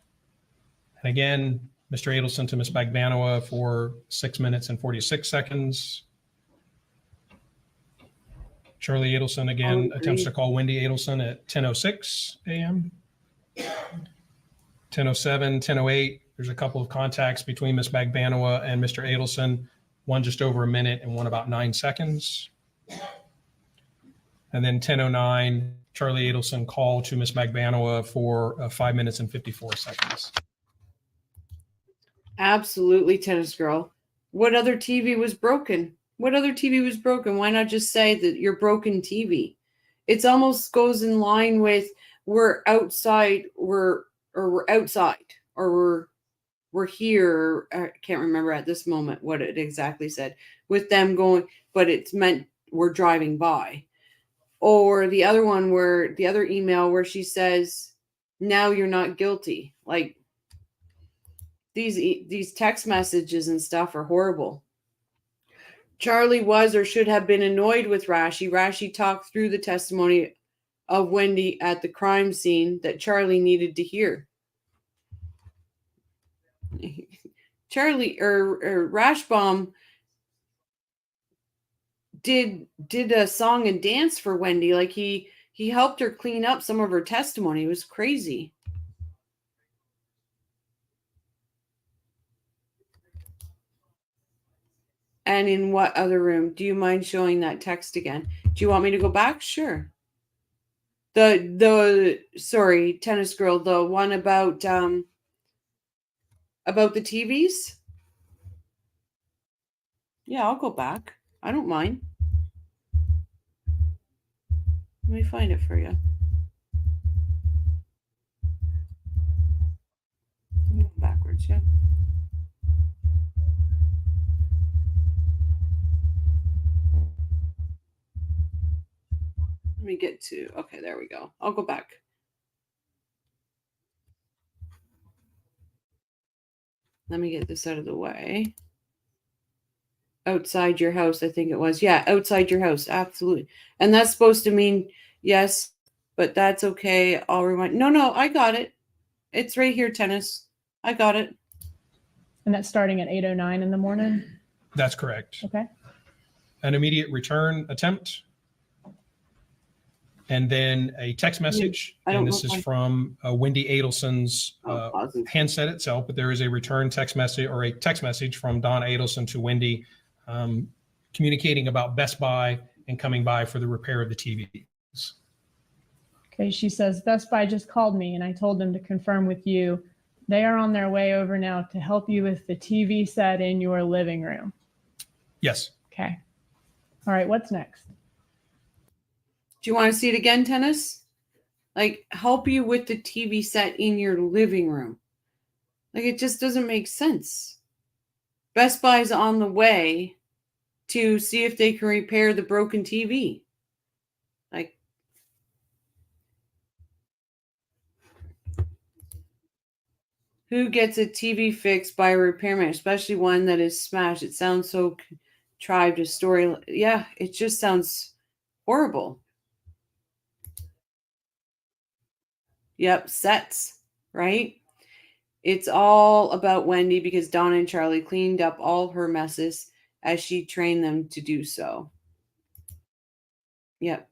Speaker 4: And again, Mr. Adelson to Miss Magbanua for 6 minutes and 46 seconds. Charlie Adelson again attempts to call Wendy Adelson at 10:06 a.m. 10:07, 10:08. There's a couple of contacts between Miss Magbanua and Mr. Adelson, one just over a minute and one about 9 seconds. And then 10:09, Charlie Adelson call to Miss Magbanua for 5 minutes and 54 seconds.
Speaker 1: Absolutely, tennis girl. What other TV was broken? What other TV was broken? Why not just say that your broken TV? It's almost goes in line with we're outside, we're outside, or we're here. I can't remember at this moment what it exactly said with them going, but it's meant we're driving by. Or the other one where the other email where she says, now you're not guilty. Like these text messages and stuff are horrible. Charlie was or should have been annoyed with Rashi. Rashi talked through the testimony of Wendy at the crime scene that Charlie needed to hear. Charlie or Rashbaum did a song and dance for Wendy. Like he helped her clean up some of her testimony. It was crazy. And in what other room? Do you mind showing that text again? Do you want me to go back? Sure. Sorry, tennis girl, the one about the TVs? Yeah, I'll go back. I don't mind. Let me find it for you. Backwards, yeah. Let me get to, okay, there we go. I'll go back. Let me get this out of the way. Outside your house, I think it was. Yeah, outside your house. Absolutely. And that's supposed to mean, yes, but that's okay. I'll remind. No, I got it. It's right here, Tennis. I got it.
Speaker 3: And that's starting at 8:09 in the morning?
Speaker 4: That's correct.
Speaker 3: Okay.
Speaker 4: An immediate return attempt. And then a text message.
Speaker 1: I don't
Speaker 4: And
Speaker 1: know
Speaker 4: this
Speaker 1: if
Speaker 4: is
Speaker 1: I-
Speaker 4: from Wendy Adelson's
Speaker 1: Awesome.
Speaker 4: handset itself, but there is a return text message or a text message from Donna Adelson to Wendy communicating about Best Buy and coming by for the repair of the TVs.
Speaker 3: Okay, she says, Best Buy just called me and I told them to confirm with you. They are on their way over now to help you with the TV set in your living room.
Speaker 4: Yes.
Speaker 3: Okay. All right, what's next?
Speaker 1: Do you want to see it again, Tennis? Like, help you with the TV set in your living room. Like, it just doesn't make sense. Best Buy's on the way to see if they can repair the broken TV. Like, who gets a TV fixed by a repairman, especially one that is smashed? It sounds so contrived a story. Yeah, it just sounds horrible. Yep, sets, right? It's all about Wendy because Donna and Charlie cleaned up all her messes as she trained them to do so. Yep.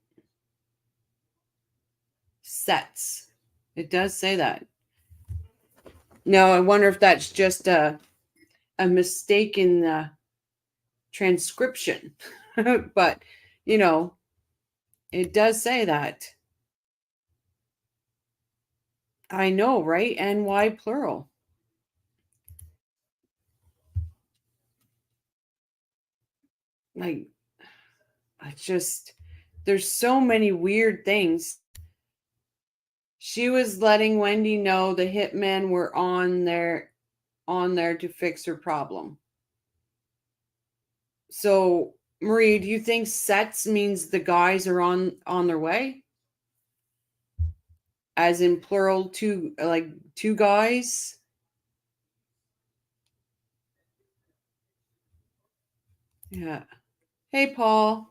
Speaker 1: Sets. It does say that. No, I wonder if that's just a mistake in the transcription. But, you know, it does say that. I know, right? And why plural? Like, it's just, there's so many weird things. She was letting Wendy know the hitmen were on there to fix her problem. So, Marie, do you think sets means the guys are on their way? As in plural, two guys? Yeah. Hey, Paul.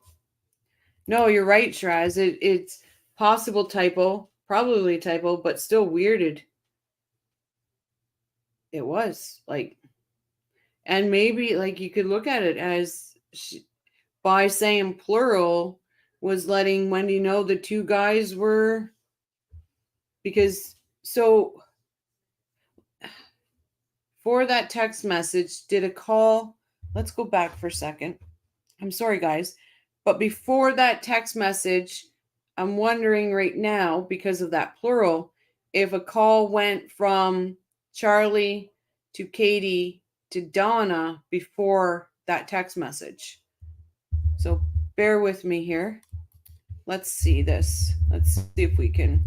Speaker 1: No, you're right, Shiraz. It's possible typo, probably a typo, but still weirded. It was like, and maybe like you could look at it as by saying plural was letting Wendy know the two guys were, because so for that text message, did a call, let's go back for a second. I'm sorry, guys. But before that text message, I'm wondering right now, because of that plural, if a call went from Charlie to Katie to Donna before that text message. So bear with me here. Let's see this. Let's see if we can.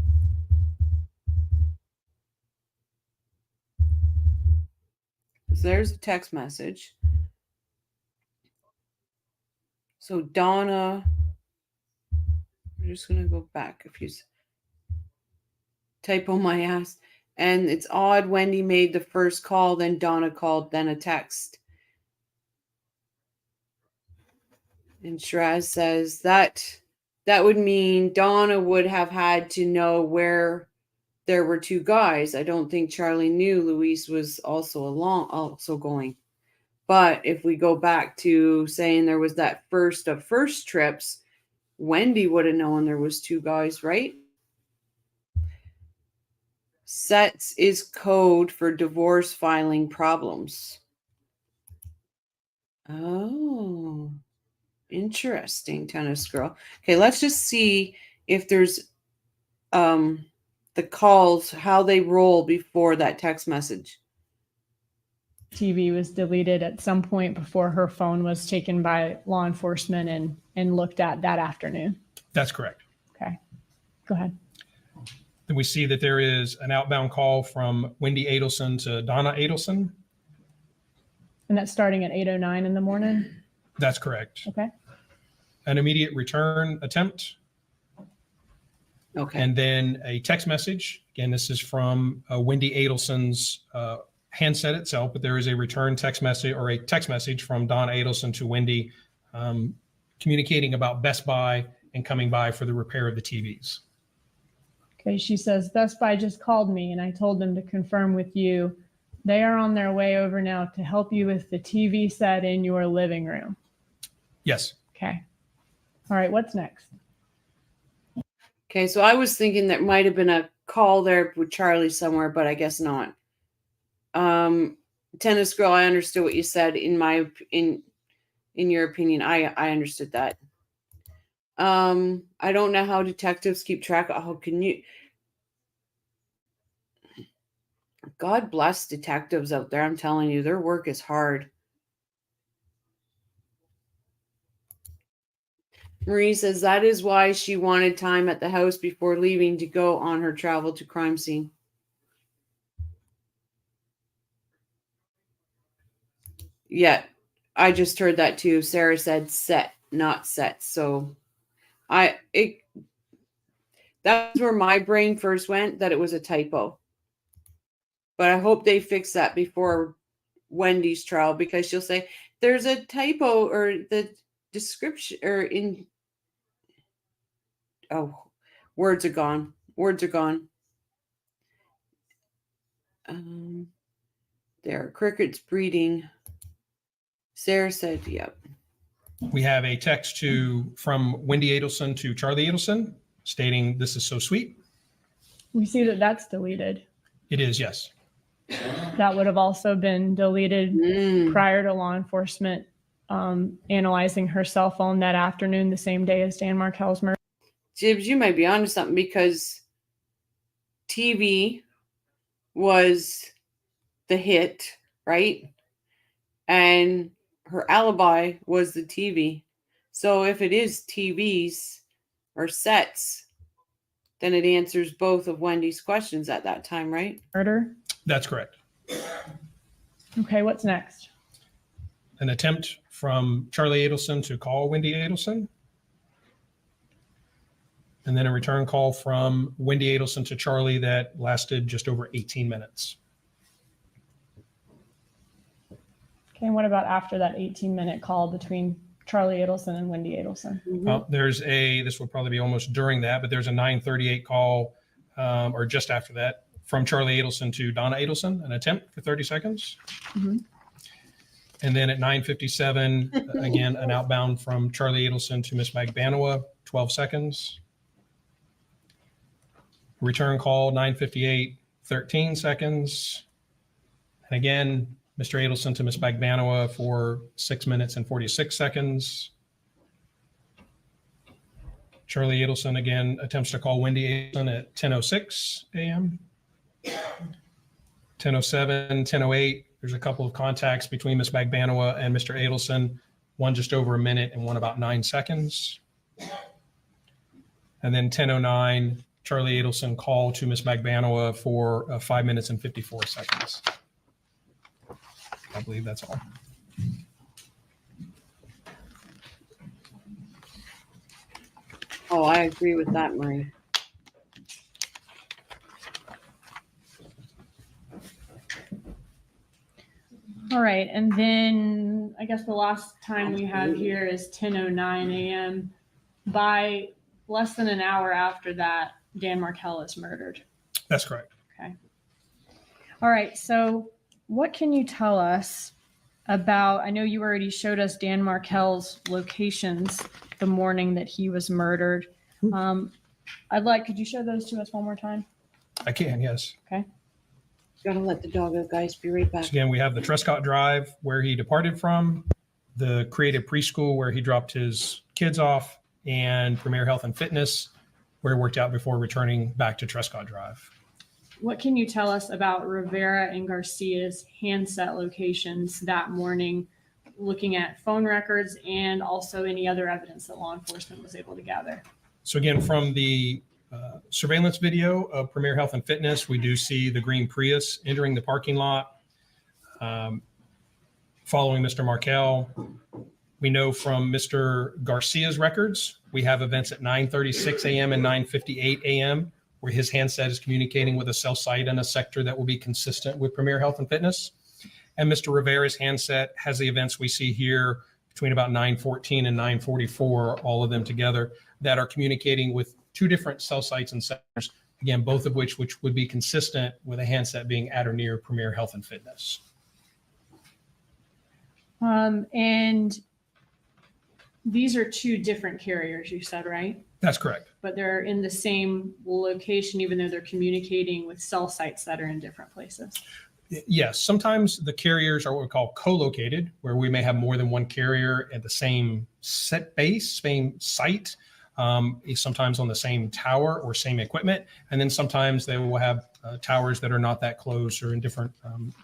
Speaker 1: So there's a text message. So Donna, we're just going to go back a few. Typo my ass. And it's odd Wendy made the first call, then Donna called, then a text. And Shiraz says that would mean Donna would have had to know where there were two guys. I don't think Charlie knew Luis was also going. But if we go back to saying there was that first of first trips, Wendy would have known there was two guys, right? Sets is code for divorce filing problems. Oh, interesting, tennis girl. Okay, let's just see if there's the calls, how they roll before that text message.
Speaker 3: TV was deleted at some point before her phone was taken by law enforcement and looked at that afternoon.
Speaker 4: That's correct.
Speaker 3: Okay, go ahead.
Speaker 4: Then we see that there is an outbound call from Wendy Adelson to Donna Adelson.
Speaker 3: And that's starting at 8:09 in the morning?
Speaker 4: That's correct.
Speaker 3: Okay.
Speaker 4: An immediate return attempt.
Speaker 1: Okay.
Speaker 4: And then a text message. Again, this is from Wendy Adelson's handset itself, but there is a return text message or a text message from Donna Adelson to Wendy communicating about Best Buy and coming by for the repair of the TVs.
Speaker 3: Okay, she says, Best Buy just called me and I told them to confirm with you. They are on their way over now to help you with the TV set in your living room.
Speaker 4: Yes.
Speaker 3: Okay. All right, what's next?
Speaker 1: Okay, so I was thinking there might have been a call there with Charlie somewhere, but I guess not. Tennis girl, I understood what you said. In your opinion, I understood that. I don't know how detectives keep track of how can you. God bless detectives out there. I'm telling you, their work is hard. Marie says that is why she wanted time at the house before leaving to go on her travel to crime scene. Yeah, I just heard that too. Sarah said set, not set. So that's where my brain first went, that it was a typo. But I hope they fix that before Wendy's trial, because she'll say there's a typo or the description or in. Oh, words are gone. Words are gone. There are crickets breeding. Sarah said, yep.
Speaker 4: We have a text from Wendy Adelson to Charlie Adelson stating, "This is so sweet."
Speaker 3: We see that that's deleted.
Speaker 4: It is, yes.
Speaker 3: That would have also been deleted prior to law enforcement analyzing her cell phone that afternoon, the same day as Dan Markel's murder.
Speaker 1: Jibs, you might be onto something, because TV was the hit, right? And her alibi was the TV. So if it is TVs or sets, then it answers both of Wendy's questions at that time, right?
Speaker 3: Murder.
Speaker 4: That's correct.
Speaker 3: Okay, what's next?
Speaker 4: An attempt from Charlie Adelson to call Wendy Adelson. And then a return call from Wendy Adelson to Charlie that lasted just over 18 minutes.
Speaker 3: Okay, and what about after that 18-minute call between Charlie Adelson and Wendy Adelson?
Speaker 4: Well, this will probably be almost during that, but there's a 9:38 call, or just after that, from Charlie Adelson to Donna Adelson, an attempt for 30 seconds. And then at 9:57, again, an outbound from Charlie Adelson to Miss Magbanua, 12 seconds. Return call, 9:58, 13 seconds. And again, Mr. Adelson to Miss Magbanua for 6 minutes and 46 seconds. Charlie Adelson again attempts to call Wendy Adelson at 10:06 a.m. 10:07, 10:08. There's a couple of contacts between Miss Magbanua and Mr. Adelson, one just over a minute and one about 9 seconds. And then 10:09, Charlie Adelson call to Miss Magbanua for 5 minutes and 54 seconds. I believe that's all.
Speaker 1: Oh, I agree with that, Marie.
Speaker 3: All right, and then I guess the last time we have here is 10:09 a.m. By less than an hour after that, Dan Markel is murdered.
Speaker 4: That's correct.
Speaker 3: Okay. All right, so what can you tell us about, I know you already showed us Dan Markel's locations the morning that he was murdered. Could you show those to us one more time?
Speaker 4: I can, yes.
Speaker 3: Okay.
Speaker 1: Gotta let the dog out, guys. Be right back.
Speaker 4: So again, we have the Trescott Drive where he departed from, the Creative Preschool where he dropped his kids off, and Premier Health and Fitness where he worked out before returning back to Trescott Drive.
Speaker 3: What can you tell us about Rivera and Garcia's handset locations that morning, looking at phone records and also any other evidence that law enforcement was able to gather?
Speaker 4: So again, from the surveillance video of Premier Health and Fitness, we do see the green Prius entering the parking lot, following Mr. Markel. We know from Mr. Garcia's records, we have events at 9:36 a.m. and 9:58 a.m. where his handset is communicating with a cell site in a sector that will be consistent with Premier Health and Fitness. And Mr. Rivera's handset has the events we see here between about 9:14 and 9:44, all of them together, that are communicating with two different cell sites and centers Again, both of which would be consistent with a handset being at or near Premier Health and Fitness.
Speaker 3: And these are two different carriers, you said, right?
Speaker 4: That's correct.
Speaker 3: But they're in the same location, even though they're communicating with cell sites that are in different places.
Speaker 4: Yes, sometimes the carriers are what we call co-located, where we may have more than one carrier at the same set base, same site, sometimes on the same tower or same equipment. And then sometimes they will have towers that are not that close or in different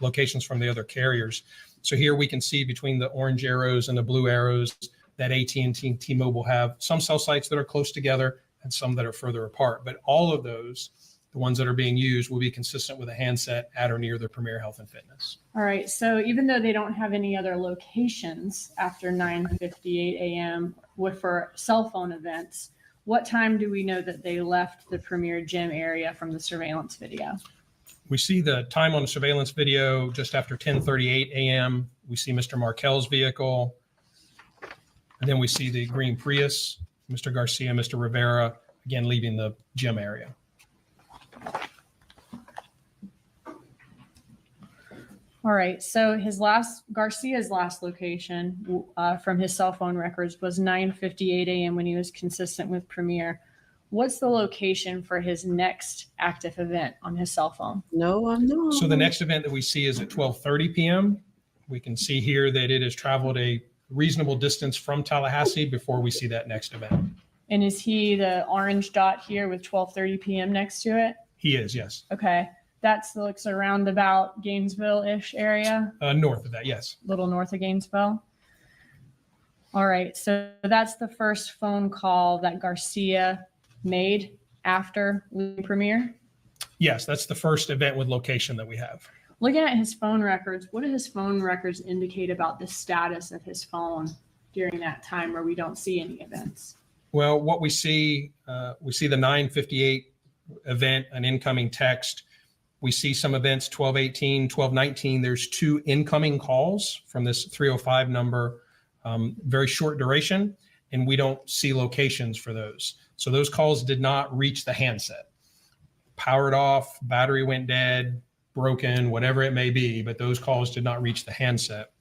Speaker 4: locations from the other carriers. So here we can see between the orange arrows and the blue arrows that AT&T and T-Mobile have some cell sites that are close together and some that are further apart. But all of those, the ones that are being used, will be consistent with a handset at or near the Premier Health and Fitness.
Speaker 3: All right. So even though they don't have any other locations after 9:58 a.m. for cell phone events, what time do we know that they left the Premier Gym area from the surveillance video?
Speaker 4: We see the time on the surveillance video just after 10:38 a.m. We see Mr. Markel's vehicle. And then we see the green Prius, Mr. Garcia, Mr. Rivera, again, leaving the gym area.
Speaker 3: All right. So Garcia's last location from his cell phone records was 9:58 a.m. when he was consistent with Premier. What's the location for his next active event on his cell phone?
Speaker 1: No, I'm not.
Speaker 4: So the next event that we see is at 12:30 p.m. We can see here that it has traveled a reasonable distance from Tallahassee before we see that next event.
Speaker 3: And is he the orange dot here with 12:30 p.m. next to it?
Speaker 4: He is, yes.
Speaker 3: Okay. That looks around about Gainesville-ish area,
Speaker 4: North of that, yes.
Speaker 3: little north of Gainesville. All right. So that's the first phone call that Garcia made after leaving Premier.
Speaker 4: Yes, that's the first event with location that we have.
Speaker 3: Looking at his phone records, what do his phone records indicate about the status of his phone during that time where we don't see any events?
Speaker 4: Well, what we see the 9:58 event, an incoming text. We see some events, 12:18, 12:19. There's 2 incoming calls from this 305 number, very short duration, and we don't see locations for those. So those calls did not reach the handset. Powered off, battery went dead, broken, whatever it may be, but those calls did not reach the handset.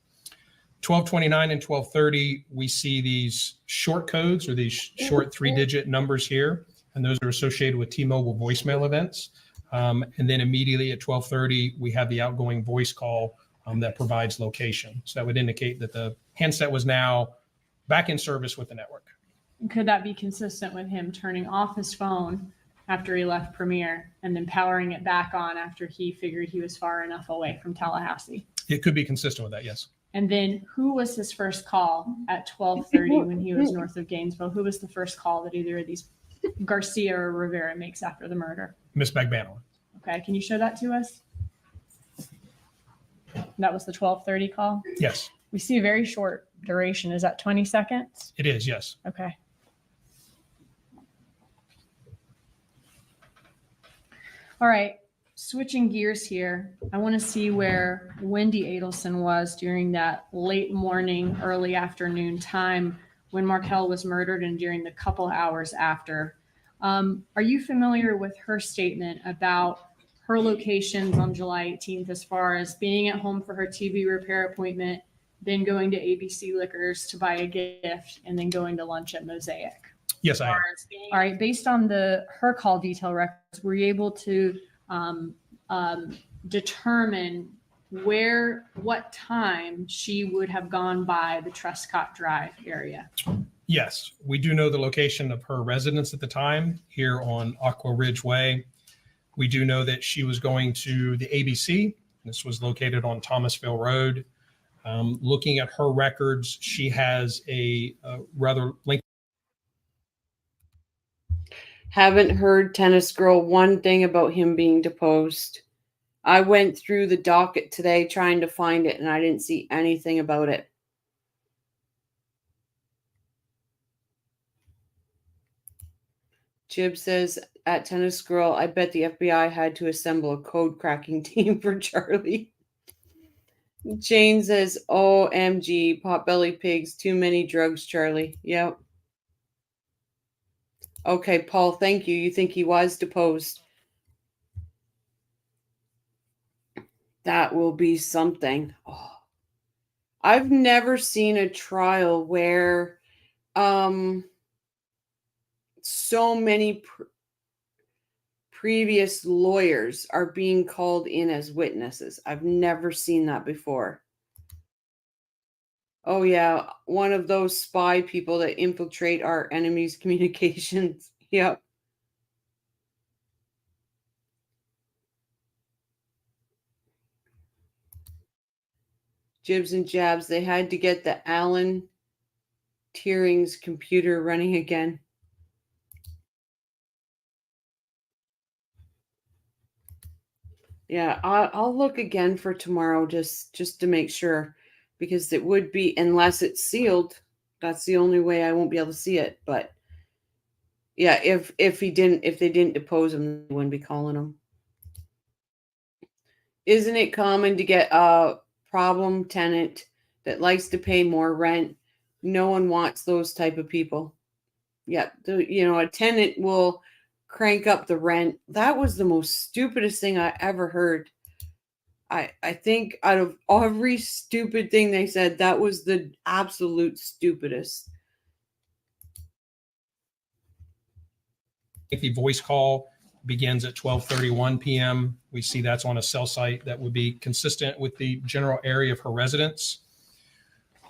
Speaker 4: 12:29 and 12:30, we see these short codes or these short 3-digit numbers here, and those are associated with T-Mobile voicemail events. And then immediately at 12:30, we have the outgoing voice call that provides location. So that would indicate that the handset was now back in service with the network.
Speaker 3: Could that be consistent with him turning off his phone after he left Premier and then powering it back on after he figured he was far enough away from Tallahassee?
Speaker 4: It could be consistent with that, yes.
Speaker 3: And then who was his first call at 12:30 when he was north of Gainesville? Who was the first call that either of these Garcia or Rivera makes after the murder?
Speaker 4: Miss Magbanua.
Speaker 3: Okay, can you show that to us? That was the 12:30 call?
Speaker 4: Yes,
Speaker 3: We see a very short duration. Is that 20 seconds?
Speaker 4: it is, yes.
Speaker 3: Okay. All right, switching gears here. I want to see where Wendy Adelson was during that late morning, early afternoon time when Markel was murdered and during the couple hours after. Are you familiar with her statement about her locations on July 18th as far as being at home for her TV repair appointment, then going to ABC Liquors to buy a gift, and then going to lunch at Mosaic?
Speaker 4: Yes, I am.
Speaker 3: All right, based on her call detail records, were you able to determine what time she would have gone by the Trescott Drive area?
Speaker 4: Yes, we do know the location of her residence at the time here on Aqua Ridge Way. We do know that she was going to the ABC. This was located on Thomasville Road. Looking at her records, she has a rather lengthy.
Speaker 1: Haven't heard Tennis Girl one thing about him being deposed. I went through the docket today trying to find it, and I didn't see anything about it. Jib says, at Tennis Girl, I bet the FBI had to assemble a code cracking team for Charlie. Jane says, OMG, potbelly pigs, too many drugs, Charlie. Yep. Okay, Paul, thank you. You think he was deposed. That will be something. Oh, I've never seen a trial where so many previous lawyers are being called in as witnesses. I've never seen that before. Oh yeah, one of those spy people that infiltrate our enemies' communications. Yep. Jibs and jabs. They had to get the Alan Turing's computer running again. Yeah, I'll look again for tomorrow just to make sure, because it would be, unless it's sealed, that's the only way I won't be able to see it. But yeah, if they didn't depose him, they wouldn't be calling him. Isn't it common to get a problem tenant that likes to pay more rent? No one wants those type of people. Yeah, a tenant will crank up the rent. That was the most stupidest thing I ever heard. I think out of every stupid thing they said, that was the absolute stupidest.
Speaker 4: The voice call begins at 12:31 p.m. We see that's on a cell site that would be consistent with the general area of her residence.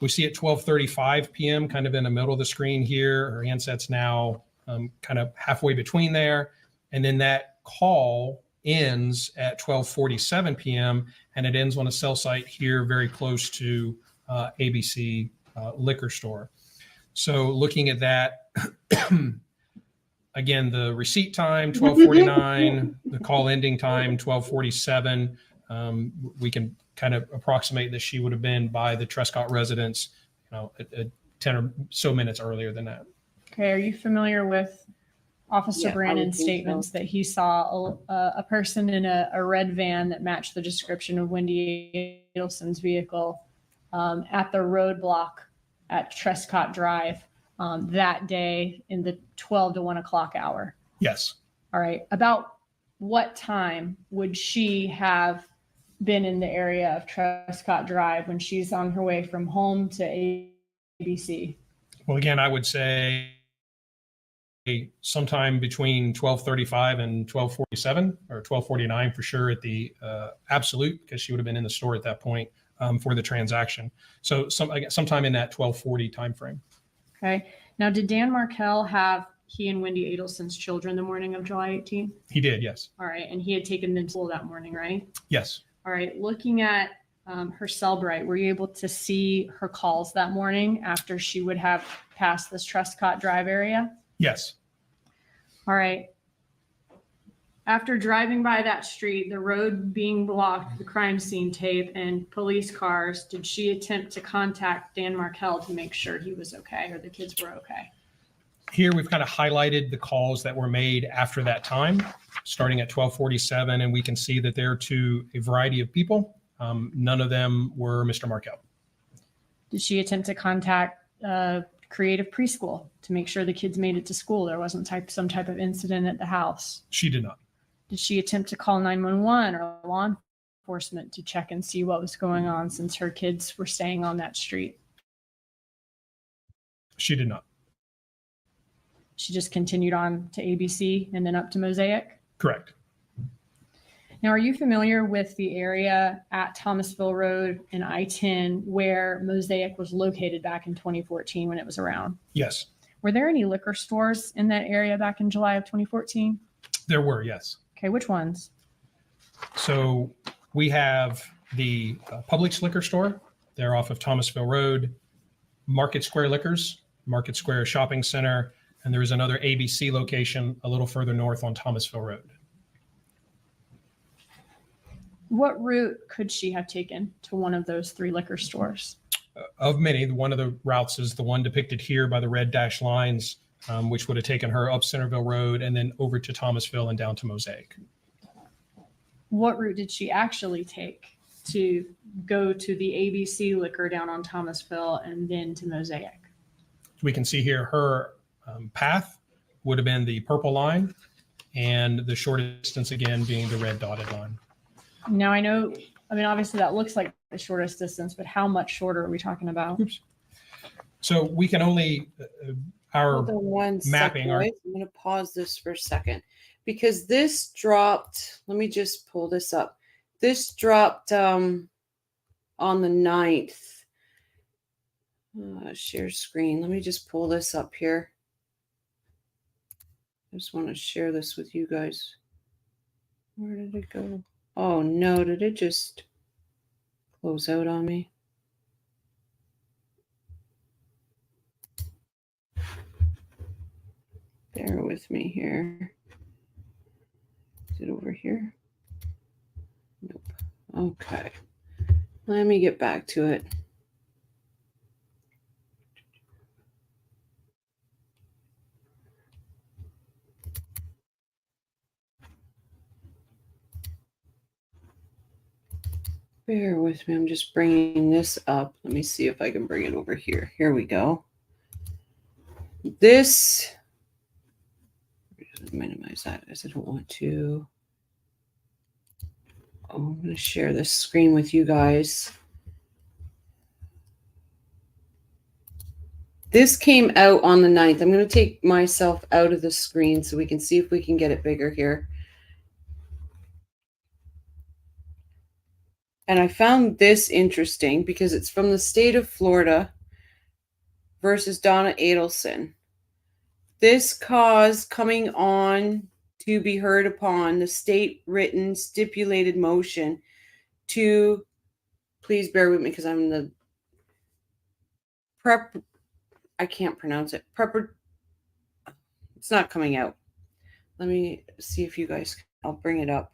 Speaker 4: We see at 12:35 p.m., kind of in the middle of the screen here, her handset's now kind of halfway between there. And then that call ends at 12:47 p.m. and it ends on a cell site here very close to ABC liquor store. So looking at that, again, the receipt time, 12:49, the call ending time, 12:47. We can kind of approximate that she would have been by the Trescott residence, at 10 or so minutes earlier than that.
Speaker 3: Okay, are you familiar with Officer
Speaker 1: Yeah,
Speaker 3: Brannon's statements that he saw a person in a red van that matched the description of Wendy Adelson's vehicle at the roadblock at Trescott Drive that day in the 12 to 1 o'clock hour?
Speaker 4: Yes.
Speaker 3: All right. About what time would she have been in the area of Trescott Drive when she's on her way from home to ABC?
Speaker 4: Well, again, I would say sometime between 12:35 and 12:47 or 12:49 for sure at the absolute, because she would have been in the store at that point for the transaction. So sometime in that 12:40 timeframe.
Speaker 3: Okay. Now, did Dan Markel have he and Wendy Adelson's children the morning of July 18th?
Speaker 4: He did, yes.
Speaker 3: All right. And he had taken them to school that morning, right?
Speaker 4: Yes.
Speaker 3: All right. Looking at her cell bright, were you able to see her calls that morning after she would have passed this Trescott Drive area?
Speaker 4: Yes.
Speaker 3: All right. After driving by that street, the road being blocked, the crime scene tape, and police cars, did she attempt to contact Dan Markel to make sure he was okay or the kids were okay?
Speaker 4: Here we've kind of highlighted the calls that were made after that time, starting at 12:47, and we can see that they're to a variety of people. None of them were Mr. Markel.
Speaker 3: Did she attempt to contact Creative Preschool to make sure the kids made it to school? There wasn't some type of incident at the house.
Speaker 4: She did not.
Speaker 3: Did she attempt to call 911 or law enforcement to check and see what was going on since her kids were staying on that street?
Speaker 4: She did not.
Speaker 3: She just continued on to ABC and then up to Mosaic?
Speaker 4: Correct.
Speaker 3: Now, are you familiar with the area at Thomasville Road and I-10 where Mosaic was located back in 2014 when it was around?
Speaker 4: Yes.
Speaker 3: Were there any liquor stores in that area back in July of 2014?
Speaker 4: There were, yes.
Speaker 3: Okay, which ones?
Speaker 4: So we have the Publix liquor store. They're off of Thomasville Road, Market Square Liquors, Market Square Shopping Center, and there is another ABC location a little further north on Thomasville Road.
Speaker 3: What route could she have taken to one of those three liquor stores?
Speaker 4: Of many, one of the routes is the one depicted here by the red dashed lines, which would have taken her up Centerville Road and then over to Thomasville and down to Mosaic.
Speaker 3: What route did she actually take to go to the ABC liquor down on Thomasville and then to Mosaic?
Speaker 4: We can see here her path would have been the purple line and the shortest distance again being the red dotted line.
Speaker 3: Now, I know I mean, obviously that looks like the shortest distance, but how much shorter are we talking about?
Speaker 4: Oops. So we can only,
Speaker 1: Hold
Speaker 4: our
Speaker 1: on one
Speaker 4: mapping,
Speaker 1: second,
Speaker 4: our-
Speaker 1: guys. I'm going to pause this for a second because this dropped. Let me just pull this up. This dropped on the 9th. Share screen. Let me just pull this up here. I just want to share this with you guys. Where did it go? Oh no, did it just close out on me? Bear with me here. Is it over here? Nope. Okay. Let me get back to it. Bear with me. I'm just bringing this up. Let me see if I can bring it over here. Here we go. This, minimize that as I don't want to. Oh, I'm going to share this screen with you guys. This came out on the 9th. I'm going to take myself out of the screen so we can see if we can get it bigger here. And I found this interesting because it's from the state of Florida versus Donna Adelson. This cause coming on to be heard upon the state written stipulated motion to, please bear with me because I'm the prep, I can't pronounce it. It's not coming out. Let me see if you guys, I'll bring it up.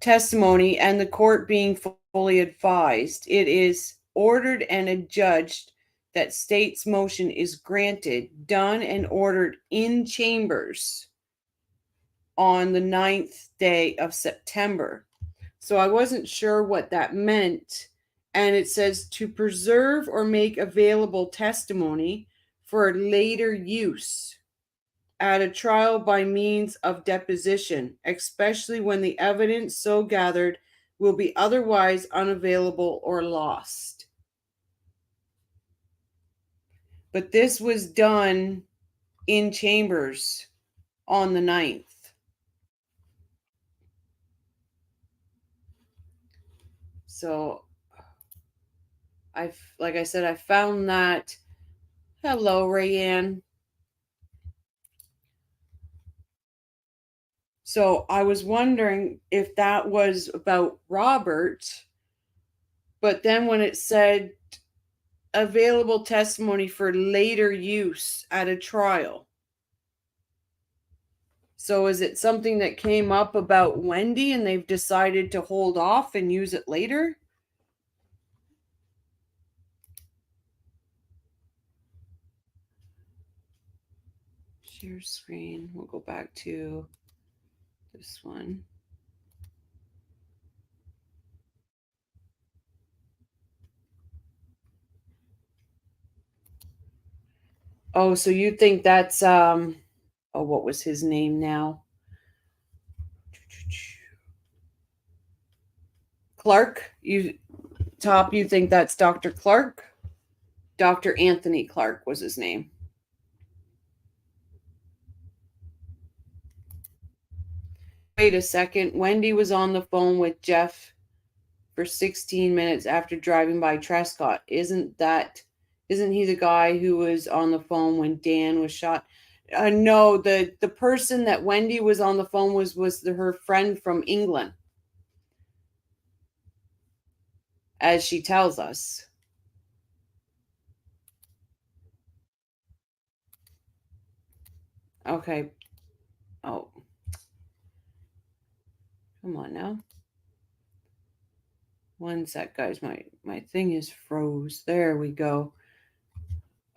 Speaker 1: Testimony and the court being fully advised. It is ordered and adjudged that state's motion is granted, done and ordered in chambers on the 9th day of September. So I wasn't sure what that meant. And it says to preserve or make available testimony for later use at a trial by means of deposition, especially when the evidence so gathered will be otherwise unavailable or lost. But this was done in chambers on the 9th. So like I said, I found that. Hello, Rayanne. So I was wondering if that was about Robert, but then when it said available testimony for later use at a trial. So is it something that came up about Wendy and they've decided to hold off and use it later? Share screen. We'll go back to this one. Oh, so you think that's oh, what was his name now? Clark? You think that's Dr. Clark? Dr. Anthony Clark was his name. Wait a second. Wendy was on the phone with Jeff for 16 minutes after driving by Trescott. Isn't he the guy who was on the phone when Dan was shot? No, the person that Wendy was on the phone was her friend from England, as she tells us. Okay. Oh. Come on now. One sec, guys. My thing is froze. There we go.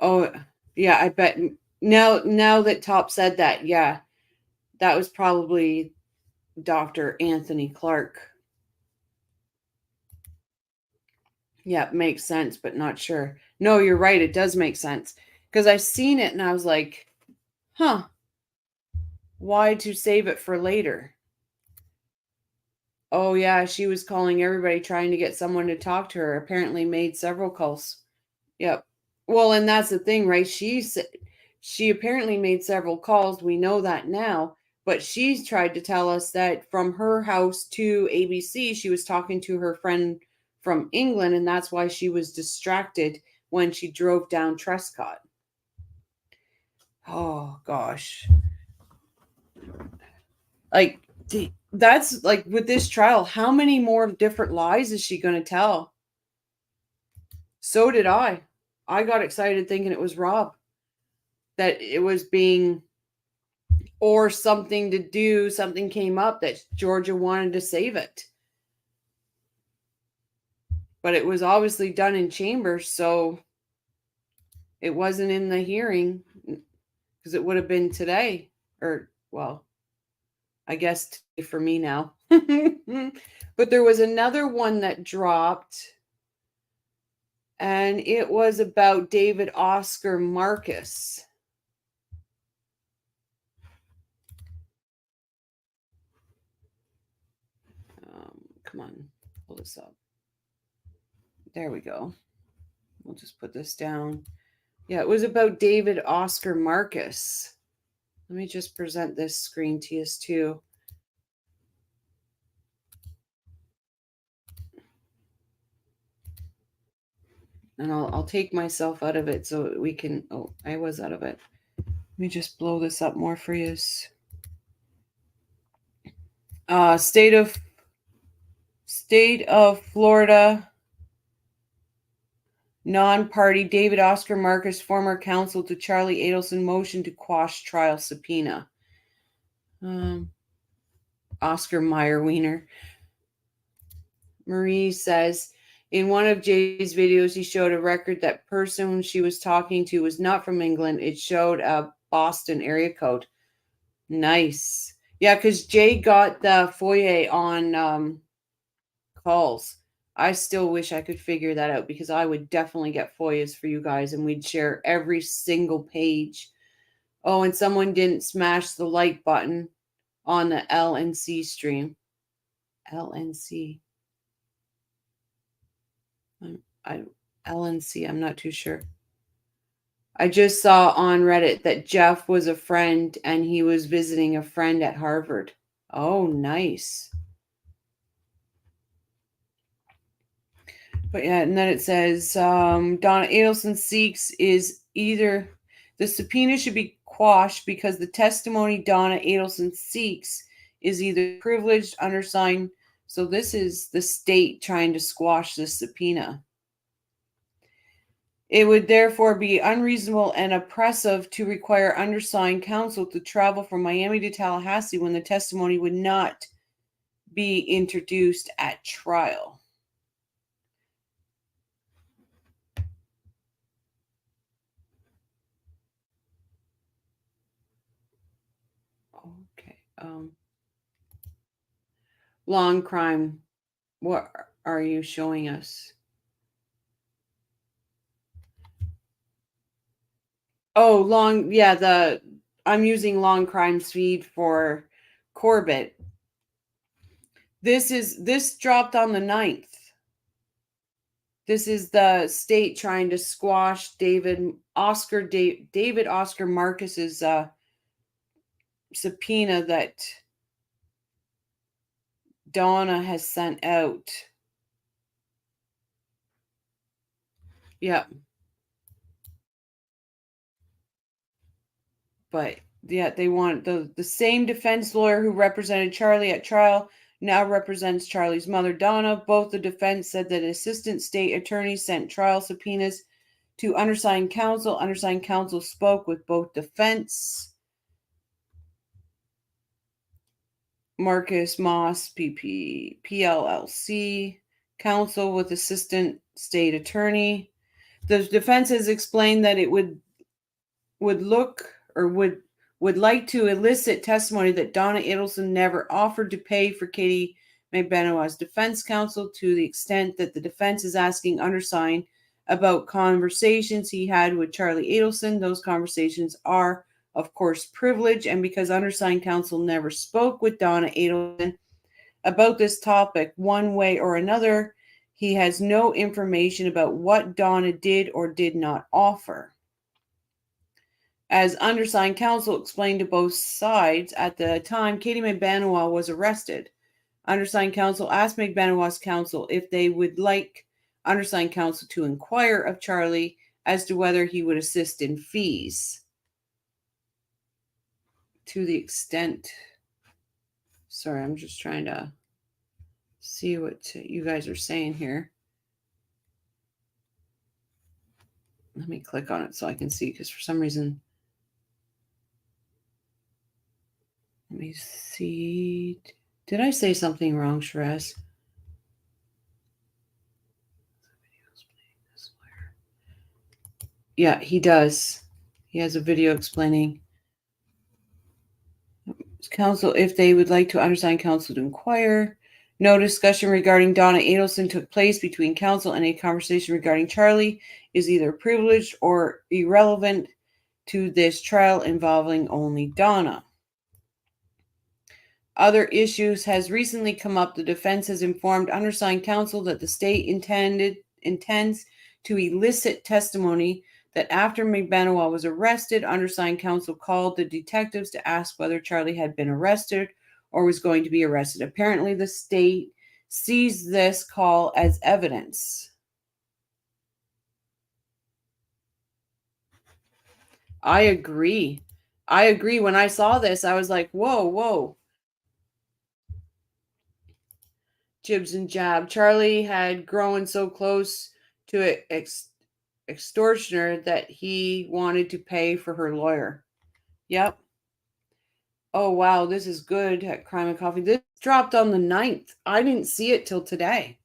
Speaker 1: Oh, yeah, I bet now that Top said that, yeah, that was probably Dr. Anthony Clark. Yeah, makes sense, but not sure. No, you're right. It does make sense because I've seen it and I was like, huh, why to save it for later? Oh yeah, she was calling everybody trying to get someone to talk to her. Apparently made several calls. Yep. Well, and that's the thing, right? She apparently made several calls. We know that now, but she's tried to tell us that from her house to ABC, she was talking to her friend from England, and that's why she was distracted when she drove down Trescott. Oh gosh. Like that's like with this trial, how many more different lies is she going to tell? So did I. I got excited thinking it was Rob, that it was being, or something to do, something came up that Georgia wanted to save it. But it was obviously done in chambers, so it wasn't in the hearing, because it would have been today, or well, I guess today for me now. But there was another one that dropped, and it was about David Oscar Marcus. Come on, pull this up. There we go. We'll just put this down. Yeah, it was about David Oscar Marcus. Let me just present this screen to you too. And I'll take myself out of it so we can, oh, I was out of it. Let me just blow this up more for you. State of Florida non-party David Oscar Marcus, former counsel to Charlie Adelson, motion to quash trial subpoena. Oscar Meyer-Wiener. Marie says, in one of Jay's videos, he showed a record that person she was talking to was not from England. It showed a Boston area code. Nice. Yeah, because Jay got the FOIA on calls. I still wish I could figure that out, because I would definitely get FOIAs for you guys and we'd share every single page. Oh, and someone didn't smash the like button on the LNC stream. LNC. LNC, I'm not too sure. I just saw on Reddit that Jeff was a friend and he was visiting a friend at Harvard. Oh, nice. But yeah, and then it says Donna Adelson seeks is either the subpoena should be quashed because the testimony Donna Adelson seeks is either privileged, undersigned. So this is the state trying to squash this subpoena. It would therefore be unreasonable and oppressive to require undersigned counsel to travel from Miami to Tallahassee when the testimony would not be introduced at trial. Okay. Long crime. What are you showing us? Oh, long. Yeah, I'm using long crimes feed for Corbett. This dropped on the 9th. This is the state trying to squash David Oscar Marcus's subpoena that Donna has sent out. Yeah. But yeah, they want the same defense lawyer who represented Charlie at trial now represents Charlie's mother, Donna. Both the defense said that assistant state attorneys sent trial subpoenas to undersigned counsel. Undersigned counsel spoke with both defense. Marcus Moss, PLLC, counsel with assistant state attorney. The defense has explained that it would like to elicit testimony that Donna Adelson never offered to pay for Katie Magbanua's defense counsel, to the extent that the defense is asking undersigned about conversations he had with Charlie Adelson. Those conversations are, of course, privileged, and because undersigned counsel never spoke with Donna Adelson, about this topic one way or another. He has no information about what Donna did or did not offer. As undersigned counsel explained to both sides, at the time Katie Magbanua was arrested, undersigned counsel asked Magbanua's counsel if they would like undersigned counsel to inquire of Charlie as to whether he would assist in fees. To the extent... Sorry, I'm just trying to see what you guys are saying here. Let me click on it so I can see, because for some reason... Let me see. Did I say something wrong, Shrez? Yeah, he does. He has a video explaining. Counsel, if they would like to undersign counsel to inquire. No discussion regarding Donna Adelson took place between counsel, and a conversation regarding Charlie is either privileged or irrelevant to this trial involving only Donna. Other issues has recently come up. The defense has informed undersigned counsel that the state intends to elicit testimony that after Magbanua was arrested, undersigned counsel called the detectives to ask whether Charlie had been arrested or was going to be arrested. Apparently, the state sees this call as evidence. I agree. When I saw this, I was like, whoa. Jibs and jab. Charlie had grown so close to an extortioner that he wanted to pay for her lawyer. Yep. Oh, wow. This is good at Crime and Coffee. This dropped on the 9th. I didn't see it till today.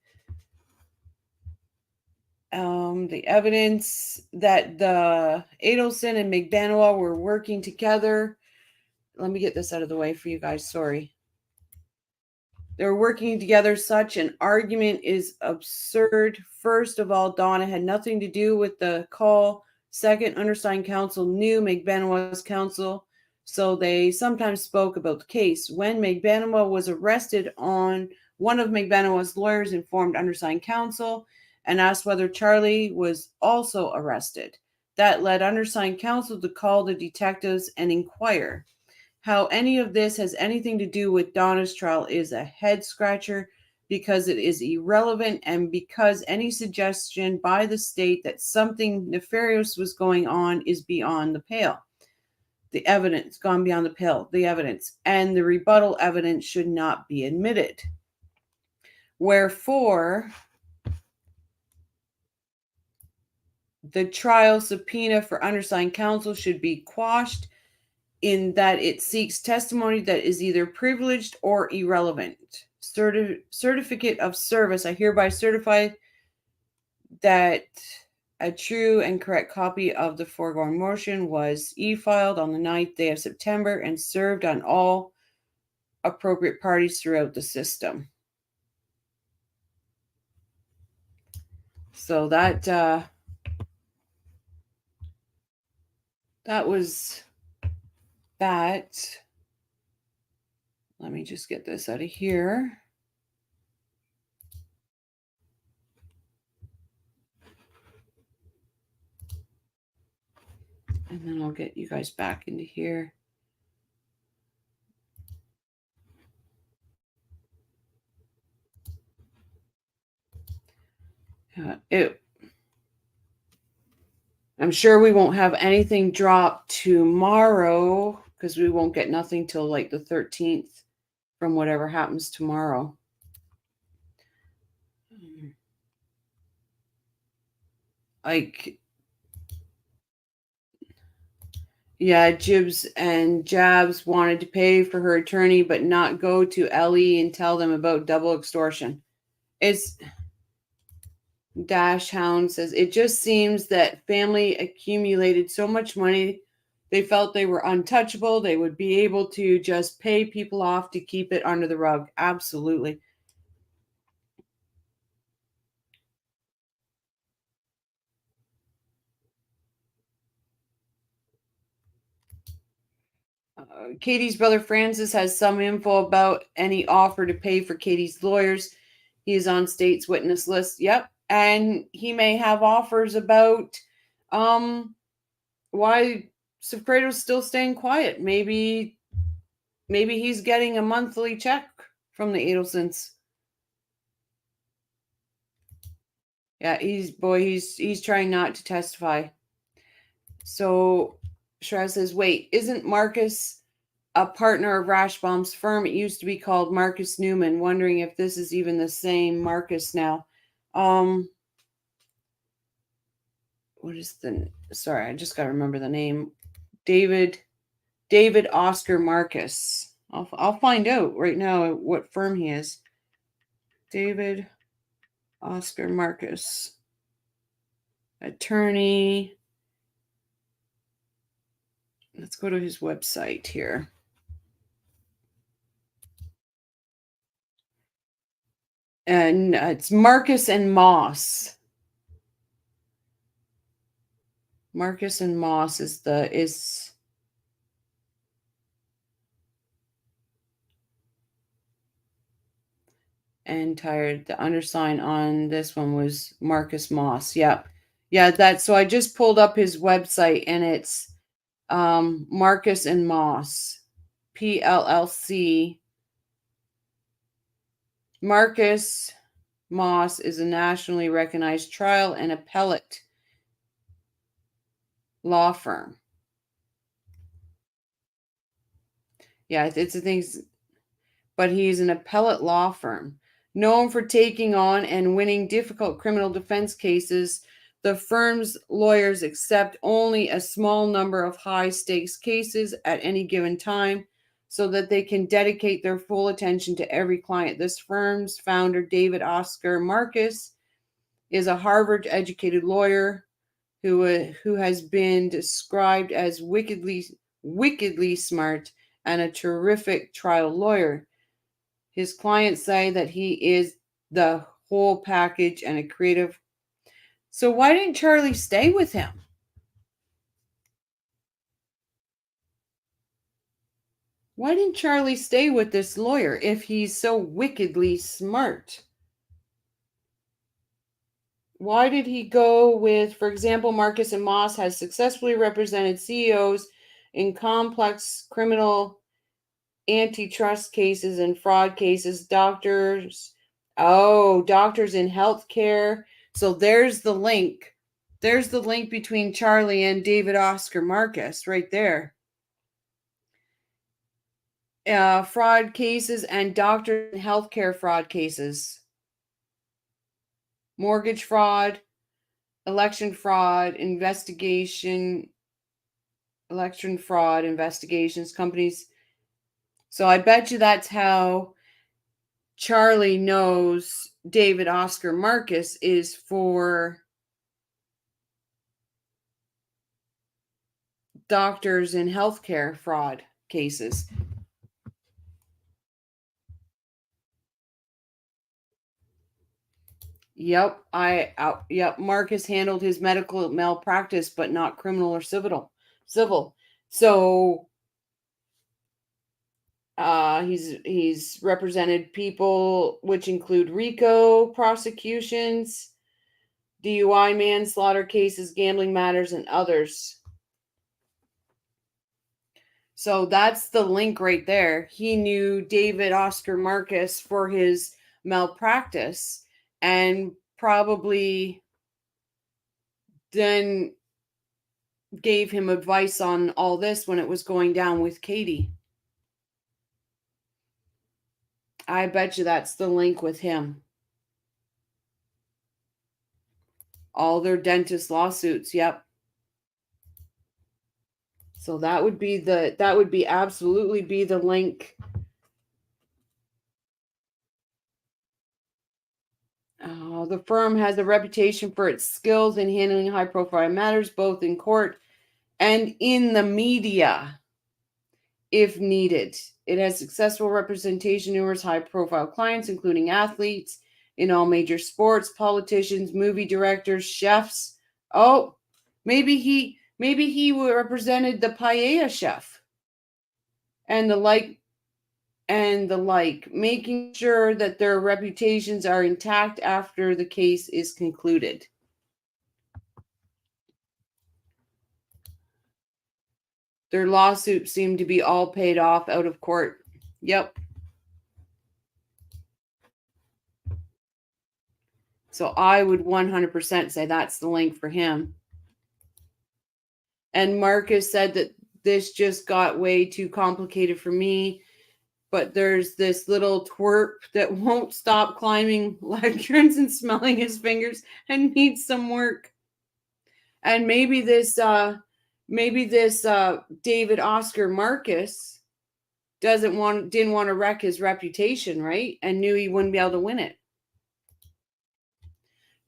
Speaker 1: The evidence that the Adelson and Magbanua were working together. Let me get this out of the way for you guys. Sorry. They're working together. Such an argument is absurd. First of all, Donna had nothing to do with the call. Second, undersigned counsel knew Magbanua's counsel, so they sometimes spoke about the case. When Magbanua was arrested, one of Magbanua's lawyers informed undersigned counsel and asked whether Charlie was also arrested. That led undersigned counsel to call the detectives and inquire. How any of this has anything to do with Donna's trial is a head scratcher, because it is irrelevant, and because any suggestion by the state that something nefarious was going on is beyond the pale. The evidence gone beyond the pale, the evidence, and the rebuttal evidence should not be admitted. Wherefore, the trial subpoena for undersigned counsel should be quashed, in that it seeks testimony that is either privileged or irrelevant. Certificate of service. I hereby certify that a true and correct copy of the foregoing motion was e-filed on the 9th day of September and served on all appropriate parties throughout the system. So that was that. Let me just get this out of here. And then I'll get you guys back into here. I'm sure we won't have anything drop tomorrow, because we won't get nothing till like the 13th from whatever happens tomorrow. Like, yeah, Jibs and Jabs wanted to pay for her attorney, but not go to Ellie and tell them about double extortion. It's... Dash Hound says, it just seems that family accumulated so much money, they felt they were untouchable. They would be able to just pay people off to keep it under the rug. Absolutely. Katie's brother Francis has some info about any offer to pay for Katie's lawyers. He is on state's witness list. Yep. And he may have offers about why Sigfredo's still staying quiet. Maybe he's getting a monthly check from the Adelsons. Yeah, he's trying not to testify. So Shraz says, wait, isn't Marcus a partner of Rashbaum's firm? It used to be called Marcus Newman. Wondering if this is even the same Marcus now. What is sorry, I just got to remember the name. David Oscar Marcus. I'll find out right now what firm he is. David Oscar Marcus. Attorney. Let's go to his website here. And it's Marcus and Moss. Marcus and Moss is tired. The undersign on this one was Marcus Moss. Yeah. So I just pulled up his website and it's Marcus and Moss, PLLC. Marcus Moss is a nationally recognized trial and appellate law firm. Yeah, it's a thing, but he's an appellate law firm known for taking on and winning difficult criminal defense cases. The firm's lawyers accept only a small number of high-stakes cases at any given time so that they can dedicate their full attention to every client. This firm's founder, David Oscar Marcus, is a Harvard-educated lawyer who has been described as wickedly smart and a terrific trial lawyer. His clients say that he is the whole package and a creative. So why didn't Charlie stay with him? Why didn't Charlie stay with this lawyer if he's so wickedly smart? Why did he go with, for example, Marcus and Moss has successfully represented CEOs in complex criminal antitrust cases and fraud cases, doctors in healthcare. So there's the link. There's the link between Charlie and David Oscar Marcus right there. Fraud cases and doctors in healthcare fraud cases. Mortgage fraud, election fraud, investigations, companies. So I bet you that's how Charlie knows David Oscar Marcus is for doctors in healthcare fraud cases. Yep, Marcus handled his medical malpractice, but not criminal or civil. So he's represented people which include RICO prosecutions, DUI, manslaughter cases, gambling matters, and others. So that's the link right there. He knew David Oscar Marcus for his malpractice and probably then gave him advice on all this when it was going down with Katie. I bet you that's the link with him. All their dentist lawsuits, yep. So that would absolutely be the link. The firm has a reputation for its skills in handling high-profile matters, both in court and in the media, if needed. It has successful representation, numerous high-profile clients, including athletes in all major sports, politicians, movie directors, chefs. Oh, maybe he represented the paella chef and the like, making sure that their reputations are intact after the case is concluded. Their lawsuits seem to be all paid off out of court. Yep. So I would 100% say that's the link for him. And Marcus said that this just got way too complicated for me, but there's this little twerp that won't stop climbing lecterns and smelling his fingers and needs some work. And maybe this David Oscar Marcus didn't want to wreck his reputation, right? And knew he wouldn't be able to win it.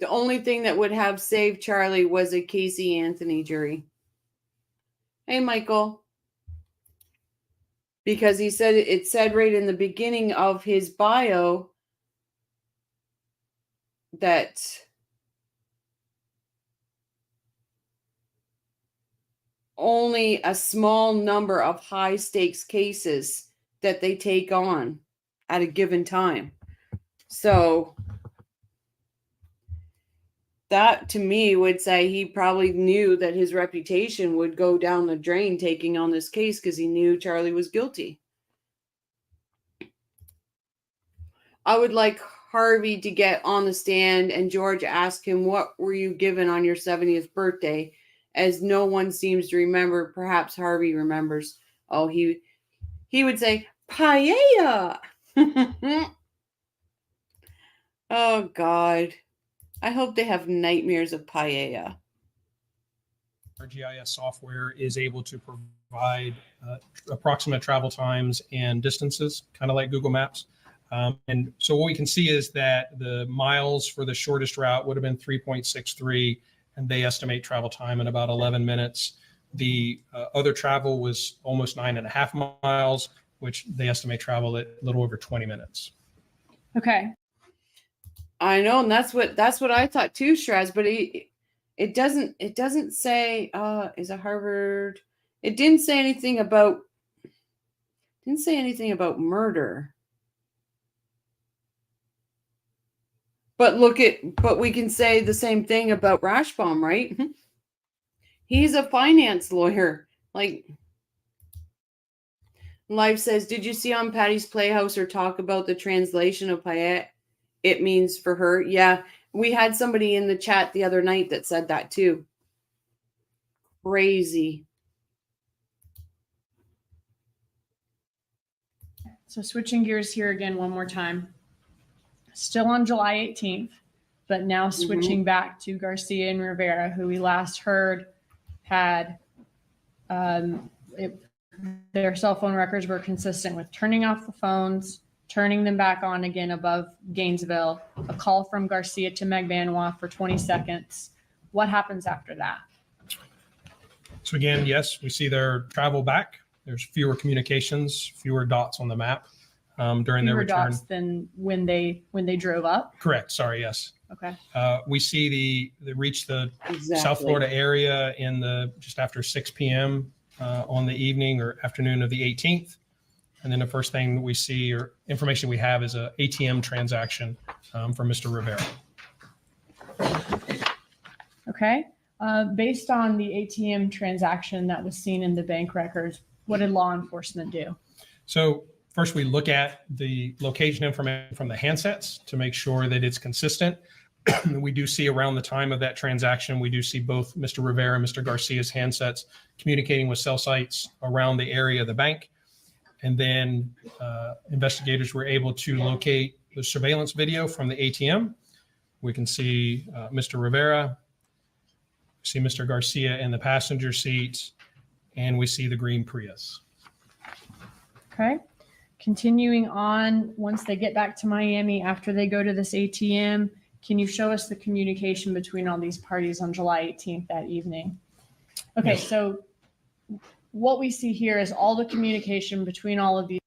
Speaker 1: The only thing that would have saved Charlie was a Casey Anthony jury. Hey, Michael. Because it said right in the beginning of his bio that only a small number of high stakes cases that they take on at a given time. So that to me would say he probably knew that his reputation would go down the drain taking on this case because he knew Charlie was guilty. I would like Harvey to get on the stand and George ask him, what were you given on your 70th birthday? As no one seems to remember. Perhaps Harvey remembers. Oh, he would say, paella. Oh, God. I hope they have nightmares of paella.
Speaker 4: Our GIS software is able to provide approximate travel times and distances, kind of like Google Maps. And so what we can see is that the miles for the shortest route would have been 3.63, and they estimate travel time in about 11 minutes. The other travel was almost 9.5 miles, which they estimate travel at a little over 20 minutes.
Speaker 3: Okay.
Speaker 1: I know, and that's what I thought too, Shraz. But it doesn't say is it Harvard? It didn't say anything about murder. But we can say the same thing about Rashbaum, right? He's a finance lawyer. Like Life says, did you see on Patty's Playhouse or talk about the translation of paella? It means for her. Yeah, we had somebody in the chat the other night that said that too. Crazy.
Speaker 3: So switching gears here again one more time. Still on July 18th, but now switching back to Garcia and Rivera, who we last heard had their cell phone records were consistent with turning off the phones, turning them back on again above Gainesville, a call from Garcia to Magbanua for 20 seconds. What happens after that?
Speaker 4: So again, yes, we see their travel back. There's fewer communications, fewer dots on the map during their return.
Speaker 3: Dots than when they drove up?
Speaker 4: Correct. Sorry. Yes.
Speaker 3: Okay.
Speaker 4: We see they reach the South Florida area in just after 6 p.m. On the evening or afternoon of the 18th. And then the first thing we see or information we have is a ATM transaction from Mr. Rivera.
Speaker 3: Okay. Based on the ATM transaction that was seen in the bank records, what did law enforcement do?
Speaker 4: So first we look at the location information from the handsets to make sure that it's consistent. We do see around the time of that transaction, we do see both Mr. Rivera and Mr. Garcia's handsets communicating with cell sites around the area of the bank. And then investigators were able to locate the surveillance video from the ATM. We can see Mr. Rivera, see Mr. Garcia in the passenger seat, and we see the green Prius.
Speaker 3: Okay. Continuing on, once they get back to Miami, after they go to this ATM, can you show us the communication between all these parties on July 18th that evening? Okay, yes. So what we see here is all the communication between all of these.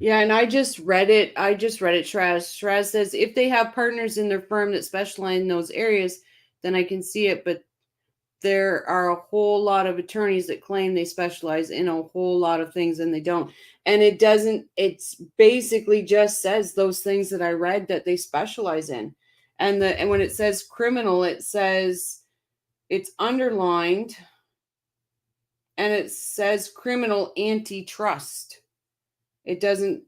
Speaker 1: Yeah, and I just read it. Shraz says, if they have partners in their firm that specialize in those areas, then I can see it. But there are a whole lot of attorneys that claim they specialize in a whole lot of things and they don't. And it doesn't, it's basically just says those things that I read that they specialize in. And when it says criminal, it says it's underlined and it says criminal antitrust. It doesn't.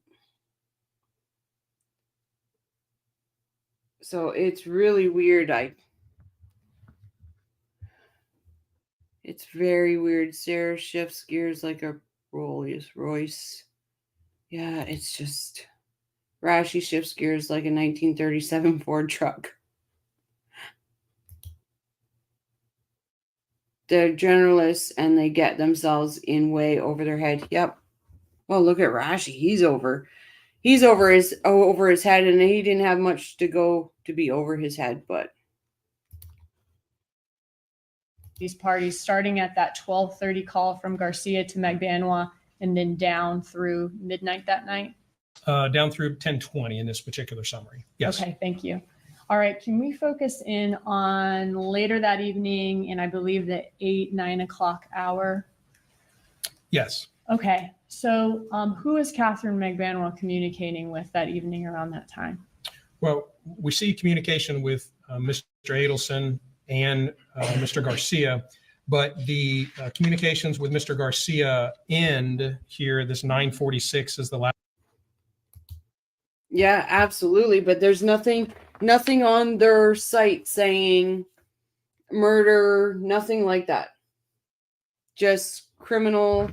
Speaker 1: So it's really weird. It's very weird. Sarah shifts gears like a Rolls Royce. Yeah, it's just Rashi shifts gears like a 1937 Ford truck. They're generalists and they get themselves in way over their head. Yep. Well, look at Rashi. He's over his head, and he didn't have much to go to be over his head, but
Speaker 3: These parties starting at that 12:30 call from Garcia to Magbanua and then down through midnight that night?
Speaker 4: Down through 10:20 in this particular summary. Yes.
Speaker 3: Okay, thank you. All right, can we focus in on later that evening and I believe the 8-9 o'clock hour?
Speaker 4: Yes.
Speaker 3: Okay, so who is Katherine Magbanua communicating with that evening around that time?
Speaker 4: Well, we see communication with Mr. Adelson and Mr. Garcia, but the communications with Mr. Garcia end here. This 9:46 is the last.
Speaker 1: yeah, absolutely. But there's nothing on their site saying murder, nothing like that. Just criminal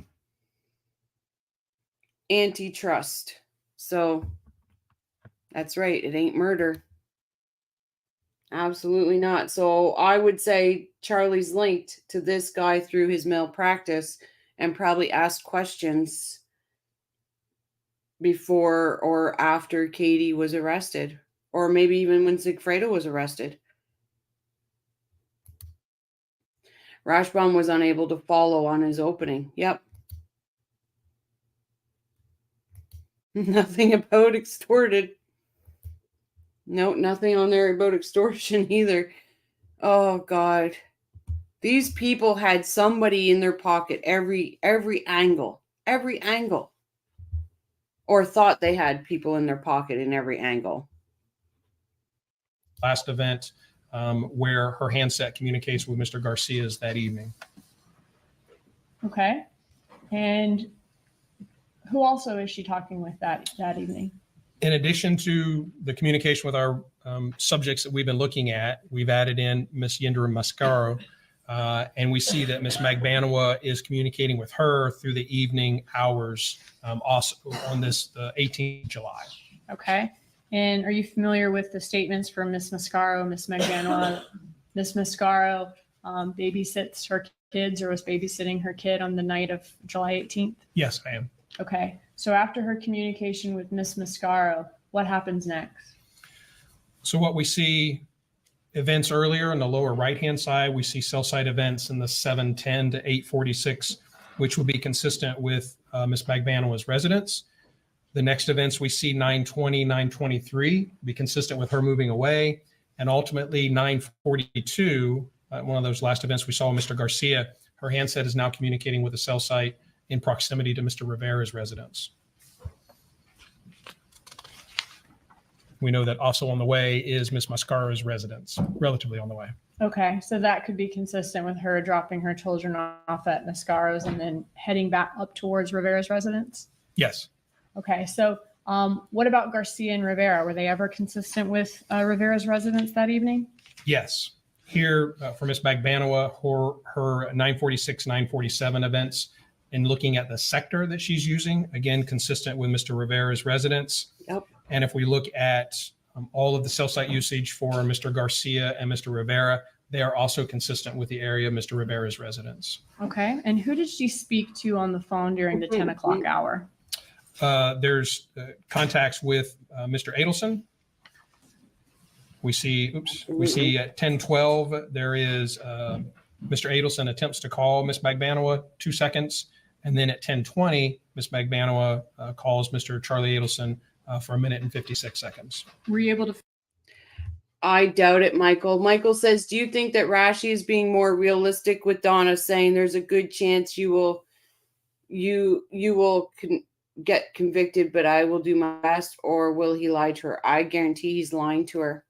Speaker 1: antitrust. So that's right. It ain't murder. Absolutely not. So I would say Charlie's linked to this guy through his malpractice and probably asked questions before or after Katie was arrested, or maybe even when Sigfredo was arrested. Rashbaum was unable to follow on his opening. Yep. Nothing about extorted. No, nothing on there about extortion either. Oh God. These people had somebody in their pocket every angle. Or thought they had people in their pocket in every angle.
Speaker 4: Last event where her handset communicates with Mr. Garcia's that evening.
Speaker 3: Okay, and who also is she talking with that evening?
Speaker 4: In addition to the communication with our subjects that we've been looking at, we've added in Ms. Yindra Mascaro, and we see that Ms. Magbanua is communicating with her through the evening hours also on this the 18th of July.
Speaker 3: Okay, and are you familiar with the statements from Ms. Mascaro, Ms. Magbanua? Ms. Mascaro babysits her kids or was babysitting her kid on the night of July 18th?
Speaker 4: Yes, I am.
Speaker 3: Okay, so after her communication with Ms. Mascaro, what happens next?
Speaker 4: So what we see events earlier in the lower right-hand side, we see cell site events in the 7:10 to 8:46, which would be consistent with Ms. Magbanua's residence. The next events we see 9:20, 9:23, be consistent with her moving away. And ultimately 9:42, one of those last events we saw with Mr. Garcia, her handset is now communicating with the cell site in proximity to Mr. Rivera's residence. We know that also on the way is Ms. Mascaro's residence, relatively on the way.
Speaker 3: Okay, so that could be consistent with her dropping her children off at Mascaro's and then heading back up towards Rivera's residence?
Speaker 4: Yes.
Speaker 3: Okay, so what about Garcia and Rivera? Were they ever consistent with Rivera's residence that evening?
Speaker 4: Yes. Here for Ms. Magbanua, her 9:46, 9:47 events, and looking at the sector that she's using, again, consistent with Mr. Rivera's residence.
Speaker 1: Yep.
Speaker 4: And if we look at all of the cell site usage for Mr. Garcia and Mr. Rivera, they are also consistent with the area of Mr. Rivera's residence.
Speaker 3: Okay, and who did she speak to on the phone during the 10 o'clock hour?
Speaker 4: There's contacts with Mr. Adelson. We see at 10:12, there is Mr. Adelson attempts to call Ms. Magbanua 2 seconds. And then at 10:20, Ms. Magbanua calls Mr. Charlie Adelson for 1 minute and 56 seconds.
Speaker 3: Were you able to?
Speaker 1: I doubt it, Michael. Michael says, do you think that Rashi is being more realistic with Donna, saying there's a good chance you will get convicted, but I will do my best, or will he lie to her? I guarantee he's lying to her.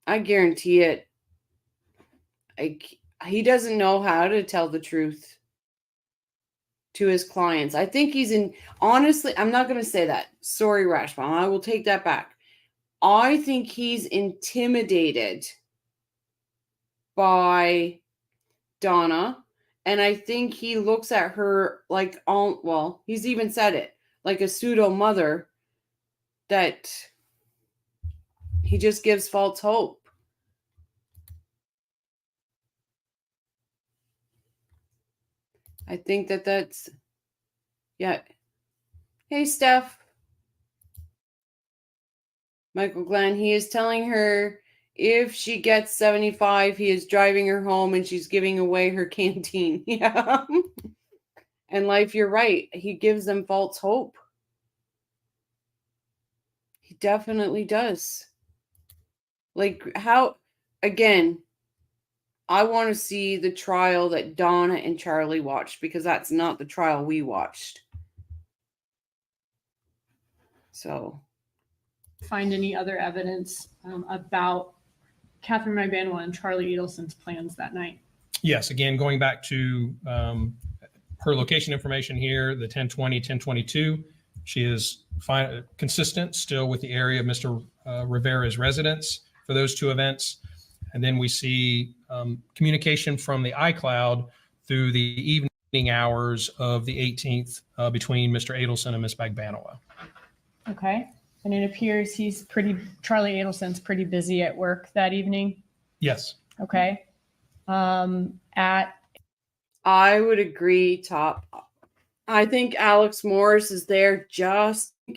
Speaker 1: I guarantee it. He doesn't know how to tell the truth to his clients. I think honestly, I'm not going to say that. Sorry, Rashbomb. I will take that back. I think he's intimidated by Donna. And I think he looks at her like, he's even said it, like a pseudo mother, that he just gives false hope. I think that's, yeah. Hey, Steph. Michael Glenn, he is telling her if she gets 75, he is driving her home and she's giving away her canteen. Yeah. And Life, you're right. He gives them false hope. He definitely does. Like, again, I want to see the trial that Donna and Charlie watched, because that's not the trial we watched. So.
Speaker 3: Find any other evidence about Katherine Magbanua and Charlie Adelson's plans that night?
Speaker 4: Yes, again, going back to her location information here, the 1020, 1022, she is consistent still with the area of Mr. Rivera's residence for those two events. And then we see communication from the iCloud through the evening hours of the 18th between Mr. Adelson and Ms. Magbanua.
Speaker 3: Okay. And it appears Charlie Adelson's pretty busy at work that evening.
Speaker 4: Yes.
Speaker 3: Okay. I
Speaker 1: would agree, Top. I think Alex Morris is there just in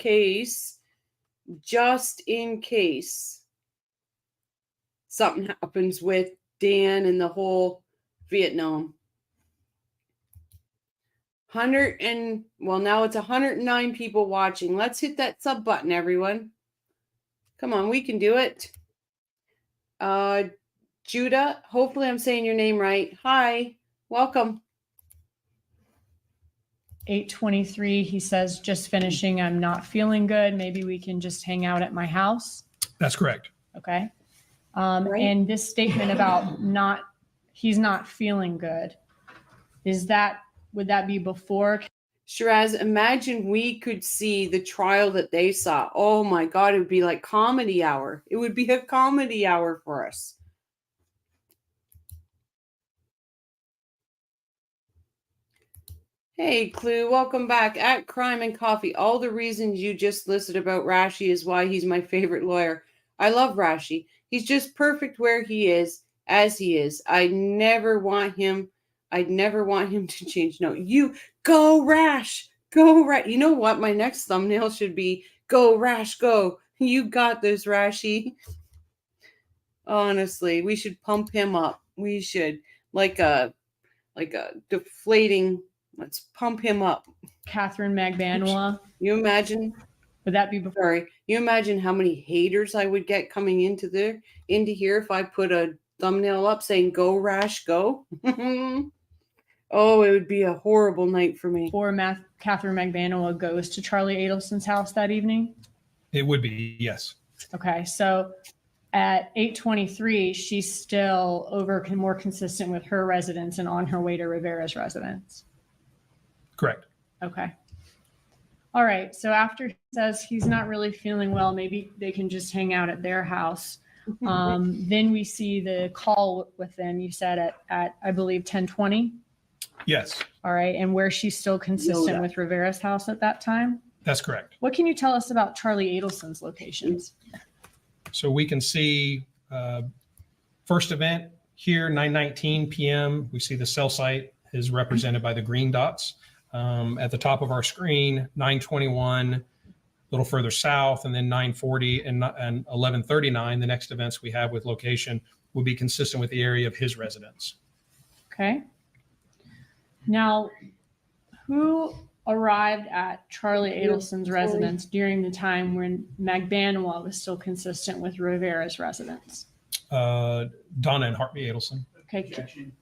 Speaker 1: case something happens with Dan and the whole Vietnam. Now it's 109 people watching. Let's hit that sub button, everyone. Come on, we can do it. Judah, hopefully I'm saying your name right. Hi, welcome.
Speaker 3: 8:23, he says, just finishing. I'm not feeling good. Maybe we can just hang out at my house.
Speaker 4: That's correct.
Speaker 3: Okay.
Speaker 1: Right.
Speaker 3: And this statement about he's not feeling good, would that be before?
Speaker 1: Shiraz, imagine we could see the trial that they saw. Oh my God, it would be like comedy hour. It would be a comedy hour for us. Hey, Clue, welcome back. At Crime and Coffee, all the reasons you just listed about Rashi is why he's my favorite lawyer. I love Rashi. He's just perfect where he is, as he is. I'd never want him to change. No, you go Rash. Go Rash. You know what? My next thumbnail should be go Rash, go. You got this, Rashi. Honestly, we should pump him up. We should like a deflating. Let's pump him up.
Speaker 3: Katherine Magbanua.
Speaker 1: You imagine?
Speaker 3: Would that be before?
Speaker 1: Sorry. You imagine how many haters I would get coming into here if I put a thumbnail up saying "Go Rash, go." Oh, it would be a horrible night for me.
Speaker 3: Before Katherine Magbanua goes to Charlie Adelson's house that evening?
Speaker 4: It would be, yes.
Speaker 3: Okay, so at 8:23, she's still more consistent with her residence and on her way to Rivera's residence.
Speaker 4: Correct.
Speaker 3: Okay. All right. So after he says he's not really feeling well, maybe they can just hang out at their house. Then we see the call with them, you said at I believe 10:20.
Speaker 4: Yes.
Speaker 3: All right. And where she's still consistent with Rivera's house at that time?
Speaker 4: That's correct.
Speaker 3: What can you tell us about Charlie Adelson's locations?
Speaker 4: So we can see first event here, 9:19 p.m. We see the cell site is represented by the green dots. At the top of our screen, 9:21, a little further south, and then 9:40 and 11:39. The next events we have with location will be consistent with the area of his residence.
Speaker 3: Okay. Now, who arrived at Charlie Adelson's residence during the time when Magbanua was still consistent with Rivera's residence?
Speaker 4: Donna and Hartley Adelson.
Speaker 3: Okay.
Speaker 6: Objection.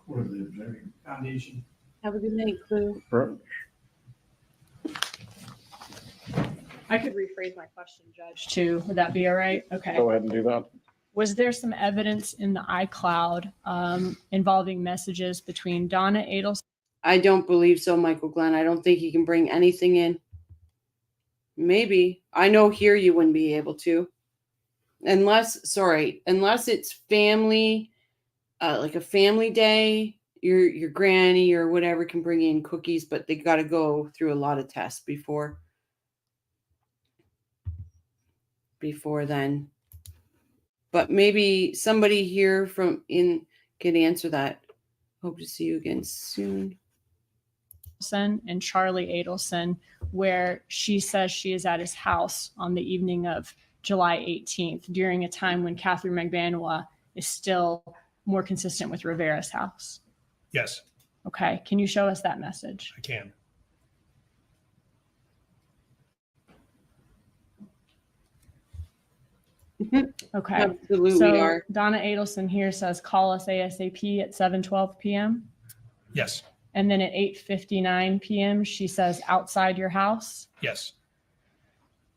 Speaker 2: What are the objections?
Speaker 6: Foundation.
Speaker 1: Have a good night, Clue.
Speaker 5: Right.
Speaker 3: I could rephrase my question, Judge, too. Would that be all right? Okay.
Speaker 5: Go ahead and do that.
Speaker 3: Was there some evidence in the iCloud involving messages between Donna Adelson?
Speaker 1: I don't believe so, Michael Glenn. I don't think he can bring anything in. Maybe. I know here you wouldn't be able to. Unless it's family, like a family day, your granny or whatever can bring in cookies, but they got to go through a lot of tests before then. But maybe somebody here can answer that. Hope to see you again soon.
Speaker 3: And Charlie Adelson, where she says she is at his house on the evening of July 18th during a time when Katherine Magbanua is still more consistent with Rivera's house.
Speaker 4: Yes,
Speaker 3: Okay. Can you show us that message?
Speaker 4: I can.
Speaker 3: Okay.
Speaker 1: Absolutely
Speaker 3: So
Speaker 1: are.
Speaker 3: Donna Adelson here says, call us ASAP at 7:12 p.m.
Speaker 4: Yes,
Speaker 3: And then at 8:59 p.m., she says, outside your house.
Speaker 4: yes,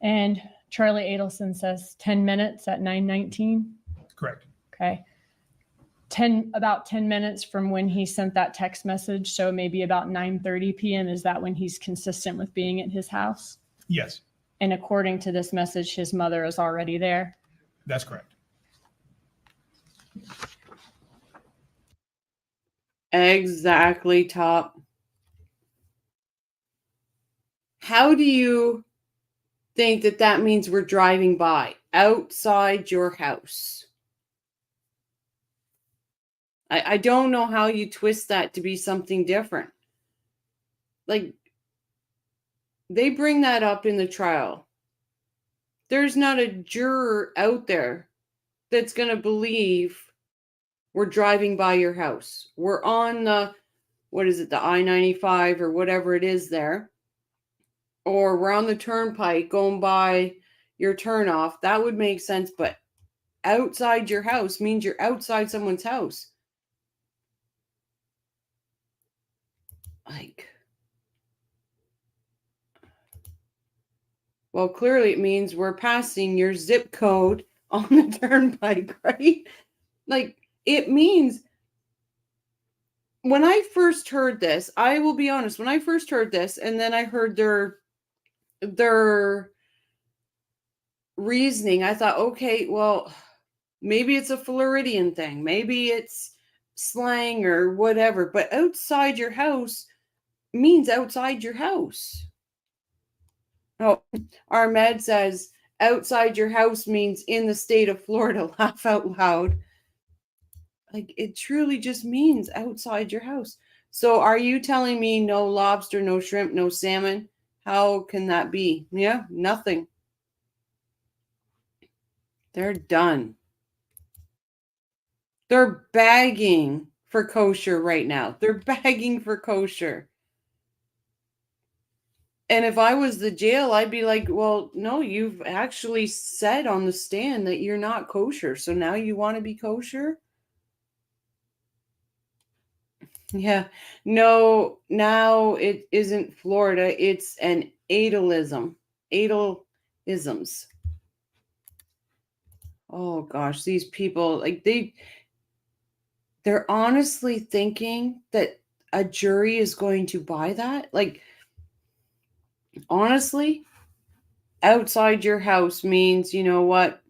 Speaker 3: And Charlie Adelson says 10 minutes at 9:19.
Speaker 4: correct.
Speaker 3: Okay. About 10 minutes from when he sent that text message. So maybe about 9:30 p.m. Is that when he's consistent with being at his house?
Speaker 4: Yes,
Speaker 3: And according to this message, his mother is already there.
Speaker 4: that's correct.
Speaker 1: Exactly, Top. How do you think that means we're driving by outside your house? I don't know how you twist that to be something different. Like, they bring that up in the trial. There's not a juror out there that's going to believe we're driving by your house. We're on the I-95 or whatever it is there. Or we're on the turnpike going by your turnoff. That would make sense. But outside your house means you're outside someone's house. Like, well, clearly it means we're passing your zip code on the turnpike, right? Like, it means when I first heard this, I will be honest, when I first heard this, and then I heard their reasoning, I thought, okay, well, maybe it's a Floridian thing. Maybe it's slang or whatever. But outside your house means outside your house. Oh, Ahmed says outside your house means in the state of Florida. Laugh out loud. Like, it truly just means outside your house. So are you telling me no lobster, no shrimp, no salmon? How can that be? Yeah, nothing. They're done. They're begging for kosher right now. They're begging for kosher. And if I was the jail, I'd be like, well, no, you've actually said on the stand that you're not kosher. So now you want to be kosher? Yeah. No, now it isn't Florida. It's an Adelism. Adelisms. Oh gosh, these people, like they're honestly thinking that a jury is going to buy that? Like, honestly, outside your house means, you know what?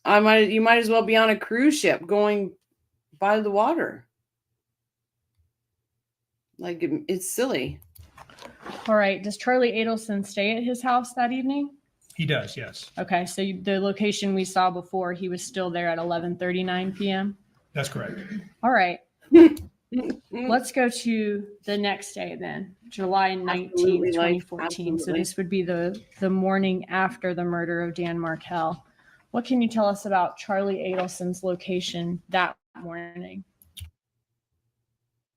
Speaker 1: You might as well be on a cruise ship going by the water. Like, it's silly.
Speaker 3: All right. Does Charlie Adelson stay at his house that evening?
Speaker 4: He does, yes.
Speaker 3: Okay. So the location we saw before, he was still there at 11:39 p.m.
Speaker 4: That's correct.
Speaker 3: All right. Let's go to the next day then, July 19th,
Speaker 1: Absolutely,
Speaker 3: 2014. So
Speaker 1: absolutely.
Speaker 3: this would be the morning after the murder of Dan Markel. What can you tell us about Charlie Adelson's location that morning?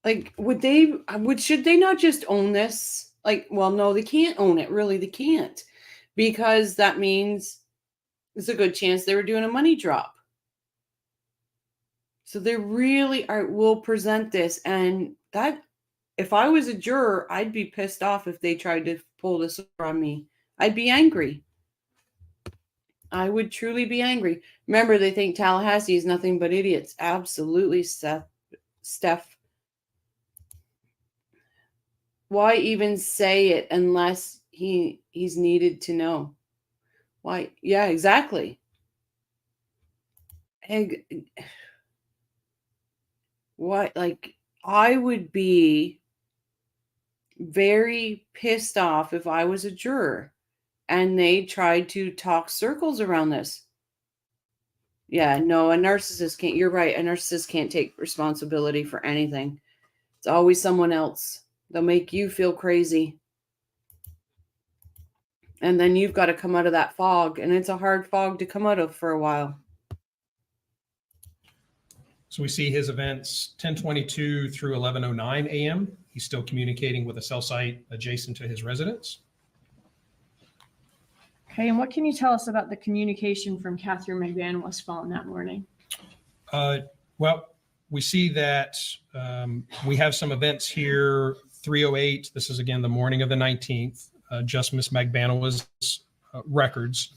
Speaker 1: Like, should they not just own this? Like, well, no, they can't own it. Really, they can't, because that means there's a good chance they were doing a money drop. So they really will present this, and that, if I was a juror, I'd be pissed off if they tried to pull this on me. I'd be angry. I would truly be angry. Remember, they think Tallahassee is nothing but idiots. Absolutely, Steph. Why even say it unless he's needed to know? Why? Yeah, exactly. And what? Like, I would be very pissed off if I was a juror and they tried to talk circles around this. Yeah, no, a narcissist can't. You're right. A narcissist can't take responsibility for anything. It's always someone else. They'll make you feel crazy. And then you've got to come out of that fog. And it's a hard fog to come out of for a while.
Speaker 4: So we see his events 10:22 through 11:09 a.m. He's still communicating with a cell site adjacent to his residence.
Speaker 3: Okay, and what can you tell us about the communication from Katherine Magbanua's phone that morning?
Speaker 4: Well, we see that we have some events here, 3:08. This is, again, the morning of the 19th, just Miss Magbanua's records.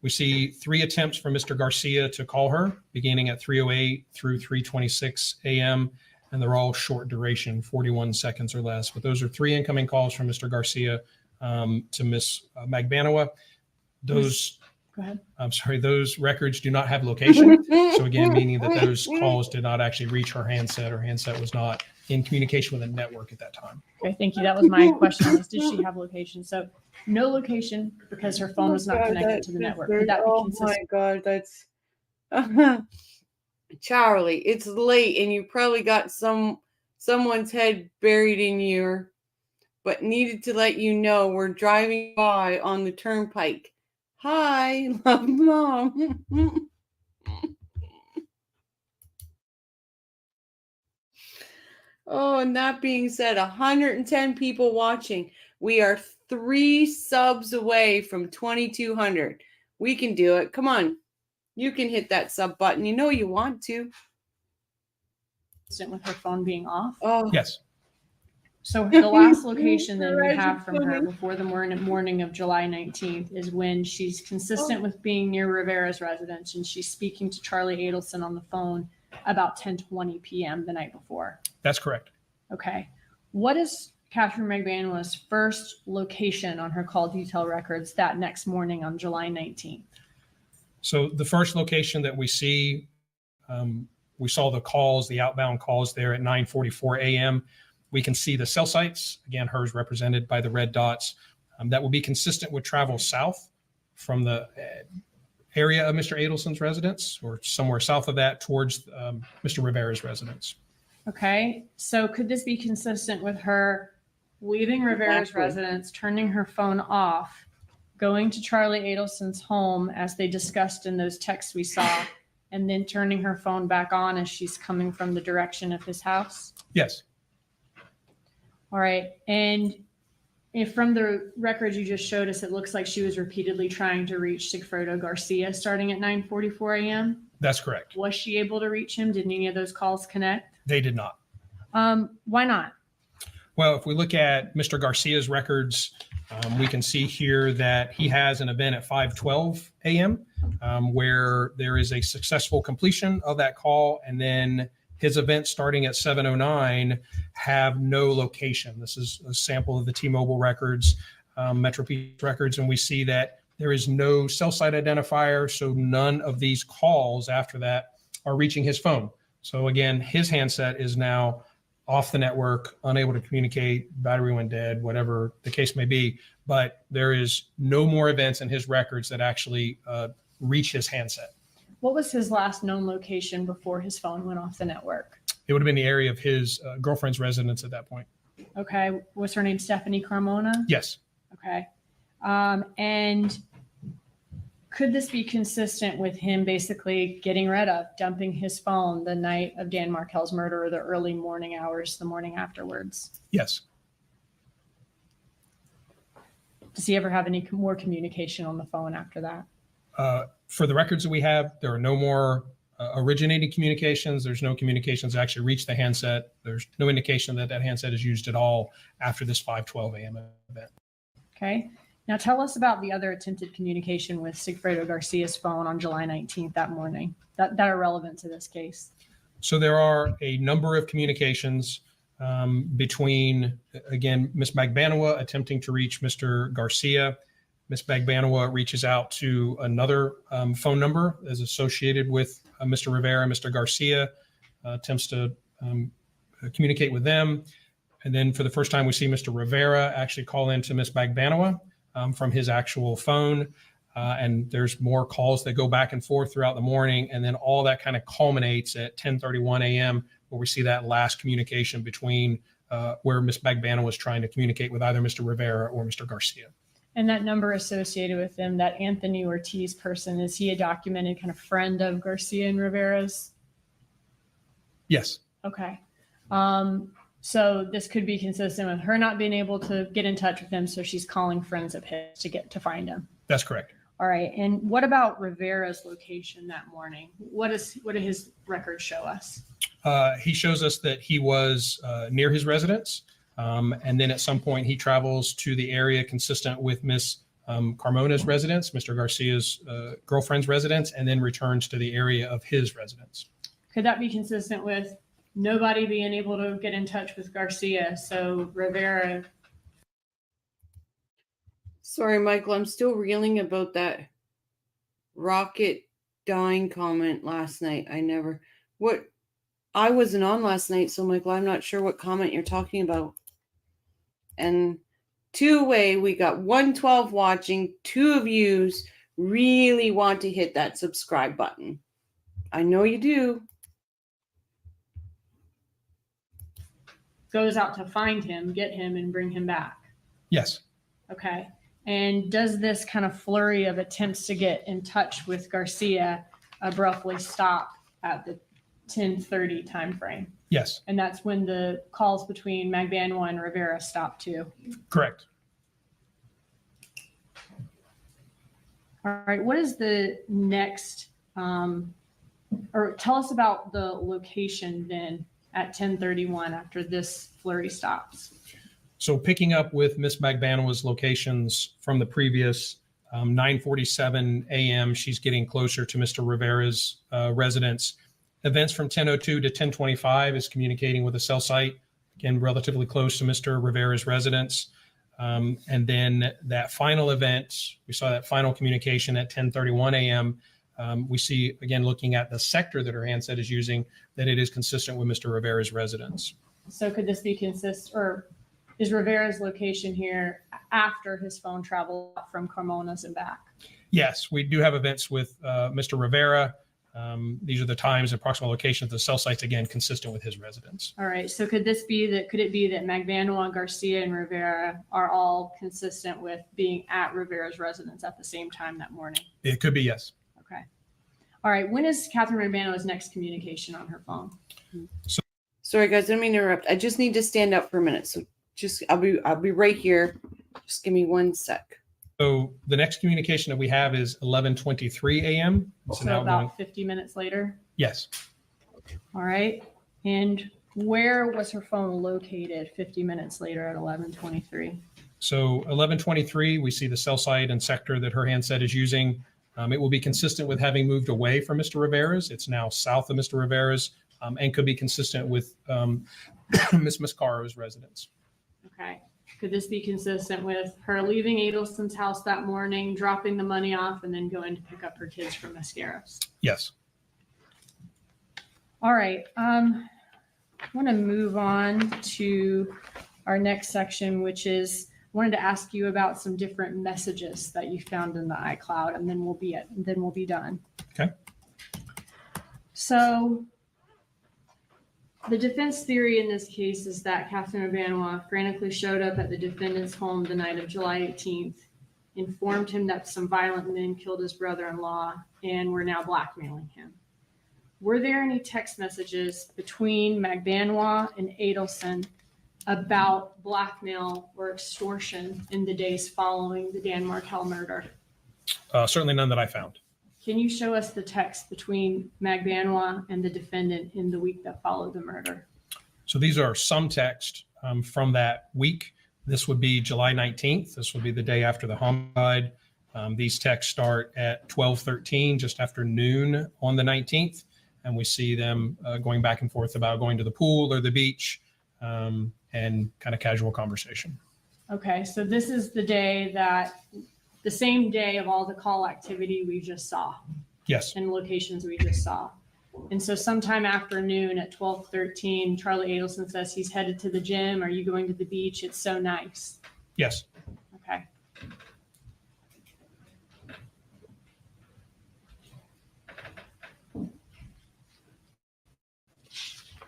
Speaker 4: We see 3 attempts from Mr. Garcia to call her, beginning at 3:08 through 3:26 a.m., and they're all short duration, 41 seconds or less. But those are 3 incoming calls from Mr. Garcia to Miss Magbanua. Those records do not have location. So again, meaning that those calls did not actually reach her handset, or handset was not in communication with a network at that time.
Speaker 3: Okay, thank you. That was my question, is did she have location? So no location because her phone was not connected to the network. Would that be consistent?
Speaker 1: Oh my God, that's Charlie, it's late and you probably got someone's head buried in you, but needed to let you know we're driving by on the turnpike. Hi, love, Mom. Oh, and that being said, 110 people watching. We are 3 subs away from 2,200. We can do it. Come on. You can hit that sub button. You know you want to.
Speaker 3: With her phone being off?
Speaker 1: Oh,
Speaker 4: Yes.
Speaker 3: So the last location that we have from her before the morning of July 19th is when she's consistent with being near Rivera's residence, and she's speaking to Charlie Adelson on the phone about 10:20 p.m. the night before.
Speaker 4: That's correct.
Speaker 3: Okay. What is Katherine Magbanua's first location on her call detail records that next morning on July 19th?
Speaker 4: So the first location that we see, we saw the calls, the outbound calls there at 9:44 a.m. We can see the cell sites, again, hers represented by the red dots. That will be consistent with travel south from the area of Mr. Adelson's residence, or somewhere south of that towards Mr. Rivera's residence.
Speaker 3: Okay. So could this be consistent with her leaving Rivera's residence, turning her phone off, going to Charlie Adelson's home as they discussed in those texts we saw, and then turning her phone back on as she's coming from the direction of his house?
Speaker 4: Yes.
Speaker 3: All right. And if from the records you just showed us, it looks like she was repeatedly trying to reach Sigfredo Garcia starting at 9:44 a.m.
Speaker 4: That's correct.
Speaker 3: Was she able to reach him? Did any of those calls connect?
Speaker 4: They did not.
Speaker 3: Why not?
Speaker 4: Well, if we look at Mr. Garcia's records, we can see here that he has an event at 5:12 a.m. Where there is a successful completion of that call, and then his events starting at 7:09 have no location. This is a sample of the T-Mobile records, MetroPeace records, and we see that there is no cell site identifier, so none of these calls after that are reaching his phone. So again, his handset is now off the network, unable to communicate, battery went dead, whatever the case may be, but there is no more events in his records that actually reach his handset.
Speaker 3: What was his last known location before his phone went off the network?
Speaker 4: It would have been the area of his girlfriend's residence at that point.
Speaker 3: Okay. Was her name Stephanie Carmona?
Speaker 4: Yes.
Speaker 3: Okay. And could this be consistent with him basically getting rid of, dumping his phone the night of Dan Markel's murder or the early morning hours, the morning afterwards?
Speaker 4: Yes.
Speaker 3: Does he ever have any more communication on the phone after that?
Speaker 4: For the records that we have, there are no more originating communications. There's no communications that actually reach the handset. There's no indication that that handset is used at all after this 5:12 a.m. event.
Speaker 3: Okay. Now tell us about the other attempted communication with Sigfredo Garcia's phone on July 19th that morning that are relevant to this case.
Speaker 4: So there are a number of communications between, again, Ms. Magbanua attempting to reach Mr. Garcia. Ms. Magbanua reaches out to another phone number as associated with Mr. Rivera and Mr. Garcia, attempts to communicate with them. And then for the first time, we see Mr. Rivera actually call in to Ms. Magbanua from his actual phone. And there's more calls that go back and forth throughout the morning. And then all that kind of culminates at 10:31 a.m., where we see that last communication between where Ms. Magbanua was trying to communicate with either Mr. Rivera or Mr. Garcia.
Speaker 3: And that number associated with them, that Anthony Ortiz person, is he a documented kind of friend of Garcia and Rivera's?
Speaker 4: Yes.
Speaker 3: Okay. So this could be consistent with her not being able to get in touch with him, so she's calling friends of his to find him.
Speaker 4: That's correct.
Speaker 3: All right. And what about Rivera's location that morning? What do his records show us?
Speaker 4: He shows us that he was near his residence. And then at some point he travels to the area consistent with Miss Carmona's residence, Mr. Garcia's girlfriend's residence, and then returns to the area of his residence.
Speaker 3: Could that be consistent with nobody being able to get in touch with Garcia? So Rivera.
Speaker 1: Sorry, Michael, I'm still reeling about that rocket dying comment last night. I wasn't on last night, so Michael, I'm not sure what comment you're talking about. And two-way, we got 112 watching, 2 of yous really want to hit that subscribe button. I know you do.
Speaker 3: Goes out to find him, get him, and bring him back.
Speaker 4: Yes.
Speaker 3: Okay. And does this kind of flurry of attempts to get in touch with Garcia abruptly stop at the 10:30 timeframe?
Speaker 4: Yes.
Speaker 3: And that's when the calls between Magbanua and Rivera stop too.
Speaker 4: Correct.
Speaker 3: All right. What is the next, or tell us about the location then at 10:31 after this flurry stops?
Speaker 4: So picking up with Miss Magbanua's locations from the previous 9:47 a.m., she's getting closer to Mr. Rivera's residence. Events from 10:02 to 10:25 is communicating with a cell site, again, relatively close to Mr. Rivera's residence. And then that final event, we saw that final communication at 10:31 a.m. We see, again, looking at the sector that her handset is using, that it is consistent with Mr. Rivera's residence.
Speaker 3: So could this be or is Rivera's location here after his phone traveled from Carmona's and back?
Speaker 4: Yes, we do have events with Mr. Rivera. These are the times, approximate locations, the cell sites, again, consistent with his residence.
Speaker 3: All right. So could it be that Magbanua, Garcia, and Rivera are all consistent with being at Rivera's residence at the same time that morning?
Speaker 4: It could be, yes.
Speaker 3: Okay. All right. When is Katherine Magbanua's next communication on her phone?
Speaker 1: Sorry, guys, I don't mean to interrupt. I just need to stand up for a minute. So I'll be right here. Just give me 1 sec.
Speaker 4: So the next communication that we have is 11:23 a.m. It's an
Speaker 3: So
Speaker 4: outgoing.
Speaker 3: about 50 minutes later.
Speaker 4: Yes.
Speaker 3: All right. And where was her phone located 50 minutes later at 11:23?
Speaker 4: So 11:23, we see the cell site and sector that her handset is using. It will be consistent with having moved away from Mr. Rivera's. It's now south of Mr. Rivera's, and could be consistent with Ms. Mascaro's residence.
Speaker 3: Okay. Could this be consistent with her leaving Adelson's house that morning, dropping the money off, and then going to pick up her kids from Mascaro's?
Speaker 4: Yes.
Speaker 3: All right. I want to move on to our next section, which is I wanted to ask you about some different messages that you found in the iCloud, and then we'll be done.
Speaker 4: Okay.
Speaker 3: So the defense theory in this case is that Katherine Magbanua frantically showed up at the defendant's home the night of July 18th informed him that some violent men killed his brother-in-law and were now blackmailing him. Were there any text messages between Magbanua and Adelson about blackmail or extortion in the days following the Dan Markel murder?
Speaker 4: Certainly none that I found.
Speaker 3: Can you show us the text between Magbanua and the defendant in the week that followed the murder?
Speaker 4: So these are some text from that week. This would be July 19th. This would be the day after the homicide. These texts start at 12:13, just after noon on the 19th. And we see them going back and forth about going to the pool or the beach, and kind of casual conversation.
Speaker 3: Okay, so this is the same day of all the call activity we just saw
Speaker 4: Yes,
Speaker 3: and locations we just saw. And so sometime after noon at 12:13, Charlie Adelson says he's headed to the gym. Are you going to the beach? It's so nice.
Speaker 4: yes.
Speaker 3: Okay.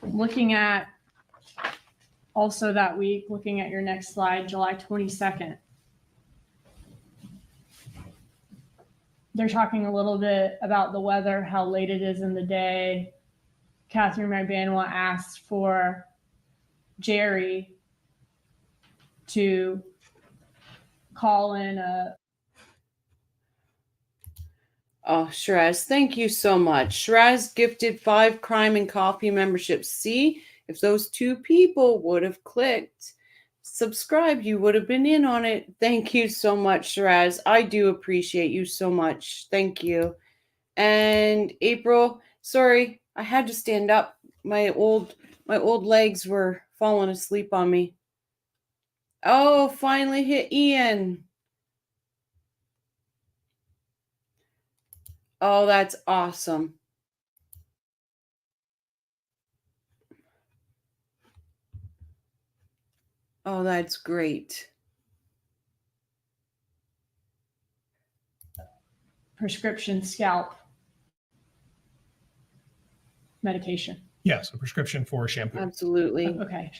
Speaker 3: Looking at also that week, looking at your next slide, July 22nd. They're talking a little bit about the weather, how late it is in the day. Katherine Magbanua asked for Jerry to call in
Speaker 1: Oh, Shiraz, thank you so much. Shiraz gifted 5 Crime and Coffee memberships. See, if those 2 people would have clicked subscribe, you would have been in on it. Thank you so much, Shiraz. I do appreciate you so much. Thank you. And April, sorry, I had to stand up. My old legs were falling asleep on me. Oh, finally hit Ian. Oh, that's awesome. Oh, that's great.
Speaker 3: prescription scalp medication.
Speaker 4: Yes, a prescription for shampoo.
Speaker 1: Absolutely.
Speaker 3: Okay,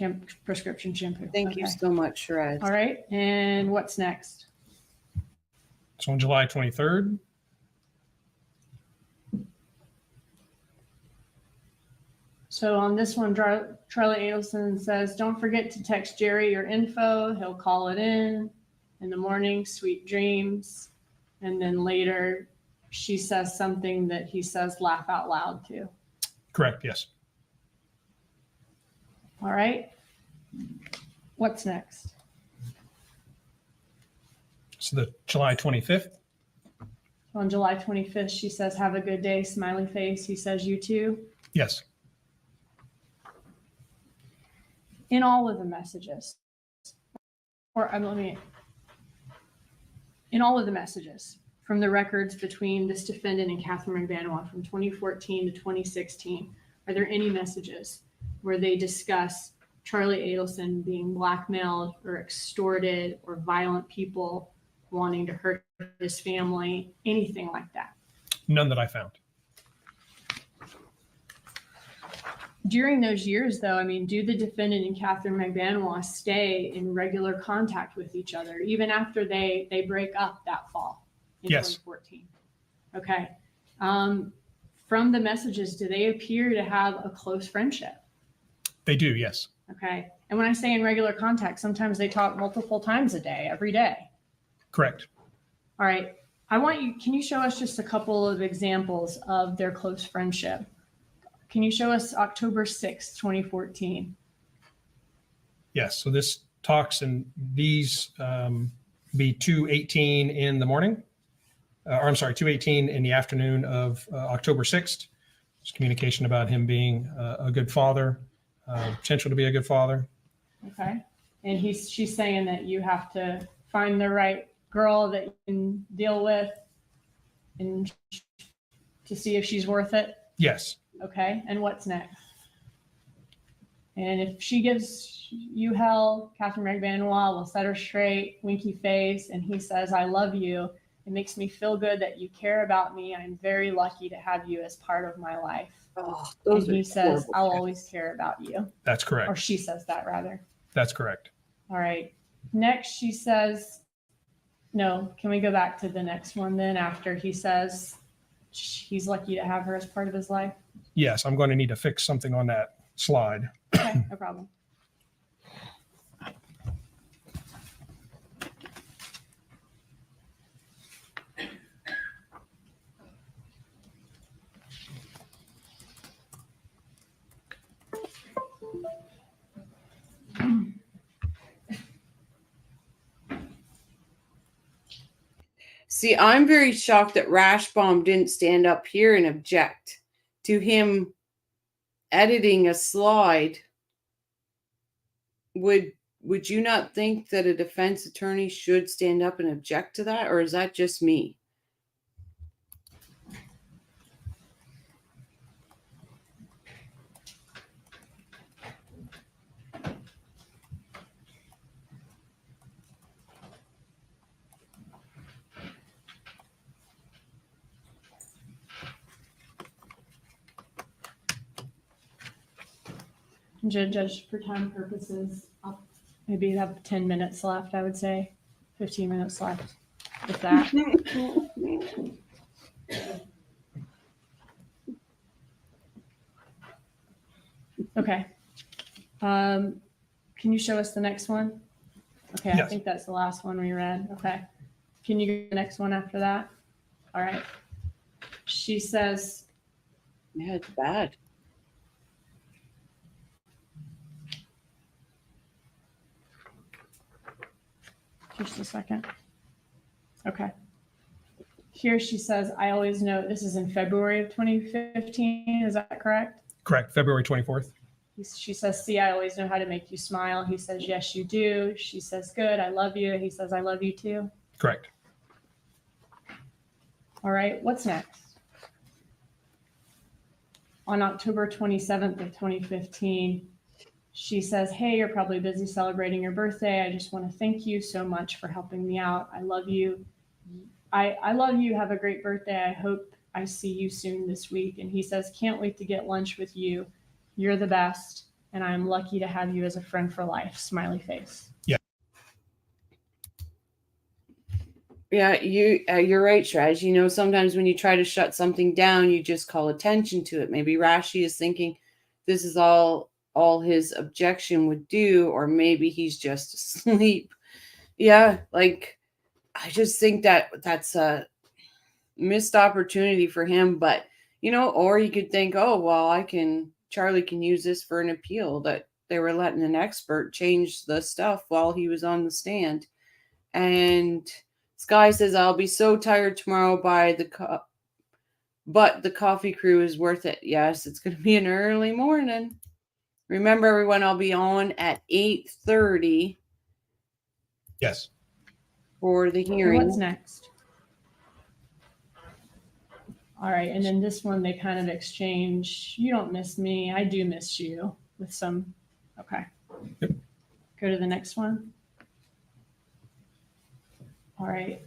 Speaker 3: prescription shampoo.
Speaker 1: Thank you
Speaker 3: Okay.
Speaker 1: so much, Shiraz.
Speaker 3: All right, and what's next?
Speaker 4: So on July 23rd,
Speaker 3: So on this one, Charlie Adelson says, don't forget to text Jerry your info. He'll call it in the morning, sweet dreams. And then later she says something that he says laugh out loud to.
Speaker 4: correct, yes.
Speaker 3: All right. What's next?
Speaker 4: So the July 25th,
Speaker 3: On July 25th, she says, have a good day, smiley face. He says, you too.
Speaker 4: yes.
Speaker 3: In all of the messages, in all of the messages from the records between this defendant and Katherine Magbanua from 2014 to 2016, are there any messages where they discuss Charlie Adelson being blackmailed or extorted or violent people wanting to hurt his family, anything like that?
Speaker 4: None that I found.
Speaker 3: During those years, though, I mean, do the defendant and Katherine Magbanua stay in regular contact with each other, even after they break up that fall in
Speaker 4: Yes.
Speaker 3: 2014? Okay. From the messages, do they appear to have a close friendship?
Speaker 4: They do, yes.
Speaker 3: Okay. And when I say in regular contact, sometimes they talk multiple times a day, every day.
Speaker 4: Correct.
Speaker 3: All right. Can you show us just a couple of examples of their close friendship? Can you show us October 6th, 2014?
Speaker 4: Yes. So this talks, and these be 2:18 in the morning, or I'm sorry, 2:18 in the afternoon of October 6th. There's communication about him being a good father, potential to be a good father.
Speaker 3: Okay. And she's saying that you have to find the right girl that you can deal with and to see if she's worth it.
Speaker 4: Yes.
Speaker 3: Okay. And what's next? And if she gives you hell, Katherine Magbanua will set her straight, winky face, and he says, I love you. It makes me feel good that you care about me. I'm very lucky to have you as part of my life.
Speaker 1: Oh,
Speaker 3: And
Speaker 1: those
Speaker 3: he
Speaker 1: are
Speaker 3: says,
Speaker 1: horrible
Speaker 3: I'll
Speaker 1: texts.
Speaker 3: always care about you.
Speaker 4: That's
Speaker 3: Or
Speaker 4: correct.
Speaker 3: she says that rather.
Speaker 4: That's correct.
Speaker 3: All right. Next, she says, No, can we go back to the next one then after he says he's lucky to have her as part of his life?
Speaker 4: Yes, I'm going to need to fix something on that slide.
Speaker 3: Okay, no problem.
Speaker 1: See, I'm very shocked that Rashbaum didn't stand up here and object to him editing a slide. Would you not think that a defense attorney should stand up and object to that, or is that just me?
Speaker 3: Judge, for time purposes, maybe you have 10 minutes left, I would say. 15 minutes left, if that. Okay. Can you show us the next one? Okay, I
Speaker 4: Yes.
Speaker 3: think that's the last one we read. Okay. Can you go to the next one after that? All right. She says,
Speaker 1: Yeah, it's bad.
Speaker 3: just a second. Okay. Here she says, I always know, this is in February of 2015. Is that correct?
Speaker 4: Correct. February 24th.
Speaker 3: She says, see, I always know how to make you smile. He says, yes, you do. She says, good. I love you. He says, I love you too.
Speaker 4: Correct.
Speaker 3: All right. What's next? On October 27th of 2015, she says, hey, you're probably busy celebrating your birthday. I just want to thank you so much for helping me out. I love you. I love you. Have a great birthday. I hope I see you soon this week. And he says, can't wait to get lunch with you. You're the best. And I'm lucky to have you as a friend for life. Smiley face.
Speaker 1: Yeah, you're right, Shraj. You know, sometimes when you try to shut something down, you just call attention to it. Maybe Rashi is thinking this is all his objection would do, or maybe he's just asleep. Yeah, like I just think that's a missed opportunity for him. But you know, or you could think, oh well, Charlie can use this for an appeal that they were letting an expert change the stuff while he was on the stand. And Sky says, I'll be so tired tomorrow but the coffee crew is worth it. Yes, it's going to be an early morning. Remember, everyone, I'll be on at 8:30
Speaker 4: Yes.
Speaker 1: for the
Speaker 3: And
Speaker 1: hearing.
Speaker 3: what's next? All right. And then this one, they kind of exchange, you don't miss me. I do miss you with some. Okay.
Speaker 4: Yep.
Speaker 3: Go to the next one. All right.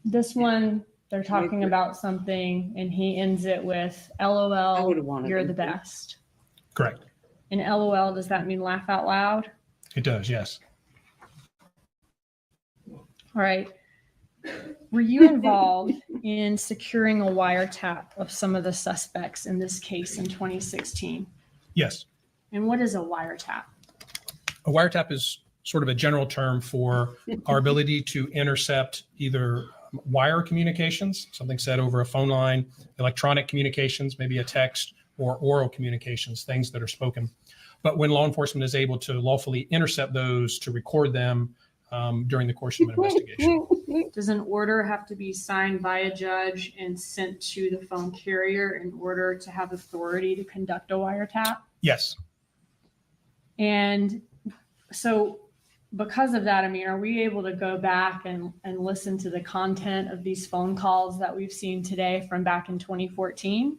Speaker 3: This one, they're talking about something and he ends it with
Speaker 1: I would've
Speaker 3: LOL,
Speaker 1: wanted
Speaker 3: you're
Speaker 1: them
Speaker 3: the
Speaker 1: to.
Speaker 3: best.
Speaker 4: Correct.
Speaker 3: And LOL, does that mean laugh out loud?
Speaker 4: It does. Yes.
Speaker 3: All right. Were you involved in securing a wiretap of some of the suspects in this case in 2016?
Speaker 4: Yes.
Speaker 3: And what is a wiretap?
Speaker 4: A wiretap is sort of a general term for our ability to intercept either wire communications, something said over a phone line, electronic communications, maybe a text, or oral communications, things that are spoken. But when law enforcement is able to lawfully intercept those to record them during the course of an investigation.
Speaker 3: Does an order have to be signed by a judge and sent to the phone carrier in order to have authority to conduct a wiretap?
Speaker 4: Yes.
Speaker 3: And so because of that, I mean, are we able to go back and listen to the content of these phone calls that we've seen today from back in 2014?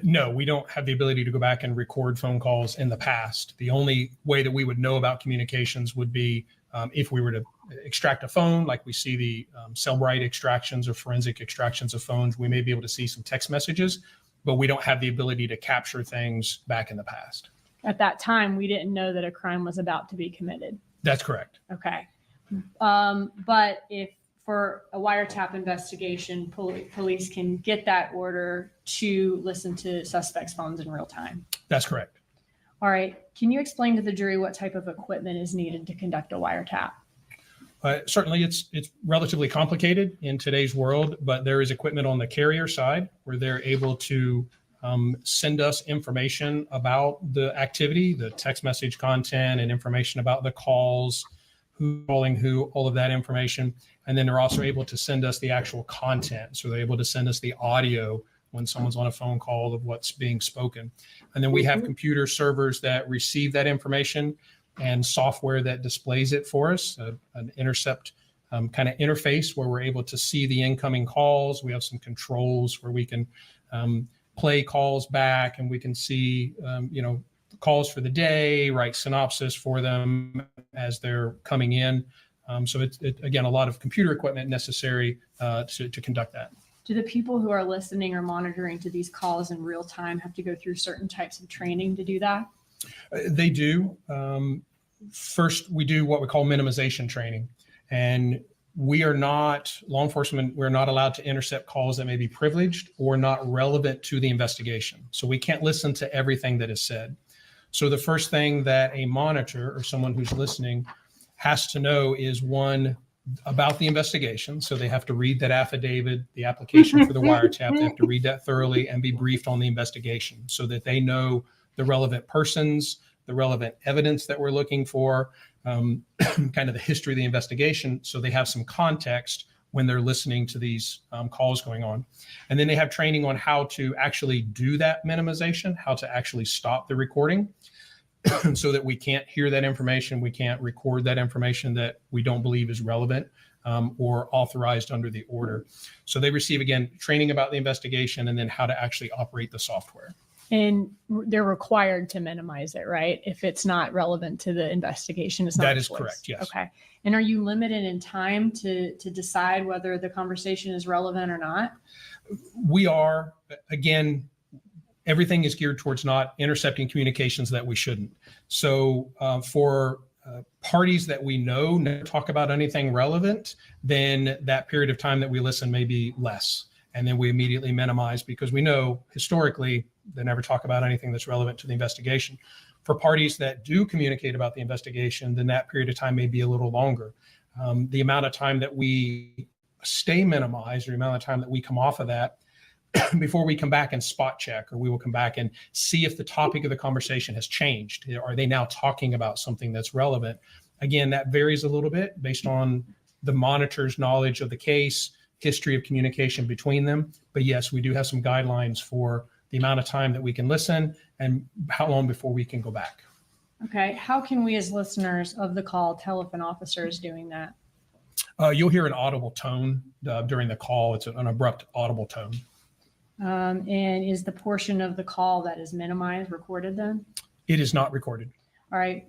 Speaker 4: No, we don't have the ability to go back and record phone calls in the past. The only way that we would know about communications would be if we were to extract a phone, like we see the Cellbrite extractions or forensic extractions of phones. We may be able to see some text messages, but we don't have the ability to capture things back in the past.
Speaker 3: At that time, we didn't know that a crime was about to be committed.
Speaker 4: That's correct.
Speaker 3: Okay. But if for a wiretap investigation, police can get that order to listen to suspects' phones in real time.
Speaker 4: That's correct.
Speaker 3: All right. Can you explain to the jury what type of equipment is needed to conduct a wiretap?
Speaker 4: Certainly, it's relatively complicated in today's world, but there is equipment on the carrier side where they're able to send us information about the activity, the text message content, and information about the calls, who's calling who, all of that information. And then they're also able to send us the actual content. So they're able to send us the audio when someone's on a phone call of what's being spoken. And then we have computer servers that receive that information and software that displays it for us, an intercept kind of interface where we're able to see the incoming calls. We have some controls where we can play calls back, and we can see, calls for the day, write synopsis for them as they're coming in. So it's again, a lot of computer equipment necessary to conduct that.
Speaker 3: Do the people who are listening or monitoring to these calls in real time have to go through certain types of training to do that?
Speaker 4: They do. First, we do what we call minimization training. And we are not, law enforcement, we're not allowed to intercept calls that may be privileged or not relevant to the investigation. So we can't listen to everything that is said. So the first thing that a monitor or someone who's listening has to know is, one, about the investigation. So they have to read that affidavit, the application for the wiretap. They have to read that thoroughly and be briefed on the investigation so that they know the relevant persons, the relevant evidence that we're looking for, kind of the history of the investigation. So they have some context when they're listening to these calls going on. And then they have training on how to actually do that minimization, how to actually stop the recording so that we can't hear that information. We can't record that information that we don't believe is relevant or authorized under the order. So they receive, again, training about the investigation and then how to actually operate the software.
Speaker 3: And they're required to minimize it, right? If it's not relevant to the investigation, it's not.
Speaker 4: That is
Speaker 3: choice.
Speaker 4: correct, yes.
Speaker 3: Okay. And are you limited in time to decide whether the conversation is relevant or not?
Speaker 4: We are, again, everything is geared towards not intercepting communications that we shouldn't. So for parties that we know never talk about anything relevant, then that period of time that we listen may be less. And then we immediately minimize because we know historically they never talk about anything that's relevant to the investigation. For parties that do communicate about the investigation, then that period of time may be a little longer. The amount of time that we stay minimized, or the amount of time that we come off of that before we come back and spot check, or we will come back and see if the topic of the conversation has changed. Are they now talking about something that's relevant? Again, that varies a little bit based on the monitor's knowledge of the case, history of communication between them. But yes, we do have some guidelines for the amount of time that we can listen and how long before we can go back.
Speaker 3: Okay. How can we as listeners of the call tell if an officer is doing that?
Speaker 4: You'll hear an audible tone during the call. It's an abrupt audible tone.
Speaker 3: And is the portion of the call that is minimized recorded then?
Speaker 4: It is not recorded.
Speaker 3: All right.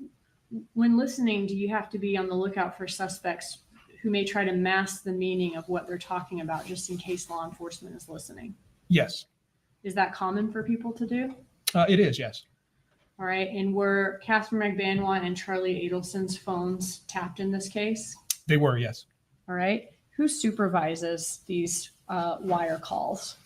Speaker 3: When listening, do you have to be on the lookout for suspects who may try to mask the meaning of what they're talking about just in case law enforcement is listening?
Speaker 4: Yes.
Speaker 3: Is that common for people to do?
Speaker 4: It is, yes.
Speaker 3: All right. And were Katherine Magbanua and Charlie Adelson's phones tapped in this case?
Speaker 4: They were, yes.
Speaker 3: All right. Who supervises these wire calls?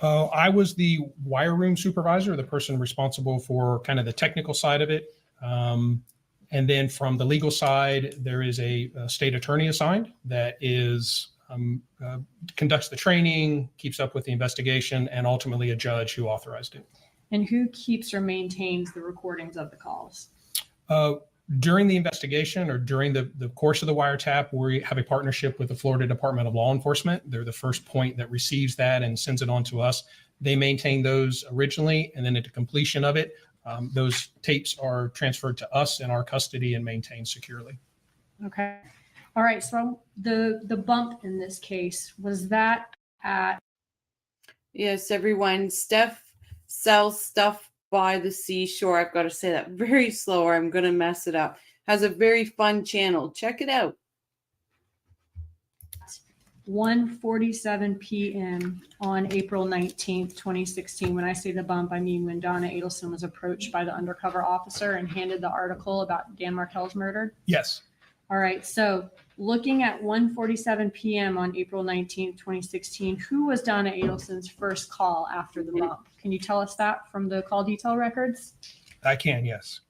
Speaker 4: I was the wire room supervisor, the person responsible for kind of the technical side of it. And then from the legal side, there is a state attorney assigned that is conducts the training, keeps up with the investigation, and ultimately a judge who authorized it.
Speaker 3: And who keeps or maintains the recordings of the calls?
Speaker 4: During the investigation or during the course of the wiretap, we have a partnership with the Florida Department of Law Enforcement. They're the first point that receives that and sends it on to us. They maintain those originally, and then at the completion of it, those tapes are transferred to us in our custody and maintained securely.
Speaker 3: Okay. All right. So the bump in this case, was that at?
Speaker 1: Yes, everyone. Steph sells stuff by the seashore. I've got to say that very slow or I'm going to mess it up. Has a very fun channel. Check it out.
Speaker 3: 1:47 p.m. on April 19th, 2016. When I say the bump, I mean when Donna Adelson was approached by the undercover officer and handed the article about Dan Markel's murder.
Speaker 4: Yes.
Speaker 3: All right. So looking at 1:47 p.m. on April 19th, 2016, who was Donna Adelson's first call after the bump? Can you tell us that from the call detail records?
Speaker 4: I can, yes.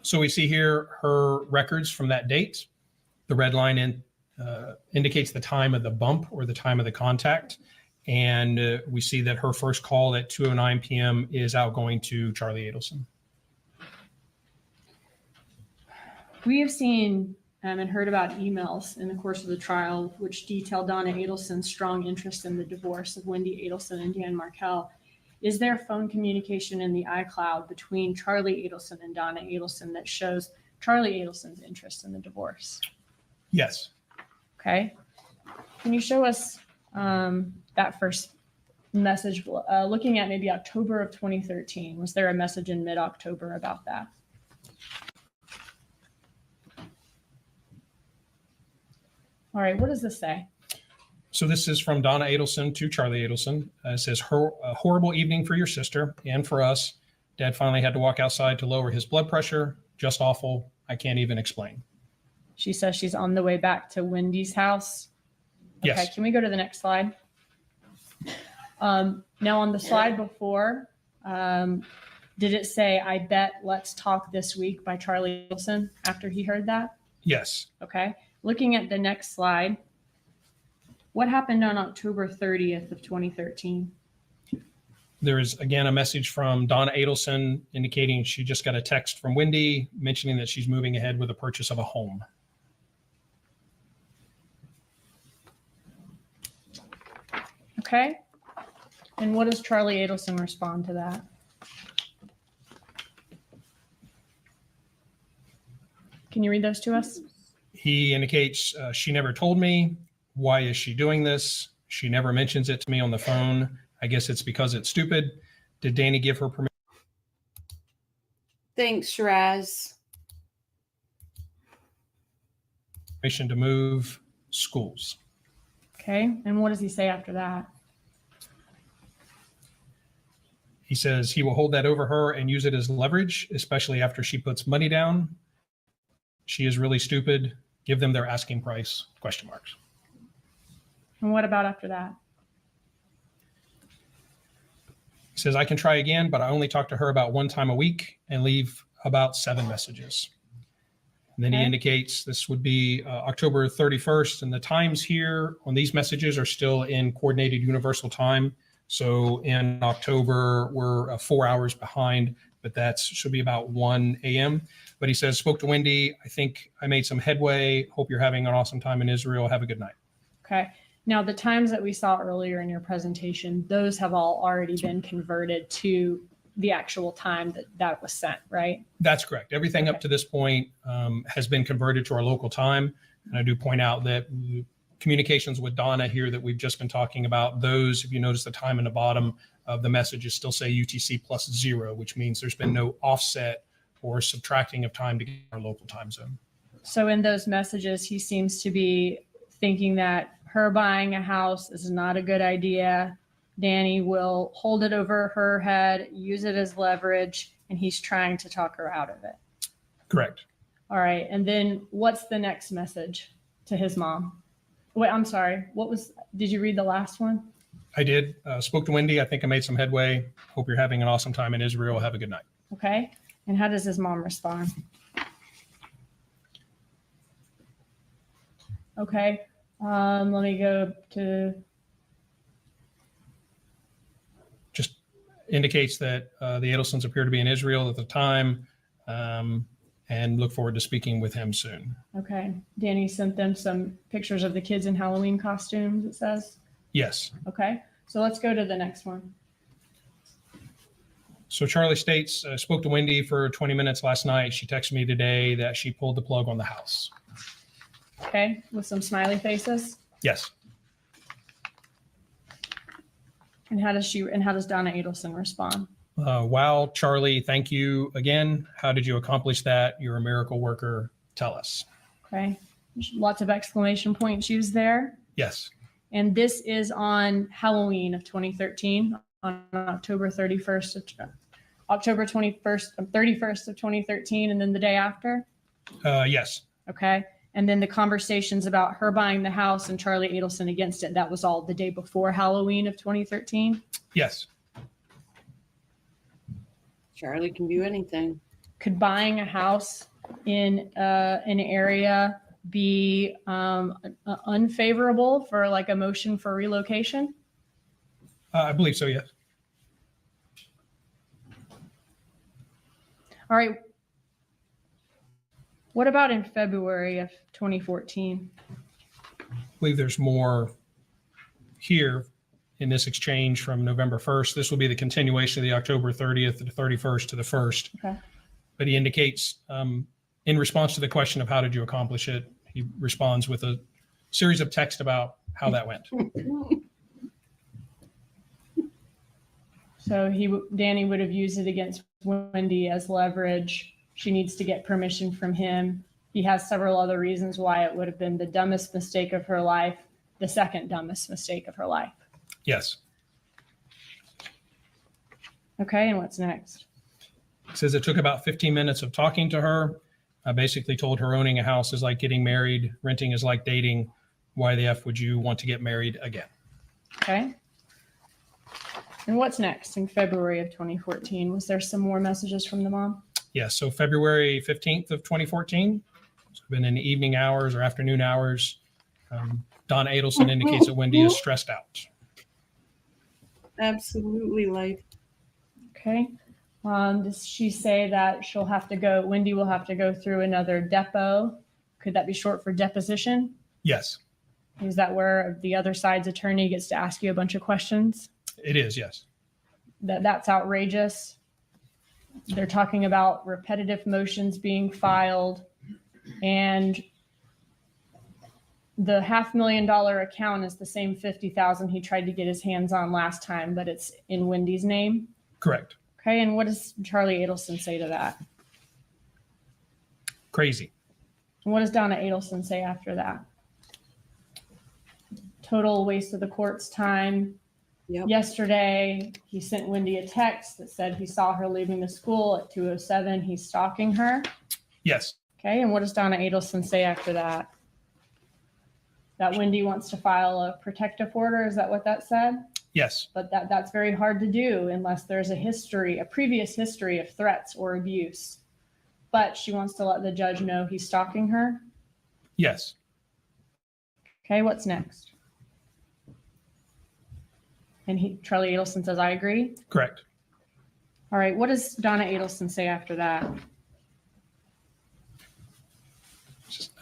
Speaker 4: So we see here her records from that date. The red line indicates the time of the bump or the time of the contact. And we see that her first call at 2:09 p.m. is outgoing to Charlie Adelson.
Speaker 3: We have seen and heard about emails in the course of the trial which detail Donna Adelson's strong interest in the divorce of Wendy Adelson and Dan Markel. Is there phone communication in the iCloud between Charlie Adelson and Donna Adelson that shows Charlie Adelson's interest in the divorce?
Speaker 4: Yes.
Speaker 3: Okay. Can you show us that first message? Looking at maybe October of 2013, was there a message in mid-October about that? All right, what does this say?
Speaker 4: So this is from Donna Adelson to Charlie Adelson. It says, a horrible evening for your sister and for us. Dad finally had to walk outside to lower his blood pressure. Just awful. I can't even explain.
Speaker 3: She says she's on the way back to Wendy's house. Okay,
Speaker 4: Yes.
Speaker 3: can we go to the next slide? Now on the slide before, did it say, I bet let's talk this week by Charlie Adelson after he heard that?
Speaker 4: Yes.
Speaker 3: Okay. Looking at the next slide, what happened on October 30th of 2013?
Speaker 4: There is, again, a message from Donna Adelson indicating she just got a text from Wendy mentioning that she's moving ahead with the purchase of a home.
Speaker 3: Okay. And what does Charlie Adelson respond to that? Can you read those to us?
Speaker 4: He indicates she never told me. Why is she doing this? She never mentions it to me on the phone. I guess it's because it's stupid. Did Danny give her
Speaker 1: Thanks, Shiraz.
Speaker 4: permission to move schools?
Speaker 3: Okay. And what does he say after that?
Speaker 4: He says he will hold that over her and use it as leverage, especially after she puts money down. She is really stupid. Give them their asking price, question marks.
Speaker 3: And what about after that?
Speaker 4: He says, I can try again, but I only talk to her about one time a week and leave about 7 messages. And then he
Speaker 3: Okay.
Speaker 4: indicates this would be October 31st. And the times here on these messages are still in coordinated universal time. So in October, we're 4 hours behind, but that should be about 1 a.m. But he says, spoke to Wendy. I think I made some headway. Hope you're having an awesome time in Israel. Have a good night.
Speaker 3: Okay. Now, the times that we saw earlier in your presentation, those have all already been converted to the actual time that was sent, right?
Speaker 4: That's correct. Everything up
Speaker 3: Okay.
Speaker 4: to this point has been converted to our local time. And I do point out that communications with Donna here that we've just been talking about, those, if you notice the time in the bottom of the messages still say UTC +0, which means there's been no offset or subtracting of time to get our local time zone.
Speaker 3: So in those messages, he seems to be thinking that her buying a house is not a good idea. Danny will hold it over her head, use it as leverage, and he's trying to talk her out of it.
Speaker 4: Correct.
Speaker 3: All right. And then what's the next message to his mom? Wait, I'm sorry. Did you read the last one?
Speaker 4: I did. Spoke to Wendy. I think I made some headway. Hope you're having an awesome time in Israel. Have a good night.
Speaker 3: Okay. And how does his mom respond? Okay. Let me go to,
Speaker 4: Just indicates that the Adelsons appear to be in Israel at the time and look forward to speaking with him soon.
Speaker 3: okay. Danny sent them some pictures of the kids in Halloween costumes, it says.
Speaker 4: Yes.
Speaker 3: Okay. So let's go to the next one.
Speaker 4: So Charlie states, spoke to Wendy for 20 minutes last night. She texted me today that she pulled the plug on the house.
Speaker 3: Okay. With some smiley faces.
Speaker 4: Yes.
Speaker 3: And how does Donna Adelson respond?
Speaker 4: Wow, Charlie, thank you again. How did you accomplish that? You're a miracle worker. Tell us.
Speaker 3: Okay. Lots of exclamation points used there.
Speaker 4: Yes.
Speaker 3: And this is on Halloween of 2013, on October 31st, October 31st of 2013, and then the day after.
Speaker 4: Yes.
Speaker 3: Okay. And then the conversations about her buying the house and Charlie Adelson against it, that was all the day before Halloween of 2013.
Speaker 4: Yes.
Speaker 1: Charlie can do anything.
Speaker 3: Could buying a house in an area be unfavorable for like a motion for relocation?
Speaker 4: I believe so. Yes.
Speaker 3: All right. What about in February of 2014?
Speaker 4: I believe there's more here in this exchange from November 1st. This will be the continuation of the October 30th to the 31st to the 1st.
Speaker 3: Okay.
Speaker 4: But he indicates in response to the question of how did you accomplish it, he responds with a series of text about how that went.
Speaker 3: So Danny would have used it against Wendy as leverage. She needs to get permission from him. He has several other reasons why it would have been the dumbest mistake of her life, the second dumbest mistake of her life.
Speaker 4: Yes.
Speaker 3: Okay, and what's next?
Speaker 4: It says it took about 15 minutes of talking to her. I basically told her owning a house is like getting married, renting is like dating. Why the F would you want to get married again?
Speaker 3: Okay. And what's next in February of 2014? Was there some more messages from the mom?
Speaker 4: Yes. So February 15th of 2014, it's been in the evening hours or afternoon hours. Donna Adelson indicates that Wendy is stressed out.
Speaker 1: Absolutely, life.
Speaker 3: Okay. Does she say that Wendy will have to go through another depo? Could that be short for deposition?
Speaker 4: Yes,
Speaker 3: Is that where the other side's attorney gets to ask you a bunch of questions?
Speaker 4: it is. Yes.
Speaker 3: That's outrageous. They're talking about repetitive motions being filed, and the $500,000 account is the same $50,000 he tried to get his hands on last time, but it's in Wendy's name.
Speaker 4: Correct.
Speaker 3: Okay, and what does Charlie Adelson say to that?
Speaker 4: Crazy.
Speaker 3: And what does Donna Adelson say after that? Total waste of the court's time.
Speaker 1: Yep.
Speaker 3: Yesterday, he sent Wendy a text that said he saw her leaving the school at 2:07. He's stalking her.
Speaker 4: Yes.
Speaker 3: Okay, and what does Donna Adelson say after that? That Wendy wants to file a protective order. Is that what that said?
Speaker 4: Yes.
Speaker 3: But that's very hard to do unless there's a previous history of threats or abuse. But she wants to let the judge know he's stalking her.
Speaker 4: Yes.
Speaker 3: Okay, what's next? And Charlie Adelson says, I agree.
Speaker 4: Correct.
Speaker 3: All right, what does Donna Adelson say after that?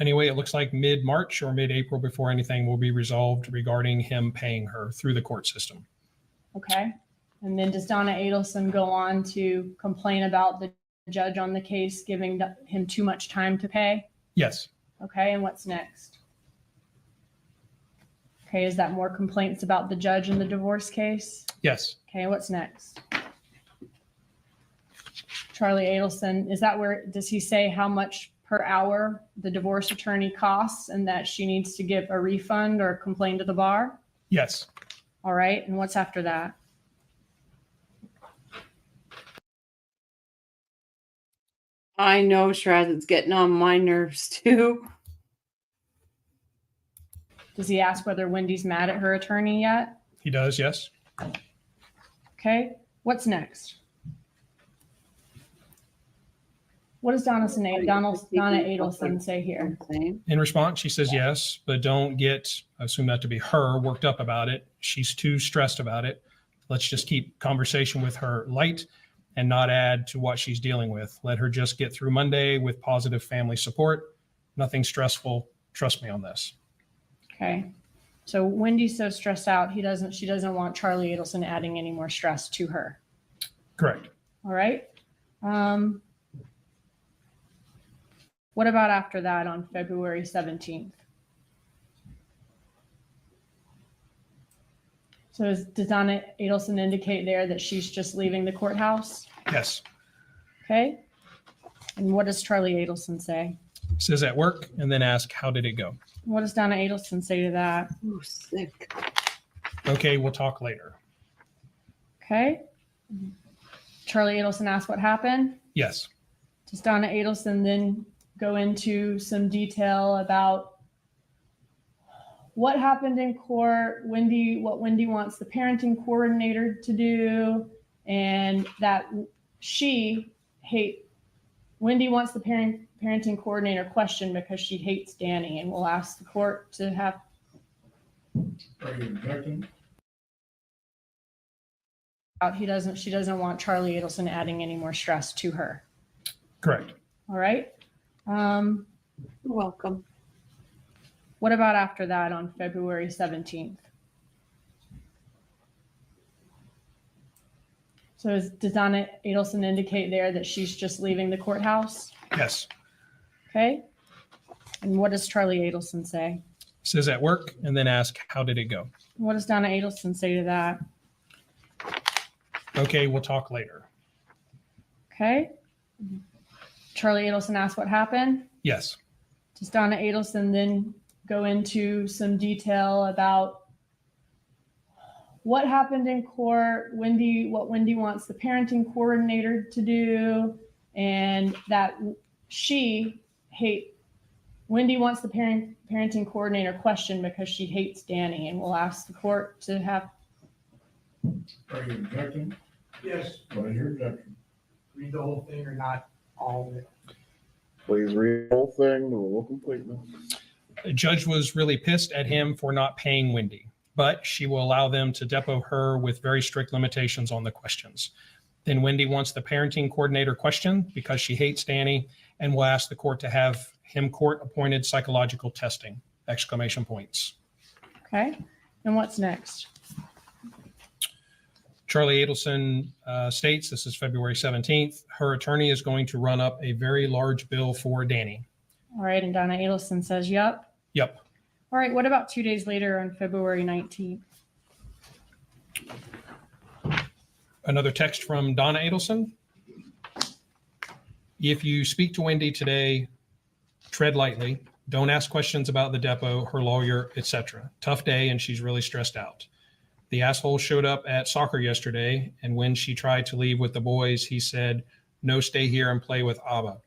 Speaker 4: Anyway, it looks like mid-March or mid-April before anything will be resolved regarding him paying her through the court system.
Speaker 3: Okay. And then does Donna Adelson go on to complain about the judge on the case giving him too much time to pay?
Speaker 4: Yes.
Speaker 3: Okay, and what's next? Okay, is that more complaints about the judge in the divorce case?
Speaker 4: Yes.
Speaker 3: Okay, what's next? Charlie Adelson, does he say how much per hour the divorce attorney costs and that she needs to give a refund or complain to the bar?
Speaker 4: Yes.
Speaker 3: All right, and what's after that?
Speaker 1: I know, Shraz, it's getting on my nerves too.
Speaker 3: Does he ask whether Wendy's mad at her attorney yet?
Speaker 4: He does. Yes.
Speaker 3: Okay, what's next? What does Donna Adelson say here?
Speaker 4: In response, she says yes, but don't get, I assume that to be her, worked up about it. She's too stressed about it. Let's just keep conversation with her light and not add to what she's dealing with. Let her just get through Monday with positive family support. Nothing stressful. Trust me on this.
Speaker 3: Okay. So Wendy's so stressed out, she doesn't want Charlie Adelson adding any more stress to her.
Speaker 4: Correct.
Speaker 3: All right. What about after that on February 17th? So does Donna Adelson indicate there that she's just leaving the courthouse?
Speaker 4: Yes.
Speaker 3: Okay. And what does Charlie Adelson say?
Speaker 4: Says at work, and then ask, how did it go?
Speaker 3: What does Donna Adelson say to that?
Speaker 1: Oh, sick.
Speaker 4: Okay, we'll talk later.
Speaker 3: Okay. Charlie Adelson asked what happened.
Speaker 4: Yes.
Speaker 3: Does Donna Adelson then go into some detail about what happened in court, what Wendy wants the parenting coordinator to do, and that Wendy wants the parenting coordinator questioned because she hates Danny, and will ask the court to have.
Speaker 2: Are you objecting?
Speaker 3: She doesn't want Charlie Adelson adding any more stress to her.
Speaker 4: Correct.
Speaker 3: All right.
Speaker 1: You're welcome.
Speaker 3: What about after that on February 17th? So does Donna Adelson indicate there that she's just leaving the courthouse?
Speaker 4: Yes.
Speaker 3: Okay. And what does Charlie Adelson say?
Speaker 4: Says at work, and then ask, how did it go?
Speaker 3: What does Donna Adelson say to that?
Speaker 4: Okay, we'll talk later.
Speaker 3: Okay. Charlie Adelson asked what happened.
Speaker 4: Yes.
Speaker 3: Does Donna Adelson then go into some detail about what happened in court, what Wendy wants the parenting coordinator to do, and that Wendy wants the parenting coordinator questioned because she hates Danny, and will ask the court to have.
Speaker 2: Are you objecting?
Speaker 6: Yes,
Speaker 2: What is your objection?
Speaker 6: read the whole thing or not all of it.
Speaker 5: Please read the whole thing, the rule of completeness.
Speaker 4: The judge was really pissed at him for not paying Wendy, but she will allow them to depot her with very strict limitations on the questions. Then Wendy wants the parenting coordinator questioned because she hates Danny, and will ask the court to have him court-appointed psychological testing, exclamation points.
Speaker 3: Okay. And what's next?
Speaker 4: Charlie Adelson states, this is February 17th, her attorney is going to run up a very large bill for Danny.
Speaker 3: All right. And Donna Adelson says, yep.
Speaker 4: Yep.
Speaker 3: All right. What about 2 days later on February 19th?
Speaker 4: Another text from Donna Adelson. If you speak to Wendy today, tread lightly. Don't ask questions about the depot, her lawyer, etc. Tough day, and she's really stressed out. The asshole showed up at soccer yesterday, and when she tried to leave with the boys, he said, no, stay here and play with Abba.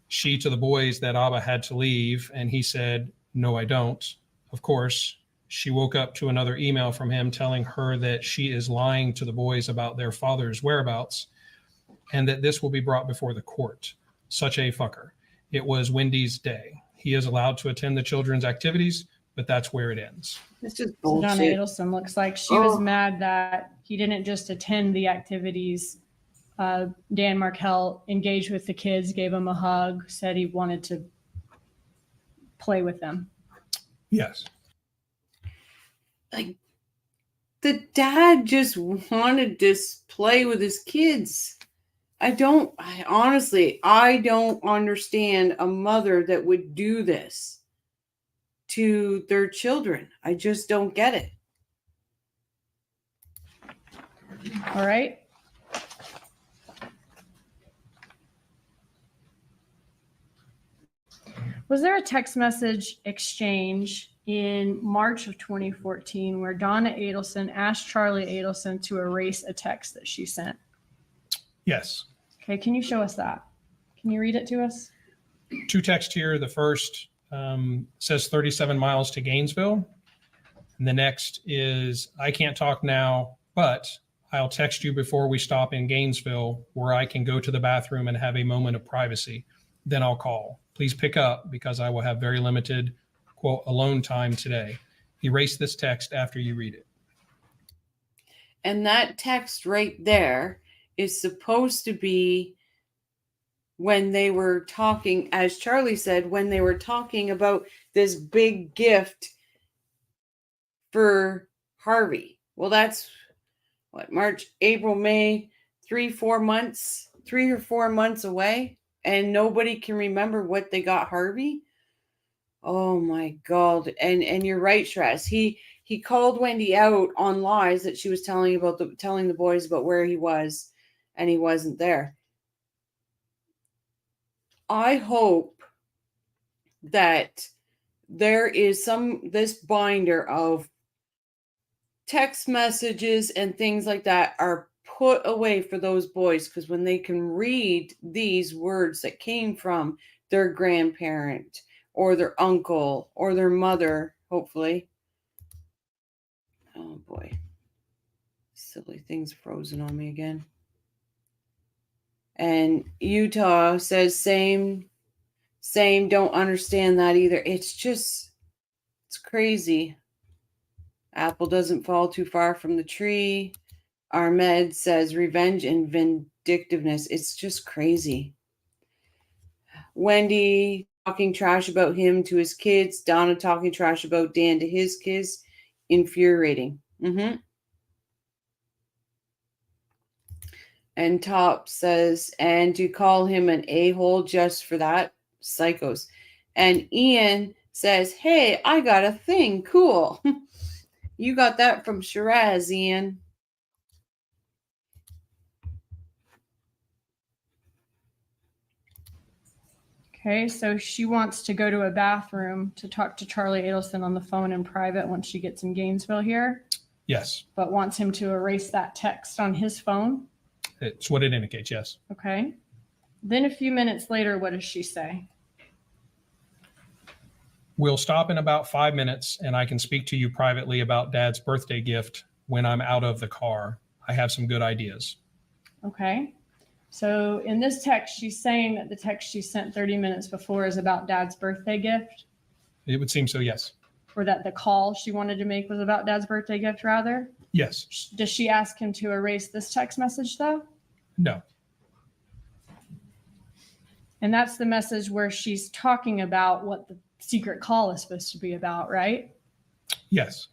Speaker 4: She to the boys that Abba had to leave, and he said, no, I don't. Of course, she woke up to another email from him telling her that she is lying to the boys about their father's whereabouts, and that this will be brought before the court. Such a fucker. It was Wendy's day. He is allowed to attend the children's activities, but that's where it ends.
Speaker 1: It's just
Speaker 3: So Donna
Speaker 1: bullshit.
Speaker 3: Adelson looks like she was
Speaker 1: Oh.
Speaker 3: mad that he didn't just attend the activities. Dan Markel engaged with the kids, gave them a hug, said he wanted to play with them.
Speaker 4: Yes.
Speaker 1: Like, the dad just wanted to play with his kids. I don't understand a mother that would do this to their children. I just don't get it.
Speaker 3: All right. Was there a text message exchange in March of 2014 where Donna Adelson asked Charlie Adelson to erase a text that she sent?
Speaker 4: Yes.
Speaker 3: Okay, can you show us that? Can you read it to us?
Speaker 4: Two texts here. The first says 37 miles to Gainesville. And the next is, I can't talk now, but I'll text you before we stop in Gainesville where I can go to the bathroom and have a moment of privacy. Then I'll call. Please pick up because I will have very limited, quote, alone time today. Erase this text after you read it.
Speaker 1: And that text right there is supposed to be when they were talking, as Charlie said, when they were talking about this big gift for Harvey. Well, that's what, March, April, May, 3 or 4 months away, and nobody can remember what they got Harvey. Oh my God. And you're right, Shrez. He called Wendy out on lies that she was telling the boys about where he was, and he wasn't there. I hope that there is this binder of text messages and things like that are put away for those boys, because when they can read these words that came from their grandparent or their uncle or their mother, hopefully. Oh boy. Silly things frozen on me again. And Utah says same, don't understand that either. It's crazy. Apple doesn't fall too far from the tree. Ahmed says revenge and vindictiveness. It's just crazy. Wendy talking trash about him to his kids. Donna talking trash about Dan to his kids. Infuriating. And Top says, and to call him an a-hole just for that? Psychos. And Ian says, hey, I got a thing. Cool. You got that from Shiraz, Ian.
Speaker 3: Okay, so she wants to go to a bathroom to talk to Charlie Adelson on the phone in private once she gets in Gainesville here,
Speaker 4: Yes,
Speaker 3: but wants him to erase that text on his phone.
Speaker 4: it's what it indicates. Yes.
Speaker 3: Okay. Then a few minutes later, what does she say?
Speaker 4: We'll stop in about 5 minutes and I can speak to you privately about Dad's birthday gift when I'm out of the car. I have some good ideas.
Speaker 3: Okay. So in this text, she's saying that the text she sent 30 minutes before is about Dad's birthday gift,
Speaker 4: It would seem so, yes.
Speaker 3: or that the call she wanted to make was about Dad's birthday gift, rather.
Speaker 4: Yes.
Speaker 3: Does she ask him to erase this text message, though?
Speaker 4: No.
Speaker 3: And that's the message where she's talking about what the secret call is supposed to be about, right?
Speaker 4: Yes.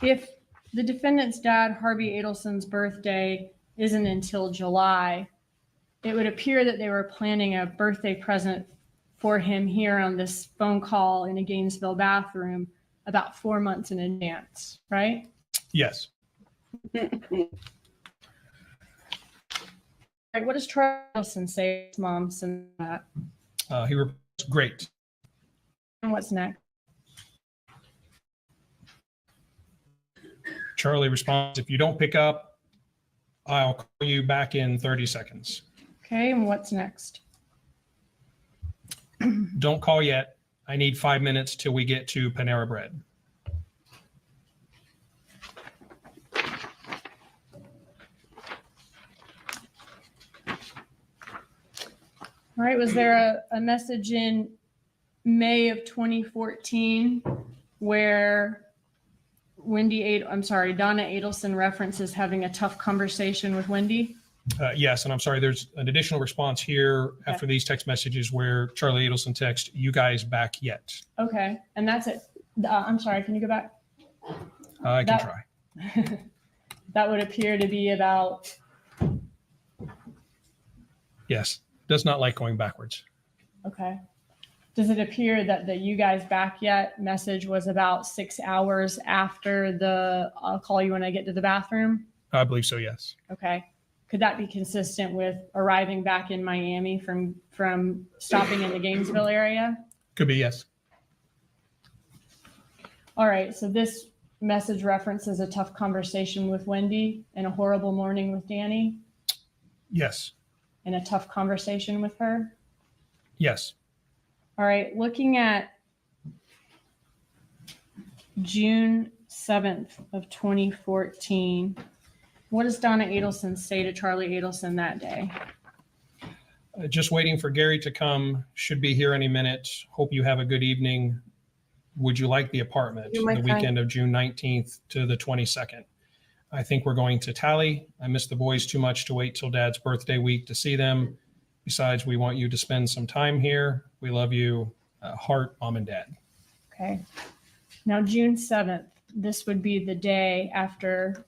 Speaker 3: If the defendant's dad, Harvey Adelson's birthday isn't until July, it would appear that they were planning a birthday present for him here on this phone call in a Gainesville bathroom about 4 months in advance, right?
Speaker 4: Yes.
Speaker 3: Right, what does Charlie Adelson say to his mom since that?
Speaker 4: He replies, great.
Speaker 3: And what's next?
Speaker 4: Charlie responds, if you don't pick up, I'll call you back in 30 seconds.
Speaker 3: Okay, and what's next?
Speaker 4: Don't call yet. I need 5 minutes till we get to Panera Bread.
Speaker 3: All right, was there a message in May of 2014 where Donna Adelson references having a tough conversation with Wendy?
Speaker 4: Yes, and I'm sorry, there's an additional response here after these text messages where Charlie Adelson texts, you guys back yet?
Speaker 3: Okay, and that's it. I'm sorry, can you go back?
Speaker 4: I can
Speaker 3: That-
Speaker 4: try.
Speaker 3: That would appear to be about,
Speaker 4: Yes, does not like going backwards.
Speaker 3: okay. Does it appear that the you guys back yet message was about 6 hours after the I'll call you when I get to the bathroom?
Speaker 4: I believe so, yes.
Speaker 3: Okay. Could that be consistent with arriving back in Miami from stopping in the Gainesville area?
Speaker 4: Could be, yes.
Speaker 3: All right. So this message references a tough conversation with Wendy and a horrible morning with Danny
Speaker 4: Yes,
Speaker 3: and a tough conversation with her.
Speaker 4: yes.
Speaker 3: All right. Looking at June 7th of 2014, what does Donna Adelson say to Charlie Adelson that day?
Speaker 4: Just waiting for Gary to come. Should be here any minute. Hope you have a good evening. Would you like the apartment?
Speaker 1: You might
Speaker 4: The weekend of June 19th to the 22nd. I think we're going to Tally. I miss the boys too much to wait till Dad's birthday week to see them. Besides, we want you to spend some time here. We love you. Heart, Mom and Dad.
Speaker 3: Okay. Now, June 7th, this would be the day after,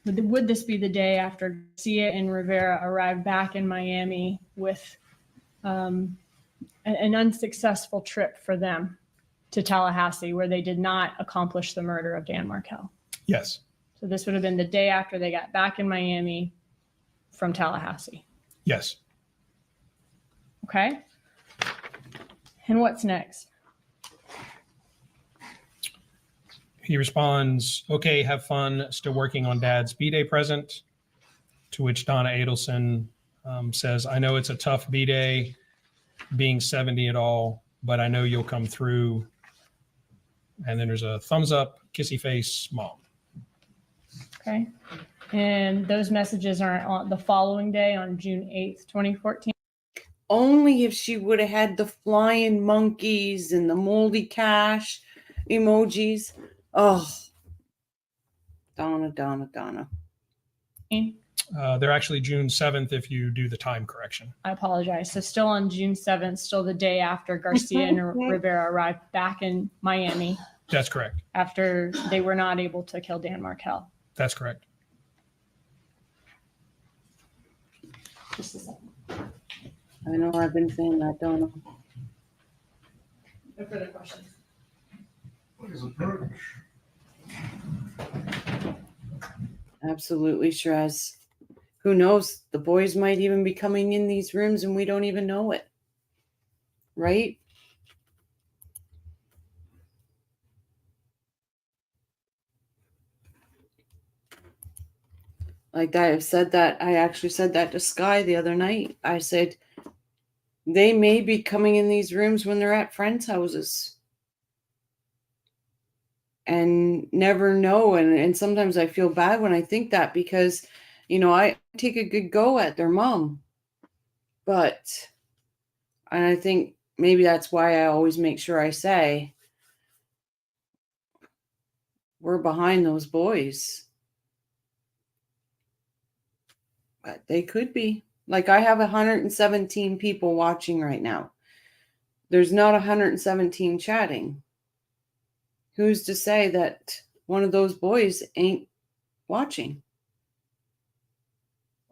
Speaker 3: would this be the day after Garcia and Rivera arrived back in Miami with an unsuccessful trip for them to Tallahassee, where they did not accomplish the murder of Dan Markel?
Speaker 4: Yes,
Speaker 3: So this would have been the day after they got back in Miami from Tallahassee.
Speaker 4: Yes.
Speaker 3: Okay. And what's next?
Speaker 4: He responds, okay, have fun. Still working on Dad's B-Day present. To which Donna Adelson says, I know it's a tough B-Day being 70 at all, but I know you'll come through. And then there's a thumbs up, kissy face, mom.
Speaker 3: Okay. And those messages are on the following day on June 8th, 2014.
Speaker 1: Only if she would have had the flying monkeys and the moldy cash emojis. Oh, Donna.
Speaker 4: They're actually June 7th if you do the time correction.
Speaker 3: I apologize. So still on June 7th, still the day after Garcia and Rivera arrived back in Miami
Speaker 4: That's correct.
Speaker 3: after they were not able to kill Dan Markel.
Speaker 4: That's correct.
Speaker 3: Just a second.
Speaker 1: I know I've been saying that, Donna.
Speaker 3: No further questions.
Speaker 2: What is a purge?
Speaker 1: Absolutely, Shrez. Who knows? The boys might even be coming in these rooms and we don't even know it. Right? Like I have said that. I actually said that to Sky the other night. I said, they may be coming in these rooms when they're at friends' houses. And never know. And sometimes I feel bad when I think that because, I take a good go at their mom. And I think maybe that's why I always make sure I say, we're behind those boys. But they could be. Like I have 117 people watching right now. There's not 117 chatting. Who's to say that one of those boys ain't watching?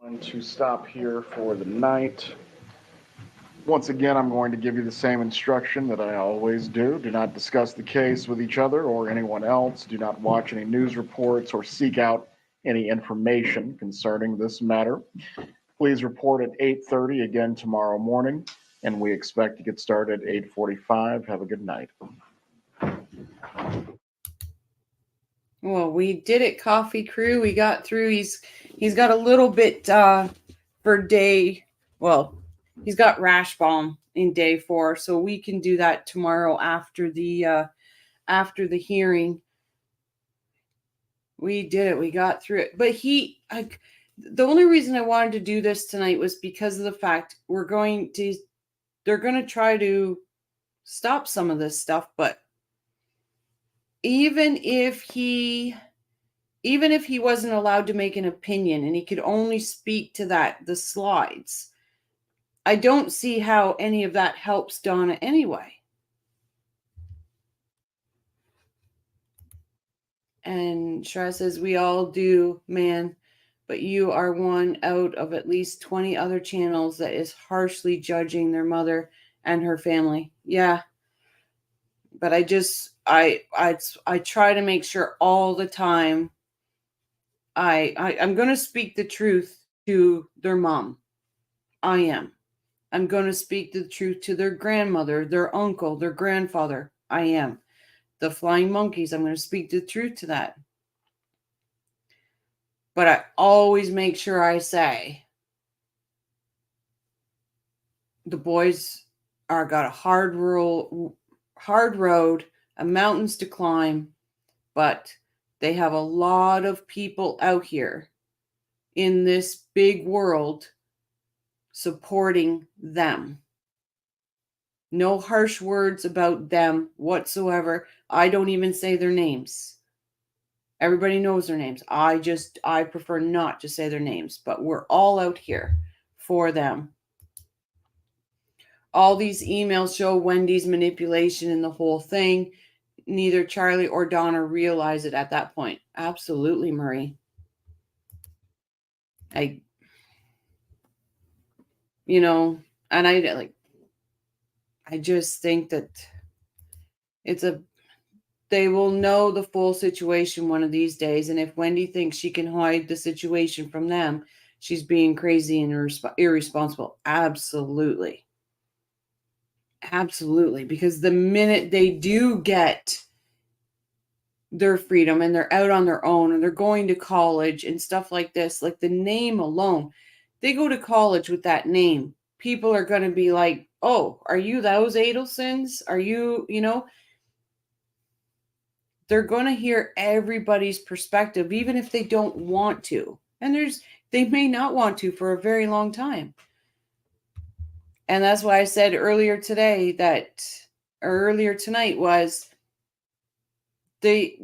Speaker 5: I'm going to stop here for the night. Once again, I'm going to give you the same instruction that I always do. Do not discuss the case with each other or anyone else. Do not watch any news reports or seek out any information concerning this matter. Please report at 8:30 again tomorrow morning, and we expect to get started at 8:45. Have a good night.
Speaker 1: Well, we did it, Coffee Crew. We got through. He's got a little bit for day. Well, he's got rash balm in day 4, so we can do that tomorrow after the hearing. We did it. We got through it. But the only reason I wanted to do this tonight was because of the fact they're going to try to stop some of this stuff, but even if he wasn't allowed to make an opinion and he could only speak to the slides, I don't see how any of that helps Donna anyway. And Shra says, we all do, man, but you are one out of at least 20 other channels that is harshly judging their mother and her family. Yeah. But I try to make sure all the time I'm going to speak the truth to their mom. I am. I'm going to speak the truth to their grandmother, their uncle, their grandfather. I am. The flying monkeys, I'm going to speak the truth to that. But I always make sure I say the boys got a hard road, mountains to climb, but they have a lot of people out here in this big world supporting them. No harsh words about them whatsoever. I don't even say their names. Everybody knows their names. I prefer not to say their names, but we're all out here for them. All these emails show Wendy's manipulation in the whole thing. Neither Charlie or Donna realize it at that point. Absolutely, Marie. And I just think that they will know the full situation one of these days. And if Wendy thinks she can hide the situation from them, she's being crazy and irresponsible. Absolutely. Absolutely. Because the minute they do get their freedom and they're out on their own and they're going to college and stuff like this, like the name alone, they go to college with that name. People are going to be like, oh, are you those Adelsons? Are you, they're going to hear everybody's perspective, even if they don't want to. And they may not want to for a very long time. And that's why I said earlier tonight was the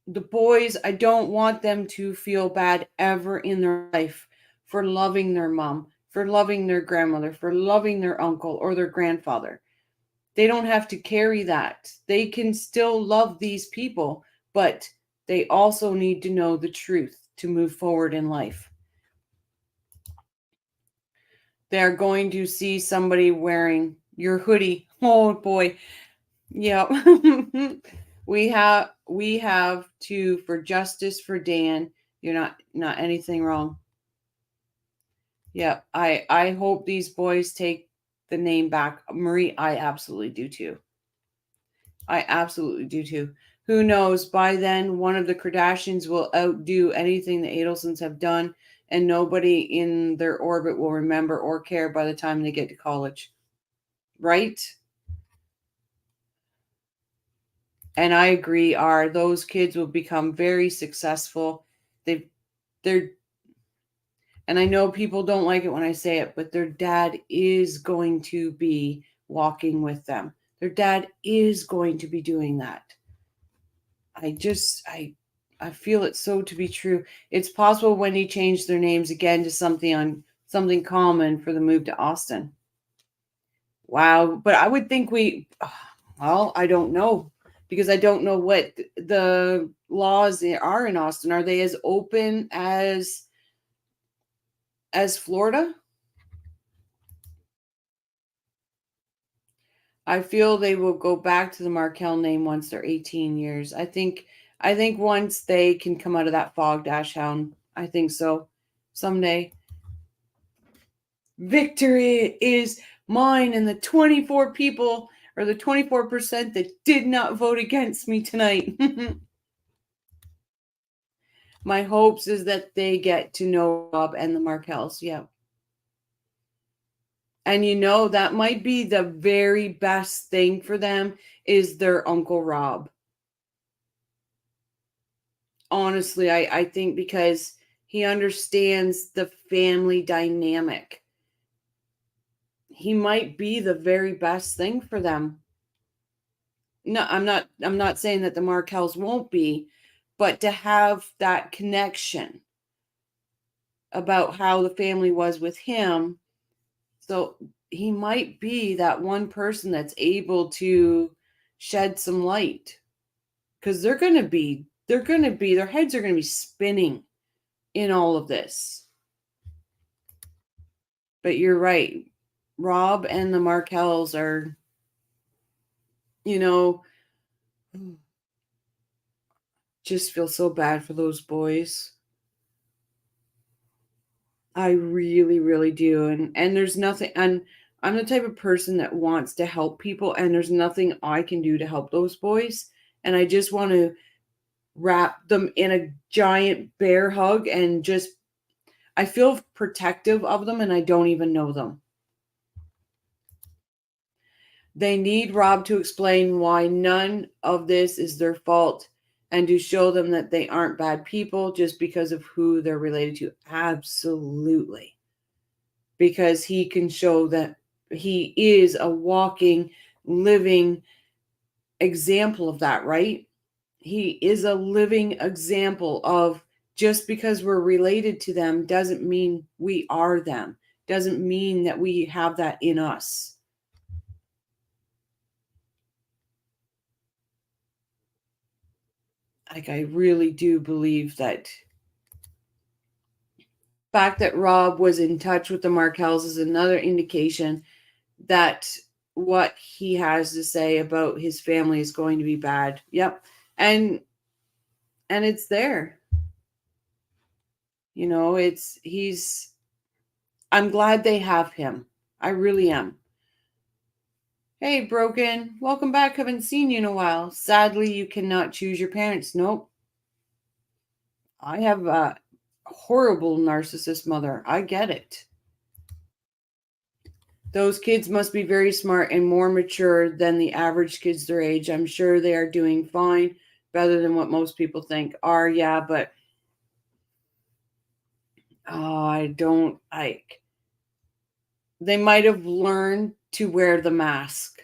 Speaker 1: boys, I don't want them to feel bad ever in their life for loving their mom, for loving their grandmother, for loving their uncle or their grandfather. They don't have to carry that. They can still love these people, but they also need to know the truth to move forward in life. They're going to see somebody wearing your hoodie. Oh boy. Yeah. we have to, for justice for Dan. You're not anything wrong. Yeah. I hope these boys take the name back. Marie, I absolutely do too. I absolutely do too. Who knows? By then, one of the Kardashians will outdo anything the Adelsons have done, and nobody in their orbit will remember or care by the time they get to college. Right? And I agree, those kids will become very successful. They're and I know people don't like it when I say it, but their dad is going to be walking with them. Their dad is going to be doing that. I feel it so to be true. It's possible Wendy changed their names again to something common for the move to Austin. Wow. But I would think I don't know, because I don't know what the laws are in Austin. Are they as open as Florida? I feel they will go back to the Markel name once they're 18 years. I think once they can come out of that fog, Dashhound. I think so. Someday. Victory is mine, and the 24 people, or the 24% that did not vote against me tonight. My hopes is that they get to know Rob and the Markels. Yeah. And that might be the very best thing for them is their Uncle Rob. Honestly, I think because he understands the family dynamic. He might be the very best thing for them. No, I'm not saying that the Markels won't be, but to have that connection about how the family was with him. So he might be that one person that's able to shed some light, because their heads are going to be spinning in all of this. But you're right. Rob and the Markels are, just feel so bad for those boys. I really, really do. And there's nothing, and I'm the type of person that wants to help people, and there's nothing I can do to help those boys. And I just want to wrap them in a giant bear hug and I feel protective of them, and I don't even know them. They need Rob to explain why none of this is their fault, and to show them that they aren't bad people just because of who they're related to. Absolutely. Because he can show that he is a walking, living example of that, right? He is a living example of, just because we're related to them doesn't mean we are them. Doesn't mean that we have that in us. I really do believe that the fact that Rob was in touch with the Markels is another indication that what he has to say about his family is going to be bad. Yep. And it's there. You know, I'm glad they have him. I really am. Hey, Broken. Welcome back. Haven't seen you in a while. Sadly, you cannot choose your parents. Nope. I have a horrible narcissist mother. I get it. Those kids must be very smart and more mature than the average kids their age. I'm sure they are doing fine, better than what most people think are. Yeah, but I don't like. They might have learned to wear the mask.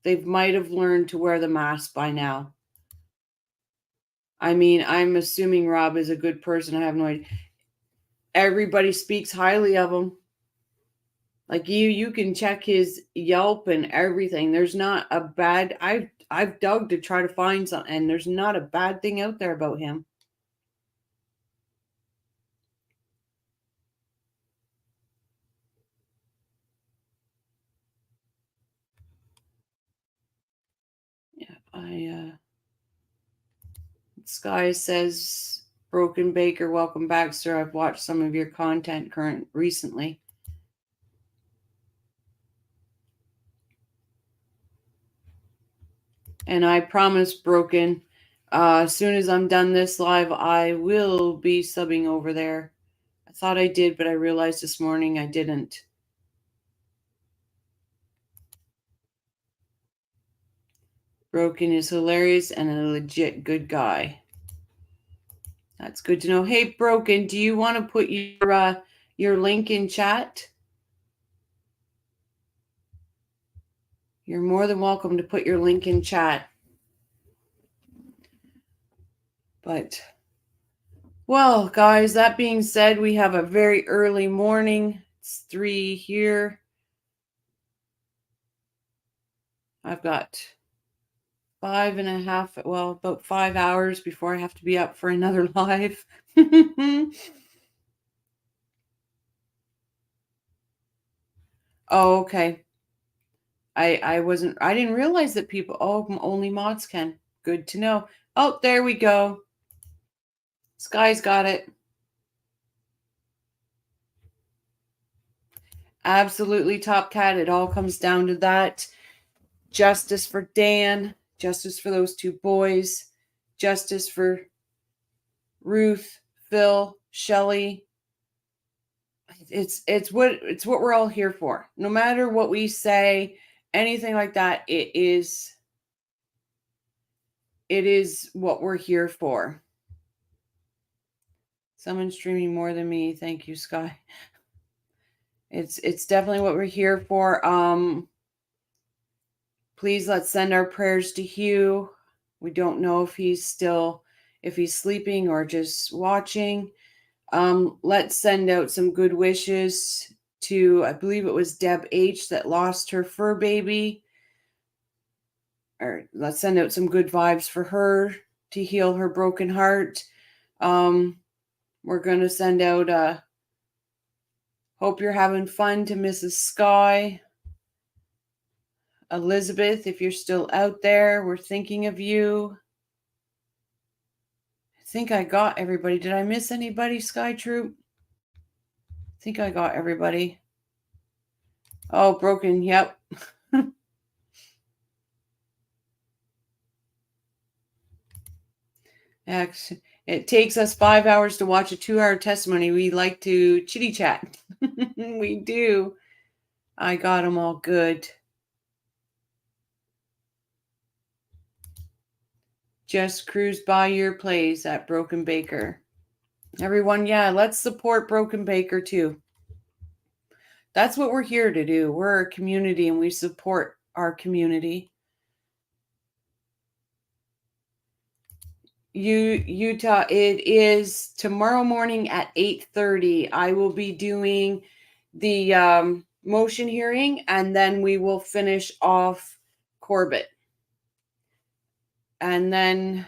Speaker 1: They might have learned to wear the mask by now. I mean, I'm assuming Rob is a good person. I have no idea. Everybody speaks highly of him. Like you can check his Yelp and everything. There's not a bad. I've dug to try to find something, and there's not a bad thing out there about him. Yeah, Sky says, Broken Baker, welcome back, sir. I've watched some of your content recently. And I promise, Broken, as soon as I'm done this live, I will be subbing over there. I thought I did, but I realized this morning I didn't. Broken is hilarious and a legit good guy. That's good to know. Hey, Broken, do you want to put your link in chat? You're more than welcome to put your link in chat. But, well, guys, that being said, we have a very early morning. It's 3 here. I've got 5.5, well, about 5 hours before I have to be up for another live. Oh, okay. I didn't realize that only mods can. Good to know. Oh, there we go. Sky's got it. Absolutely, Top Cat. It all comes down to that. Justice for Dan. Justice for those two boys. Justice for Ruth, Phil, Shelley. It's what we're all here for. No matter what we say, anything like that, it is what we're here for. Someone's streaming more than me. Thank you, Sky. It's definitely what we're here for. Please let's send our prayers to Hugh. We don't know if he's sleeping or just watching. Let's send out some good wishes to, I believe it was Deb H that lost her fur baby. Or let's send out some good vibes for her to heal her broken heart. We're going to send out hope you're having fun to Mrs. Sky. Elizabeth, if you're still out there, we're thinking of you. I think I got everybody. Did I miss anybody, Sky Troop? I think I got everybody. Oh, Broken. Yep. It takes us 5 hours to watch a 2-hour testimony. We like to chitty chat. We do. I got them all good. Just cruised by your place at Broken Baker. Everyone, yeah, let's support Broken Baker too. That's what we're here to do. We're a community and we support our community. Utah, it is tomorrow morning at 8:30. I will be doing the motion hearing and then we will finish off Corbett. And then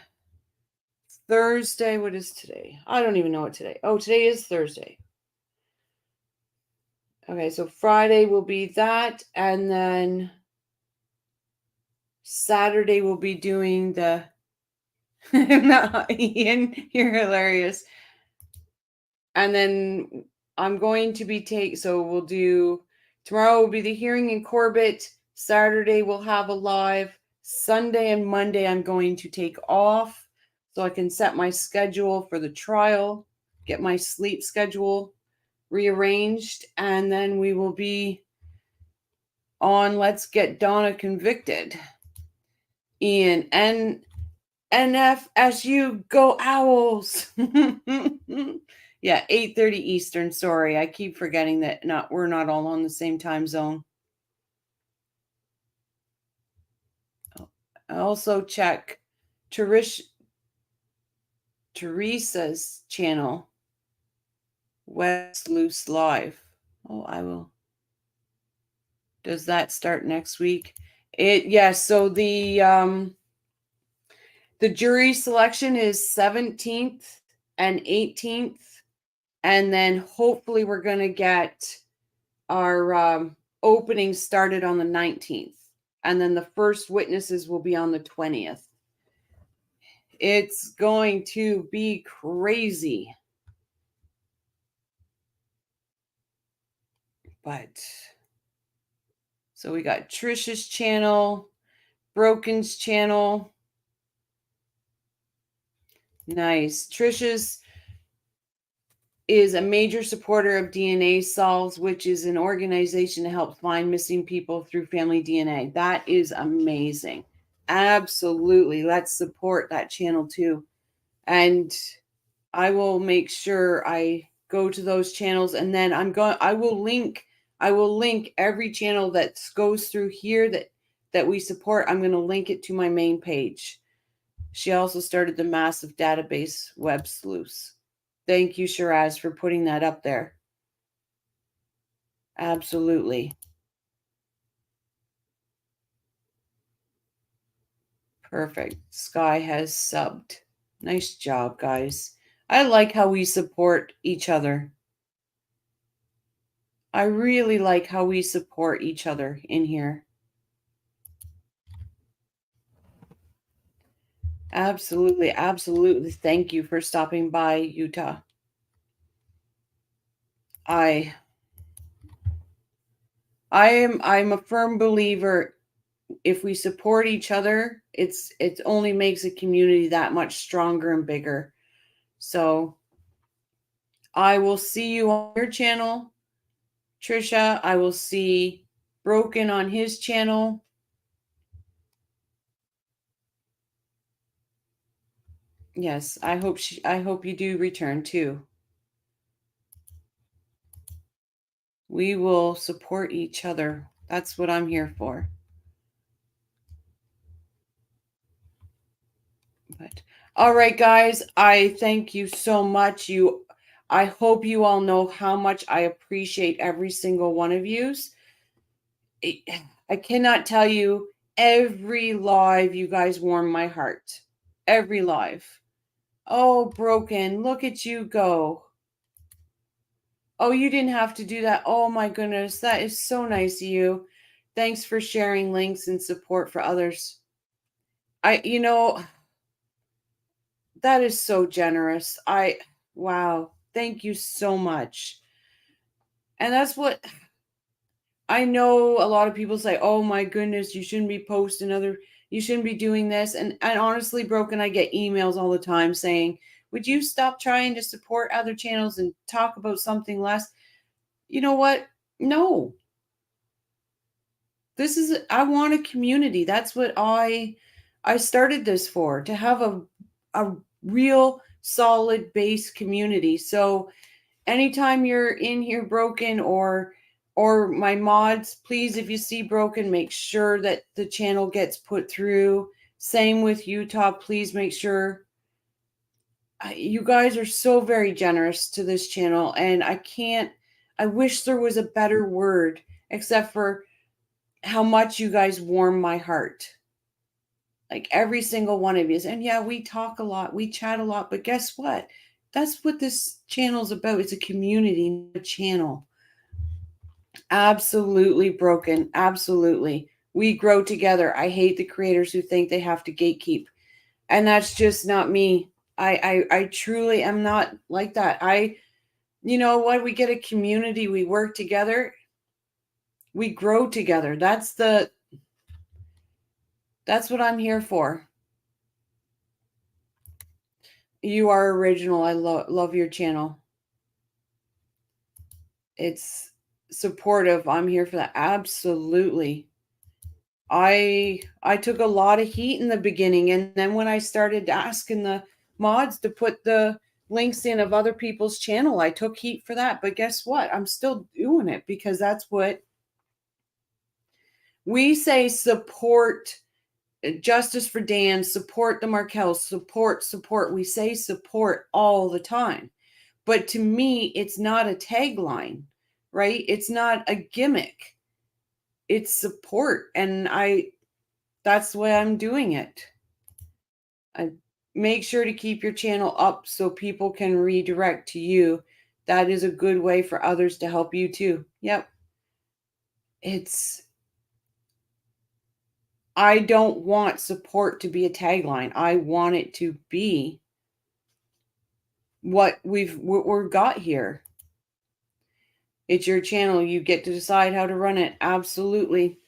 Speaker 1: Thursday, what is today? I don't even know what today. Oh, today is Thursday. Okay, so Friday will be that. And then Saturday we'll be doing the... No, Ian, you're hilarious. and then I'm going to be so we'll do, tomorrow will be the hearing in Corbett. Saturday we'll have a live. Sunday and Monday I'm going to take off so I can set my schedule for the trial, get my sleep schedule rearranged, and then we will be on Let's Get Donna Convicted. Ian, and NFSU, go Owls. Yeah, 8:30 Eastern. Sorry, I keep forgetting that we're not all on the same time zone. I also check Teresa's channel, West Loose Live. Oh, I will. Does that start next week? So the jury selection is 17th and 18th. And then hopefully we're going to get our opening started on the 19th. And then the first witnesses will be on the 20th. It's going to be crazy. But so we got Trisha's channel, Broken's channel. Nice. Trisha's is a major supporter of DNA Solves, which is an organization to help find missing people through family DNA. That is amazing. Absolutely. Let's support that channel too. And I will make sure I go to those channels, and then I will link every channel that goes through here that we support. I'm going to link it to my main page. She also started the massive database web sleuths. Thank you, Shiraz, for putting that up there. Absolutely. Perfect. Sky has subbed. Nice job, guys. I like how we support each other. I really like how we support each other in here. Absolutely, absolutely. Thank you for stopping by, Utah. I'm a firm believer, if we support each other, it only makes a community that much stronger and bigger. So I will see you on your channel, Trisha. I will see Broken on his channel. Yes, I hope you do return too. We will support each other. That's what I'm here for. But all right, guys, I thank you so much. I hope you all know how much I appreciate every single one of yous. I cannot tell you, every live you guys warm my heart. Every live. Oh, Broken, look at you go. Oh, you didn't have to do that. Oh my goodness, that is so nice of you. Thanks for sharing links and support for others. That is so generous. Wow. Thank you so much. And that's what I know. A lot of people say, oh my goodness, you shouldn't be posting you shouldn't be doing this. And honestly, Broken, I get emails all the time saying, would you stop trying to support other channels and talk about something less? You know what? No. I want a community. That's what I started this for, to have a real solid base community. So anytime you're in here, Broken, or my mods, please, if you see Broken, make sure that the channel gets put through. Same with Utah. Please make sure. You guys are so very generous to this channel, and I wish there was a better word except for how much you guys warm my heart. Like every single one of you. And yeah, we talk a lot, we chat a lot, but guess what? That's what this channel's about. It's a community, a channel. Absolutely, Broken. Absolutely. We grow together. I hate the creators who think they have to gatekeep. And that's just not me. I truly am not like that. you know what? We get a community. We work together. We grow together. That's what I'm here for. You are original. I love your channel. It's supportive. I'm here for that. Absolutely. I took a lot of heat in the beginning, and then when I started asking the mods to put the links in of other people's channel, I took heat for that. But guess what? I'm still doing it because that's what we say. Support Justice for Dan, support the Markels, support. We say support all the time. But to me, it's not a tagline, right? It's not a gimmick. It's support. And that's the way I'm doing it. I make sure to keep your channel up so people can redirect to you. That is a good way for others to help you too. Yep. I don't want support to be a tagline. I want it to be what we've got here. It's your channel. You get to decide how to run it. Absolutely.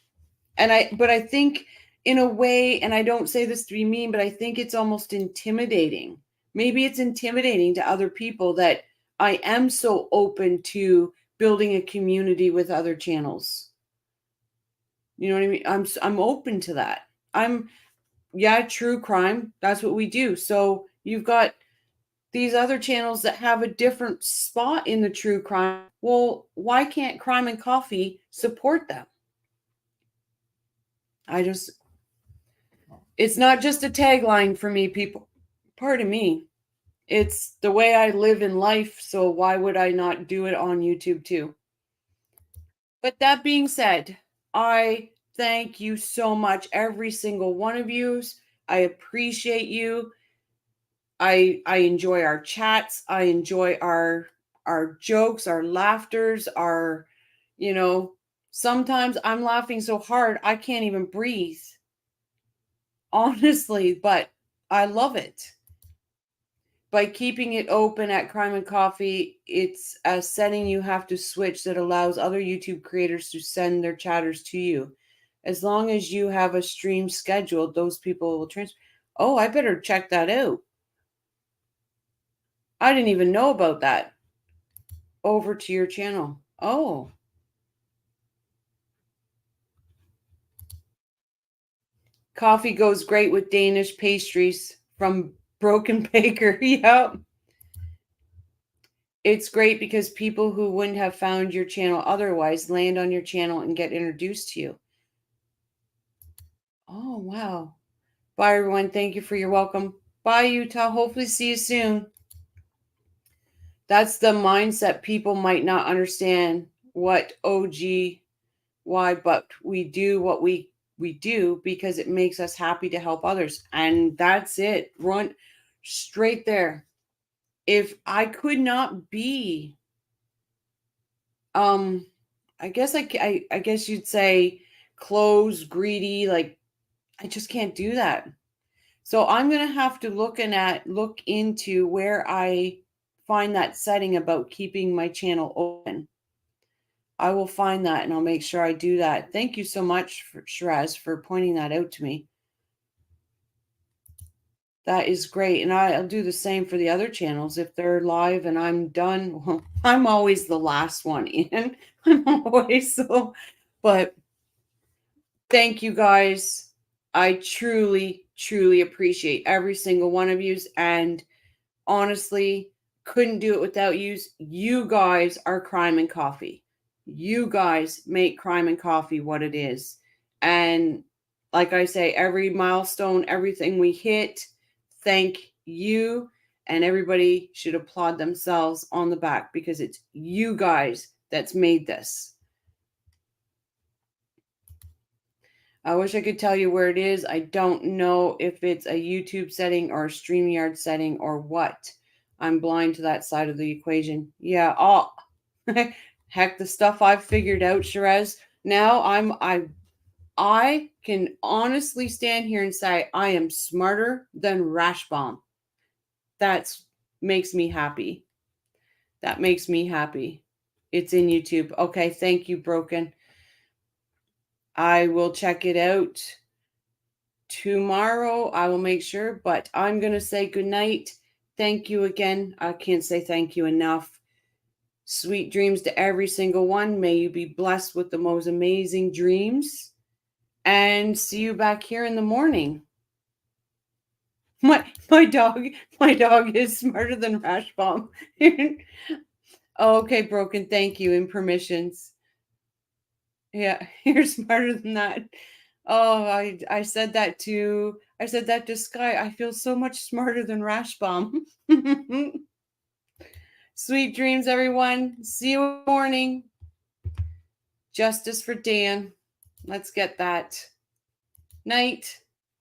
Speaker 1: But I think in a way, and I don't say this to be mean, but I think it's almost intimidating. Maybe it's intimidating to other people that I am so open to building a community with other channels. You know what I mean? I'm open to that. True crime. That's what we do. So you've got these other channels that have a different spot in the true crime. Well, why can't Crime and Coffee support them? It's not just a tagline for me, people. Pardon me. It's the way I live in life. So why would I not do it on YouTube too? But that being said, I thank you so much, every single one of you. I appreciate you. I enjoy our chats. I enjoy our jokes, our laughters, sometimes I'm laughing so hard I can't even breathe. Honestly, but I love it. By keeping it open at Crime and Coffee, it's a setting you have to switch that allows other YouTube creators to send their chatters to you. As long as you have a stream scheduled, those people will transfer. Oh, I better check that out. I didn't even know about that. Over to your channel. Oh. Coffee goes great with Danish pastries from Broken Baker. Yep. It's great because people who wouldn't have found your channel otherwise land on your channel and get introduced to you. Oh, wow. Bye, everyone. Thank you for your welcome. Bye, Utah. Hopefully see you soon. That's the mindset. People might not understand what OG, why, but we do what we do because it makes us happy to help others. And that's it. Run straight there. If I could not be, I guess I guess you'd say closed, greedy, like I just can't do that. So I'm going to have to look into where I find that setting about keeping my channel open. I will find that and I'll make sure I do that. Thank you so much, Shiraz, for pointing that out to me. That is great. And I'll do the same for the other channels. If they're live and I'm done, well, I'm always the last one in. I'm always so, but thank you guys. I truly, truly appreciate every single one of yous. And honestly, couldn't do it without yous. You guys are Crime and Coffee. You guys make Crime and Coffee what it is. And like I say, every milestone, everything we hit, thank you. And everybody should applaud themselves on the back because it's you guys that's made this. I wish I could tell you where it is. I don't know if it's a YouTube setting or a StreamYard setting or what. I'm blind to that side of the equation. Yeah. Oh, heck, the stuff I've figured out, Shiraz. Now I can honestly stand here and say I am smarter than Rashbaum. That makes me happy. That makes me happy. It's in YouTube. Okay, thank you, Broken. I will check it out tomorrow. I will make sure, but I'm going to say good night. Thank you again. I can't say thank you enough. Sweet dreams to every single one. May you be blessed with the most amazing dreams. And see you back here in the morning. My dog is smarter than Rash Bomb. Okay, Broken. Thank you. And permissions. Yeah, you're smarter than that. Oh, I said that to Sky. I feel so much smarter than Rash Bomb. Sweet dreams, everyone. See you in the morning. Justice for Dan. Let's get that. Night.